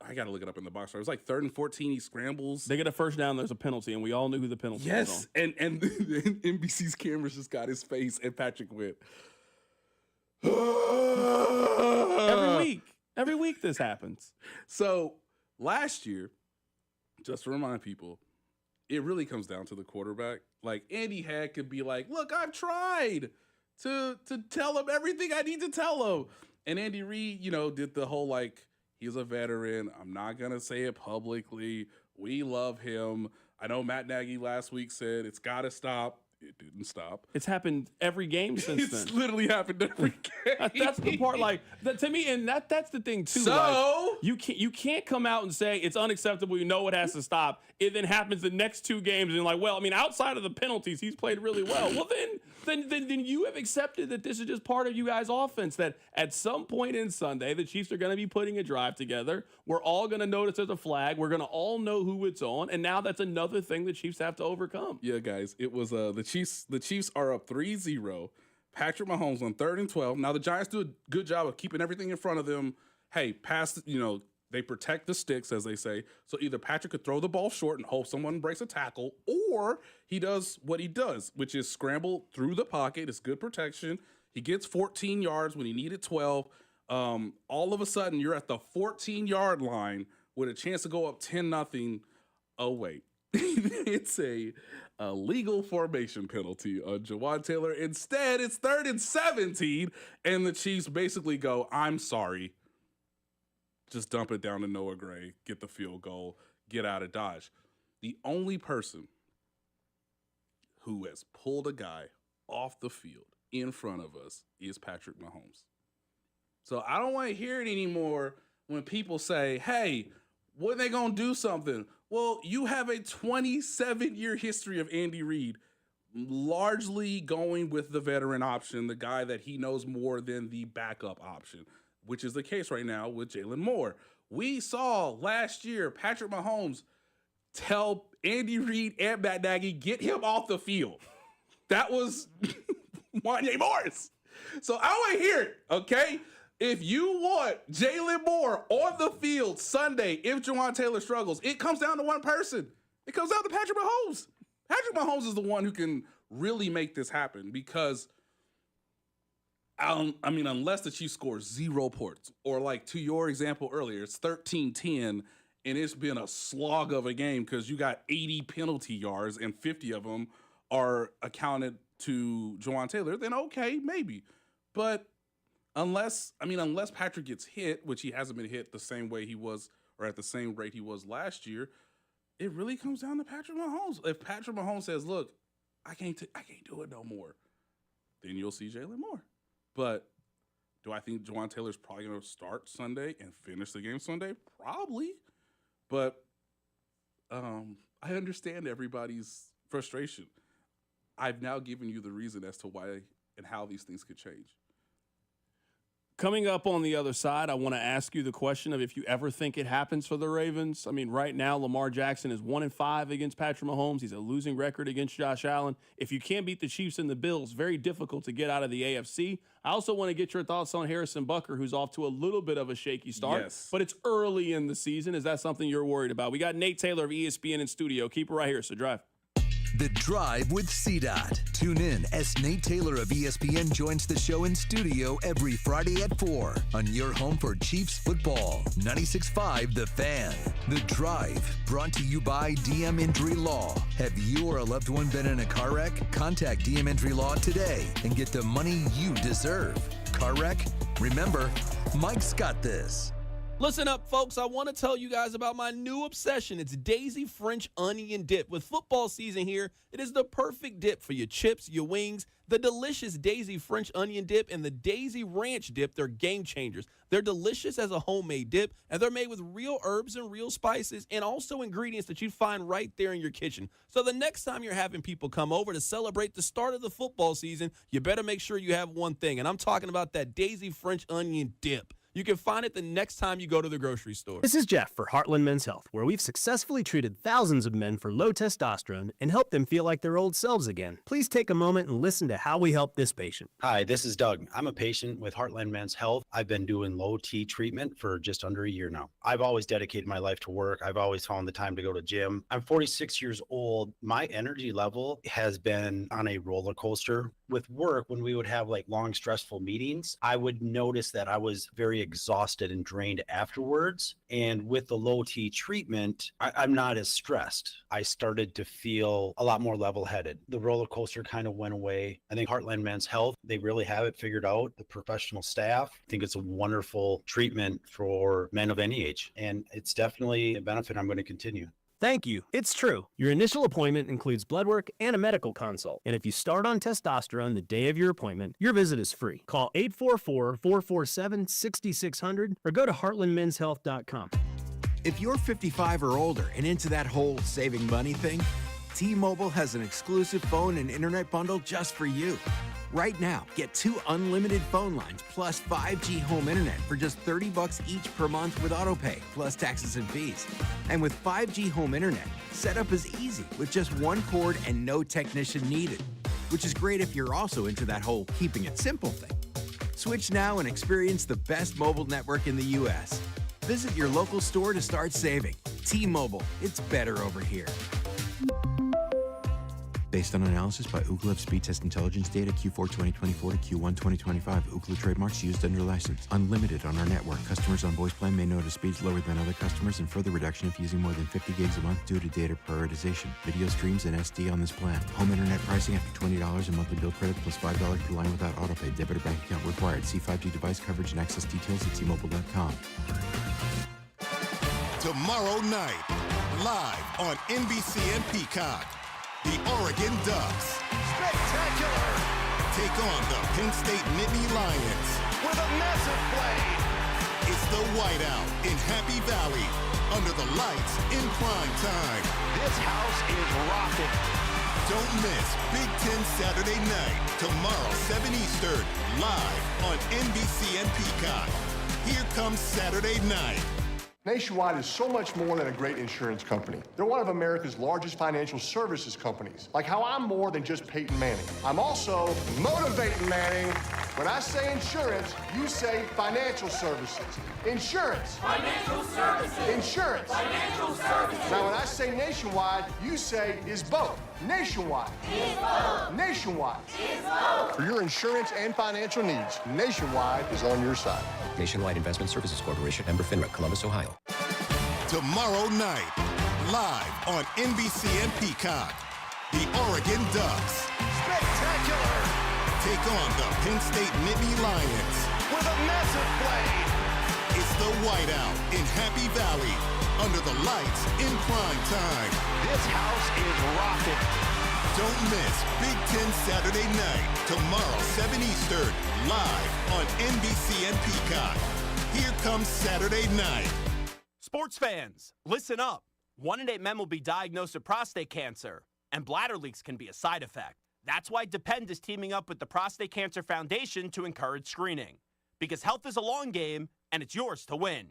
I got to look it up in the box. It was like 3rd and 14. He scrambles.
They get a first down. There's a penalty, and we all knew who the penalty was on.
And NBC's cameras just got his face, and Patrick went.
Every week this happens.
So last year, just to remind people, it really comes down to the quarterback. Like, Andy Heck could be like, look, I've tried to tell him everything I need to tell him. And Andy Reid, did the whole, like, he's a veteran. I'm not going to say it publicly. We love him. I know Matt Nagy last week said it's got to stop. It didn't stop.
It's happened every game since then.
It's literally happened every game.
That's the part, like, to me, and that's the thing too.
So
like, you can't come out and say it's unacceptable. You know it has to stop. It then happens the next 2 games, and like, well, I mean, outside of the penalties, he's played really well. Well, then you have accepted that this is just part of you guys' offense. That at some point in Sunday, the Chiefs are going to be putting a drive together. We're all going to notice there's a flag. We're going to all know who it's on, and now that's another thing the Chiefs have to overcome.
Yeah, guys, it was the Chiefs are up 3-0. Patrick Mahomes on 3rd and 12. Now the Giants do a good job of keeping everything in front of them. Hey, they protect the sticks, as they say. So either Patrick could throw the ball short and hope someone breaks a tackle, or he does what he does, which is scramble through the pocket. It's good protection. He gets 14 yards when he needed 12. All of a sudden, you're at the 14-yard line with a chance to go up 10-0. Oh, wait. It's a legal formation penalty on Jawan Taylor. Instead, it's 3rd and 17, and the Chiefs basically go, I'm sorry. Just dump it down to Noah Gray, get the field goal, get out of Dodge. The only person who has pulled a guy off the field in front of us is Patrick Mahomes. So I don't want to hear it anymore when people say, hey, when they going to do something? Well, you have a 27-year history of Andy Reid largely going with the veteran option, the guy that he knows more than the backup option, which is the case right now with Jalen Moore. We saw last year Patrick Mahomes tell Andy Reid and Matt Nagy, get him off the field. That was Wanye Morris. So I want to hear it, okay? If you want Jalen Moore on the field Sunday, if Jawan Taylor struggles, it comes down to one person. It comes down to Patrick Mahomes. Patrick Mahomes is the one who can really make this happen because, unless the Chiefs score 0 points, or like to your example earlier, it's 13-10, and it's been a slog of a game because you got 80 penalty yards and 50 of them are accounted to Jawan Taylor, then okay, maybe. But unless Patrick gets hit, which he hasn't been hit the same way he was or at the same rate he was last year, it really comes down to Patrick Mahomes. If Patrick Mahomes says, look, I can't do it no more, then you'll see Jalen Moore. But do I think Jawan Taylor's probably going to start Sunday and finish the game Sunday? Probably. But I understand everybody's frustration. I've now given you the reason as to why and how these things could change.
Coming up on the other side, I want to ask you the question of if you ever think it happens for the Ravens. I mean, right now, Lamar Jackson is 1-5 against Patrick Mahomes. He's a losing record against Josh Allen. If you can't beat the Chiefs and the Bills, very difficult to get out of the AFC. I also want to get your thoughts on Harrison Butker, who's off to a little bit of a shaky start.
Yes.
But it's early in the season. Is that something you're worried about? We got Nate Taylor of ESPN in studio. Keep it right here, so drive.
The Drive with CDOT. Tune in as Nate Taylor of ESPN joins the show in studio every Friday at 4 on your home for Chiefs football. 96.5 The Fan. The Drive, brought to you by DM Injury Law. Have you or a loved one been in a car wreck? Contact DM Injury Law today and get the money you deserve. Car wreck? Remember, Mike's got this.
Listen up, folks. I want to tell you guys about my new obsession. It's Daisy French Onion Dip. With football season here, it is the perfect dip for your chips, your wings. The delicious Daisy French Onion Dip and the Daisy Ranch Dip, they're game changers. They're delicious as a homemade dip, and they're made with real herbs and real spices and also ingredients that you find right there in your kitchen. So the next time you're having people come over to celebrate the start of the football season, you better make sure you have one thing, and I'm talking about that Daisy French Onion Dip. You can find it the next time you go to the grocery store.
This is Jeff for Heartland Men's Health, where we've successfully treated thousands of men for low testosterone and helped them feel like their old selves again. Please take a moment and listen to how we help this patient.
Hi, this is Doug. I'm a patient with Heartland Men's Health. I've been doing low T treatment for just under a year now. I've always dedicated my life to work. I've always found the time to go to gym. I'm 46 years old. My energy level has been on a roller coaster. With work, when we would have like long, stressful meetings, I would notice that I was very exhausted and drained afterwards. And with the low T treatment, I'm not as stressed. I started to feel a lot more level-headed. The roller coaster kind of went away. I think Heartland Men's Health, they really have it figured out. The professional staff, I think it's a wonderful treatment for men of any age. And it's definitely a benefit I'm going to continue.
Thank you. It's true. Your initial appointment includes blood work and a medical consult. And if you start on testosterone the day of your appointment, your visit is free. Call 844-447-6600 or go to heartlandmenshealth.com.
If you're 55 or older and into that whole saving money thing, T-Mobile has an exclusive phone and internet bundle just for you. Right now, get 2 unlimited phone lines plus 5G home internet for just $30 each per month with AutoPay, plus taxes and fees. And with 5G home internet, setup is easy with just one cord and no technician needed, which is great if you're also into that whole keeping it simple thing. Switch now and experience the best mobile network in the U.S. Visit your local store to start saving. T-Mobile, it's better over here.
Based on analysis by Ookla of speed test intelligence data Q4 2024 to Q1 2025. Ookla trademarks used under license. Unlimited on our network. Customers on voice plan may notice speeds lower than other customers and further reduction if using more than 50 gigs a month due to data prioritization. Video streams and SD on this plan. Home internet pricing after $20 in monthly bill credit plus $5 per line without autopay. Debit or bank account required. See 5G device coverage and access details at T-Mobile.com.
Tomorrow night, live on NBC and Peacock. The Oregon Ducks. Spectacular! Take on the Penn State Nittany Lions. With a massive play. It's the Whiteout in Happy Valley. Under the lights in prime time. This house is rocking. Don't miss Big Ten Saturday night. Tomorrow, 7 Eastern. Live on NBC and Peacock. Here comes Saturday night.
Nationwide is so much more than a great insurance company. They're one of America's largest financial services companies. Like how I'm more than just Peyton Manning. I'm also motivating Manning. When I say insurance, you say financial services. Insurance.
Financial services.
Insurance.
Financial services.
Now when I say nationwide, you say is both. Nationwide.
Is both.
Nationwide.
Is both.
For your insurance and financial needs, Nationwide is on your side.
Nationwide Investment Services Corporation, member FINRA, Columbus, Ohio.
Tomorrow night, live on NBC and Peacock, the Oregon Ducks. Spectacular! Take on the Penn State Nittany Lions. With a massive play. It's the Whiteout in Happy Valley, under the lights in prime time. This house is rocking. Don't miss Big Ten Saturday night, tomorrow, 7 Eastern, live on NBC and Peacock. Here comes Saturday night.
Sports fans, listen up. 1 in 8 men will be diagnosed with prostate cancer, and bladder leaks can be a side effect. That's why Depend is teaming up with the Prostate Cancer Foundation to encourage screening. Because health is a long game, and it's yours to win.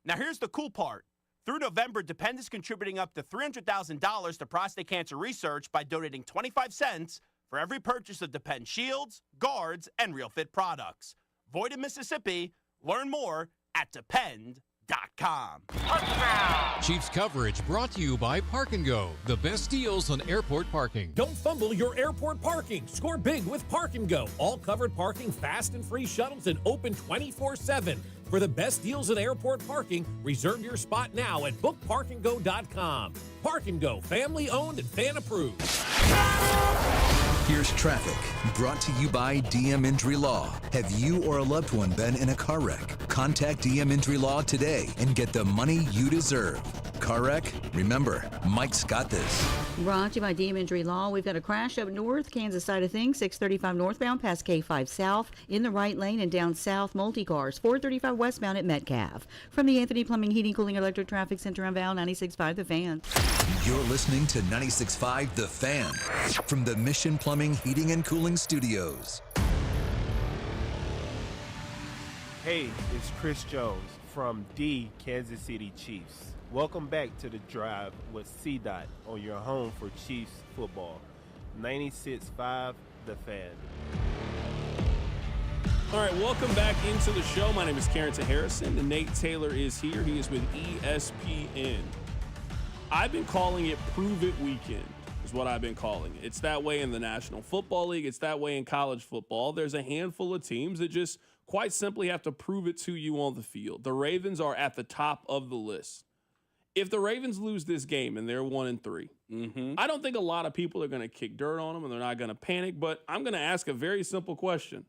Now here's the cool part. Through November, Depend is contributing up to $300,000 to prostate cancer research by donating 25 cents for every purchase of Depend shields, guards, and Real Fit products. Void in Mississippi. Learn more at Depend.com.
Touchdown! Chiefs coverage brought to you by Park & Go, the best deals on airport parking.
Don't fumble your airport parking. Score big with Park & Go. All covered parking, fast and free shuttles, and open 24/7. For the best deals in airport parking, reserve your spot now at bookparkandgo.com. Park & Go, family owned and fan approved.
Here's traffic, brought to you by DM Injury Law. Have you or a loved one been in a car wreck? Contact DM Injury Law today and get the money you deserve. Car wreck? Remember, Mike's got this.
Brought to you by DM Injury Law. We've got a crash up north, Kansas side of things, 635 northbound past K5 south, in the right lane and down south, multi-cars, 435 westbound at Metcalf. From the Anthony Plumbing, Heating, Cooling, Electric Traffic Center on Val, 96.5 The Fan.
You're listening to 96.5 The Fan from the Mission Plumbing, Heating, and Cooling Studios.
Hey, it's Chris Jones from the Kansas City Chiefs. Welcome back to The Drive with C-Dot on your home for Chiefs football. 96.5 The Fan.
All right, welcome back into the show. My name is Carrington Harrison, and Nate Taylor is here. He is with ESPN. I've been calling it Prove It Weekend, is what I've been calling it. It's that way in the National Football League. It's that way in college football. There's a handful of teams that just quite simply have to prove it to you on the field. The Ravens are at the top of the list. If the Ravens lose this game and they're 1-3, I don't think a lot of people are going to kick dirt on them and they're not going to panic, but I'm going to ask a very simple question.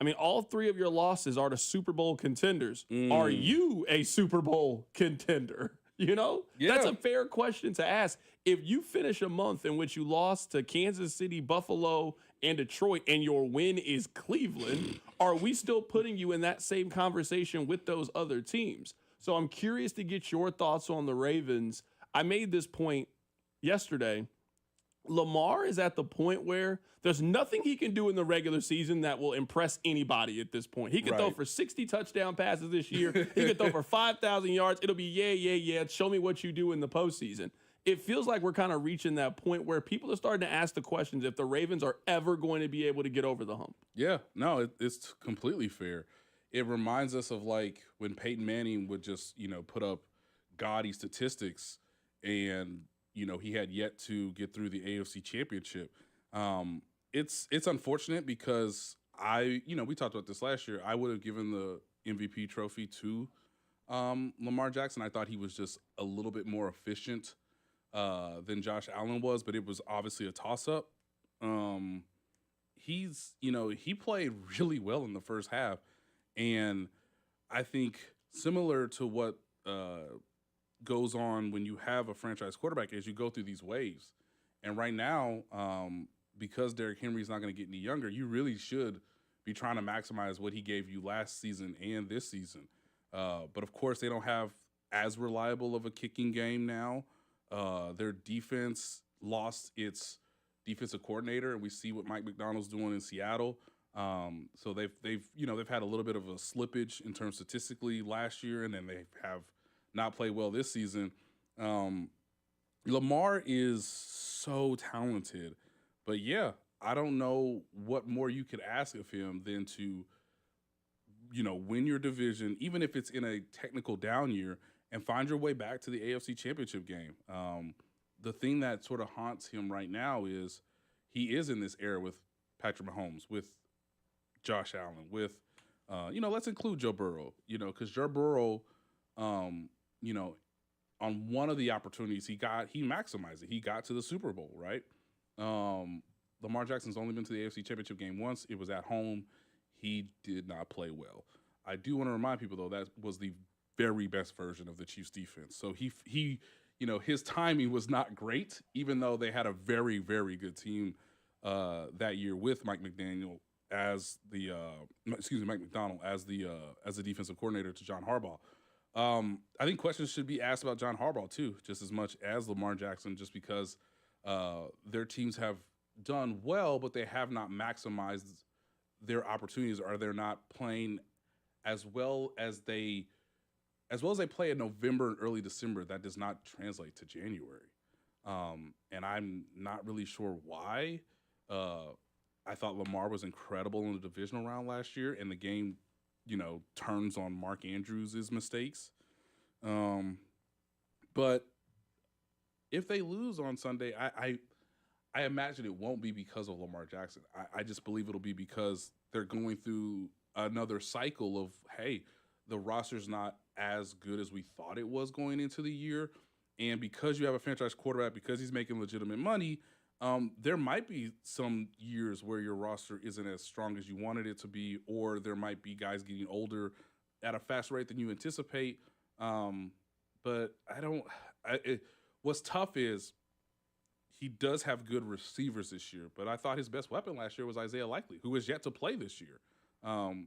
I mean, all three of your losses are to Super Bowl contenders. Are you a Super Bowl contender? You know, that's a fair question to ask. If you finish a month in which you lost to Kansas City, Buffalo, and Detroit, and your win is Cleveland, are we still putting you in that same conversation with those other teams? So I'm curious to get your thoughts on the Ravens. I made this point yesterday. Lamar is at the point where there's nothing he can do in the regular season that will impress anybody at this point. He could throw for 60 touchdown passes this year. He could throw for 5,000 yards. It'll be, yeah. Show me what you do in the postseason. It feels like we're kind of reaching that point where people are starting to ask the questions if the Ravens are ever going to be able to get over the hump.
Yeah, no, it's completely fair. It reminds us of like when Peyton Manning would just, put up gaudy statistics and, he had yet to get through the AFC Championship. It's unfortunate because we talked about this last year. I would have given the MVP trophy to Lamar Jackson. I thought he was just a little bit more efficient than Josh Allen was, but it was obviously a toss-up. He played really well in the first half, and I think similar to what goes on when you have a franchise quarterback is you go through these waves. And right now, because Derrick Henry's not going to get any younger, you really should be trying to maximize what he gave you last season and this season. But, of course, they don't have as reliable of a kicking game now. Their defense lost its defensive coordinator, and we see what Mike McDonald's doing in Seattle. So they've had a little bit of a slippage in terms statistically last year, and then they have not play well this season. Lamar is so talented, but yeah, I don't know what more you could ask of him than to, win your division, even if it's in a technical down year, and find your way back to the AFC Championship game. The thing that sort of haunts him right now is he is in this era with Patrick Mahomes, with Josh Allen, with, let's include Joe Burrow, because Joe Burrow, on one of the opportunities he maximized it. He got to the Super Bowl, right? Lamar Jackson's only been to the AFC Championship game once. It was at home. He did not play well. I do want to remind people, though, that was the very best version of the Chiefs defense. So he his timing was not great, even though they had a very, very good team that year with Mike McDaniel as the Mike McDonald as the defensive coordinator to John Harbaugh. I think questions should be asked about John Harbaugh too, just as much as Lamar Jackson, just because their teams have done well, but they have not maximized their opportunities, or they're not playing as well as they play in November and early December. That does not translate to January. And I'm not really sure why. I thought Lamar was incredible in the divisional round last year, and the game, turns on Mark Andrews' mistakes. But if they lose on Sunday, I imagine it won't be because of Lamar Jackson. I just believe it'll be because they're going through another cycle of, hey, the roster's not as good as we thought it was going into the year. And because you have a franchise quarterback, because he's making legitimate money, there might be some years where your roster isn't as strong as you wanted it to be, or there might be guys getting older at a faster rate than you anticipate. But what's tough is he does have good receivers this year, but I thought his best weapon last year was Isaiah Likely, who is yet to play this year.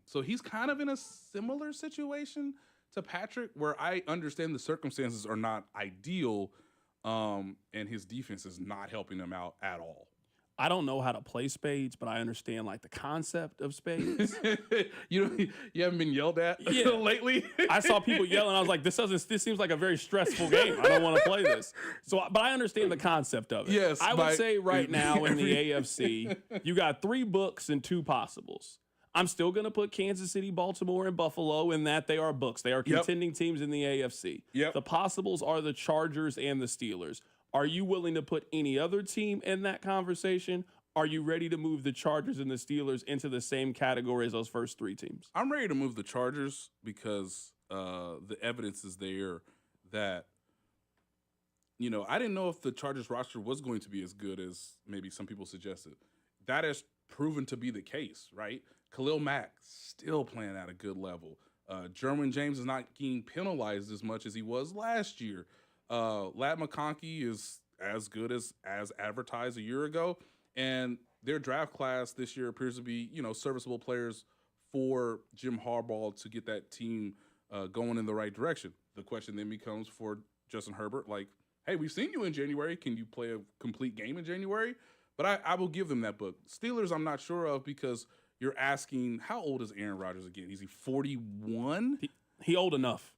So he's kind of in a similar situation to Patrick, where I understand the circumstances are not ideal, and his defense is not helping him out at all.
I don't know how to play spades, but I understand the concept of spades.
You haven't been yelled at lately?
I saw people yelling. I was like, this seems like a very stressful game. I don't want to play this. But I understand the concept of it.
Yes,
I would say right now in the AFC, you got 3 books and 2 possibles. I'm still going to put Kansas City, Baltimore, and Buffalo in that they are books. They are contending teams in the AFC.
Yep.
The possibles are the Chargers and the Steelers. Are you willing to put any other team in that conversation? Are you ready to move the Chargers and the Steelers into the same category as those first 3 teams?
I'm ready to move the Chargers because the evidence is there that, I didn't know if the Chargers roster was going to be as good as maybe some people suggested. That has proven to be the case, right? Khalil Mack still playing at a good level. Jerwin James is not getting penalized as much as he was last year. Ladd McConkey is as good as advertised a year ago, and their draft class this year appears to be, serviceable players for Jim Harbaugh to get that team going in the right direction. The question then becomes for Justin Herbert, hey, we've seen you in January. Can you play a complete game in January? But I will give them that book. Steelers, I'm not sure of, because you're asking, how old is Aaron Rodgers again? Is he 41?
He old enough.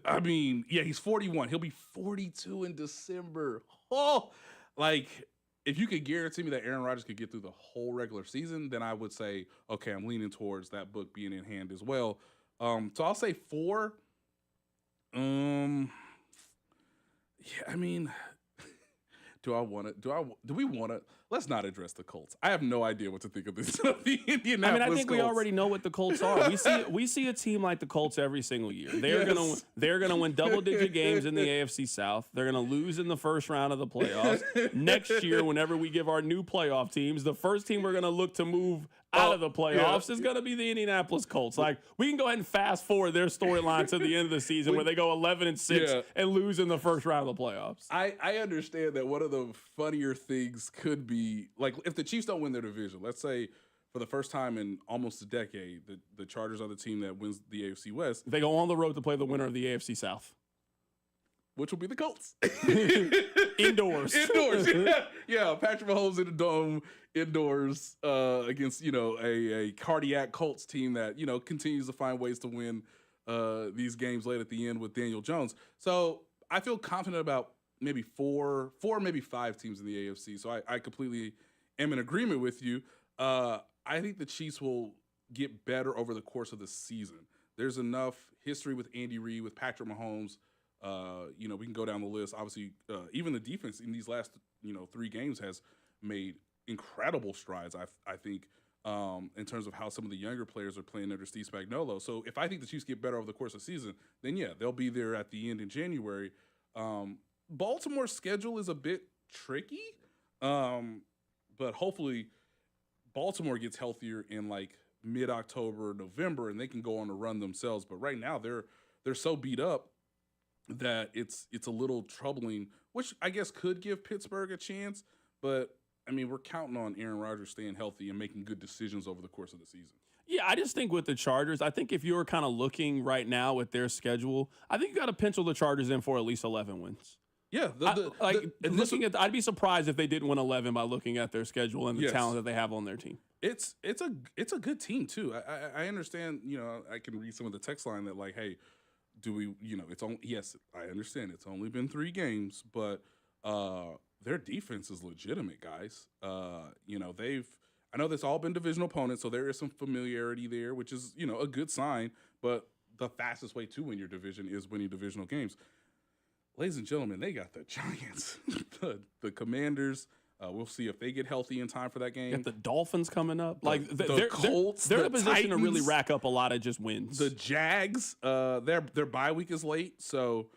I mean, yeah, he's 41. He'll be 42 in December. Oh, if you could guarantee me that Aaron Rodgers could get through the whole regular season, then I would say, okay, I'm leaning towards that book being in hand as well. So I'll say 4. Yeah, I mean, do we want to? Let's not address the Colts. I have no idea what to think of this. The Indianapolis
I think
Colts.
we already know what the Colts are. We see a team like the Colts every single year. They're gonna win double-digit games in the AFC South. They're gonna lose in the first round of the playoffs. Next year, whenever we give our new playoff teams, the first team we're gonna look to move out of the playoffs is gonna be the Indianapolis Colts. We can go ahead and fast forward their storyline to the end of the season where they go 11-6 and lose in the first round of the playoffs.
I understand that one of the funnier things could be, if the Chiefs don't win their division, let's say for the first time in almost a decade, the Chargers are the team that wins the AFC West.
They go on the road to play the winner of the AFC South,
which will be the Colts.
Indoors.
Yeah. Patrick Mahomes in the dome, indoors, against, a cardiac Colts team that, continues to find ways to win these games late at the end with Daniel Jones. So I feel confident about maybe four, maybe 5 teams in the AFC. So I completely am in agreement with you. I think the Chiefs will get better over the course of the season. There's enough history with Andy Reid, with Patrick Mahomes. We can go down the list. Obviously, even the defense in these last 3 games has made incredible strides. I think in terms of how some of the younger players are playing under Steve Spagnuolo. So if I think the Chiefs get better over the course of the season, then yeah, they'll be there at the end in January. Baltimore's schedule is a bit tricky, but hopefully Baltimore gets healthier in like mid-October, November, and they can go on a run themselves. But right now they're so beat up that it's a little troubling, which I guess could give Pittsburgh a chance. But I mean, we're counting on Aaron Rodgers staying healthy and making good decisions over the course of the season.
Yeah, I just think with the Chargers, I think if you're kind of looking right now at their schedule, I think you got to pencil the Chargers in for at least 11 wins.
Yeah,
I'd be surprised if they didn't win 11 by looking at their schedule and the talent that they have on their team.
It's a good team too. I understand. I can read some of the text line that like, hey, do we? It's only yes. I understand it's only been 3 games, but their defense is legitimate, guys. I know that's all been divisional opponents, so there is some familiarity there, which is a good sign. But the fastest way to win your division is winning divisional games. Ladies and gentlemen, they got the Giants, the Commanders. We'll see if they get healthy in time for that game.
Got the Dolphins coming up.
The Colts,
they're in a
the
position
Titans,
to really rack up a lot of just wins.
The Jags, their bye week is late, so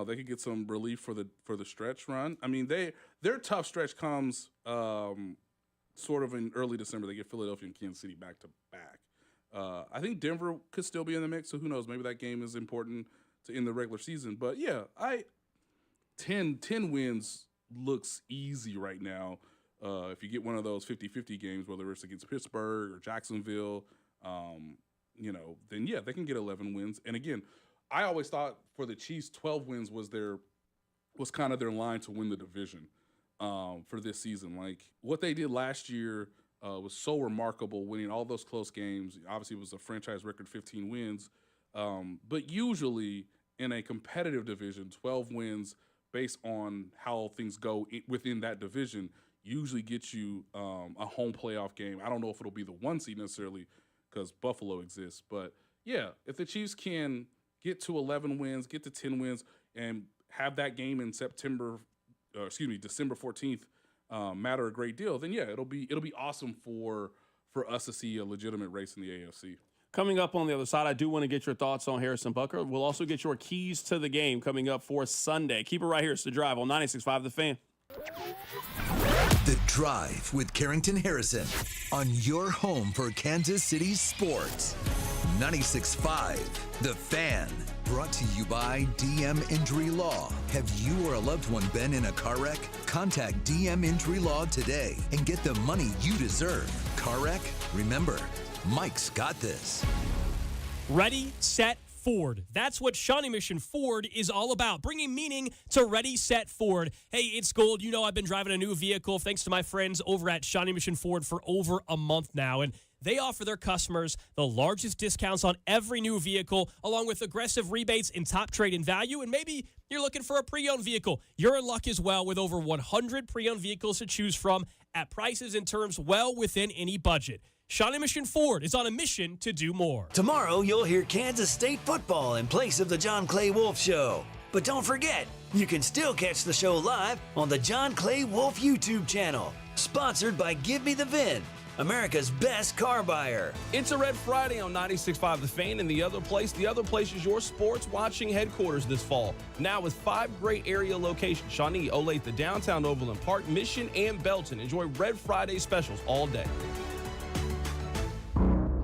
they could get some relief for the stretch run. I mean, their tough stretch comes sort of in early December. They get Philadelphia and Kansas City back to back. I think Denver could still be in the mix, so who knows? Maybe that game is important to end the regular season. But yeah, 10 wins looks easy right now. If you get one of those 50-50 games, whether it's against Pittsburgh or Jacksonville, then yeah, they can get 11 wins. And again, I always thought for the Chiefs, 12 wins was kind of their line to win the division for this season. Like what they did last year was so remarkable, winning all those close games. Obviously, it was a franchise record 15 wins. But usually in a competitive division, 12 wins based on how things go within that division usually gets you a home playoff game. I don't know if it'll be the 1 seed necessarily because Buffalo exists. But, yeah, if the Chiefs can get to 11 wins, get to 10 wins, and have that game in December 14th matter a great deal, then, yeah, it'll be awesome for us to see a legitimate race in the AFC.
Coming up on the other side, I do want to get your thoughts on Harrison Butker. We'll also get your keys to the game coming up for Sunday. Keep it right here. It's The Drive on 96.5 The Fan.
The Drive with Carrington Harrison on your home for Kansas City sports. 96.5 The Fan. Brought to you by DM Injury Law. Have you or a loved one been in a car wreck? Contact DM Injury Law today and get the money you deserve. Car wreck? Remember, Mike's got this.
Ready, set, Ford. That's what Shawnee Mission Ford is all about, bringing meaning to Ready, Set, Ford. Hey, it's Gold. You know I've been driving a new vehicle thanks to my friends over at Shawnee Mission Ford for over a month now, and they offer their customers the largest discounts on every new vehicle, along with aggressive rebates and top trade-in value. And maybe you're looking for a pre-owned vehicle. You're in luck as well with over 100 pre-owned vehicles to choose from at prices and terms well within any budget. Shawnee Mission Ford is on a mission to do more.
Tomorrow, you'll hear Kansas State football in place of the John Clay Wolf Show. But don't forget, you can still catch the show live on the John Clay Wolf YouTube channel. Sponsored by Give Me the VIN, America's best car buyer.
It's a Red Friday on 96.5 The Fan, and the other place is your sports watching headquarters this fall. Now with 5 great area locations: Shawnee, Olathe, downtown Overland Park, Mission, and Belton. Enjoy Red Friday specials all day.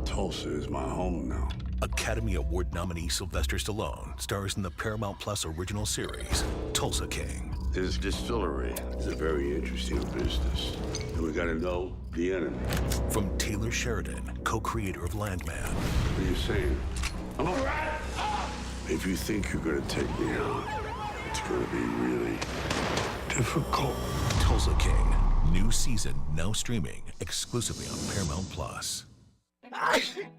Tulsa is my home now.
Academy Award nominee Sylvester Stallone stars in the Paramount Plus original series, Tulsa King.
This distillery is a very interesting business, and we gotta know the enemy.
From Taylor Sheridan, co-creator of Landman.
What are you saying? I'm a rat! If you think you're gonna take me out, it's gonna be really difficult.
Tulsa King, new season now streaming exclusively on Paramount Plus.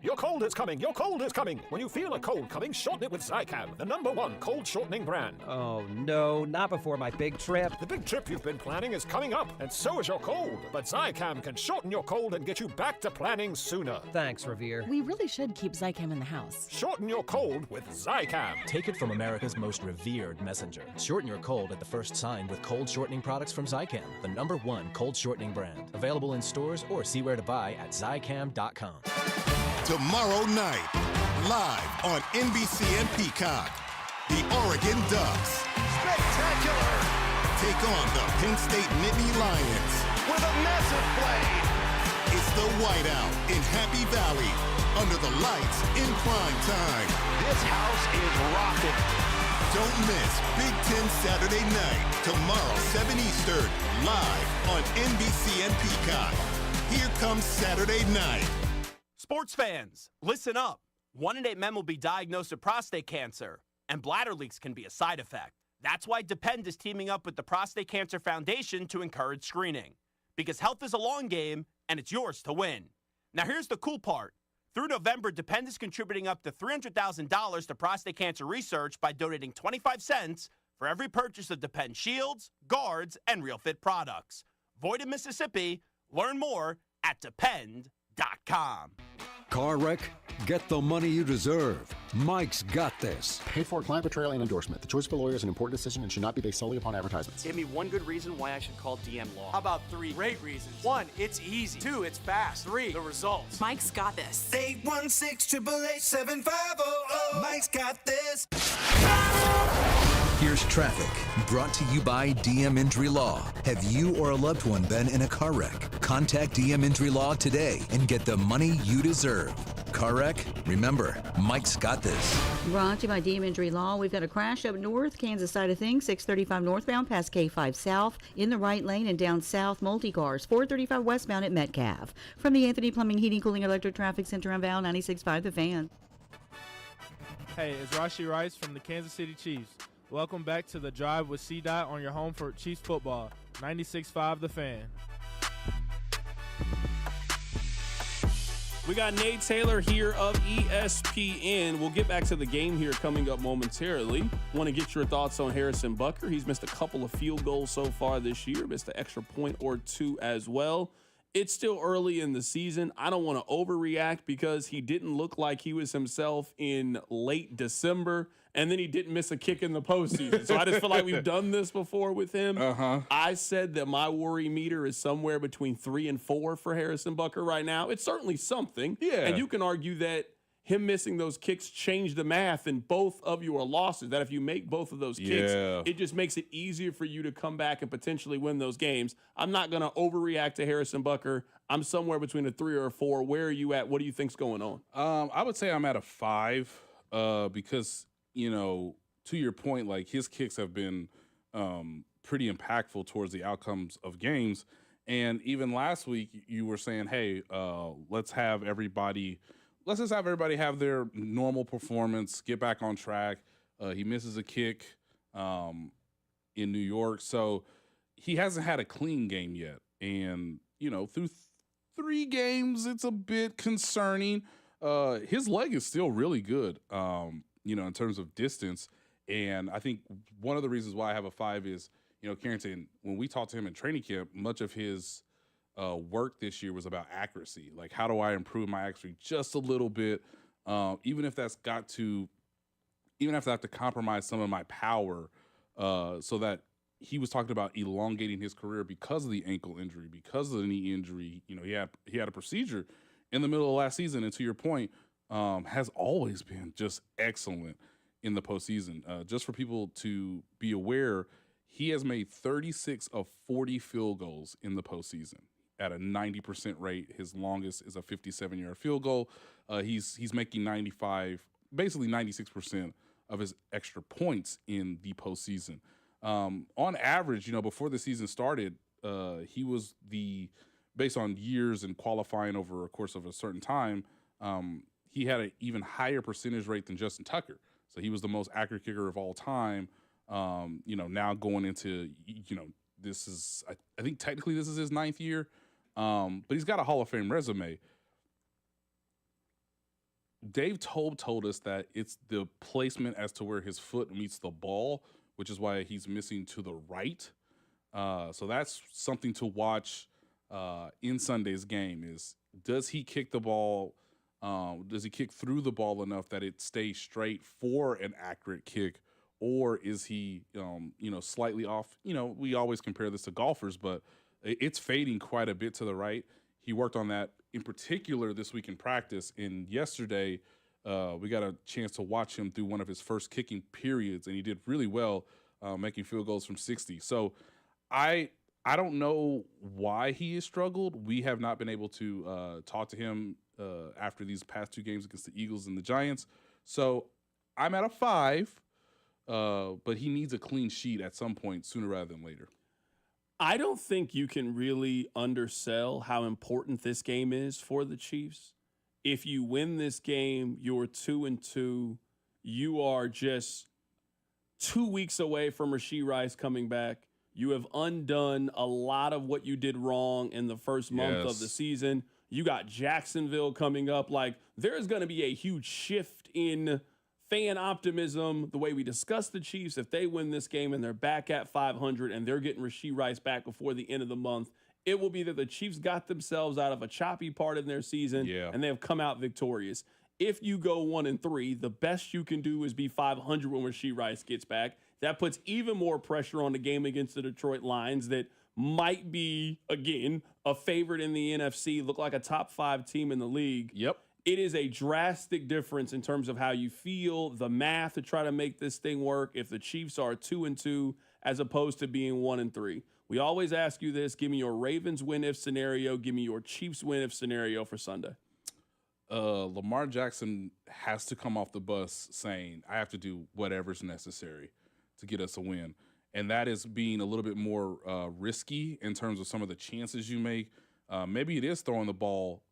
Your cold is coming. Your cold is coming. When you feel a cold coming, shorten it with Zycam, the #1 cold shortening brand.
Oh, no, not before my big trip.
The big trip you've been planning is coming up, and so is your cold. But Zycam can shorten your cold and get you back to planning sooner.
Thanks, Revere.
We really should keep Zycam in the house.
Shorten your cold with Zycam.
Take it from America's most revered messenger. Shorten your cold at the first sign with cold shortening products from Zycam, the #1 cold shortening brand. Available in stores or see where to buy at Zycam.com.
Tomorrow night, live on NBC and Peacock, the Oregon Ducks. Spectacular! Take on the Penn State Nittany Lions. With a massive play. It's the Whiteout in Happy Valley, under the lights in prime time. This house is rocking. Don't miss Big Ten Saturday night, tomorrow 7 Eastern, live on NBC and Peacock. Here comes Saturday night.
Sports fans, listen up. 1 in 8 men will be diagnosed with prostate cancer, and bladder leaks can be a side effect. That's why Depend is teaming up with the Prostate Cancer Foundation to encourage screening. Because health is a long game, and it's yours to win. Now here's the cool part. Through November, Depend is contributing up to $300,000 to prostate cancer research by donating 25 cents for every purchase of Depend shields, guards, and Real Fit products. Void in Mississippi. Learn more at Depend.com.
Car wreck? Get the money you deserve. Mike's got this.
Paid for client betrayal and endorsement. The choice of a lawyer is an important decision and should not be based solely upon advertisements.
Give me one good reason why I should call DM Law.
How about 3 great reasons? 1, it's easy. 2, it's fast. 3, the results.
Mike's got this.
816-888-7500. Mike's got this.
Here's traffic, brought to you by DM Injury Law. Have you or a loved one been in a car wreck? Contact DM Injury Law today and get the money you deserve. Car wreck? Remember, Mike's got this.
Brought to you by DM Injury Law. We've got a crash up north, Kansas side of things, 635 northbound past K5 south, in the right lane and down south, multi-cars, 435 westbound at Metcalf. From the Anthony Plumbing, Heating, Cooling, Electric Traffic Center on Val 96.5 The Fan.
Hey, it's Rashi Rice from the Kansas City Chiefs. Welcome back to the Drive with C-Dot on your home for Chiefs football, 96.5 The Fan.
We got Nate Taylor here of ESPN. We'll get back to the game here coming up momentarily. Want to get your thoughts on Harrison Butker. He's missed a couple of field goals so far this year, missed an extra point or 2 as well. It's still early in the season. I don't want to overreact because he didn't look like he was himself in late December, and then he didn't miss a kick in the postseason. So I just feel like we've done this before with him. I said that my worry meter is somewhere between 3 and 4 for Harrison Butker right now. It's certainly something.
Yeah.
And you can argue that him missing those kicks changed the math in both of your losses, that if you make both of those kicks, it just makes it easier for you to come back and potentially win those games. I'm not going to overreact to Harrison Butker. I'm somewhere between a 3 or a 4. Where are you at? What do you think's going on?
I would say I'm at a 5 because, you know, to your point, like his kicks have been pretty impactful towards the outcomes of games. And even last week, you were saying, hey, let's just have everybody have their normal performance, get back on track. He misses a kick in New York. So he hasn't had a clean game yet. And, you know, through 3 games, it's a bit concerning. His leg is still really good, you know, in terms of distance. And I think one of the reasons why I have a 5 is, you know, Carrington, when we talked to him in training camp, much of his work this year was about accuracy. Like, how do I improve my accuracy just a little bit? Even if I have to compromise some of my power, so that he was talking about elongating his career because of the ankle injury, because of the knee injury. You know, he had a procedure in the middle of last season, and to your point, has always been just excellent in the postseason. Just for people to be aware, he has made 36 of 40 field goals in the postseason at a 90% rate. His longest is a 57-yard field goal. He's making 96% of his extra points in the postseason. On average, you know, before the season started, he was based on years and qualifying over a course of a certain time, he had an even higher percentage rate than Justin Tucker. So he was the most accurate kicker of all time. You know, now going into, you know, I think technically this is his 9th year, but he's got a Hall of Fame resume. Dave told us that it's the placement as to where his foot meets the ball, which is why he's missing to the right. So that's something to watch in Sunday's game is, does he kick the ball? Does he kick through the ball enough that it stays straight for an accurate kick? Or is he, slightly off? We always compare this to golfers, but it's fading quite a bit to the right. He worked on that in particular this week in practice. And yesterday, we got a chance to watch him through one of his first kicking periods, and he did really well, making field goals from 60. So I don't know why he has struggled. We have not been able to talk to him after these past 2 games against the Eagles and the Giants. So I'm at a 5, but he needs a clean sheet at some point sooner rather than later.
I don't think you can really undersell how important this game is for the Chiefs. If you win this game, you're 2-2. You are just 2 weeks away from Rashee Rice coming back. You have undone a lot of what you did wrong in the first month of the season. You got Jacksonville coming up. Like, there is going to be a huge shift in fan optimism, the way we discuss the Chiefs. If they win this game and they're back at 500 and they're getting Rashee Rice back before the end of the month, it will be that the Chiefs got themselves out of a choppy part in their season and they have come out victorious. If you go 1-3, the best you can do is be 500 when Rashee Rice gets back. That puts even more pressure on the game against the Detroit Lions that might be, again, a favorite in the NFC, look like a top 5 team in the league.
Yep.
It is a drastic difference in terms of how you feel, the math to try to make this thing work if the Chiefs are 2-2 as opposed to being 1-3. We always ask you this. Give me your Ravens win-if scenario. Give me your Chiefs win-if scenario for Sunday.
Lamar Jackson has to come off the bus saying, I have to do whatever's necessary to get us a win. And that is being a little bit more risky in terms of some of the chances you make. Maybe it is throwing the ball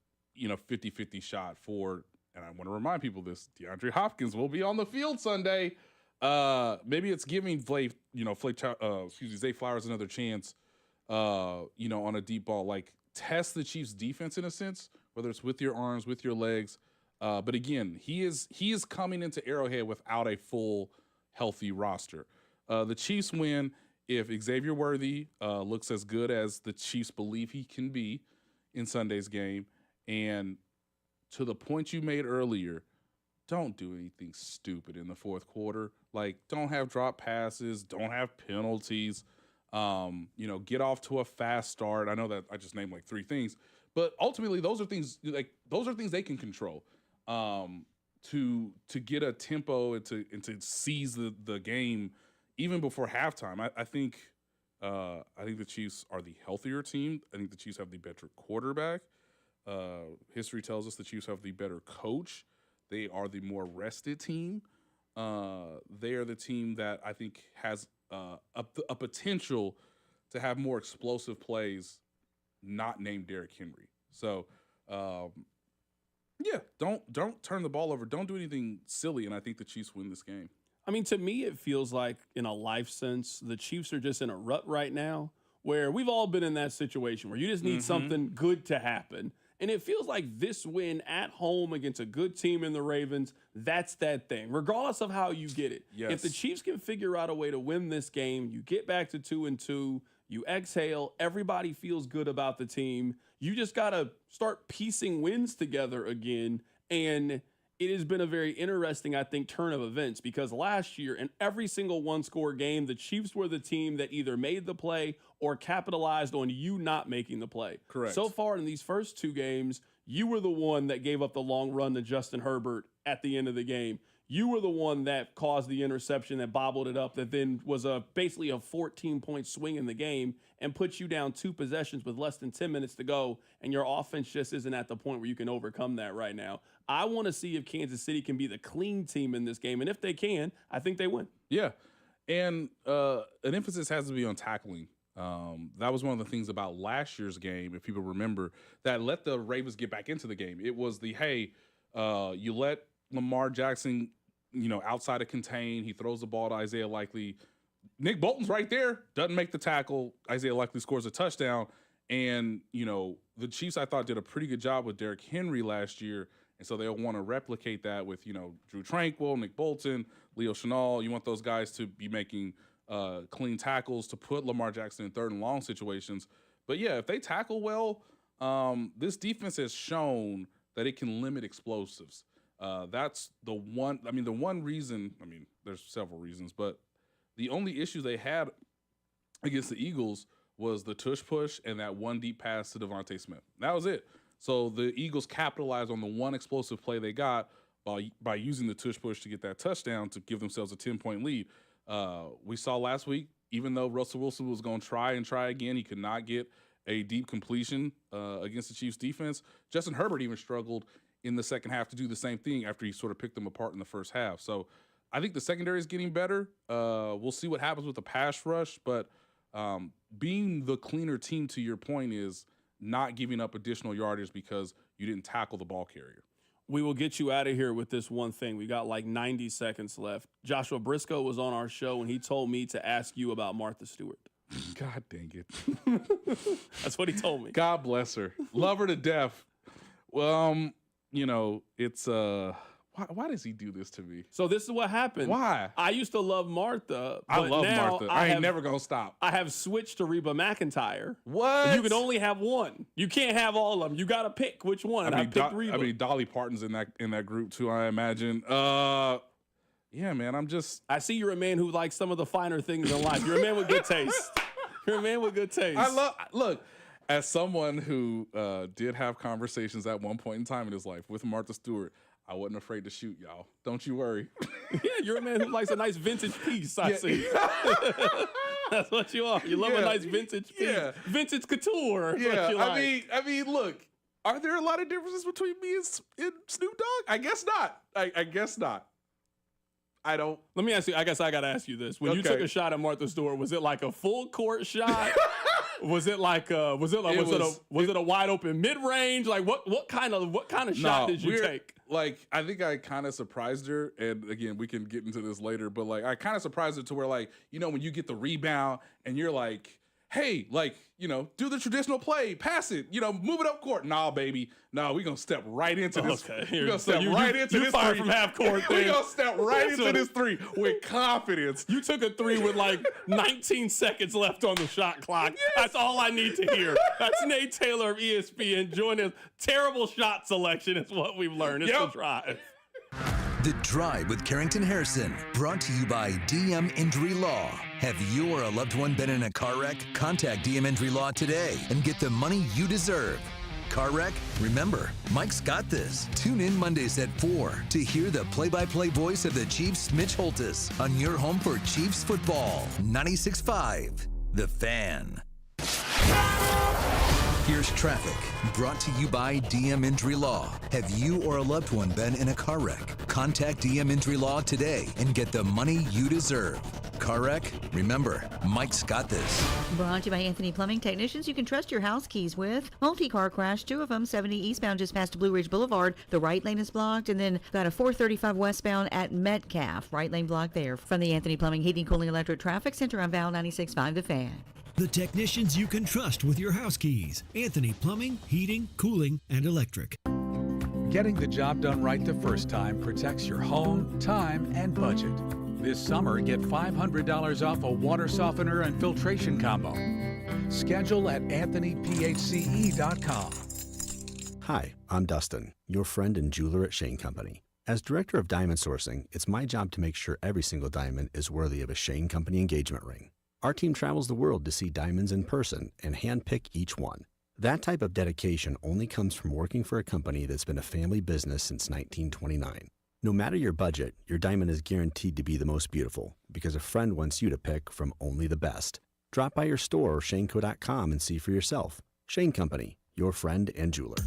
50-50 shot for, and I want to remind people this, DeAndre Hopkins will be on the field Sunday. Maybe it's giving Zay Flowers another chance, on a deep ball. Like, test the Chiefs' defense in a sense, whether it's with your arms, with your legs. But again, he is coming into Arrowhead without a full, healthy roster. The Chiefs win if Xavier Worthy looks as good as the Chiefs believe he can be in Sunday's game. And to the point you made earlier, don't do anything stupid in the fourth quarter. Like, don't have drop passes, don't have penalties. Get off to a fast start. I know that I just named like 3 things, but ultimately those are things they can control. To get a tempo and to seize the game even before halftime. I think the Chiefs are the healthier team. I think the Chiefs have the better quarterback. History tells us the Chiefs have the better coach. They are the more rested team. They are the team that I think has a potential to have more explosive plays, not named Derrick Henry. So, don't turn the ball over. Don't do anything silly, and I think the Chiefs win this game.
I mean, to me, it feels like, in a life sense, the Chiefs are just in a rut right now where we've all been in that situation where you just need something good to happen. And it feels like this win at home against a good team in the Ravens, that's that thing, regardless of how you get it.
Yes.
If the Chiefs can figure out a way to win this game, you get back to 2-2, you exhale, everybody feels good about the team. You just got to start piecing wins together again. And it has been a very interesting, I think, turn of events because last year in every single one-score game, the Chiefs were the team that either made the play or capitalized on you not making the play.
Correct.
So far in these first 2 games, you were the one that gave up the long run to Justin Herbert at the end of the game. You were the one that caused the interception that bobbled it up that then was basically a 14-point swing in the game and put you down 2 possessions with less than 10 minutes to go, and your offense just isn't at the point where you can overcome that right now. I want to see if Kansas City can be the clean team in this game, and if they can, I think they win.
Yeah, and an emphasis has to be on tackling. That was one of the things about last year's game, if people remember, that let the Ravens get back into the game. It was you let Lamar Jackson, outside of contain. He throws the ball to Isaiah Likely. Nick Bolton's right there, doesn't make the tackle. Isaiah Likely scores a touchdown. And, the Chiefs, I thought, did a pretty good job with Derrick Henry last year And so they'll want to replicate that with, Drew Tranquill, Nick Bolton, Leo Chenal. You want those guys to be making clean tackles to put Lamar Jackson in 3rd and long situations. But, yeah, if they tackle well, this defense has shown that it can limit explosives. That's the one reason, there's several reasons, but the only issue they had against the Eagles was the tush push and that one deep pass to Devontae Smith. That was it. So the Eagles capitalized on the one explosive play they got by using the tush push to get that touchdown to give themselves a 10-point lead. We saw last week, even though Russell Wilson was going to try again, he could not get a deep completion against the Chiefs defense. Justin Herbert even struggled in the second half to do the same thing after he sort of picked them apart in the first half. So I think the secondary is getting better. We'll see what happens with the pass rush, but being the cleaner team, to your point, is not giving up additional yardage because you didn't tackle the ball carrier.
We will get you out of here with this one thing. We got like 90 seconds left. Joshua Briscoe was on our show, and he told me to ask you about Martha Stewart.
God dang it.
That's what he told me.
God bless her. Love her to death. Well, it's why does he do this to me?
So this is what happened.
Why?
I used to love Martha.
I
but
love
now
Martha. I ain't never gonna stop.
I have switched to Reba McEntire.
What?
You can only have one. You can't have all of them. You got to pick which one. And I picked Reba.
Dolly Parton's in that group too, I imagine. Yeah, man.
I see you're a man who likes some of the finer things in life. You're a man with good taste. You're a man with good taste.
Look, as someone who did have conversations at one point in time in his life with Martha Stewart, I wasn't afraid to shoot, y'all. Don't you worry.
Yeah, you're a man who likes a nice vintage piece, I see. That's what you are. You love a nice vintage piece. Yeah. Vintage couture.
Yeah,
what you like.
I mean, look, are there a lot of differences between me and Snoop Dogg? I guess not. I guess not. I don't.
Let me ask you. I guess I got to ask you this. When you took a shot at Martha Stewart, was it like a full court shot? Was it a wide open mid range? Like what kind of shot did you take?
Like, I think I kind of surprised her, and again, we can get into this later. But like, I kind of surprised her to where, like, when you get the rebound and you're like, hey, like, do the traditional play, pass it, move it up court. Nah, baby. Nah, we're going to step right into this.
Okay.
We're going to step right into this
fired
three.
From half court.
We're going to step right into this three with confidence.
You took a three with like 19 seconds left on the shot clock. Yes. That's all I need to hear. That's Nate Taylor of ESPN joining us. Terrible shot selection is what we've learned. It's The Drive.
The Drive with Carrington Harrison, brought to you by DM Injury Law. Have you or a loved one been in a car wreck? Contact DM Injury Law today and get the money you deserve. Car wreck? Remember, Mike's got this. Tune in Mondays at 4 to hear the play-by-play voice of the Chiefs, Mitch Holthus, on your home for Chiefs football. 96.5, The Fan. Here's traffic, brought to you by DM Injury Law. Have you or a loved one been in a car wreck? Contact DM Injury Law today and get the money you deserve. Car wreck? Remember, Mike's got this.
Brought to you by Anthony Plumbing Technicians you can trust your house keys with. Multi-car crash, 2 of them, 70 eastbound just past Blue Ridge Boulevard. The right lane is blocked, and then got a 435 westbound at Metcalf. Right lane blocked there. From the Anthony Plumbing Heating, Cooling, Electric Traffic Center on Val 96.5 The Fan.
The technicians you can trust with your house keys. Anthony Plumbing, Heating, Cooling, and Electric.
Getting the job done right the first time protects your home, time, and budget. This summer, get $500 off a water softener and filtration combo. Schedule at anthonyphce.com.
Hi, I'm Dustin, your friend and jeweler at Shane Company. As director of diamond sourcing, it's my job to make sure every single diamond is worthy of a Shane Company engagement ring. Our team travels the world to see diamonds in person and handpick each one. That type of dedication only comes from working for a company that's been a family business since 1929. No matter your budget, your diamond is guaranteed to be the most beautiful because a friend wants you to pick from only the best. Drop by your store or shaneco.com and see for yourself. Shane Company, your friend and jeweler.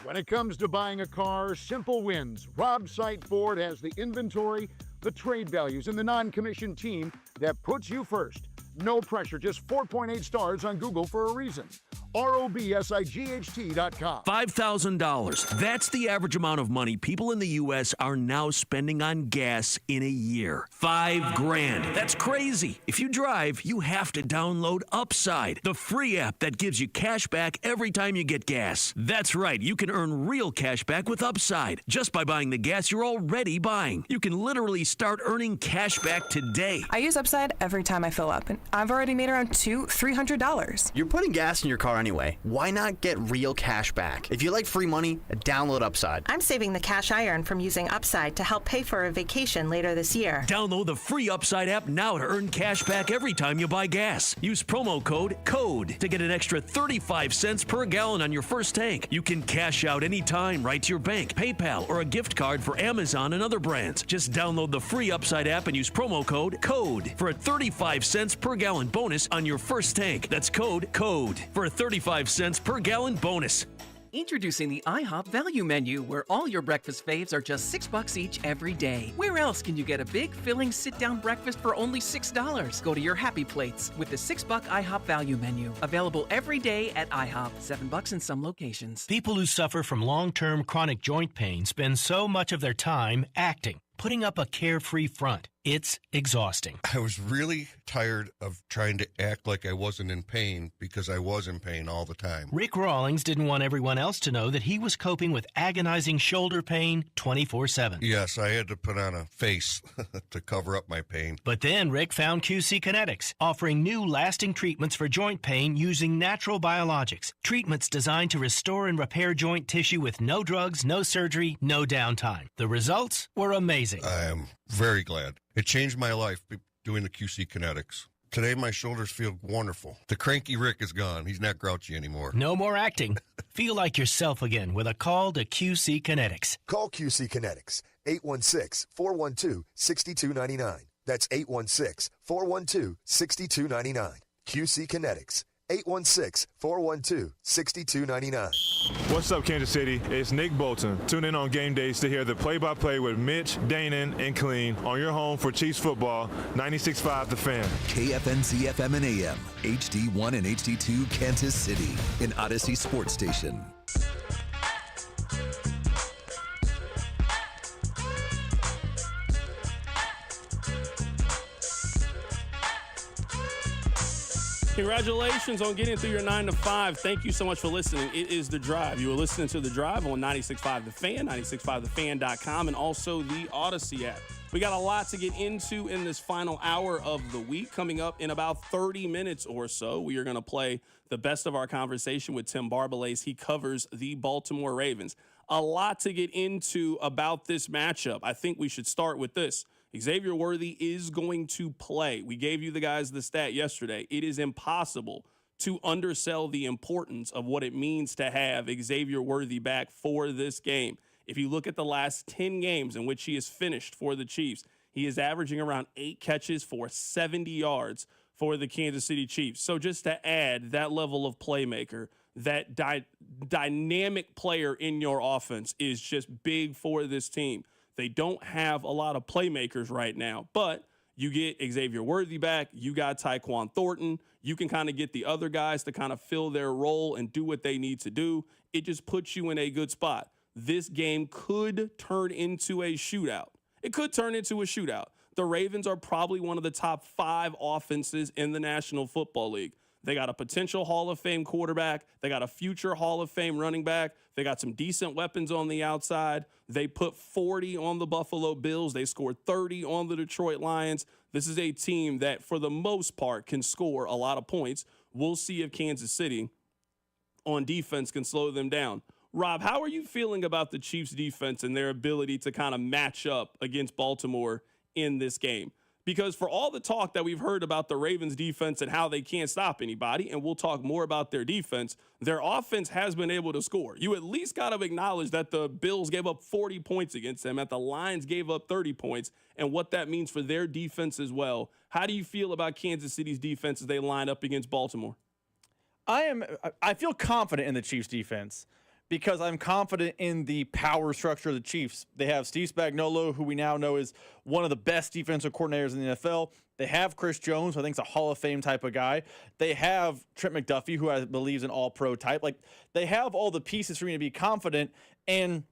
When it comes to buying a car, simple wins. Rob Sight Ford has the inventory, the trade values, and the non-commissioned team that puts you first.
No pressure, just 4.8 stars on Google for a reason. ROBSIGHT.com.
$5,000. That's the average amount of money people in the U.S. are now spending on gas in a year. $5,000. That's crazy. If you drive, you have to download Upside, the free app that gives you cash back every time you get gas. That's right. You can earn real cash back with Upside just by buying the gas you're already buying. You can literally start earning cash back today.
I use Upside every time I fill up, and I've already made around $300.
You're putting gas in your car anyway. Why not get real cash back? If you like free money, download Upside.
I'm saving the cash I earn from using Upside to help pay for a vacation later this year.
Download the free Upside app now to earn cash back every time you buy gas. Use promo code CODE to get an extra 35 cents per gallon on your first tank. You can cash out anytime right to your bank, PayPal, or a gift card for Amazon and other brands. Just download the free Upside app and use promo code CODE for a 35 cents per gallon bonus on your first tank. That's code CODE for a 35 cents per gallon bonus.
Introducing the IHOP Value Menu, where all your breakfast faves are just $6 each every day. Where else can you get a big, filling, sit-down breakfast for only $6? Go to your happy plates with the $6 IHOP Value Menu. Available every day at IHOP. $7 in some locations.
People who suffer from long-term chronic joint pain spend so much of their time acting, putting up a carefree front. It's exhausting.
I was really tired of trying to act like I wasn't in pain because I was in pain all the time.
Rick Rawlings didn't want everyone else to know that he was coping with agonizing shoulder pain 24/7.
Yes, I had to put on a face to cover up my pain.
But then Rick found QC Kinetics, offering new lasting treatments for joint pain using natural biologics. Treatments designed to restore and repair joint tissue with no drugs, no surgery, no downtime. The results were amazing.
I am very glad. It changed my life doing the QC Kinetics. Today, my shoulders feel wonderful. The cranky Rick is gone. He's not grouchy anymore.
No more acting. Feel like yourself again with a call to QC Kinetics.
Call QC Kinetics, 816-412-6299. That's 816-412-6299. QC Kinetics, 816-412-6299.
What's up, Kansas City? It's Nick Bolton. Tune in on game days to hear the play-by-play with Mitch, Danon, and Clean on your home for Chiefs football, 96.5 The Fan.
KFNC FM and AM, HD1 and HD2 Kansas City, an Odyssey sports station.
Congratulations on getting through your 9 to 5. Thank you so much for listening. It is The Drive. You are listening to The Drive on 96.5 The Fan, 96.5thefan.com, and also the Odyssey app. We got a lot to get into in this final hour of the week. Coming up in about 30 minutes or so, we are going to play the best of our conversation with Tim Barbalace. He covers the Baltimore Ravens. A lot to get into about this matchup. I think we should start with this. Xavier Worthy is going to play. We gave you the guys the stat yesterday. It is impossible to undersell the importance of what it means to have Xavier Worthy back for this game. If you look at the last 10 games in which he has finished for the Chiefs, he is averaging around 8 catches for 70 yards for the Kansas City Chiefs. So just to add that level of playmaker, that dynamic player in your offense is just big for this team. They don't have a lot of playmakers right now, but you get Xavier Worthy back. You got Tyquan Thornton. You can kind of get the other guys to kind of fill their role and do what they need to do. It just puts you in a good spot. This game could turn into a shootout. It could turn into a shootout. The Ravens are probably one of the top 5 offenses in the National Football League. They got a potential Hall of Fame quarterback. They got a future Hall of Fame running back. They got some decent weapons on the outside. They put 40 on the Buffalo Bills. They scored 30 on the Detroit Lions. This is a team that, for the most part, can score a lot of points. We'll see if Kansas City on defense can slow them down. Rob, how are you feeling about the Chiefs' defense and their ability to kind of match up against Baltimore in this game? Because for all the talk that we've heard about the Ravens defense and how they can't stop anybody, and we'll talk more about their defense, their offense has been able to score. You at least got to acknowledge that the Bills gave up 40 points against them, that the Lions gave up 30 points, and what that means for their defense as well. How do you feel about Kansas City's defense as they line up against Baltimore?
I feel confident in the Chiefs defense
because I'm confident in the power structure of the Chiefs. They have Steve Spagnuolo, who we now know is one of the best defensive coordinators in the NFL. They have Chris Jones, who I think is a Hall of Fame type of guy. They have Trent McDuffie, who I believe is an all-pro type. Like, they have all the pieces for me to be confident. And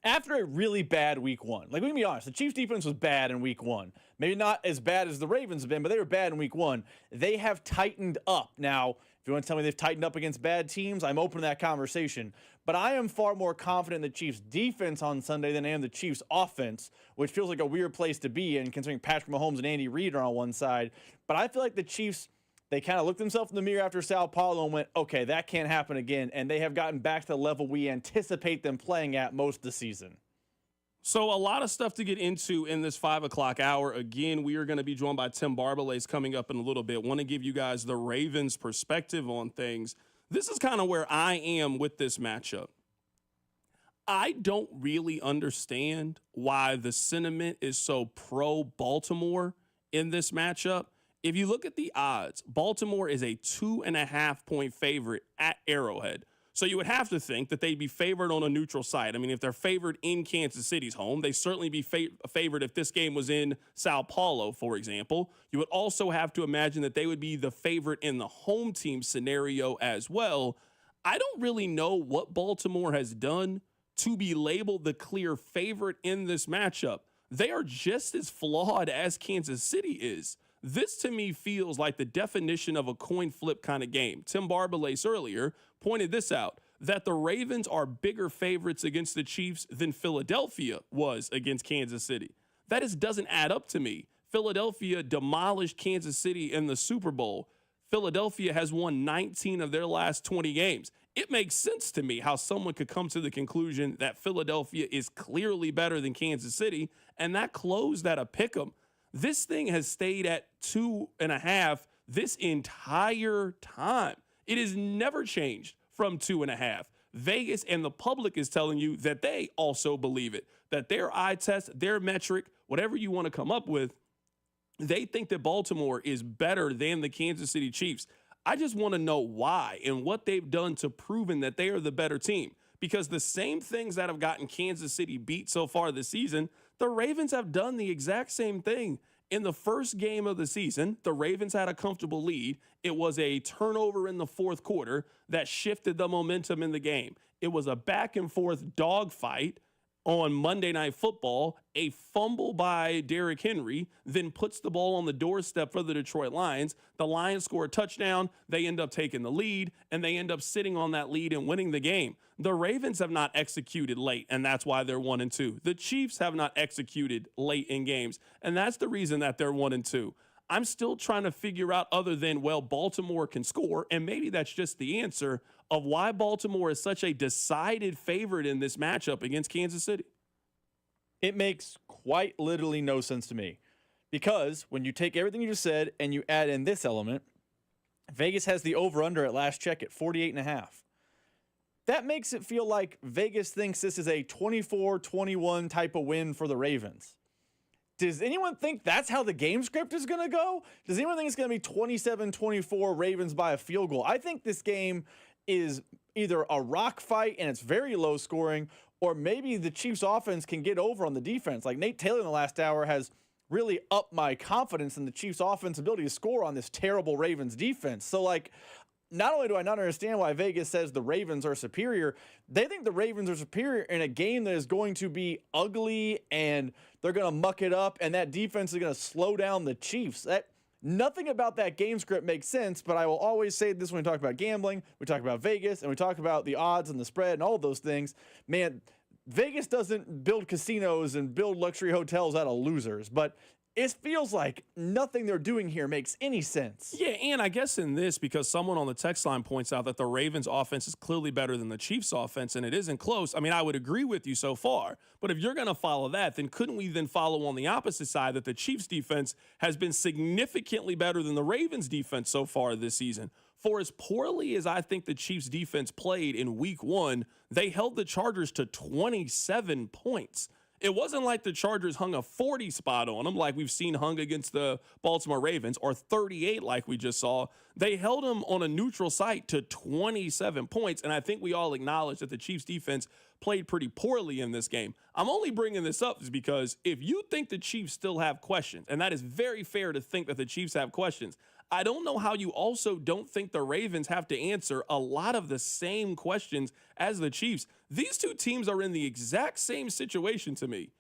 after a really bad week one, like, we can be honest, the Chiefs defense was bad in week one. Maybe not as bad as the Ravens have been, but they were bad in week one. They have tightened up. Now, if you want to tell me they've tightened up against bad teams, I'm open to that conversation. But I am far more confident in the Chiefs' defense on Sunday than I am the Chiefs' offense, which feels like a weird place to be in, considering Patrick Mahomes and Andy Reid are on one side. But I feel like the Chiefs, they kind of looked themselves in the mirror after Sao Paulo and went, okay, that can't happen again. And they have gotten back to the level we anticipate them playing at most of the season.
So a lot of stuff to get into in this 5 o'clock hour. Again, we are going to be joined by Tim Barbalace coming up in a little bit. Want to give you guys the Ravens' perspective on things. This is kind of where I am with this matchup. I don't really understand why the sentiment is so pro-Baltimore in this matchup. If you look at the odds, Baltimore is a 2.5-point favorite at Arrowhead. So you would have to think that they'd be favored on a neutral site. I mean, if they're favored in Kansas City's home, they certainly be favored if this game was in Sao Paulo, for example. You would also have to imagine that they would be the favorite in the home team scenario as well. I don't really know what Baltimore has done to be labeled the clear favorite in this matchup. They are just as flawed as Kansas City is. This, to me, feels like the definition of a coin flip kind of game. Tim Barbalace earlier pointed this out, that the Ravens are bigger favorites against the Chiefs than Philadelphia was against Kansas City. That just doesn't add up to me. Philadelphia demolished Kansas City in the Super Bowl. Philadelphia has won 19 of their last 20 games. It makes sense to me how someone could come to the conclusion that Philadelphia is clearly better than Kansas City, and that closed at a pick'em. This thing has stayed at 2.5 this entire time. It has never changed from 2.5. Vegas and the public is telling you that they also believe it, that their eye test, their metric, whatever you want to come up with, they think that Baltimore is better than the Kansas City Chiefs. I just want to know why and what they've done to proven that they are the better team. Because the same things that have gotten Kansas City beat so far this season, the Ravens have done the exact same thing. In the first game of the season, the Ravens had a comfortable lead. It was a turnover in the fourth quarter that shifted the momentum in the game. It was a back-and-forth dogfight on Monday Night Football. A fumble by Derrick Henry then puts the ball on the doorstep for the Detroit Lions. The Lions score a touchdown. They end up taking the lead, and they end up sitting on that lead and winning the game. The Ravens have not executed late, and that's why they're 1-2. The Chiefs have not executed late in games, and that's the reason that they're 1-2. I'm still trying to figure out, other than, well, Baltimore can score, and maybe that's just the answer of why Baltimore is such a decided favorite in this matchup against Kansas City.
It makes quite literally no sense to me, because when you take everything you just said and you add in this element, Vegas has the over-under at last check at 48.5. That makes it feel like Vegas thinks this is a 24-21 type of win for the Ravens. Does anyone think that's how the game script is going to go? Does anyone think it's going to be 27-24 Ravens by a field goal? I think this game is either a rock fight and it's very low scoring, or maybe the Chiefs offense can get over on the defense. Like Nate Taylor in the last hour has really upped my confidence in the Chiefs offense ability to score on this terrible Ravens defense. So like, not only do I not understand why Vegas says the Ravens are superior, they think the Ravens are superior in a game that is going to be ugly and they're going to muck it up, and that defense is going to slow down the Chiefs. Nothing about that game script makes sense, but I will always say this when we talk about gambling, we talk about Vegas, and we talk about the odds and the spread and all of those things. Man, Vegas doesn't build casinos and build luxury hotels out of losers, but it feels like nothing they're doing here makes any sense.
Yeah, and I guess in this, because someone on the text line points out that the Ravens offense is clearly better than the Chiefs offense, and it isn't close. I mean, I would agree with you so far. But if you're going to follow that, then couldn't we then follow on the opposite side that the Chiefs defense has been significantly better than the Ravens defense so far this season? For as poorly as I think the Chiefs defense played in week one, they held the Chargers to 27 points. It wasn't like the Chargers hung a 40 spot on them like we've seen hung against the Baltimore Ravens, or 38 like we just saw. They held them on a neutral site to 27 points, and I think we all acknowledge that the Chiefs defense played pretty poorly in this game. I'm only bringing this up is because if you think the Chiefs still have questions, and that is very fair to think that the Chiefs have questions, I don't know how you also don't think the Ravens have to answer a lot of the same questions as the Chiefs. These two teams are in the exact same situation to me.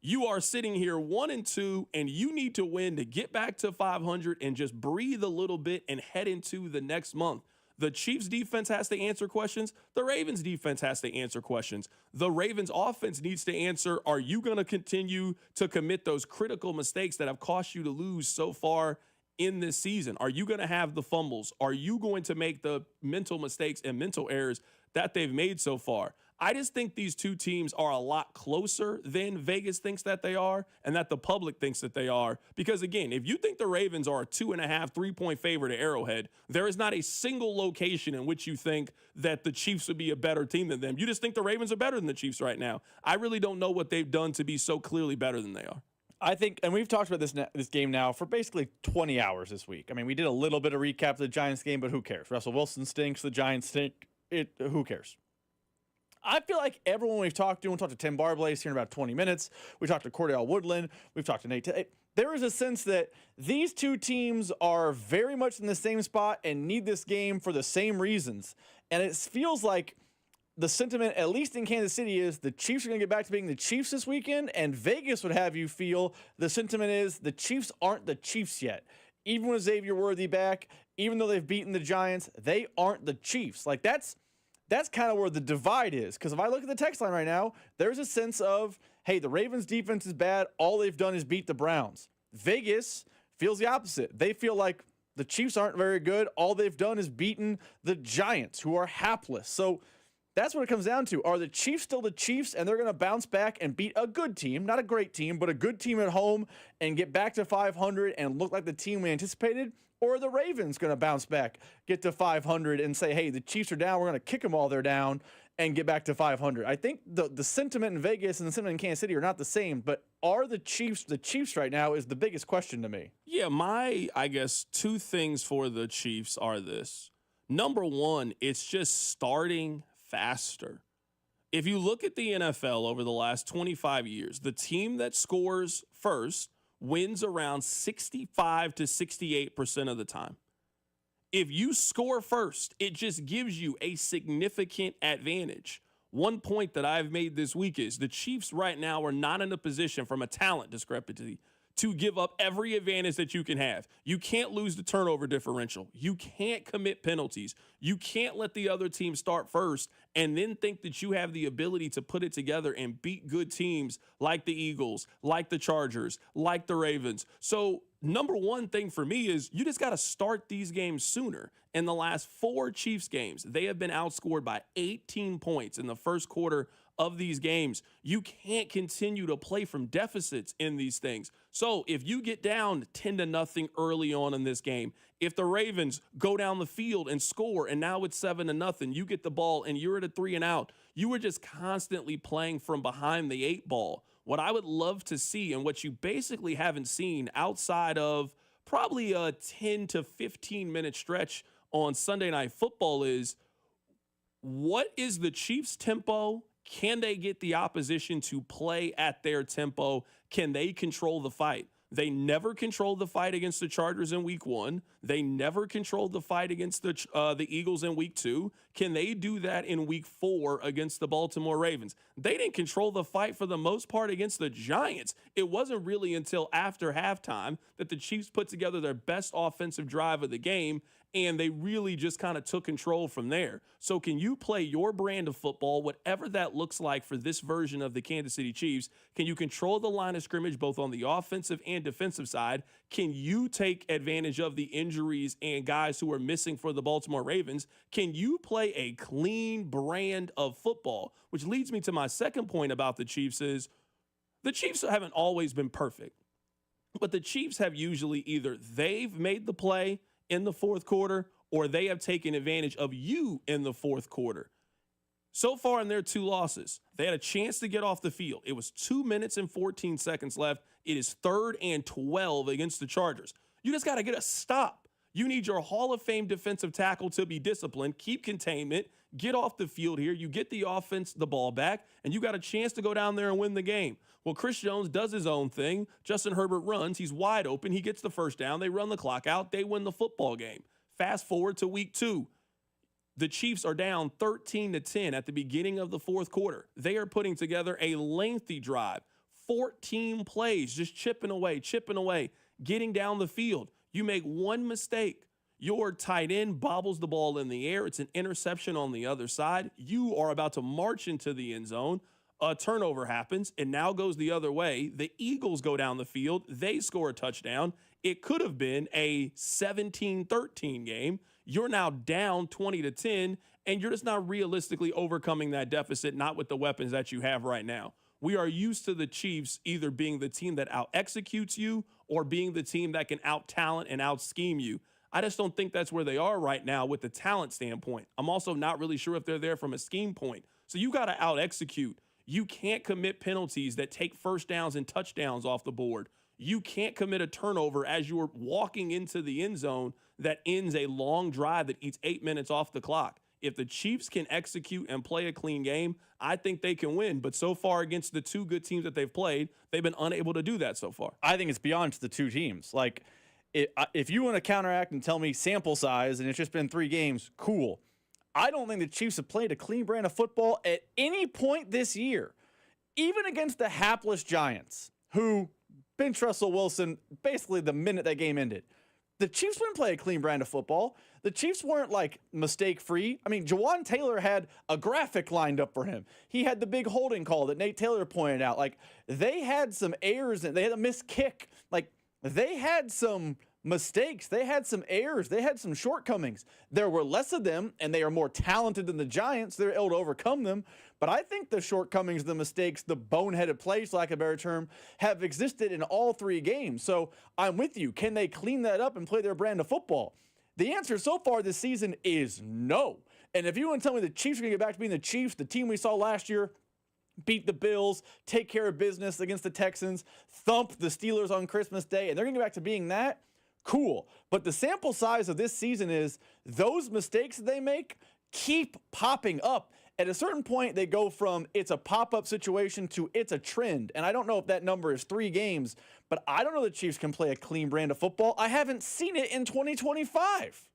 You are sitting here 1-2, and you need to win to get back to 500 and just breathe a little bit and head into the next month. The Chiefs defense has to answer questions. The Ravens defense has to answer questions. The Ravens offense needs to answer, are you going to continue to commit those critical mistakes that have cost you to lose so far in this season? Are you going to have the fumbles? Are you going to make the mental mistakes and mental errors that they've made so far? I just think these two teams are a lot closer than Vegas thinks that they are and that the public thinks that they are. Because, again, if you think the Ravens are a 2.5, 3-point favorite at Arrowhead, there is not a single location in which you think that the Chiefs would be a better team than them. You just think the Ravens are better than the Chiefs right now. I really don't know what they've done to be so clearly better than they are.
I think, and we've talked about this game now for basically 20 hours this week. I mean, we did a little bit of recap of the Giants game, but who cares? Russell Wilson stinks. The Giants stink. Who cares? I feel like everyone we've talked to, we talked to Tim Barbalace here in about 20 minutes. We talked to Cordell Woodland. We've talked to Nate. There is a sense that these two teams are very much in the same spot and need this game for the same reasons. And it feels like the sentiment, at least in Kansas City, is the Chiefs are going to get back to being the Chiefs this weekend, and Vegas would have you feel the sentiment is the Chiefs aren't the Chiefs yet. Even with Xavier Worthy back, even though they've beaten the Giants, they aren't the Chiefs. Like, that's kind of where the divide is. Because if I look at the text line right now, there's a sense of, hey, the Ravens defense is bad. All they've done is beat the Browns. Vegas feels the opposite. They feel like the Chiefs aren't very good. All they've done is beaten the Giants, who are hapless. So that's what it comes down to. Are the Chiefs still the Chiefs, and they're going to bounce back and beat a good team, not a great team, but a good team at home, and get back to 500 and look like the team we anticipated? Or are the Ravens going to bounce back, get to 500, and say, hey, the Chiefs are down, we're going to kick them while they're down, and get back to 500? I think the sentiment in Vegas and the sentiment in Kansas City are not the same, but are the Chiefs right now is the biggest question to me.
Yeah, I guess two things for the Chiefs are this. Number one, it's just starting faster. If you look at the NFL over the last 25 years, the team that scores first wins around 65 to 68% of the time. If you score first, it just gives you a significant advantage. One point that I've made this week is the Chiefs right now are not in a position from a talent discrepancy to give up every advantage that you can have. You can't lose the turnover differential. You can't commit penalties. You can't let the other team start first and then think that you have the ability to put it together and beat good teams like the Eagles, like the Chargers, like the Ravens. So number one thing for me is you just got to start these games sooner. In the last 4 Chiefs games, they have been outscored by 18 points in the first quarter of these games. You can't continue to play from deficits in these things. So if you get down 10-0 early on in this game, if the Ravens go down the field and score and now it's 7-0, you get the ball and you're at a 3 and out, you were just constantly playing from behind the 8 ball. What I would love to see, and what you basically haven't seen outside of probably a 10 to 15 minute stretch on Sunday Night Football, is what is the Chiefs' tempo? Can they get the opposition to play at their tempo? Can they control the fight? They never controlled the fight against the Chargers in week 1. They never controlled the fight against the Eagles in week 2. Can they do that in week 4 against the Baltimore Ravens? They didn't control the fight for the most part against the Giants. It wasn't really until after halftime that the Chiefs put together their best offensive drive of the game, and they really just kind of took control from there. So can you play your brand of football, whatever that looks like for this version of the Kansas City Chiefs? Can you control the line of scrimmage both on the offensive and defensive side? Can you take advantage of the injuries and guys who are missing for the Baltimore Ravens? Can you play a clean brand of football? Which leads me to my second point about the Chiefs is the Chiefs haven't always been perfect, but the Chiefs have usually either they've made the play in the fourth quarter or they have taken advantage of you in the fourth quarter. So far in their 2 losses, they had a chance to get off the field. It was 2 minutes and 14 seconds left. It is 3rd and 12 against the Chargers. You just got to get a stop. You need your Hall of Fame defensive tackle to be disciplined, keep containment, get off the field here. You get the offense the ball back, and you got a chance to go down there and win the game. Well, Chris Jones does his own thing. Justin Herbert runs. He's wide open. He gets the first down. They run the clock out. They win the football game. Fast forward to week 2. The Chiefs are down 13-10 at the beginning of the 4th quarter. They are putting together a lengthy drive, 14 plays, just chipping away, getting down the field. You make one mistake. Your tight end bobbles the ball in the air. It's an interception on the other side. You are about to march into the end zone. A turnover happens. It now goes the other way. The Eagles go down the field. They score a touchdown. It could have been a 17-13 game. You're now down 20-10, and you're just not realistically overcoming that deficit, not with the weapons that you have right now. We are used to the Chiefs either being the team that out-executes you or being the team that can out-talent and out-scheme you. I just don't think that's where they are right now with the talent standpoint. I'm also not really sure if they're there from a scheme point. So you got to out-execute. You can't commit penalties that take first downs and touchdowns off the board. You can't commit a turnover as you're walking into the end zone that ends a long drive that eats 8 minutes off the clock. If the Chiefs can execute and play a clean game, I think they can win. But so far against the 2 good teams that they've played, they've been unable to do that so far.
I think it's beyond the 2 teams. Like, if you want to counteract and tell me sample size and it's just been 3 games, cool. I don't think the Chiefs have played a clean brand of football at any point this year, even against the hapless Giants, who benched Russell Wilson basically the minute that game ended. The Chiefs wouldn't play a clean brand of football. The Chiefs weren't, like, mistake-free. I mean, Jawan Taylor had a graphic lined up for him. He had the big holding call that Nate Taylor pointed out. Like, they had some errors, and they had a missed kick. Like, they had some mistakes. They had some errors. They had some shortcomings. There were less of them, and they are more talented than the Giants. They're able to overcome them. But I think the shortcomings, the mistakes, the boneheaded plays, lack of a better term, have existed in all 3 games. So I'm with you. Can they clean that up and play their brand of football? The answer so far this season is no. And if you want to tell me the Chiefs are going to get back to being the Chiefs, the team we saw last year, beat the Bills, take care of business against the Texans, thump the Steelers on Christmas Day, and they're going to get back to being that, cool. But the sample size of this season is those mistakes that they make keep popping up. At a certain point, they go from it's a pop-up situation to it's a trend. And I don't know if that number is 3 games, but I don't know the Chiefs can play a clean brand of football. I haven't seen it in 2025.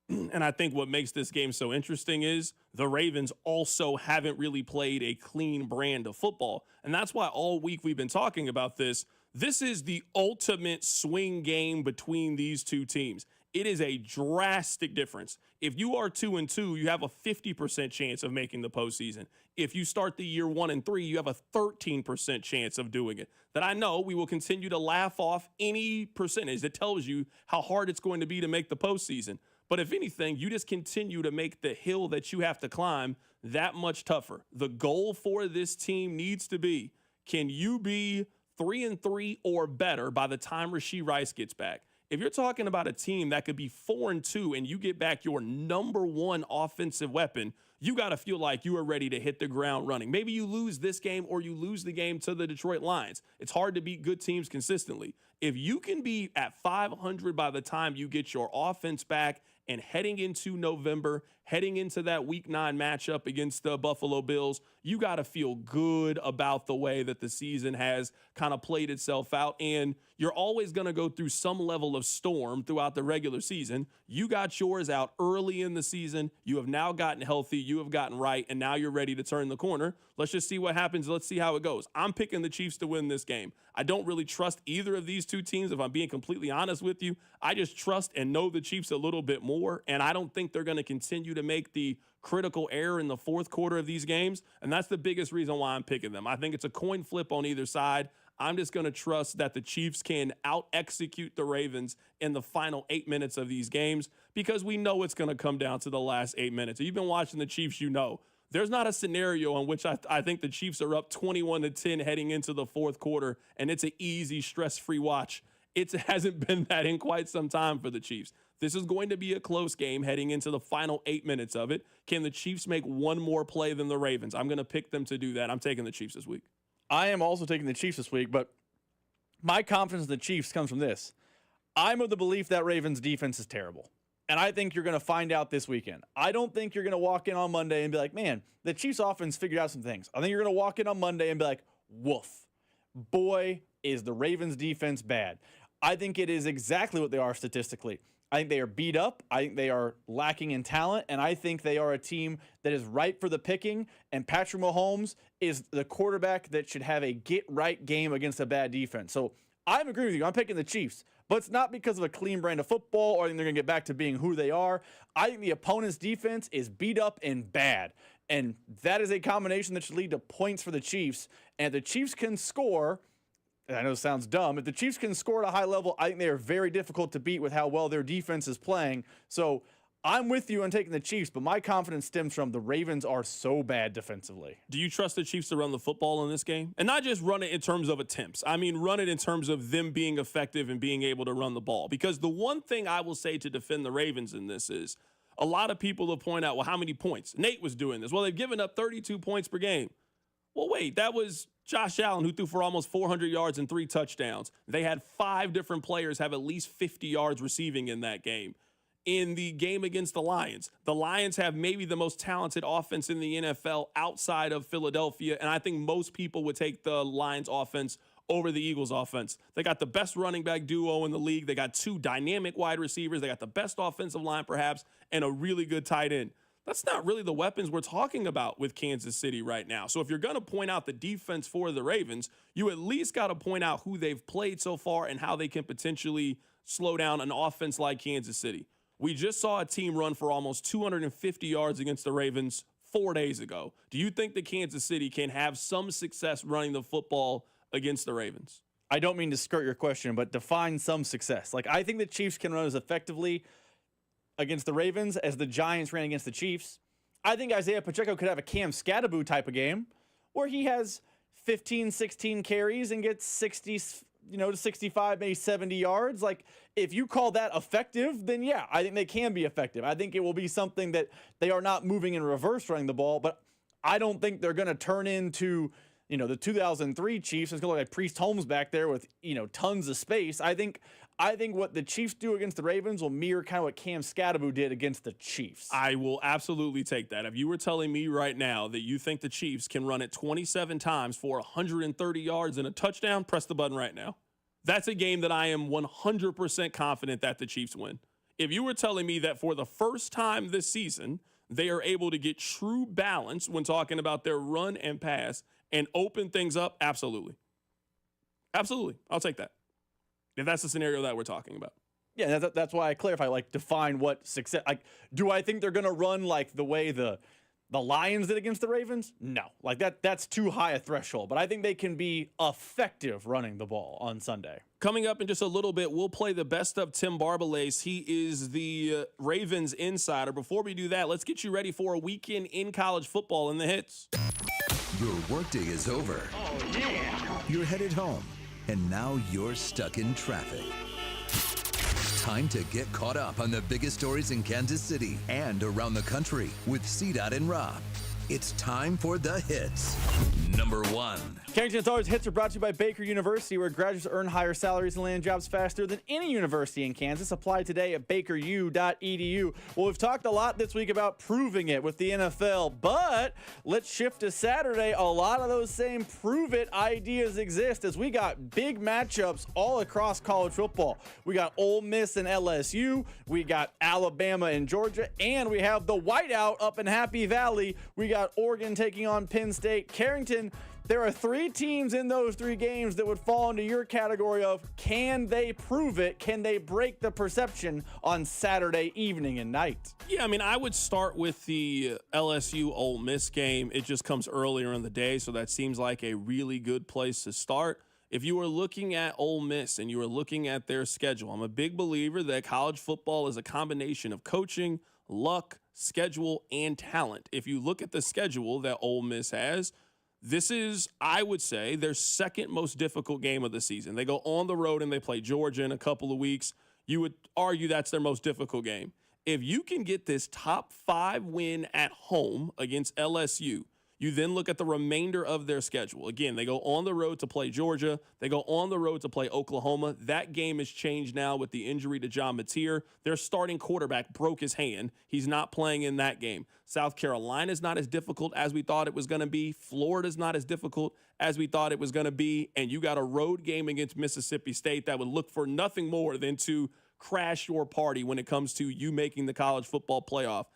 And I think what makes this game so interesting is the Ravens also haven't really played a clean brand of football. And that's why all week we've been talking about this. This is the ultimate swing game between these 2 teams. It is a drastic difference. If you are 2-2, you have a 50% chance of making the postseason. If you start the year 1-3, you have a 13% chance of doing it. That I know we will continue to laugh off any percentage that tells you how hard it's going to be to make the postseason. But if anything, you just continue to make the hill that you have to climb that much tougher. The goal for this team needs to be, can you be 3-3 or better by the time Rashee Rice gets back? If you're talking about a team that could be 4-2 and you get back your number 1 offensive weapon, you got to feel like you are ready to hit the ground running. Maybe you lose this game or you lose the game to the Detroit Lions. It's hard to beat good teams consistently. If you can be at 500 by the time you get your offense back and heading into November, heading into that Week 9 matchup against the Buffalo Bills, you got to feel good about the way that the season has kind of played itself out. And you're always going to go through some level of storm throughout the regular season. You got yours out early in the season. You have now gotten healthy. You have gotten right. And now you're ready to turn the corner. Let's just see what happens. Let's see how it goes. I'm picking the Chiefs to win this game. I don't really trust either of these 2 teams, if I'm being completely honest with you. I just trust and know the Chiefs a little bit more. And I don't think they're going to continue to make the critical error in the 4th quarter of these games. And that's the biggest reason why I'm picking them. I think it's a coin flip on either side. I'm just going to trust that the Chiefs can out-execute the Ravens in the final 8 minutes of these games, because we know it's going to come down to the last 8 minutes. If you've been watching the Chiefs, you know. There's not a scenario in which I think the Chiefs are up 21-10 heading into the 4th quarter, and it's an easy, stress-free watch. It hasn't been that in quite some time for the Chiefs. This is going to be a close game heading into the final 8 minutes of it. Can the Chiefs make one more play than the Ravens? I'm going to pick them to do that. I'm taking the Chiefs this week.
I am also taking the Chiefs this week, but my confidence in the Chiefs comes from this. I'm of the belief that Ravens defense is terrible. And I think you're going to find out this weekend. I don't think you're going to walk in on Monday and be like, man, the Chiefs offense figured out some things. I think you're going to walk in on Monday and be like, woof. Boy, is the Ravens defense bad. I think it is exactly what they are statistically. I think they are beat up. I think they are lacking in talent. And I think they are a team that is ripe for the picking. And Patrick Mahomes is the quarterback that should have a get-right game against a bad defense. So I'm agreeing with you. I'm picking the Chiefs. But it's not because of a clean brand of football or I think they're going to get back to being who they are. I think the opponent's defense is beat up and bad. And that is a combination that should lead to points for the Chiefs. And if the Chiefs can score, and I know it sounds dumb, if the Chiefs can score at a high level, I think they are very difficult to beat with how well their defense is playing. So I'm with you on taking the Chiefs, but my confidence stems from the Ravens are so bad defensively.
Do you trust the Chiefs to run the football in this game? And not just run it in terms of attempts. I mean, run it in terms of them being effective and being able to run the ball. Because the one thing I will say to defend the Ravens in this is a lot of people will point out, well, how many points? Nate was doing this. Well, they've given up 32 points per game. Well, wait, that was Josh Allen, who threw for almost 400 yards and 3 touchdowns. They had 5 different players have at least 50 yards receiving in that game. In the game against the Lions have maybe the most talented offense in the NFL outside of Philadelphia, and I think most people would take the Lions offense over the Eagles offense. They got the best running back duo in the league. They got 2 dynamic wide receivers. They got the best offensive line perhaps, and a really good tight end. That's not really the weapons we're talking about with Kansas City right now. So if you're going to point out the defense for the Ravens, you at least got to point out who they've played so far and how they can potentially slow down an offense like Kansas City. We just saw a team run for almost 250 yards against the Ravens 4 days ago. Do you think that Kansas City can have some success running the football against the Ravens?
I don't mean to skirt your question, but define some success. Like, I think the Chiefs can run as effectively against the Ravens as the Giants ran against the Chiefs. I think Isaiah Pacheco could have a Cam Scatterbo type of game where he has 15, 16 carries and gets 60, to 65, maybe 70 yards. Like, if you call that effective, then yeah, I think they can be effective. I think it will be something that they are not moving in reverse running the ball, but I don't think they're going to turn into, the 2003 Chiefs. It's going to look like Priest Holmes back there with, tons of space. I think what the Chiefs do against the Ravens will mirror kind of what Cam Scatterbo did against the Chiefs.
I will absolutely take that. If you were telling me right now that you think the Chiefs can run it 27 times for 130 yards and a touchdown, press the button right now. That's a game that I am 100% confident that the Chiefs win. If you were telling me that for the first time this season, they are able to get true balance when talking about their run and pass and open things up, absolutely. Absolutely. I'll take that. If that's the scenario that we're talking about.
Yeah, that's why I clarify, define what success. Do I think they're going to run like the way the Lions did against the Ravens? No. That's too high a threshold. But I think they can be effective running the ball on Sunday.
Coming up in just a little bit, we'll play the best of Tim Barbalace. He is the Ravens insider. Before we do that, let's get you ready for a weekend in college football in the hits.
Your workday is over.
Oh, yeah.
You're headed home, and now you're stuck in traffic. Time to get caught up on the biggest stories in Kansas City and around the country with CDOT and Rob. It's time for the hits. Number 1.
Carrington Harrison's Hits are brought to you by Baker University, where graduates earn higher salaries and land jobs faster than any university in Kansas. Apply today at bakeru.edu. Well, we've talked a lot this week about proving it with the NFL, but let's shift to Saturday. A lot of those same prove it ideas exist as we got big matchups all across college football. We got Ole Miss and LSU, we got Alabama and Georgia, and we have the whiteout up in Happy Valley. We got Oregon taking on Penn State. Carrington, there are 3 teams in those 3 games that would fall into your category of can they prove it? Can they break the perception on Saturday evening and night?
Yeah, I would start with the LSU Ole Miss game. It just comes earlier in the day, so that seems like a really good place to start. If you are looking at Ole Miss and you are looking at their schedule, I'm a big believer that college football is a combination of coaching, luck, schedule, and talent. If you look at the schedule that Ole Miss has, This is, I would say, their second most difficult game of the season. They go on the road and they play Georgia in a couple of weeks. You would argue that's their most difficult game. If you can get this top 5 win at home against LSU, you then look at the remainder of their schedule. Again, they go on the road to play Georgia. They go on the road to play Oklahoma. That game has changed now with the injury to John Mateer. Their starting quarterback broke his hand. He's not playing in that game. South Carolina is not as difficult as we thought it was going to be. Florida's not as difficult as we thought it was going to be. And you got a road game against Mississippi State that would look for nothing more than to crash your party when it comes to you making the college football playoff.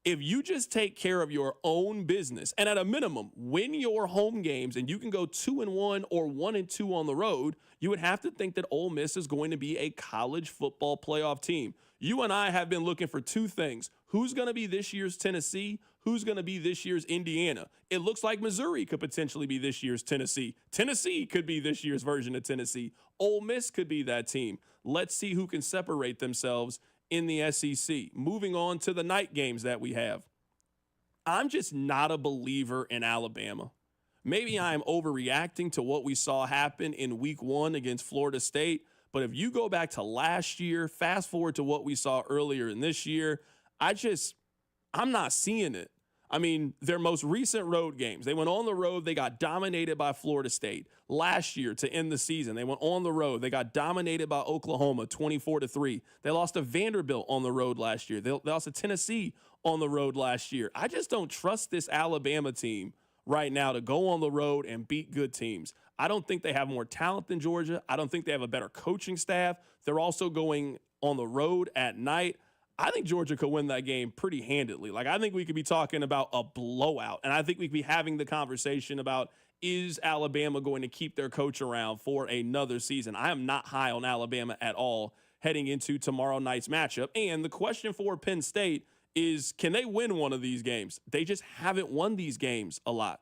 If you just take care of your own business and at a minimum win your home games and you can go 2-1 or 1-2 on the road, you would have to think that Ole Miss is going to be a college football playoff team. You and I have been looking for 2 things. Who's going to be this year's Tennessee? Who's going to be this year's Indiana? It looks like Missouri could potentially be this year's Tennessee. Tennessee could be this year's version of Tennessee. Ole Miss could be that team. Let's see who can separate themselves in the SEC. Moving on to the night games that we have. I'm just not a believer in Alabama. Maybe I'm overreacting to what we saw happen in week 1 against Florida State, but if you go back to last year, fast forward to what we saw earlier in this year, I'm not seeing it. I mean, their most recent road games, they went on the road, they got dominated by Florida State. Last year to end the season, they went on the road, they got dominated by Oklahoma 24-3. They lost to Vanderbilt on the road last year. They lost to Tennessee on the road last year. I just don't trust this Alabama team right now to go on the road and beat good teams. I don't think they have more talent than Georgia. I don't think they have a better coaching staff. They're also going on the road at night. I think Georgia could win that game pretty handedly. Like, I think we could be talking about a blowout, and I think we could be having the conversation about, is Alabama going to keep their coach around for another season? I am not high on Alabama at all heading into tomorrow night's matchup. And the question for Penn State is, can they win one of these games? They just haven't won these games a lot.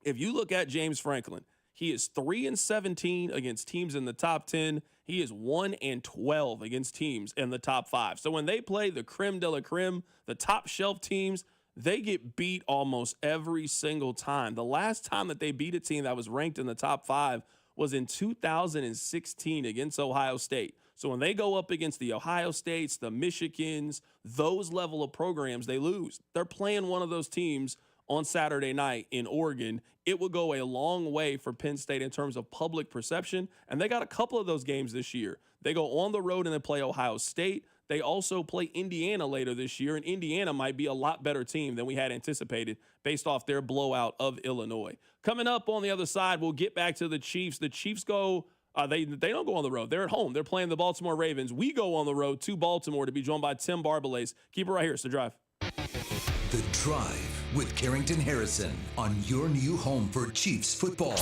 If you look at James Franklin, he is 3-17 against teams in the top 10. He is 1-12 against teams in the top 5. So when they play the creme de la creme, the top shelf teams, they get beat almost every single time. The last time that they beat a team that was ranked in the top 5 was in 2016 against Ohio State. So when they go up against the Ohio States, the Michigans, those level of programs, they lose. They're playing one of those teams on Saturday night in Oregon. It will go a long way for Penn State in terms of public perception, and they got a couple of those games this year. They go on the road and they play Ohio State. They also play Indiana later this year, and Indiana might be a lot better team than we had anticipated based off their blowout of Illinois. Coming up on the other side, we'll get back to the Chiefs. The Chiefs go they don't go on the road. They're at home. They're playing the Baltimore Ravens. We go on the road to Baltimore to be joined by Tim Barbalace. Keep it right here. It's The Drive.
The Drive with Carrington Harrison on your new home for Chiefs football.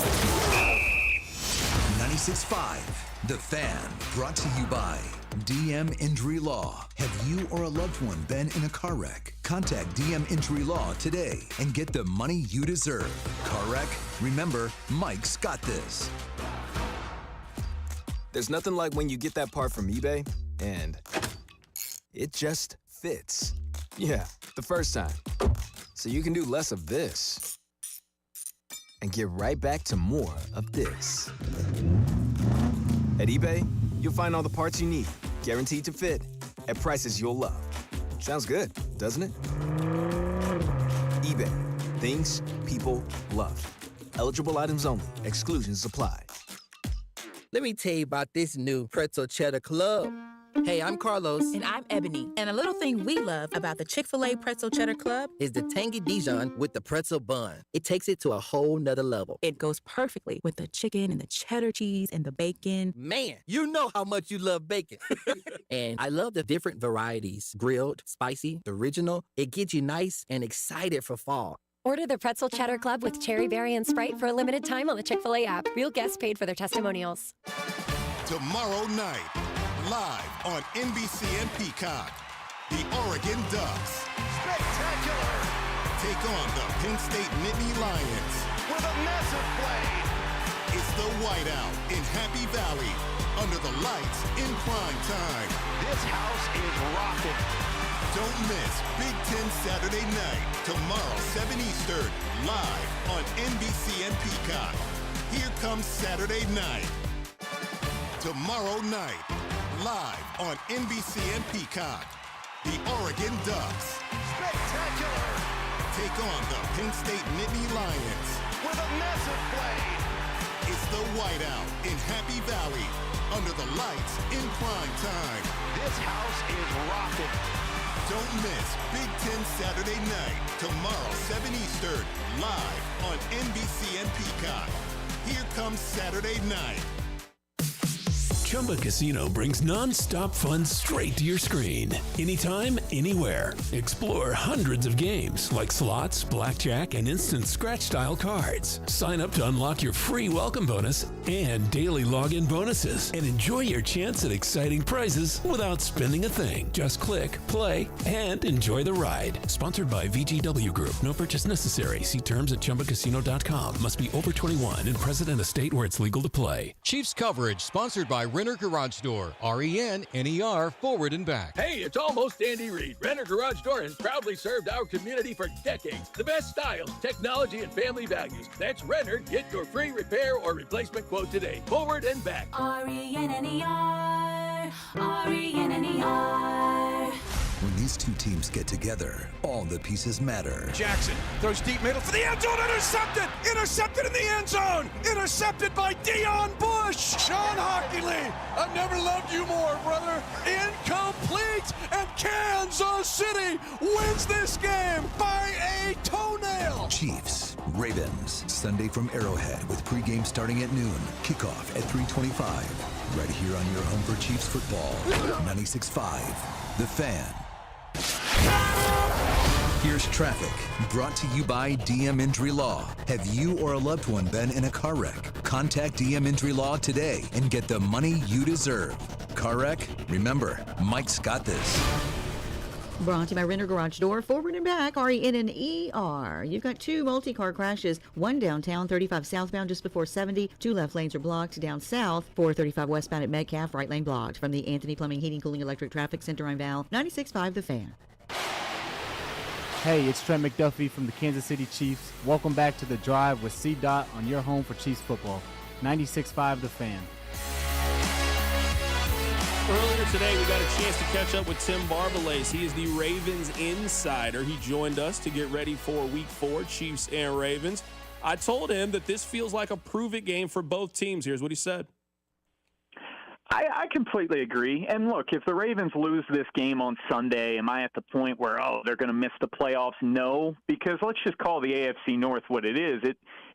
96.5, The Fan, brought to you by DM Injury Law. Have you or a loved one been in a car wreck? Contact DM Injury Law today and get the money you deserve. Car wreck? Remember, Mike's got this.
There's nothing like when you get that part from eBay and it just fits. Yeah, the first time. So you can do less of this and get right back to more of this. At eBay, you'll find all the parts you need, guaranteed to fit, at prices you'll love. Sounds good, doesn't it? eBay, things people love. Eligible items only. Exclusions apply.
Let me tell you about this new Pretzel Cheddar Club. Hey, I'm Carlos.
And I'm Ebony. And a little thing we love about the Chick-fil-A Pretzel Cheddar Club
is the tangy Dijon with the pretzel bun. It takes it to a whole nother level.
It goes perfectly with the chicken and the cheddar cheese and the bacon.
Man, you know how much you love bacon. And I love the different varieties. Grilled, spicy, original. It gets you nice and excited for fall.
Order the Pretzel Cheddar Club with Cherry Berry and Sprite for a limited time on the Chick-fil-A app. Real guests paid for their testimonials.
Tomorrow night, live on NBC and Peacock, the Oregon Ducks.
Spectacular!
Take on the Penn State Nittany Lions.
With a massive play!
It's the Whiteout in Happy Valley, under the lights in prime time.
This house is rocking.
Don't miss Big Ten Saturday night, tomorrow, 7 Eastern, live on NBC and Peacock. Here comes Saturday night. Tomorrow night, live on NBC and Peacock. The Oregon Ducks.
Spectacular!
Take on the Penn State Nittany Lions.
With a massive play.
It's the Whiteout in Happy Valley. Under the lights in prime time.
This house is rocking.
Don't miss Big Ten Saturday night, tomorrow, 7 Eastern, live on NBC and Peacock. Here comes Saturday night.
Chumba Casino brings non-stop fun straight to your screen. Anytime, anywhere. Explore hundreds of games like slots, blackjack, and instant scratch-style cards. Sign up to unlock your free welcome bonus and daily login bonuses. And enjoy your chance at exciting prizes without spending a thing. Just click, play, and enjoy the ride. Sponsored by VGW Group. No purchase necessary. See terms at ChumbaCasino.com. Must be over 21 and present in a state where it's legal to play.
Chiefs coverage sponsored by Renner Garage Door, RENNER, forward and back.
Hey, it's almost Andy Reid. Renner Garage Door has proudly served our community for decades. The best styles, technology, and family values. That's Renner. Get your free repair or replacement quote today. Forward and back.
RENNER, RENNER.
When these two teams get together, all the pieces matter.
Jackson throws deep middle for the end zone. Intercepted! Intercepted in the end zone! Intercepted by Deion Bush! Sean Hockley, I've never loved you more, brother. Incomplete! And Kansas City wins this game by a toenail!
Chiefs, Ravens, Sunday from Arrowhead with pregame starting at noon. Kickoff at 3:25. Right here on your home for Chiefs football. 96.5, The Fan. Here's traffic, brought to you by DM Injury Law. Have you or a loved one been in a car wreck? Contact DM Injury Law today and get the money you deserve. Car wreck? Remember, Mike's got this.
Brought to you by Renner Garage Door, forward and back, RENNER. You've got two multi-car crashes, one downtown, 35 southbound just before 70. Two left lanes are blocked. Down south, 435 westbound at Metcalf, right lane blocked. From the Anthony Plumbing, Heating, Cooling, Electric Traffic Center on Val, 96.5 The Fan.
Hey, it's Trent McDuffie from the Kansas City Chiefs. Welcome back to The Drive with C-Dot on your home for Chiefs football, 96.5 The Fan.
Earlier today, we got a chance to catch up with Tim Barbalace. He is the Ravens insider. He joined us to get ready for Week 4, Chiefs and Ravens. I told him that this feels like a prove-it game for both teams. Here's what he said.
I completely agree. And look, if the Ravens lose this game on Sunday, am I at the point where, they're going to miss the playoffs? No, because let's just call the AFC North what it is.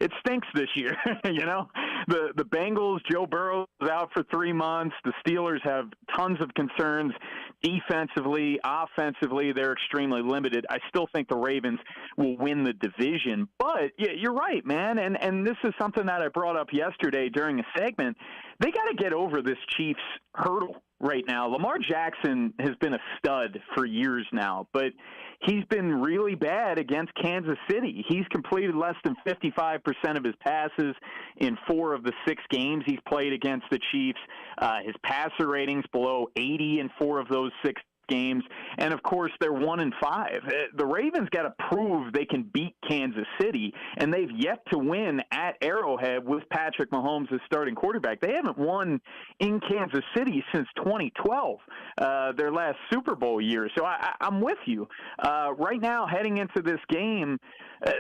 It stinks this year. You know, the Bengals, Joe Burrow is out for 3 months. The Steelers have tons of concerns defensively, offensively. They're extremely limited. I still think the Ravens will win the division. But yeah, you're right, man. And this is something that I brought up yesterday during a segment. They got to get over this Chiefs hurdle right now. Lamar Jackson has been a stud for years now, but he's been really bad against Kansas City. He's completed less than 55% of his passes in 4 of the 6 games he's played against the Chiefs. His passer ratings below 80 in 4 of those 6 games, and of course they're 1-5. The Ravens got to prove they can beat Kansas City, and they've yet to win at Arrowhead with Patrick Mahomes as starting quarterback. They haven't won in Kansas City since 2012, their last Super Bowl year. So I'm with you. Right now, heading into this game,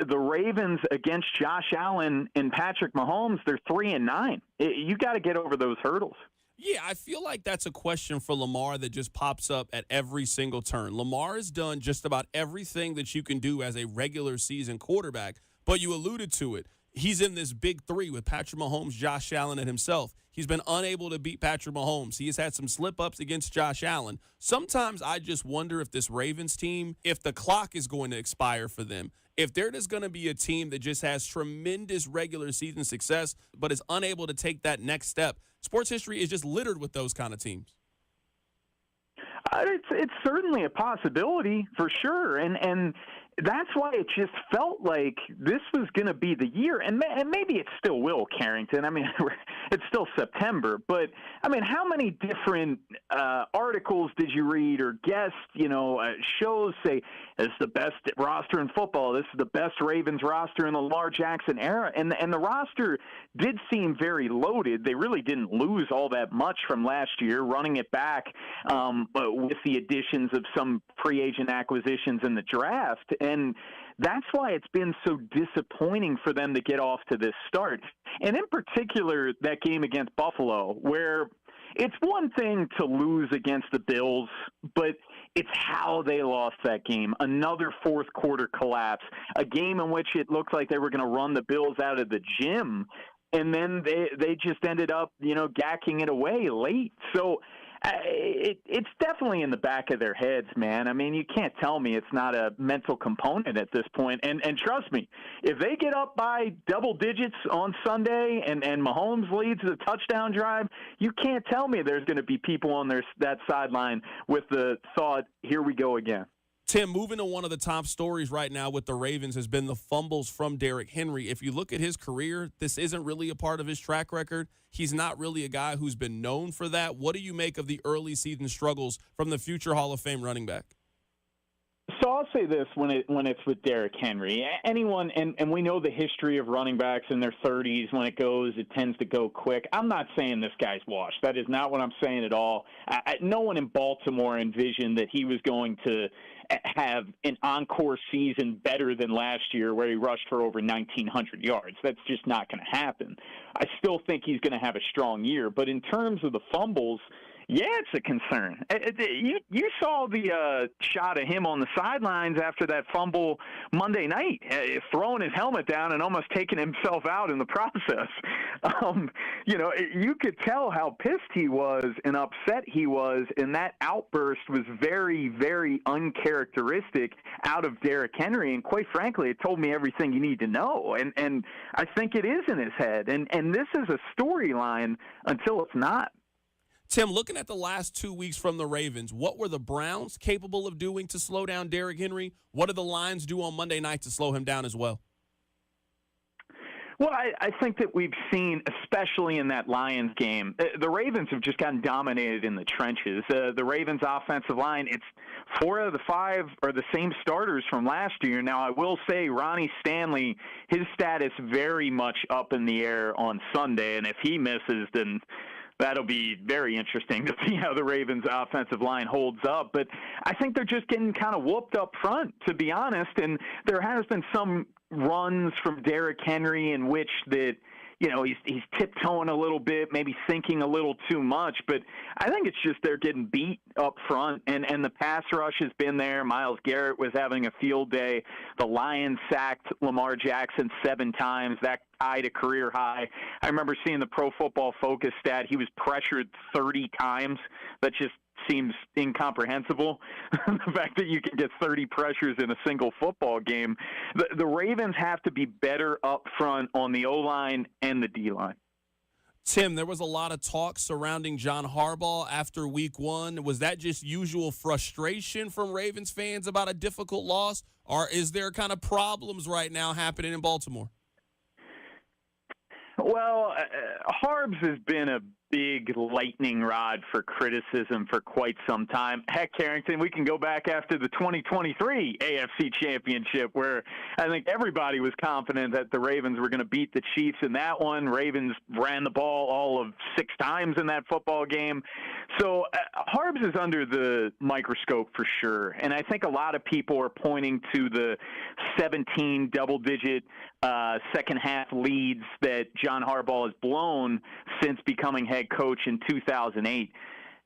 the Ravens against Josh Allen and Patrick Mahomes, they're 3-9. You got to get over those hurdles.
Yeah, I feel like that's a question for Lamar that just pops up at every single turn. Lamar has done just about everything that you can do as a regular season quarterback, but you alluded to it. He's in this big 3 with Patrick Mahomes, Josh Allen, and himself. He's been unable to beat Patrick Mahomes. He has had some slip-ups against Josh Allen. Sometimes I just wonder if this Ravens team, if the clock is going to expire for them, if they're just going to be a team that just has tremendous regular season success but is unable to take that next step. Sports history is just littered with those kind of teams.
It's certainly a possibility for sure. And that's why it just felt like this was going to be the year. And maybe it still will, Carrington. I mean, it's still September. But, I mean, how many different articles did you read or guest, shows say, this is the best roster in football. This is the best Ravens roster in the Lamar Jackson era. And the roster did seem very loaded. They really didn't lose all that much from last year, running it back with the additions of some free agent acquisitions in the draft. And that's why it's been so disappointing for them to get off to this start. And in particular, that game against Buffalo, where it's one thing to lose against the Bills, but it's how they lost that game. Another fourth quarter collapse, a game in which it looked like they were going to run the Bills out of the gym. And then they just ended up, gacking it away late. So it's definitely in the back of their heads, man. I mean, you can't tell me it's not a mental component at this point. And trust me, if they get up by double digits on Sunday and Mahomes leads the touchdown drive, you can't tell me there's going to be people on that sideline with the thought, here we go again.
Tim, moving to one of the top stories right now with the Ravens has been the fumbles from Derrick Henry. If you look at his career, this isn't really a part of his track record. He's not really a guy who's been known for that. What do you make of the early season struggles from the future Hall of Fame running back?
So I'll say this when it's with Derrick Henry. Anyone, and we know the history of running backs in their 30s. When it tends to go quick. I'm not saying this guy's washed. That is not what I'm saying at all. No one in Baltimore envisioned that he was going to have an encore season better than last year where he rushed for over 1,900 yards. That's just not going to happen. I still think he's going to have a strong year. But in terms of the fumbles, yeah, it's a concern. You saw the shot of him on the sidelines after that fumble Monday night, throwing his helmet down and almost taking himself out in the process. You could tell how pissed he was and upset he was, and that outburst was very, very uncharacteristic out of Derrick Henry. And quite frankly, it told me everything you need to know. And I think it is in his head. And this is a storyline until it's not.
Tim, looking at the last 2 weeks from the Ravens, what were the Browns capable of doing to slow down Derrick Henry? What did the Lions do on Monday night to slow him down as well?
Well, I think that we've seen, especially in that Lions game, the Ravens have just gotten dominated in the trenches. The Ravens' offensive line, it's 4 out of the 5 are the same starters from last year. Now, I will say Ronnie Stanley, his status very much up in the air on Sunday, and if he misses, then that'll be very interesting to see how the Ravens' offensive line holds up. But I think they're just getting kind of whooped up front, to be honest. And there has been some runs from Derrick Henry in which that, he's tiptoeing a little bit, maybe thinking a little too much. But I think it's just they're getting beat up front, and the pass rush has been there. Myles Garrett was having a field day. The Lions sacked Lamar Jackson 7 times. That tied a career high. I remember seeing the Pro Football Focus stat. He was pressured 30 times. That just seems incomprehensible. The fact that you can get 30 pressures in a single football game. The Ravens have to be better up front on the O-line and the D-line.
Tim, there was a lot of talk surrounding John Harbaugh after week 1. Was that just usual frustration from Ravens fans about a difficult loss, or is there kind of problems right now happening in Baltimore?
Well, Harbs has been a big lightning rod for criticism for quite some time. Heck, Carrington, we can go back after the 2023 AFC Championship where I think everybody was confident that the Ravens were going to beat the Chiefs in that one. Ravens ran the ball all of 6 times in that football game. So Harbs is under the microscope for sure. And I think a lot of people are pointing to the 17 double-digit second half leads that John Harbaugh has blown since becoming head coach in 2008.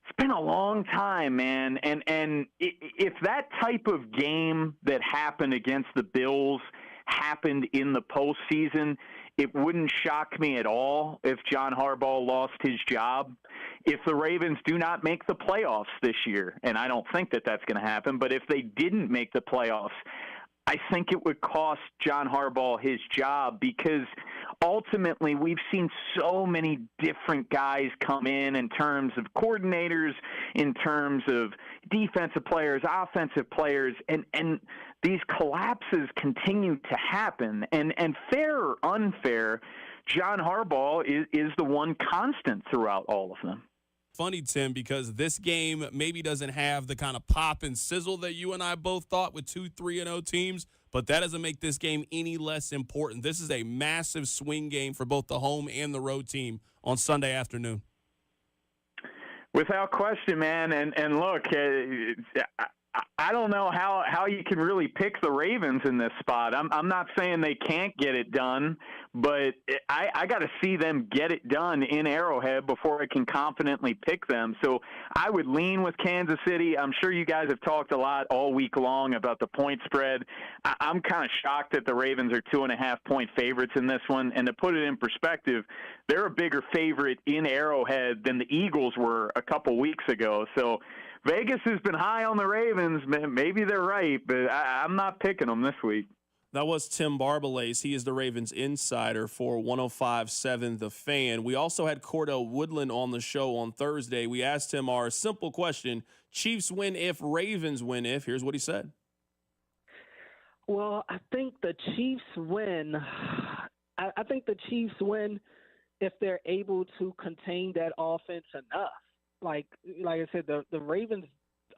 It's been a long time, man. And if that type of game that happened against the Bills happened in the postseason, it wouldn't shock me at all if John Harbaugh lost his job. If the Ravens do not make the playoffs this year, and I don't think that that's going to happen, but if they didn't make the playoffs, I think it would cost John Harbaugh his job because ultimately we've seen so many different guys come in terms of coordinators, in terms of defensive players, offensive players, and these collapses continue to happen. And fair or unfair, John Harbaugh is the one constant throughout all of them.
Funny, Tim, because this game maybe doesn't have the kind of pop and sizzle that you and I both thought with 2 3-0 teams, but that doesn't make this game any less important. This is a massive swing game for both the home and the road team on Sunday afternoon.
Without question, man. And look, I don't know how you can really pick the Ravens in this spot. I'm not saying they can't get it done, but I got to see them get it done in Arrowhead before I can confidently pick them. So I would lean with Kansas City. I'm sure you guys have talked a lot all week long about the point spread. I'm kind of shocked that the Ravens are 2.5-point favorites in this one. And to put it in perspective, they're a bigger favorite in Arrowhead than the Eagles were a couple weeks ago. So Vegas has been high on the Ravens. Maybe they're right, but I'm not picking them this week.
That was Tim Barbalace. He is the Ravens insider for 105.7 The Fan. We also had Cordell Woodland on the show on Thursday. We asked him our simple question, Chiefs win if, Ravens win if. Here's what he said.
Well, I think the Chiefs win. I think the Chiefs win if they're able to contain that offense enough. Like I said, the Ravens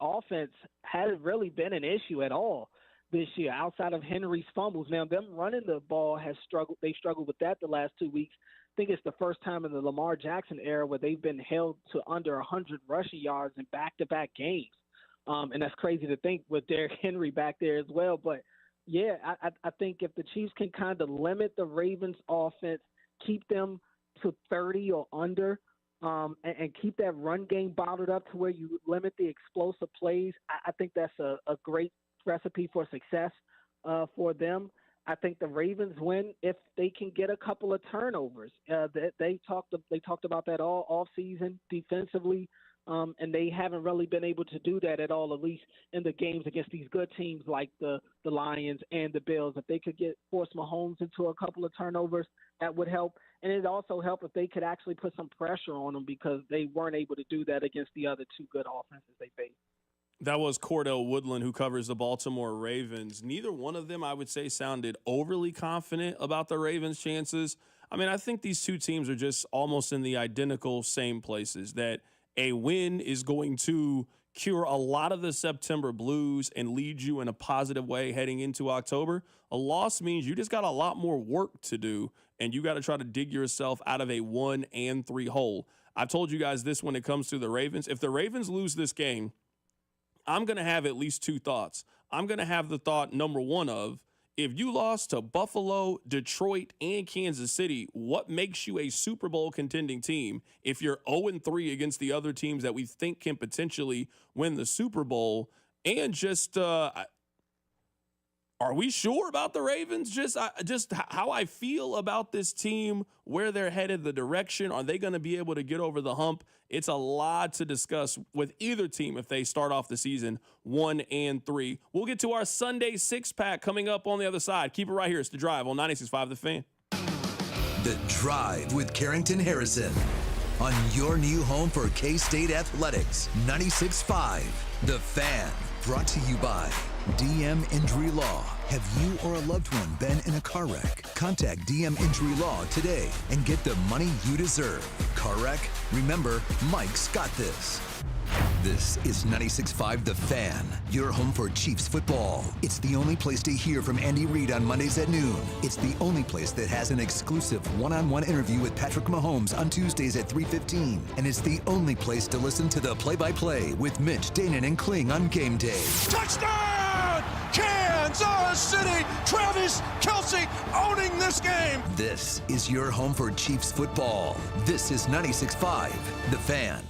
offense hasn't really been an issue at all this year outside of Henry's fumbles. Now, them running the ball has struggled. They struggled with that the last 2 weeks. I think it's the first time in the Lamar Jackson era where they've been held to under 100 rushing yards in back-to-back games. And that's crazy to think with Derrick Henry back there as well. But, yeah, I think if the Chiefs can kind of limit the Ravens offense, keep them to 30 or under, and keep that run game bottled up to where you limit the explosive plays, I think that's a great recipe for success for them. I think the Ravens win if they can get a couple of turnovers. They talked about that all off season defensively, and they haven't really been able to do that at all, at least in the games against these good teams like the Lions and the Bills. If they could force Mahomes into a couple of turnovers, that would help. And it'd also help if they could actually put some pressure on them because they weren't able to do that against the other two good offenses they faced.
That was Cordell Woodland, who covers the Baltimore Ravens. Neither one of them, I would say, sounded overly confident about the Ravens' chances. I mean, I think these two teams are just almost in the identical same places, that a win is going to cure a lot of the September blues and lead you in a positive way heading into October. A loss means you just got a lot more work to do, and you got to try to dig yourself out of a 1-3 hole. I've told you guys this when it comes to the Ravens. If the Ravens lose this game, I'm going to have at least two thoughts. I'm going to have the thought, number one, of if you lost to Buffalo, Detroit, and Kansas City, what makes you a Super Bowl contending team if you're 0-3 against the other teams that we think can potentially win the Super Bowl? And just are we sure about the Ravens? Just how I feel about this team, where they're headed, the direction. Are they going to be able to get over the hump? It's a lot to discuss with either team if they start off the season 1-3. We'll get to our Sunday six-pack coming up on the other side. Keep it right here. It's The Drive on 96.5 The Fan.
The Drive with Carrington Harrison on your new home for K-State Athletics. 96.5 The Fan. Brought to you by DM Injury Law. Have you or a loved one been in a car wreck? Contact DM Injury Law today and get the money you deserve. Car wreck? Remember, Mike's got this. This is 96.5 The Fan, your home for Chiefs football. It's the only place to hear from Andy Reid on Mondays at noon. It's the only place that has an exclusive one-on-one interview with Patrick Mahomes on Tuesdays at 3:15. And it's the only place to listen to the play-by-play with Mitch, Danon, and Kling on game day.
Touchdown! Kansas City! Travis Kelce owning this game!
This is your home for Chiefs football. This is 96.5 The Fan.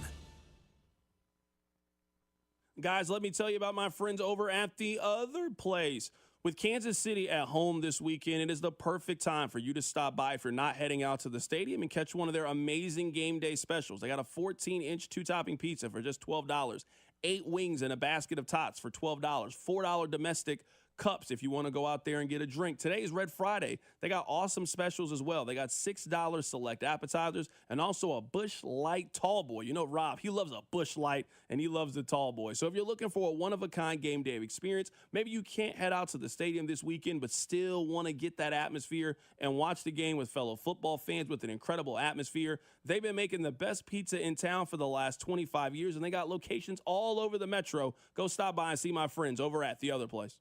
Guys, let me tell you about my friends over at The Other Place. With Kansas City at home this weekend, it is the perfect time for you to stop by if you're not heading out to the stadium and catch one of their amazing game day specials. They got a 14-inch two-topping pizza for just $12, 8 wings and a basket of tots for $12, $4 domestic cups if you want to go out there and get a drink. Today is Red Friday. They got awesome specials as well. They got $6 select appetizers and also a Busch Light Tall Boy. You know, Rob, he loves a Busch Light and he loves the Tall Boy. So if you're looking for a one-of-a-kind game day experience, maybe you can't head out to the stadium this weekend but still want to get that atmosphere and watch the game with fellow football fans with an incredible atmosphere. They've been making the best pizza in town for the last 25 years, and they got locations all over the metro. Go stop by and see my friends over at The Other Place.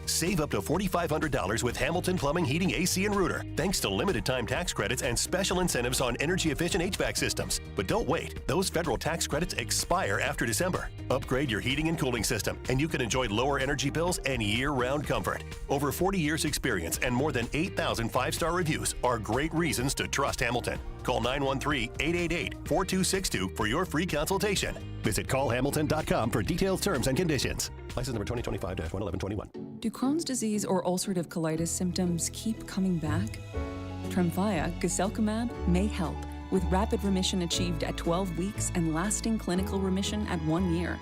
Save up to $4,500 with Hamilton Plumbing, Heating, AC, and Rooter, thanks to limited-time tax credits and special incentives on energy-efficient HVAC systems. But don't wait. Those federal tax credits expire after December. Upgrade your heating and cooling system, and you can enjoy lower energy bills and year-round comfort. Over 40 years' experience and more than 8,000 five-star reviews are great reasons to trust Hamilton. Call 913-888-4262 for your free consultation. Visit callhamilton.com for detailed terms and conditions. License number 2025-11121.
Do Crohn's disease or ulcerative colitis symptoms keep coming back? Tremfya, guselkumab, may help, with rapid remission achieved at 12 weeks and lasting clinical remission at 1 year.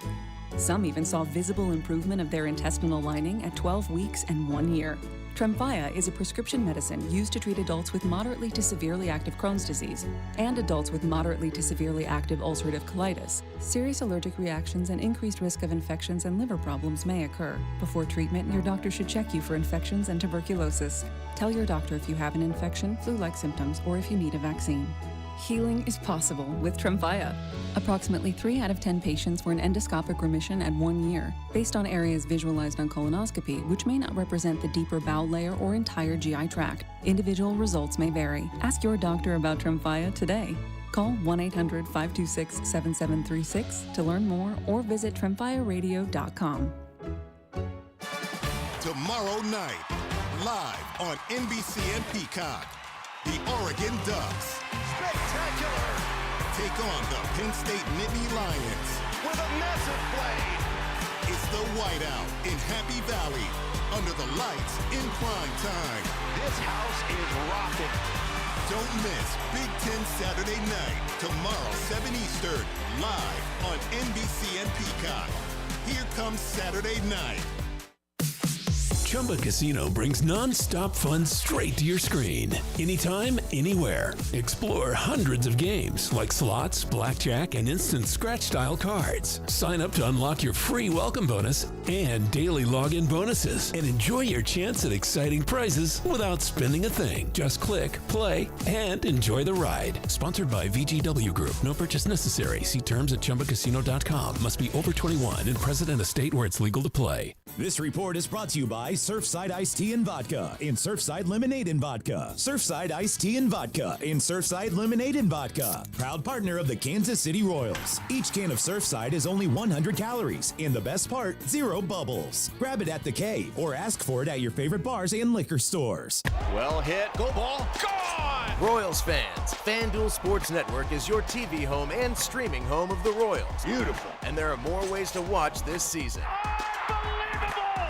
Some even saw visible improvement of their intestinal lining at 12 weeks and 1 year. Tremfya is a prescription medicine used to treat adults with moderately to severely active Crohn's disease and adults with moderately to severely active ulcerative colitis. Serious allergic reactions and increased risk of infections and liver problems may occur. Before treatment, your doctor should check you for infections and tuberculosis. Tell your doctor if you have an infection, flu-like symptoms, or if you need a vaccine. Healing is possible with Tremfya. Approximately 3 out of 10 patients were in endoscopic remission at 1 year, based on areas visualized on colonoscopy, which may not represent the deeper bowel layer or entire GI tract. Individual results may vary. Ask your doctor about Tremfya today. Call 1-800-526-7736 to learn more or visit tremfyaradio.com.
Tomorrow night, live on NBC and Peacock, the Oregon Ducks spectacular take on the Penn State Nittany Lions with a massive play. It's the Whiteout in Happy Valley under the lights in prime time. This house is rocking. Don't miss Big Ten Saturday night, tomorrow 7 Eastern, live on NBC and Peacock. Here comes Saturday night.
Chumba Casino brings non-stop fun straight to your screen. Anytime, anywhere. Explore hundreds of games like slots, blackjack, and instant scratch-style cards. Sign up to unlock your free welcome bonus and daily login bonuses. And enjoy your chance at exciting prizes without spending a thing. Just click, play, and enjoy the ride. Sponsored by VGW Group. No purchase necessary. See terms at ChumbaCasino.com. Must be over 21 and present in a state where it's legal to play.
This report is brought to you by Surfside Iced Tea and Vodka in Surfside Lemonade and Vodka. Surfside Iced Tea and Vodka in Surfside Lemonade and Vodka. Proud partner of the Kansas City Royals. Each can of Surfside is only 100 calories. And the best part, 0 bubbles. Grab it at the K or ask for it at your favorite bars and liquor stores.
Well hit. Go ball. Gone! Royals fans, FanDuel Sports Network is your TV home and streaming home of the Royals. Beautiful. And there are more ways to watch this season.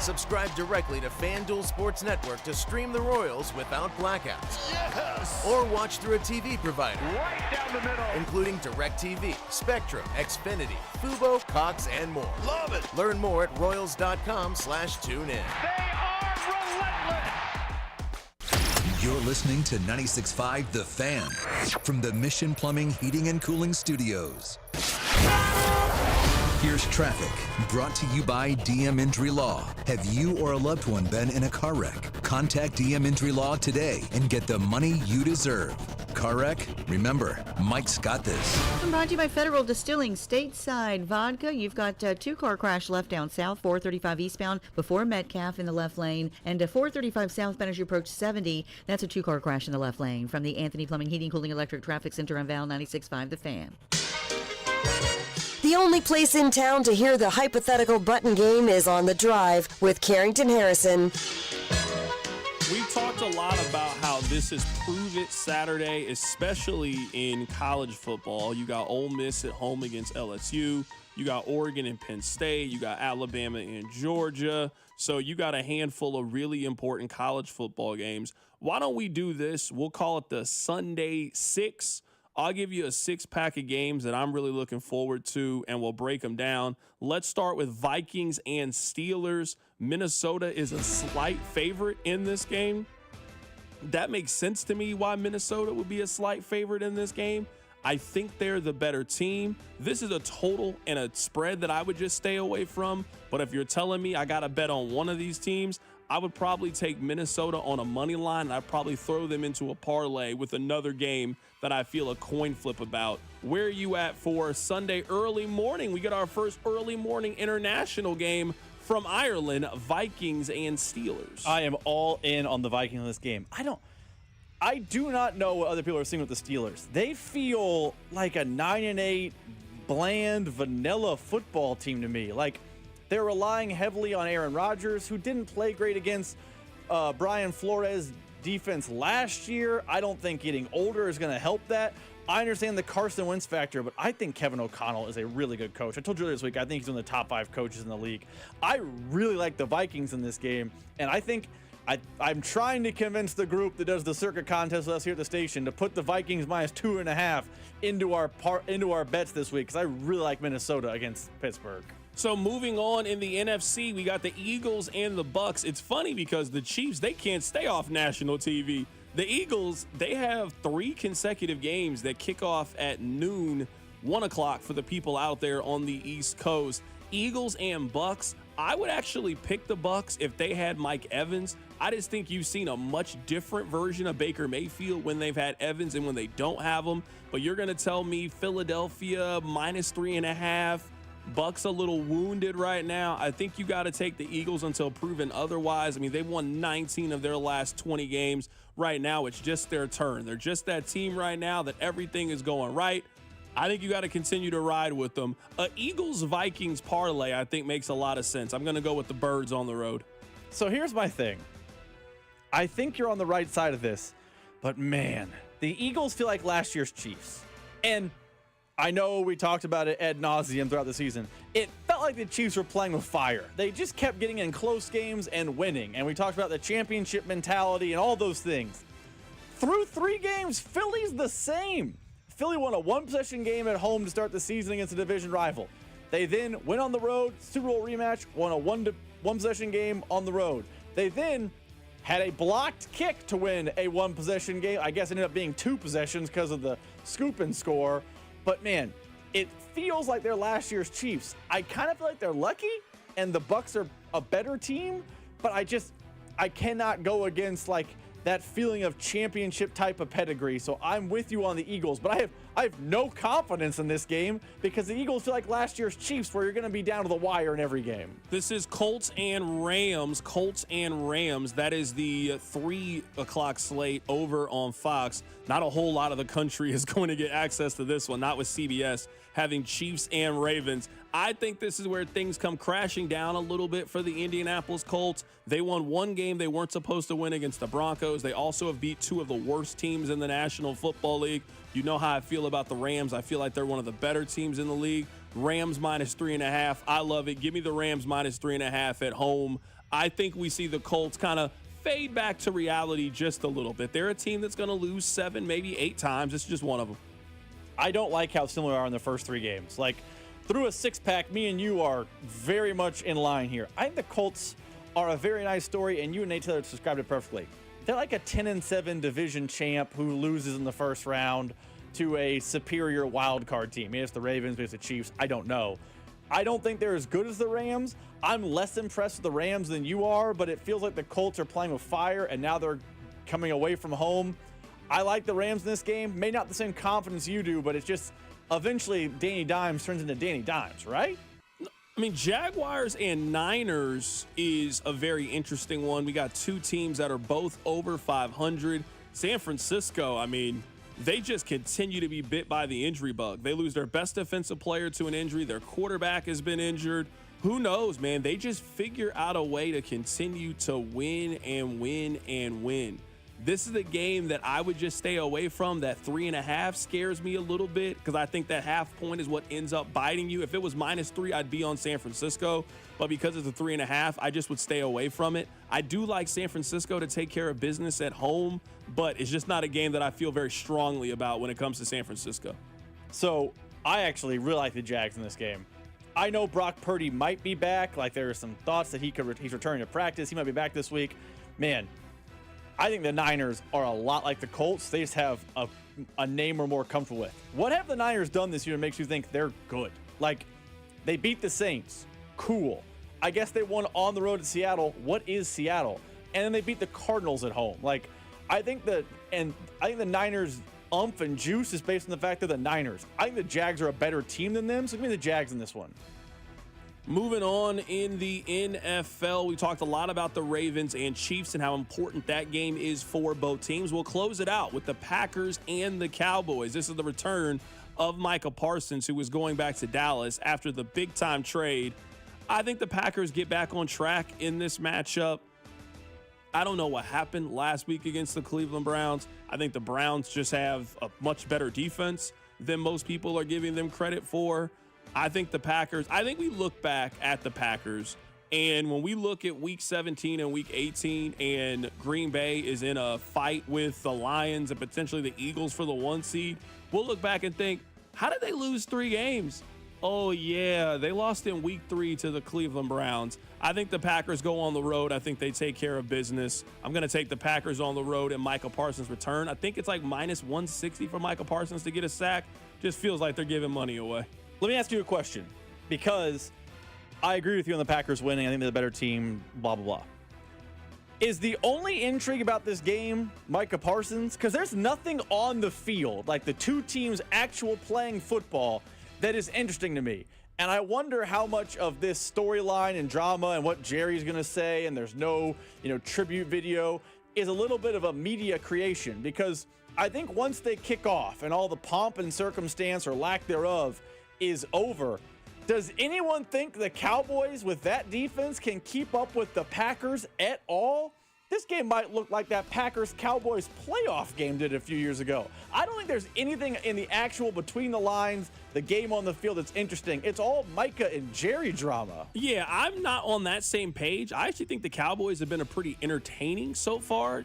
Subscribe directly to FanDuel Sports Network to stream the Royals without blackouts. Yes! Or watch through a TV provider. Right down the middle. Including DirecTV, Spectrum, Xfinity, Fubo, Cox, and more. Love it! Learn more at royals.com/tune in.
They are relentless!
You're listening to 96.5 The Fan from the Mission Plumbing, Heating, and Cooling Studios. Here's traffic, brought to you by DM Injury Law. Have you or a loved one been in a car wreck? Contact DM Injury Law today and get the money you deserve. Car wreck? Remember, Mike's got this.
I'm brought to you by Federal Distilling Stateside Vodka. You've got a 2-car crash left down south, 435 eastbound before Metcalf in the left lane, and a 435 southbound as you approach 70. That's a 2-car crash in the left lane. From the Anthony Plumbing, Heating, Cooling, Electric Traffic Center on Val 96.5 The Fan.
The only place in town to hear the hypothetical button game is on The Drive with Carrington Harrison.
We talked a lot about how this is Prove It Saturday, especially in college football. You got Ole Miss at home against LSU. You got Oregon and Penn State. You got Alabama and Georgia. So you got a handful of really important college football games. Why don't we do this? We'll call it the Sunday Six. I'll give you a 6-pack of games that I'm really looking forward to, and we'll break them down. Let's start with Vikings and Steelers. Minnesota is a slight favorite in this game. That makes sense to me why Minnesota would be a slight favorite in this game. I think they're the better team. This is a total and a spread that I would just stay away from. But if you're telling me I got to bet on one of these teams, I would probably take Minnesota on a money line, and I'd probably throw them into a parlay with another game that I feel a coin flip about. Where are you at for Sunday early morning? We get our first early morning international game from Ireland, Vikings and Steelers.
I am all in on the Vikings in this game. I do not know what other people are seeing with the Steelers. They feel like a 9-8 bland vanilla football team to me. Like, they're relying heavily on Aaron Rodgers, who didn't play great against Brian Flores' defense last year. I don't think getting older is going to help that. I understand the Carson Wentz factor, but I think Kevin O'Connell is a really good coach. I told you earlier this week, I think he's one of the top 5 coaches in the league. I really like the Vikings in this game, and I think I'm trying to convince the group that does the circuit contest with us here at the station to put the Vikings -2.5 into our bets this week, because I really like Minnesota against Pittsburgh.
So moving on in the NFC, we got the Eagles and the Bucks. It's funny because the Chiefs, they can't stay off national TV. The Eagles, they have 3 consecutive games that kick off at noon, 1 o'clock for the people out there on the East Coast. Eagles and Bucks, I would actually pick the Bucks if they had Mike Evans. I just think you've seen a much different version of Baker Mayfield when they've had Evans and when they don't have him. But you're going to tell me Philadelphia -3.5, Bucks a little wounded right now. I think you got to take the Eagles until proven otherwise. I mean, they've won 19 of their last 20 games. Right now, it's just their turn. They're just that team right now that everything is going right. I think you got to continue to ride with them. Eagles-Vikings parlay, I think, makes a lot of sense. I'm going to go with the Birds on the road.
So here's my thing. I think you're on the right side of this, but man, the Eagles feel like last year's Chiefs. And I know we talked about it ad nauseum throughout the season. It felt like the Chiefs were playing with fire. They just kept getting in close games and winning. And we talked about the championship mentality and all those things. Through 3 games, Philly's the same. Philly won a 1-possession game at home to start the season against a division rival. They then went on the road, Super Bowl rematch, won a 1-possession game on the road. They then had a blocked kick to win a 1-possession game. I guess it ended up being 2 possessions because of the scoop and score. But man, it feels like they're last year's Chiefs. I kind of feel like they're lucky and the Bucks are a better team, but I cannot go against like that feeling of championship type of pedigree. So I'm with you on the Eagles, but I have no confidence in this game because the Eagles feel like last year's Chiefs, where you're going to be down to the wire in every game.
This is Colts and Rams. Colts and Rams. That is the 3 o'clock slate over on Fox. Not a whole lot of the country is going to get access to this one, not with CBS having Chiefs and Ravens. I think this is where things come crashing down a little bit for the Indianapolis Colts. They won 1 game they weren't supposed to win against the Broncos. They also have beat 2 of the worst teams in the National Football League. You know how I feel about the Rams. I feel like they're one of the better teams in the league. Rams -3.5. I love it. Give me the Rams -3.5 at home. I think we see the Colts kind of fade back to reality just a little bit. They're a team that's going to lose 7, maybe 8 times. It's just one of them.
I don't like how similar we are in the first 3 games. Like, through a 6-pack, me and you are very much in line here. I think the Colts are a very nice story, and you and Nate Taylor described it perfectly. They're like a 10-7 division champ who loses in the first round to a superior wild card team. Maybe it's the Ravens, maybe it's the Chiefs. I don't know. I don't think they're as good as the Rams. I'm less impressed with the Rams than you are, but it feels like the Colts are playing with fire, and now they're coming away from home. I like the Rams in this game. May not the same confidence you do, but it's just eventually Danny Dimes turns into Danny Dimes, right?
I mean, Jaguars and Niners is a very interesting one. We got 2 teams that are both over 500. San Francisco, I mean, they just continue to be bit by the injury bug. They lose their best defensive player to an injury. Their quarterback has been injured. Who knows, man? They just figure out a way to continue to win and win and win. This is a game that I would just stay away from. That 3.5 scares me a little bit because I think that half point is what ends up biting you. If it was -3, I'd be on San Francisco. But because it's a 3.5, I just would stay away from it. I do like San Francisco to take care of business at home, but it's just not a game that I feel very strongly about when it comes to San Francisco.
So I actually really like the Jags in this game. I know Brock Purdy might be back. Like, there are some thoughts that he's returning to practice. He might be back this week. Man, I think the Niners are a lot like the Colts. They just have a name we're more comfortable with. What have the Niners done this year that makes you think they're good? Like, they beat the Saints. Cool. I guess they won on the road at Seattle. What is Seattle? And then they beat the Cardinals at home. Like, I think the Niners' umph and juice is based on the fact that the Niners. I think the Jags are a better team than them, so give me the Jags in this one.
Moving on in the NFL, we talked a lot about the Ravens and Chiefs and how important that game is for both teams. We'll close it out with the Packers and the Cowboys. This is the return of Micah Parsons, who was going back to Dallas after the big-time trade. I think the Packers get back on track in this matchup. I don't know what happened last week against the Cleveland Browns. I think the Browns just have a much better defense than most people are giving them credit for. I think we look back at the Packers, and when we look at week 17 and week 18 and Green Bay is in a fight with the Lions and potentially the Eagles for the 1 seed, we'll look back and think, how did they lose 3 games? Oh, yeah, they lost in week 3 to the Cleveland Browns. I think the Packers go on the road. I think they take care of business. I'm going to take the Packers on the road and Micah Parsons' return. I think it's like -160 for Micah Parsons to get a sack. Just feels like they're giving money away.
Let me ask you a question, because I agree with you on the Packers winning. I think they're the better team, blah, blah, blah. Is the only intrigue about this game Micah Parsons? Because there's nothing on the field, like the two teams actual playing football, that is interesting to me. And I wonder how much of this storyline and drama and what Jerry's going to say, and there's no, tribute video, is a little bit of a media creation. Because I think once they kick off and all the pomp and circumstance or lack thereof is over, does anyone think the Cowboys with that defense can keep up with the Packers at all? This game might look like that Packers-Cowboys playoff game did a few years ago. I don't think there's anything in the actual between the lines, the game on the field, that's interesting. It's all Micah and Jerry drama.
Yeah, I'm not on that same page. I actually think the Cowboys have been a pretty entertaining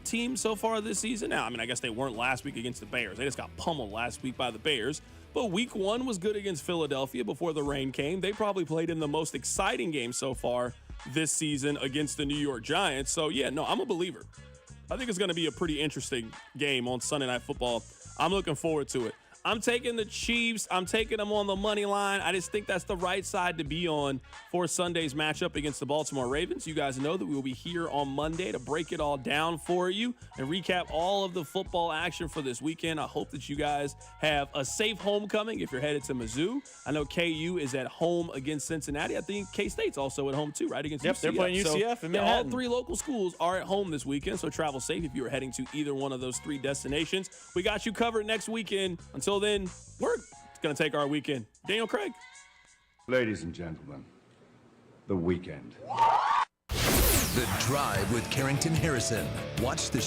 team so far this season. Now, I guess they weren't last week against the Bears. They just got pummeled last week by the Bears. But week 1 was good against Philadelphia before the rain came. They probably played in the most exciting game so far this season against the New York Giants. So, yeah, no, I'm a believer. I think it's going to be a pretty interesting game on Sunday Night Football. I'm looking forward to it. I'm taking the Chiefs. I'm taking them on the money line. I just think that's the right side to be on for Sunday's matchup against the Baltimore Ravens. You guys know that we will be here on Monday to break it all down for you and recap all of the football action for this weekend. I hope that you guys have a safe homecoming if you're headed to Mizzou. I know KU is at home against Cincinnati. I think K-State's also at home too, right? Against UCF.
They're playing UCF in Manhattan.
All 3 local schools are at home this weekend, so travel safe if you are heading to either one of those 3 destinations. We got you covered next weekend. Until then, we're going to take our weekend. Daniel Craig.
Ladies and gentlemen, the weekend.
The Drive with Carrington Harrison. Watch the